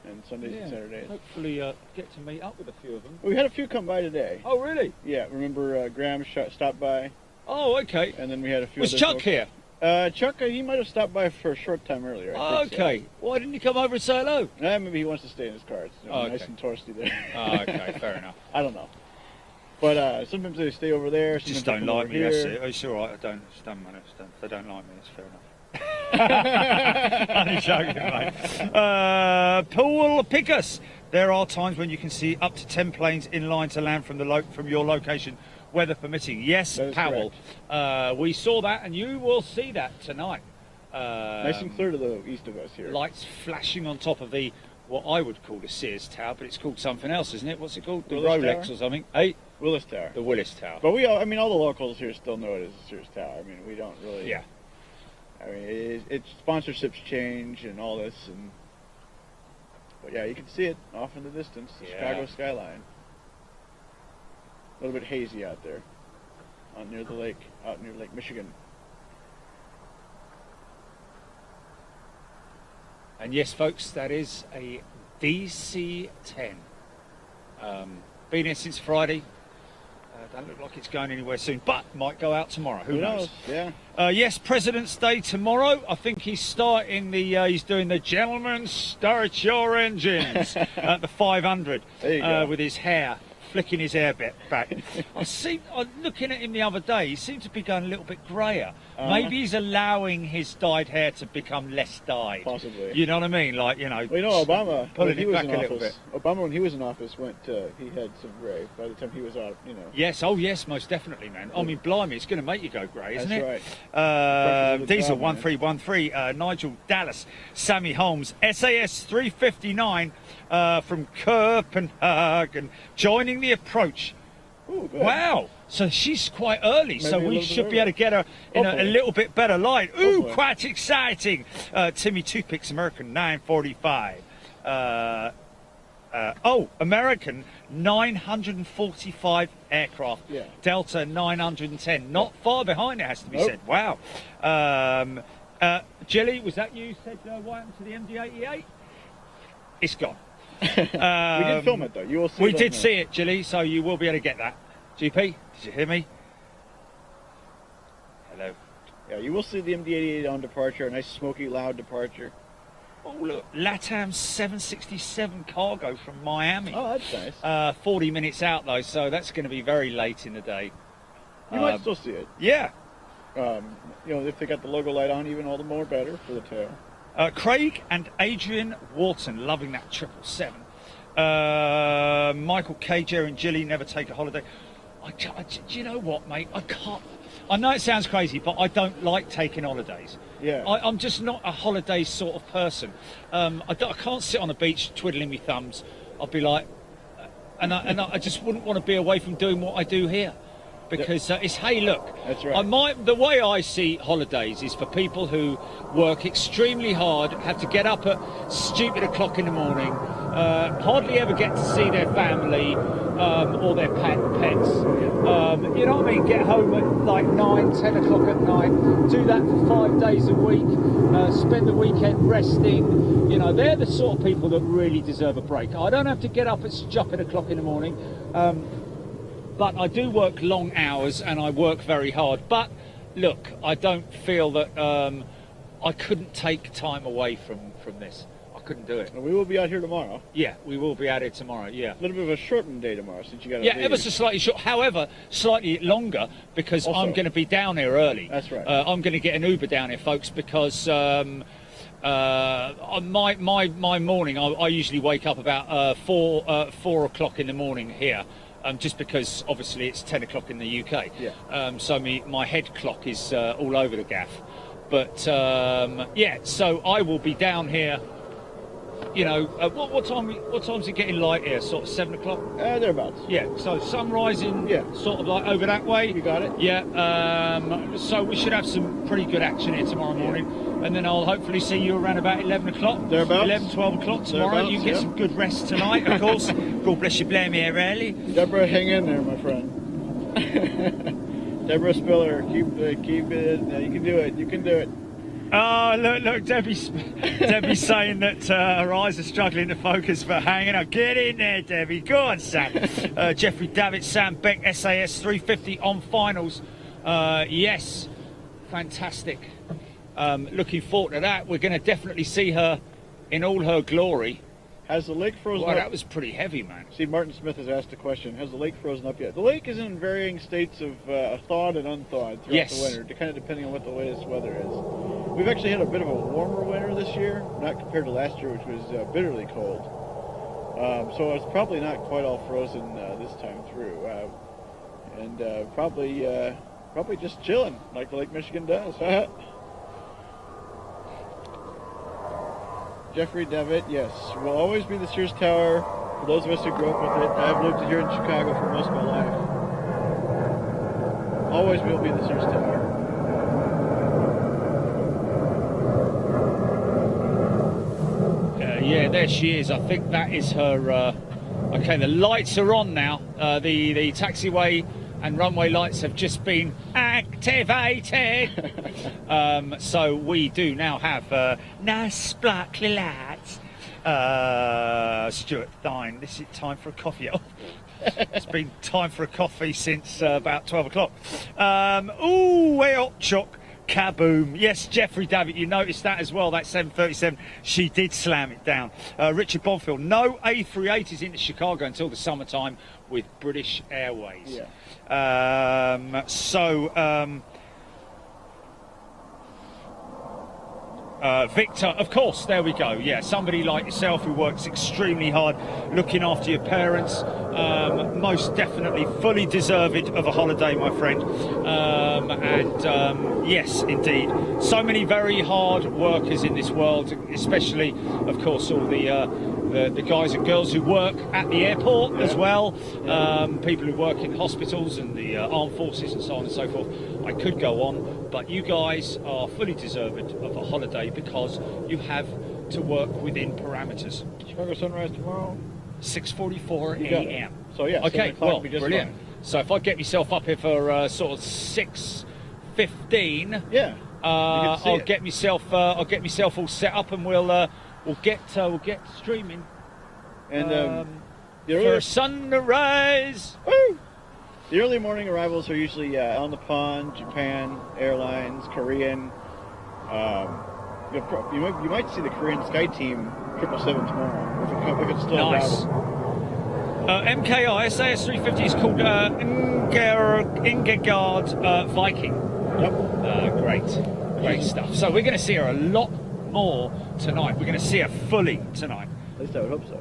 C: and Sundays and Saturdays.
B: Hopefully get to meet up with a few of them.
C: We had a few come by today.
B: Oh, really?
C: Yeah, remember Graham stopped by,
B: Oh, okay.
C: and then we had a few
B: Was
C: other
B: Chuck
C: folks.
B: here?
C: Chuck, he might have stopped by for a short time earlier. I think so.
B: Okay. Why didn't you come over and say hello?
C: Maybe he wants to stay in his car. It's
B: Oh,
C: nice
B: okay.
C: and toasty there.
B: Oh, okay, fair enough.
C: I don't know. But sometimes they stay over there.
B: Just
C: sometimes
B: don't
C: they come
B: like
C: over
B: me, that's
C: here.
B: it. It's all right, I don't if they don't like me, it's fair enough. Only joking, mate. Paul Pickus. There are times when you can see up to 10 planes in line to land from your location, weather permitting. Yes,
C: That is
B: Powell. We saw that, and you will see that tonight.
C: Nice and clear to the east of us here.
B: Lights flashing on top of what I would call the Sears Tower, but it's called something else, isn't it? What's it called? The
C: Willis
B: Rolex
C: Tower?
B: or something? Hey,
C: Willis Tower.
B: the Willis Tower.
C: But we all, I mean, all the locals here still know it as the Sears Tower. I mean, we don't really.
B: Yeah.
C: I mean, it's sponsorships change and all this, but yeah, you can see it off in the distance, the
B: Yeah.
C: Chicago skyline. A little bit hazy out there, out near the lake, out near Lake Michigan.
B: And yes, folks, that is a DC-10. Been here since Friday. Don't look like it's going anywhere soon, but might go out tomorrow. Who knows?
C: Yeah.
B: Yes, President's Day tomorrow. I think he's starting he's doing the Gentlemen Start Your Engines at the 500
C: There you go.
B: with his hair, flicking his hair back. I'm looking at him the other day, he seemed to be going a little bit grayer. Maybe he's allowing his dyed hair to become less dyed.
C: Possibly.
B: You know what I mean? Like, you know,
C: Well, you know, Obama,
B: pulling
C: when he
B: it
C: was
B: back
C: in
B: a little
C: office, Obama, when he was in office, he had some gray. By the time he was out, you know.
B: Yes, oh yes, most definitely, man. I mean, blimey, it's going to make you go grey, isn't
C: That's
B: it?
C: right.
B: Right.
C: Pressure to the
B: Diesel
C: job, man.
B: 1313, Nigel Dallas, Sammy Holmes, SAS 359 from Copenhagen, joining the approach.
C: Ooh, good.
B: Wow, so she's quite early, so
C: Maybe a
B: we
C: little
B: should
C: bit
B: be able to get her in a
C: Hopefully.
B: little bit better light. Ooh,
C: Hopefully.
B: quite exciting. Timmy Toothpicks, American 945. American 945 aircraft.
C: Yeah.
B: Delta 910. Not far behind, it has to be
C: Nope.
B: said. Wow. Jilly, was that you said what happened to the MD-88? It's gone.
C: We did film it though. You will see.
B: We
C: it on
B: did
C: there.
B: see it, Jilly, so you will be able to get that. GP, did you hear me? Hello.
C: Yeah, you will see the MD-88 on departure. A nice, smoky, loud departure.
B: Oh, look, LATAM 767 cargo from Miami.
C: Oh, that's nice.
B: 40 minutes out, though, so that's going to be very late in the day.
C: You might still see it.
B: Yeah.
C: You know, if they got the logo light on, even all the more better for the tail.
B: Craig and Adrian Wharton, loving that 777. Michael K, Jerry and Jilly, never take a holiday. Do you know what, mate? I can't. I know it sounds crazy, but I don't like taking holidays.
C: Yeah.
B: I'm just not a holiday sort of person. I can't sit on the beach twiddling my thumbs. I'll be like, and I just wouldn't want to be away from doing what I do here. Because it's, hey, look,
C: That's right.
B: The way I see holidays is for people who work extremely hard, have to get up at stupid o'clock in the morning, hardly ever get to see their family or their pets. You know what I mean? Get home at like 9, 10 o'clock at night, do that for 5 days a week, spend the weekend resting. You know, they're the sort of people that really deserve a break. I don't have to get up at stupid o'clock in the morning. But I do work long hours and I work very hard. But look, I don't feel that I couldn't take time away from this. I couldn't do it.
C: And we will be out here tomorrow.
B: Yeah, we will be at it tomorrow. Yeah.
C: A little bit of a shortened day tomorrow since you got to
B: Yeah, ever so slightly short. However, slightly longer because
C: Also.
B: I'm going to be down here early.
C: That's right.
B: I'm going to get an Uber down here, folks, because my morning, I usually wake up about 4 o'clock in the morning here. Just because obviously it's 10 o'clock in the UK.
C: Yeah.
B: So my head clock is all over the gaff. But yeah, so I will be down here. You know, what time's it getting light here? Sort of 7 o'clock.
C: Thereabouts.
B: Yeah. So sun rising.
C: Yeah.
B: Sort of like over that way.
C: You got it.
B: Yeah. So we should have some pretty good action here tomorrow morning, and then I'll hopefully see you around about 11 o'clock.
C: Thereabouts.
B: 11, 12 o'clock tomorrow.
C: Thereabouts,
B: You get
C: yeah.
B: some good rest tonight, of course. God bless you, blame me here early.
C: Deborah, hang in there, my friend. Deborah Spiller, keep it. You can do it. You can do it.
B: Oh, look, Debbie's saying that her eyes are struggling to focus, but hanging on. Get in there, Debbie. Go on, Sam. Jeffrey Davitt, Sam Beck, SAS 350 on finals. Yes, fantastic. Looking forward to that. We're going to definitely see her in all her glory.
C: Has the lake frozen
B: Well,
C: up?
B: that was pretty heavy, man.
C: See, Martin Smith has asked a question. Has the lake frozen up yet? The lake is in varying states of thawed and unthawed throughout
B: Yes.
C: the winter, kind of depending on what the latest weather is. We've actually had a bit of a warmer winter this year, not compared to last year, which was bitterly cold. So it's probably not quite all frozen this time through, and probably just chilling like Lake Michigan does. Jeffrey Davitt, yes, will always be the Sears Tower for those of us who grew up with it. I've lived here in Chicago for most of my life. Always will be the Sears Tower.
B: Yeah, there she is. I think that is her. Okay, the lights are on now. The taxiway and runway lights have just been activated. So we do now have nice sparkly lights. Stuart Dine, this is time for a coffee. It's been time for a coffee since about 12 o'clock. Ooh, way up, Chuck. Kaboom. Yes, Jeffrey Davitt, you noticed that as well, that 737. She did slam it down. Richard Bonfield, no A380s into Chicago until the summertime with British Airways.
C: Yeah.
B: Victor, of course, there we go. Yeah, somebody like yourself who works extremely hard looking after your parents. Most definitely fully deserved of a holiday, my friend. Yes, indeed. So many very hard workers in this world, especially, of course, all the guys and girls who work at the airport as well. People who work in hospitals and the armed forces and so on and so forth. I could go on, but you guys are fully deserved of a holiday because you have to work within parameters.
C: Chicago sunrise tomorrow.
B: 6:44
C: You got it.
B: a.m.
C: So yeah, 7
B: Okay,
C: o'clock
B: well,
C: will be just
B: brilliant.
C: fine.
B: So if I get myself up here for sort of 6:15,
C: Yeah.
B: I'll get myself all set up, and we'll get streaming.
C: And the
B: for
C: early,
B: sunrise.
C: woo! The early morning arrivals are usually on the Pond, Japan Airlines, Korean. You might see the Korean Sky Team 777 tomorrow if it's still
B: Nice.
C: available.
B: MKI SAS 350 is called Ingegard Viking.
C: Yep.
B: Great stuff. So we're going to see her a lot more tonight. We're going to see her fully tonight.
C: At least I would hope so.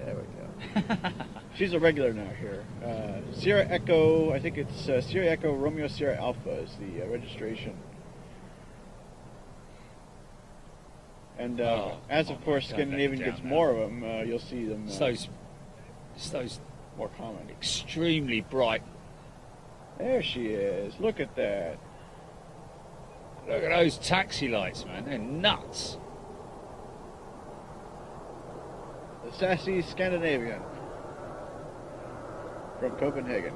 C: There we go. She's a regular now here. Sierra Echo, I think it's Sierra Echo Romeo Sierra Alpha is the registration. And as of course
B: God,
C: Scandinavian
B: down
C: gets
B: now.
C: more of them, you'll see them
B: It's those
C: more common.
B: extremely bright.
C: There she is. Look at that.
B: Look at those taxi lights, man. They're nuts.
C: The sassy Scandinavian from Copenhagen.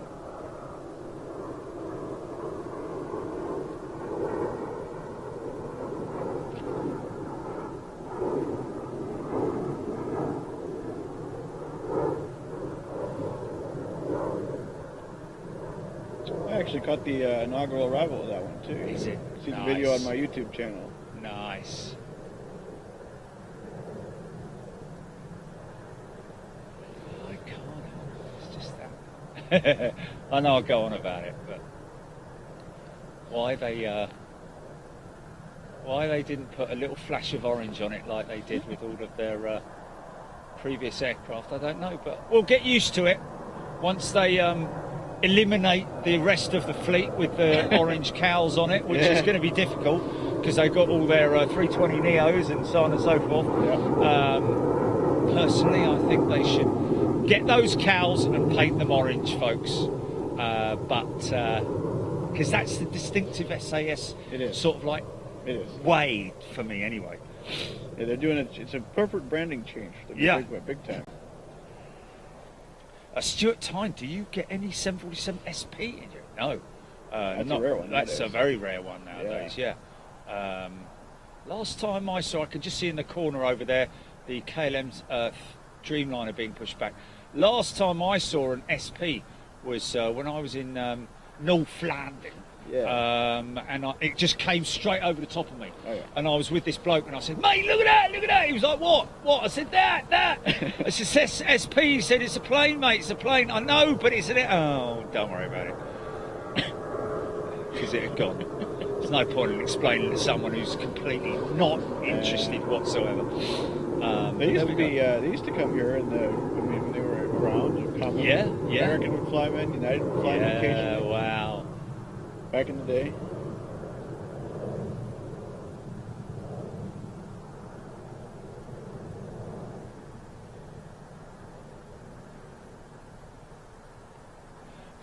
C: I actually caught the inaugural arrival of that one too.
B: Is it?
C: See the video on
B: Nice.
C: my YouTube channel.
B: Nice. I know I'll go on about it, but why they didn't put a little flash of orange on it like they did with all of their previous aircraft, I don't know, but we'll get used to it once they eliminate the rest of the fleet with the orange cowls on it, which is going to be difficult because they've got all their 320 Neos and so on and so forth. Personally, I think they should get those cowls and paint them orange, folks, because that's the distinctive SAS sort of like way for me anyway.
C: Yeah, they're doing it. It's a perfect branding change. Big time.
B: Stuart Tyne, do you get any 747 SP in you? No.
C: That's a rare one.
B: That's a very rare one nowadays, yeah. Last time I saw, I could just see in the corner over there, the KLM's Dreamliner being pushed back. Last time I saw an SP was when I was in North London.
C: Yeah.
B: And it just came straight over the top of me.
C: Oh, yeah.
B: And I was with this bloke and I said, mate, look at that, look at that. He was like, what? I said, that. I said, SP. He said, it's a plane, mate, it's a plane. I know, but it's an... Oh, don't worry about it. Because it had gone. There's no point in explaining to someone who's completely not interested whatsoever.
C: They used to come here when they were around.
B: Yeah.
C: American would fly them in, United would fly them occasionally.
B: Wow.
C: Back in the day.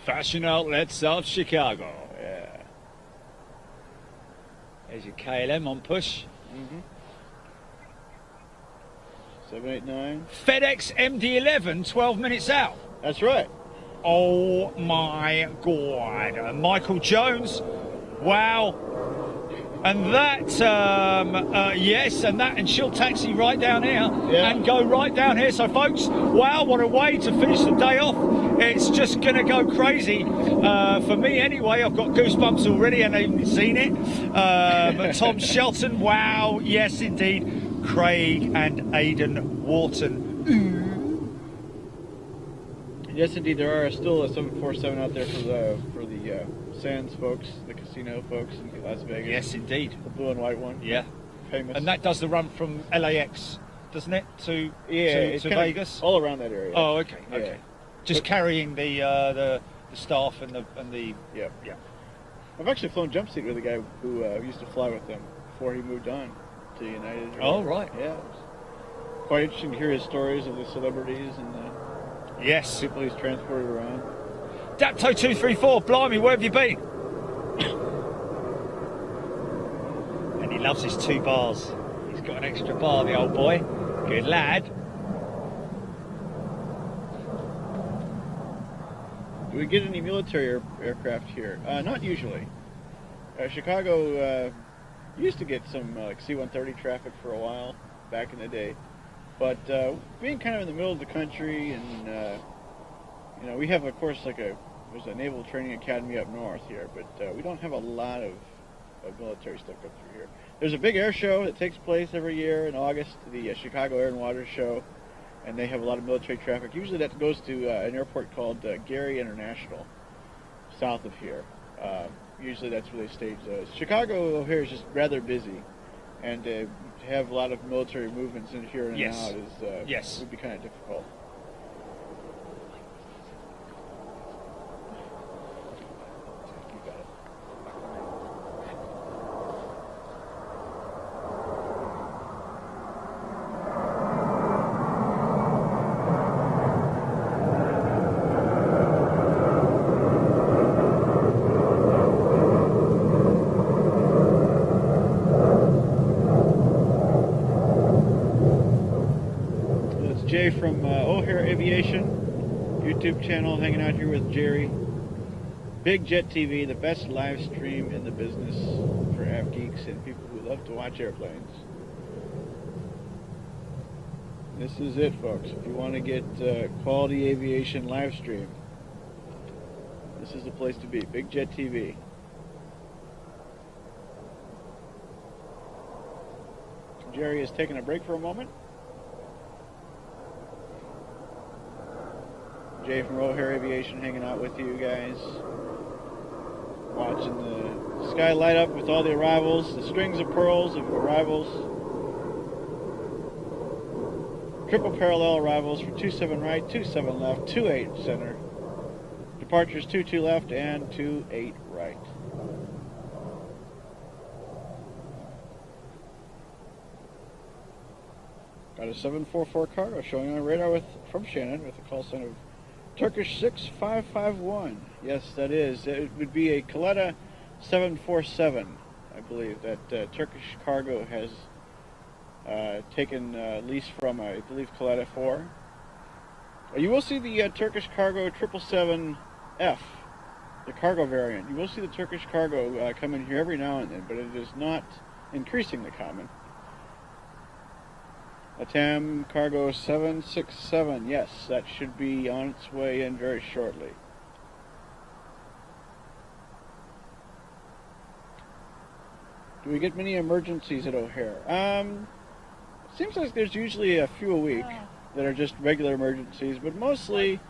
B: Fashion outlet, South Chicago.
C: Yeah.
B: There's your KLM on push.
C: 789.
B: FedEx MD-11, 12 minutes out.
C: That's right.
B: Oh my God. Michael Jones. Wow. And that, yes, and she'll taxi right down here and go right down here. So, folks, wow, what a way to finish the day off. It's just going to go crazy. For me, anyway, I've got goosebumps already and I haven't seen it. Tom Shelton, wow, yes, indeed. Craig and Aidan Wharton.
C: Yes, indeed, there are still a 747 out there for the Sands folks, the casino folks in Las Vegas.
B: Yes, indeed.
C: The blue and white one.
B: Yeah.
C: Famous.
B: And that does the run from LAX, doesn't it, to Vegas?
C: All around that area.
B: Oh, okay. Just carrying the staff and the
C: yeah. I've actually flown jump seat with a guy who used to fly with them before he moved on to United.
B: Oh, right.
C: Yeah. It was quite interesting to hear his stories of the celebrities and the people he's transported around.
B: Dapto234, blimey, where have you been? And he loves his 2 bars. He's got an extra bar, the old boy. Good lad.
C: Do we get any military aircraft here? Not usually. Chicago used to get some like C-130 traffic for a while back in the day. But being kind of in the middle of the country, and we have, of course, there's a naval training academy up north here, but we don't have a lot of military stuff up through here. There's a big air show that takes place every year in August, the Chicago Air and Water Show, and they have a lot of military traffic. Usually that goes to an airport called Gary International, south of here. Usually that's where they stage those. Chicago here is just rather busy, and to have a lot of military movements in here and out would be kind of difficult. You got it. Jay from O'Hare Aviation YouTube channel, hanging out here with Jerry. Big Jet TV, the best live stream in the business for av geeks and people who love to watch airplanes. This is it, folks. If you want to get quality aviation live stream, this is the place to be. Big Jet TV. Jerry is taking a break for a moment. Jay from O'Hare Aviation hanging out with you guys. Watching the sky light up with all the arrivals, the strings of pearls of arrivals. Triple parallel arrivals for 27 right, 27 left, 28 center. Departures 22 left and 28 right. Got a 744 cargo showing on radar from Shannon with a call sign of Turkish 6551. Yes, that is. It would be a Kaleta 747, I believe, that Turkish cargo has taken lease from, I believe, Kaleta 4. You will see the Turkish cargo 777F, the cargo variant. You will see the Turkish cargo come in here every now and then, but it is not increasingly common. Latam cargo 767, yes, that should be on its way in very shortly. Do we get many emergencies at O'Hare? Seems like there's usually a few a week that are just regular emergencies, but mostly...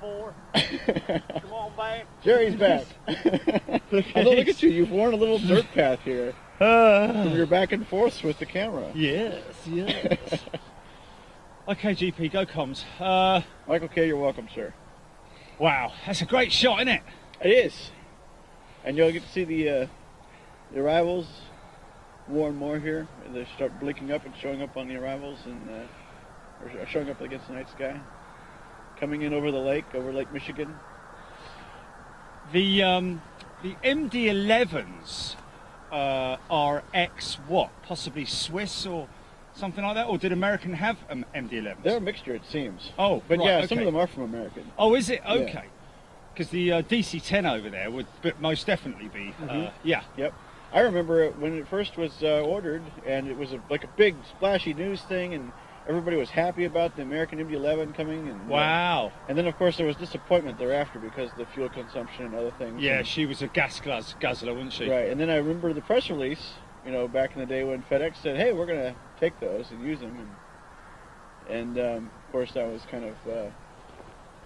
G: Come on back.
C: Jerry's back. Although, look at you, you've worn a little dirt path here. From your back and forths with the camera.
B: Yes. Okay, GP, go comms.
C: Michael K., you're welcome, sir.
B: Wow, that's a great shot, isn't it?
C: It is. And you'll get to see the arrivals more and more here. They start blinking up and showing up on the arrivals, and or showing up against the night sky. Coming in over the lake, over Lake Michigan.
B: The MD-11s are what? Possibly Swiss or something like that? Or did American have MD-11s?
C: They're a mixture, it seems.
B: Oh,
C: but
B: right,
C: yeah,
B: okay.
C: some of them are from American.
B: Oh, is it?
C: Yeah.
B: Okay. Because the DC-10 over there would most definitely be, yeah.
C: Yep. I remember it when it first was ordered, and it was like a big splashy news thing, and everybody was happy about the American MD-11 coming. And
B: Wow.
C: And then, of course, there was disappointment thereafter because of the fuel consumption and other things.
B: Yeah,
C: and,
B: she was a gas guzzler, wasn't she?
C: right. And then I remember the press release, back in the day when FedEx said, hey, we're going to take those and use them. And of course, that was kind of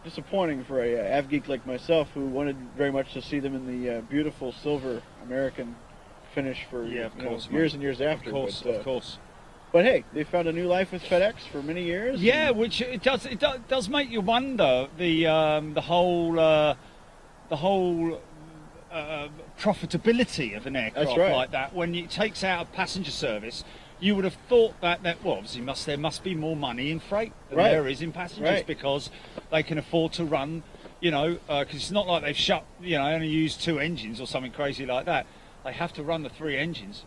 C: disappointing for a av geek like myself who wanted very much to see them in the beautiful silver American finish for years and years after.
B: Of course.
C: But hey, they found a new life with FedEx for many years.
B: Yeah, which it does make you wonder the whole profitability of an aircraft
C: That's right.
B: like that. When it takes out a passenger service, you would have thought that obviously there must be more money in freight than
C: Right.
B: there is in passengers
C: Right.
B: because they can afford to run, because it's not like they've shut, only used 2 engines or something crazy like that. They have to run the 3 engines.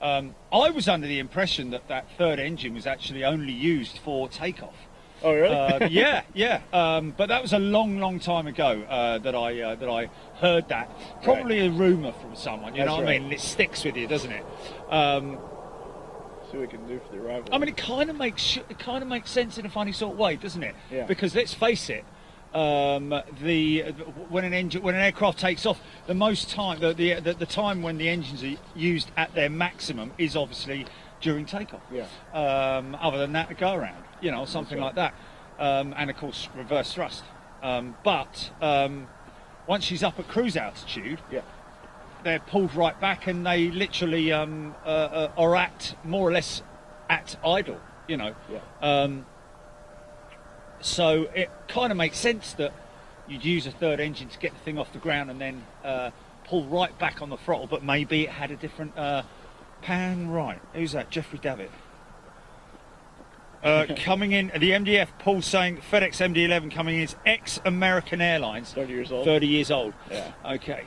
B: I was under the impression that 3rd engine was actually only used for takeoff.
C: Oh, really?
B: Yeah. But that was a long time ago that I heard that. Probably a rumor from someone. You know what I mean? And it sticks with you, doesn't it?
C: See what we can do for the arrival.
B: I mean, it kind of makes sense in a funny sort of way, doesn't it?
C: Yeah.
B: Because let's face it, when an aircraft takes off, the most time the time when the engines are used at their maximum is obviously during takeoff.
C: Yeah.
B: Other than that, a go around, something like that, and of course reverse thrust. But once she's up at cruise altitude,
C: Yeah.
B: they're pulled right back, and they literally are more or less at idle.
C: Yeah.
B: So it kind of makes sense that you'd use a 3rd engine to get the thing off the ground and then pull right back on the throttle, but maybe it had a different pan. Right, who's that? Jeffrey Davitt. Coming in, the MDF, Paul saying FedEx MD-11 coming in is ex-American Airlines.
C: 30 years old.
B: 30 years old.
C: Yeah.
B: Okay.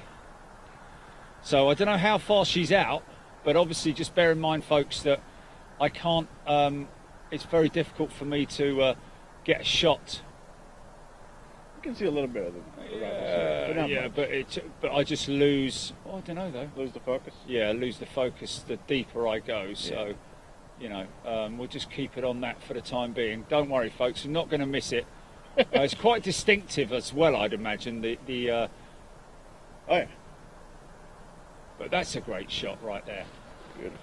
B: So I don't know how far she's out, but obviously just bear in mind, folks, that I can't, it's very difficult for me to get a shot.
C: You can see a little bit of them.
B: But I just lose. I don't know though.
C: Lose the focus.
B: Yeah, I lose the focus the deeper I go. So, we'll just keep it on that for the time being. Don't worry, folks. We're not going to miss it. It's quite distinctive as well, I'd imagine.
C: Oh yeah.
B: But that's a great shot right there.
C: Beautiful.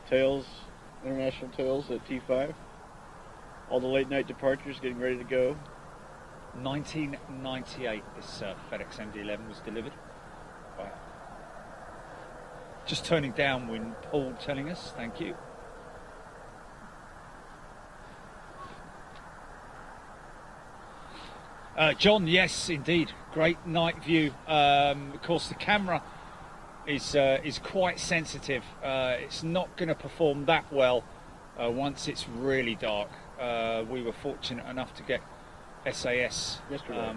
C: The tails, international tails at T5. All the late night departures getting ready to go.
B: 1998 this FedEx MD-11 was delivered. Wow. Just turning downwind, Paul telling us, thank you. John, yes, indeed, great night view. Of course, the camera is quite sensitive. It's not going to perform that well once it's really dark. We were fortunate enough to get SAS
C: Yesterday.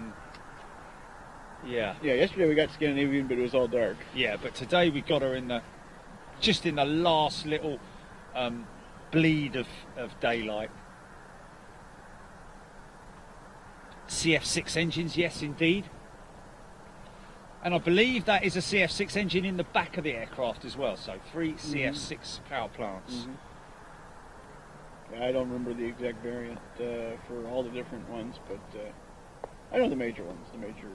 B: Yeah,
C: yesterday we got Scandinavian, but it was all dark.
B: yeah, but today we got her in the last little bleed of daylight. CF6 engines, yes, indeed. And I believe that is a CF6 engine in the back of the aircraft as well. So 3 CF6 power plants.
C: I don't remember the exact variant for all the different ones, but I know the major ones, the major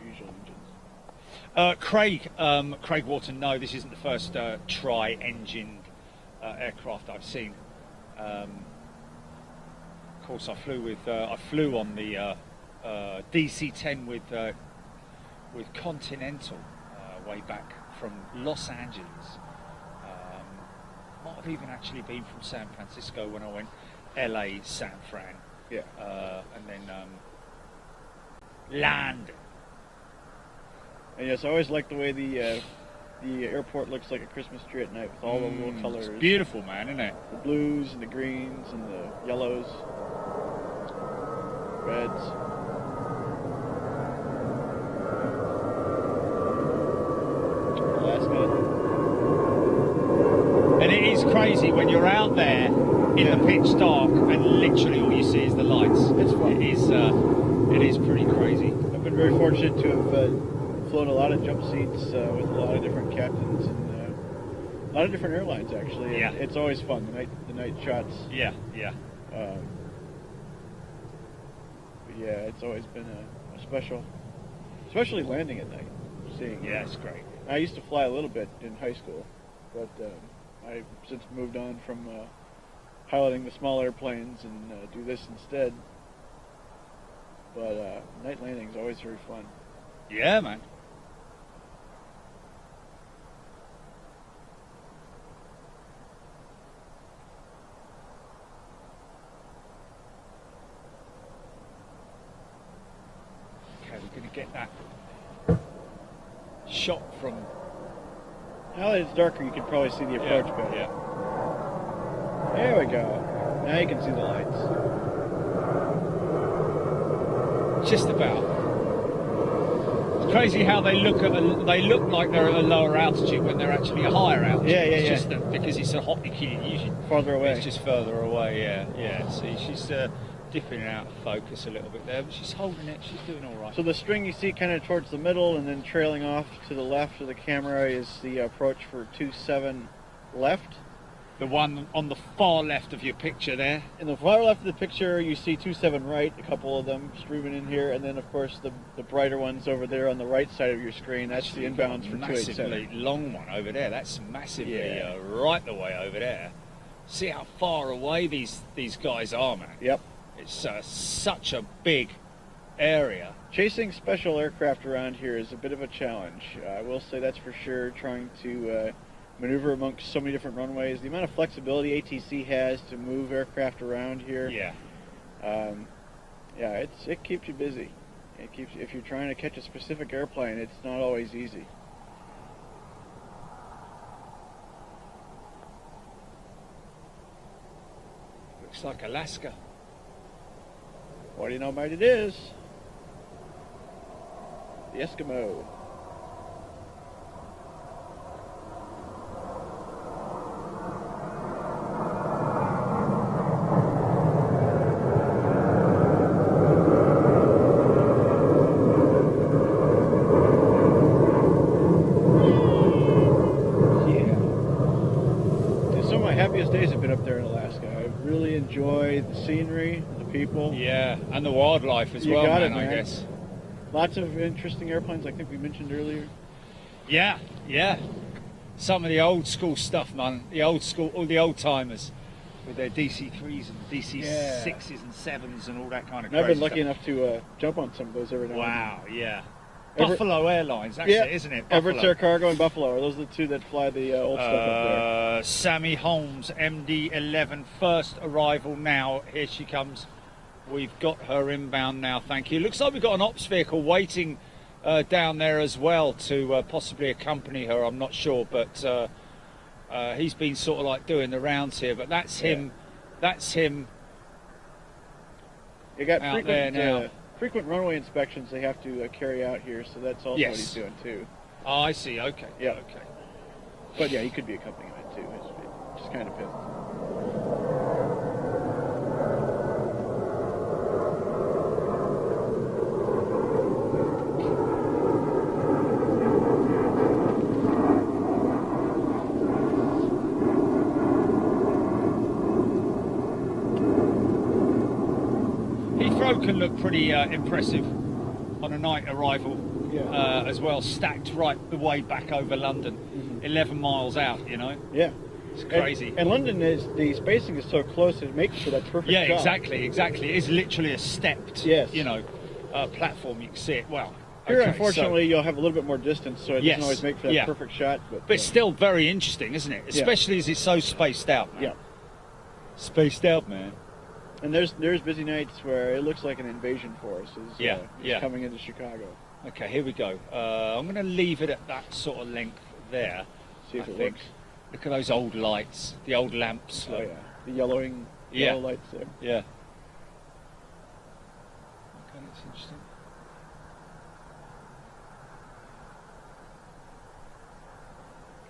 C: usual engines.
B: Craig Wharton, no, this isn't the first tri-engined aircraft I've seen. Of course, I flew on the DC-10 with Continental way back from Los Angeles. Might have even actually been from San Francisco when I went LA, San Fran.
C: Yeah.
B: And then landed.
C: And yes, I always like the way the airport looks like a Christmas tree at night with all the little colors.
B: It's beautiful, man, isn't it?
C: The blues and the greens and the yellows, reds. Alaska.
B: And it is crazy when you're out there in the pitch dark and literally all you see is the lights.
C: It's fun.
B: It is pretty crazy.
C: I've been very fortunate to have flown a lot of jump seats with a lot of different captains and a lot of different airlines actually.
B: Yeah.
C: And it's always fun. The night shots.
B: Yeah.
C: But yeah, it's always been a special, especially landing at night. Seeing.
B: Yeah, it's great.
C: I used to fly a little bit in high school, but I've since moved on from piloting the small airplanes and do this instead. But night landing is always very fun.
B: Yeah, man. Okay, we're going to get that shot from...
C: Now that it's darker, you can probably see the approach better.
B: Yeah.
C: There we go. Now you can see the lights.
B: Just about. It's crazy how they look like they're at a lower altitude when they're actually a higher altitude.
C: Yeah.
B: It's just that because it's a hot usually
C: Farther away.
B: it's just further away. Yeah. See, she's dipping out of focus a little bit there, but she's holding it. She's doing all right.
C: So the string you see kind of towards the middle and then trailing off to the left of the camera is the approach for 27 left.
B: The one on the far left of your picture there.
C: In the far left of the picture, you see 27 right, a couple of them streaming in here, and then of course the brighter ones over there on the right side of your screen. That's the inbounds for 287.
B: Massively long one over there. That's massively
C: Yeah.
B: right the way over there. See how far away these guys are, man.
C: Yep.
B: It's such a big area.
C: Chasing special aircraft around here is a bit of a challenge. I will say that's for sure. Trying to maneuver amongst so many different runways, the amount of flexibility ATC has to move aircraft around here.
B: Yeah.
C: It keeps you busy. It keeps if you're trying to catch a specific airplane, it's not always easy.
B: Looks like Alaska.
C: What do you know, mate? It is the Eskimo. Days have been up there in Alaska. I really enjoy the scenery, the people.
B: Yeah, and the wildlife as
C: You
B: well,
C: got
B: man,
C: it,
B: I
C: man.
B: guess.
C: Lots of interesting airplanes, I think we mentioned earlier.
B: Yeah. Some of the old school stuff, man. The old school, all the old timers. with their DC3s and DC6s and 7s and all that kind of
C: And I've been
B: crazy
C: lucky
B: stuff.
C: enough to jump on some of those every now and then.
B: Wow, yeah.
C: Ever-
B: Buffalo Airlines, that's
C: Yeah,
B: it, isn't it?
C: Everett
B: Buffalo.
C: Air Cargo and Buffalo. Are those the two that fly the old stuff up there?
B: Sammy Holmes, MD11, first arrival now. Here she comes. We've got her inbound now, thank you. Looks like we've got an ops vehicle waiting down there as well to possibly accompany her, I'm not sure, but he's been sort of like doing the rounds here, but that's him. That's him.
C: You got
B: out there now.
C: frequent runway inspections they have to carry out here, so that's also
B: Yes.
C: what he's doing too.
B: Oh, I see, okay.
C: Yeah.
B: Okay.
C: But yeah, he could be accompanying it too. It just kind of depends.
B: Heathrow can look pretty impressive on a night arrival
C: Yeah.
B: as well, stacked right the way back over London, 11 miles out, you know.
C: Yeah.
B: It's crazy.
C: And London is, the spacing is so close, it makes for that perfect
B: Yeah,
C: shot.
B: exactly. It is literally a stepped,
C: Yes.
B: you know, platform. You can see it well.
C: Here,
B: okay,
C: unfortunately, you'll have a little bit more distance, so it
B: Yes,
C: doesn't always make for that
B: yeah.
C: perfect shot. But
B: it's still very interesting, isn't it? Especially as it's so spaced out, man.
C: yeah.
B: Spaced out, man.
C: And there's busy nights where it looks like an invasion force is
B: Yeah.
C: coming into Chicago.
B: Okay, here we go. I'm going to leave it at that sort of length there.
C: See if
B: I
C: it
B: think.
C: works.
B: Look at those old lights, the old lamps.
C: Oh
B: look.
C: yeah, the yellow lights there.
B: Yeah. Okay, that's interesting.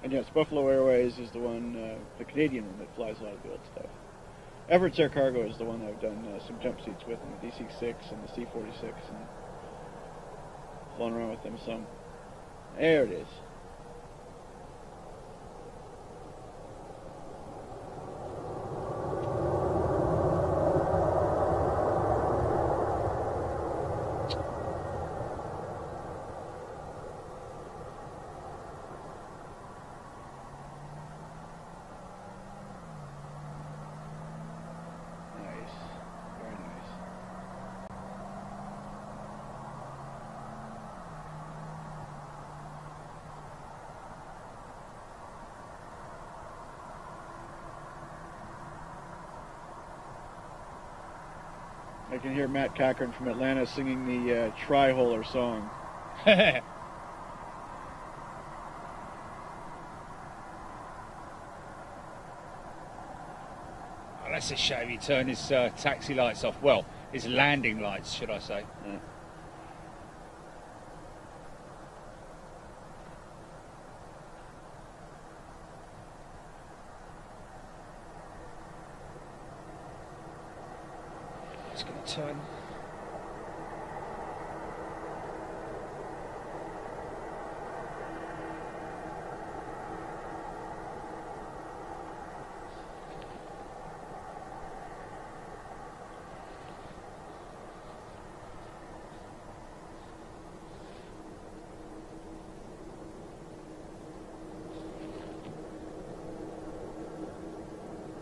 C: And yes, Buffalo Airways is the one, the Canadian one that flies a lot of the old stuff. Everett's Air Cargo is the one I've done some jump seats with, in the DC-6 and the C-46, and flown around with them some. There it is. Nice. Very nice. I can hear Matt Cochran from Atlanta singing the Tri-Holer song.
B: Oh, that's a shame he turned his taxi lights off. Well, his landing lights, should I say.
C: Yeah.
B: It's going to turn.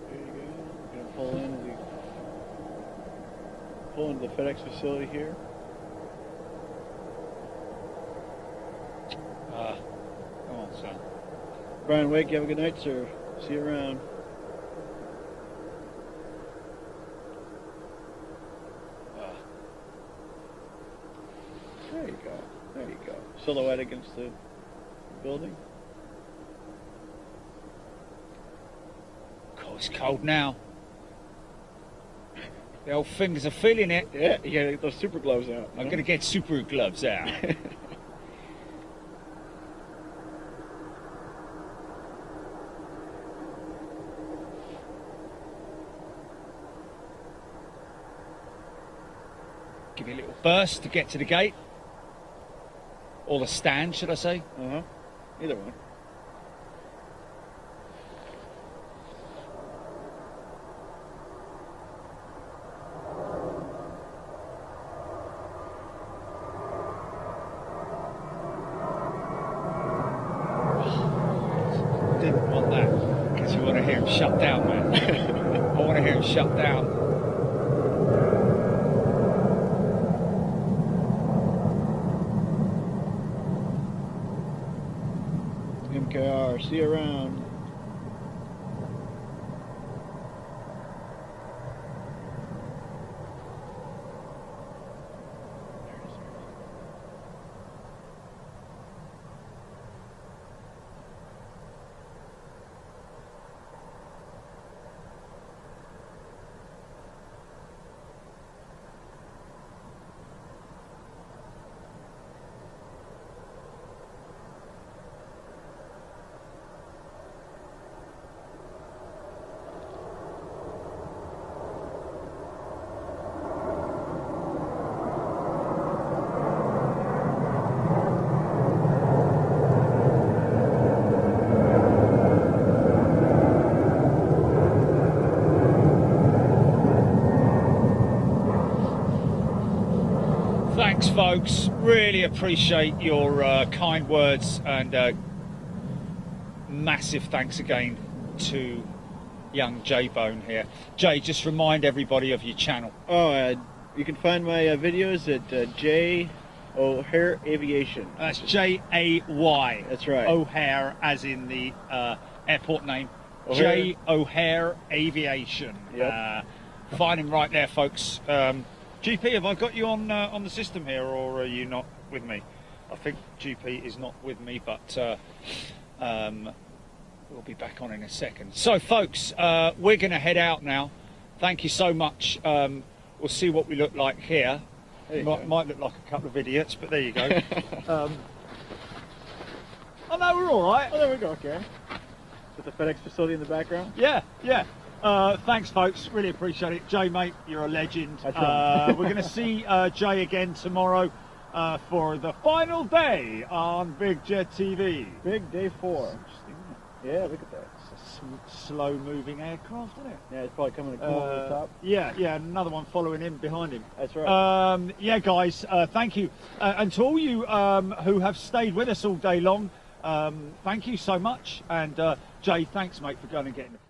C: There you go. We're gonna pull into the FedEx facility here.
B: Come on, son.
C: Brian Wake, you have a good night, sir. See you around. There you go. There you go. Silhouette against the building.
B: God, it's cold now. The old fingers are feeling it.
C: Yeah, you gotta get those super gloves out.
B: I'm going to get super gloves out. Give me a little burst to get to the gate. Or the stand, should I say?
C: Uh-huh. Either one.
B: Didn't want that, because you want to hear him shut down, man. I want to hear him shut down.
C: MKR, see you around.
B: Thanks, folks. Really appreciate your kind words, and massive thanks again to young J-Bone here. Jay, just remind everybody of your channel.
C: Oh, you can find my videos at J O'Hare Aviation.
B: That's J-A-Y.
C: That's right.
B: O'Hare, as in the airport name.
C: O'Hare.
B: J O'Hare Aviation.
C: Yep.
B: Find him right there, folks. GP, have I got you on the system here, or are you not with me? I think GP is not with me, but we'll be back on in a second. So, folks, we're going to head out now. Thank you so much. We'll see what we look like here. Might look like a couple of idiots, but there you go. Oh no, we're all right.
C: Oh, there we go, okay. With the FedEx facility in the background?
B: Yeah. Thanks, folks. Really appreciate it. Jay, mate, you're a legend.
C: That's right.
B: We're going to see Jay again tomorrow for the final day on Big Jet TV.
C: Big day 4.
B: Interesting, isn't
C: Yeah, look at that.
B: it? It's a slow-moving aircraft, isn't it?
C: Yeah, it's probably coming to come over the top.
B: Yeah, another one following him behind him.
C: That's right.
B: Yeah, guys, thank you. And to all you who have stayed with us all day long, thank you so much. And Jay, thanks, mate, for going and getting the food.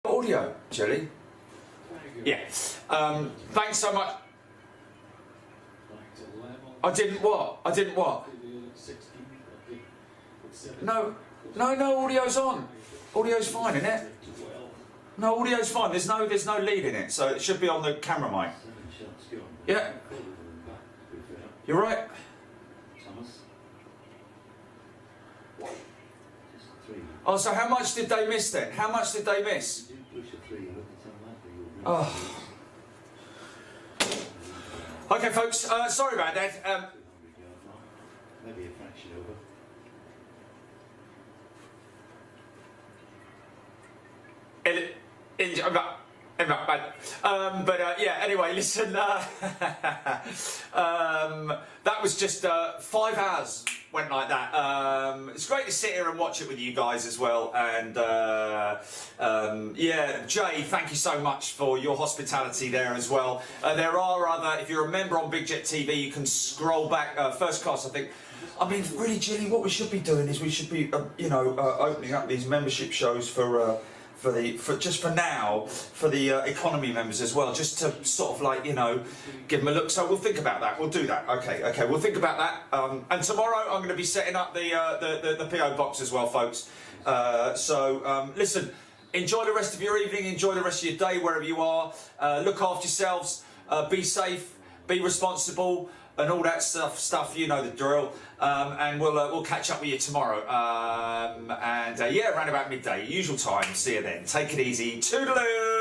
A: Audio, Jelly. Yeah. Thanks so much. I didn't what? No, audio's on. Audio's fine, isn't it? No, audio's fine. There's no lead in it, so it should be on the camera mic. Yeah. You're right. Oh, so how much did they miss then? How much did they miss? Oh. Okay, folks. Sorry about that.
I: Maybe a fraction over.
A: Yeah, anyway, listen, that was just 5 hours went like that. It's great to sit here and watch it with you guys as well, and yeah, Jay, thank you so much for your hospitality there as well. There are other, if you're a member on Big Jet TV, you can scroll back, first class, I think. I mean, really, Jilly, what we should be doing is we should be, opening up these membership shows for just for now for the economy members as well, just to sort of like, you know, give them a look. So we'll think about that. We'll do that. Okay, we'll think about that. And tomorrow I'm going to be setting up the PO box as well, folks. Listen, enjoy the rest of your evening, enjoy the rest of your day wherever you are. Look after yourselves, be safe, be responsible, and all that stuff, you know the drill. And we'll catch up with you tomorrow. Yeah, around about midday, usual time. See you then. Take it easy. Toodaloo!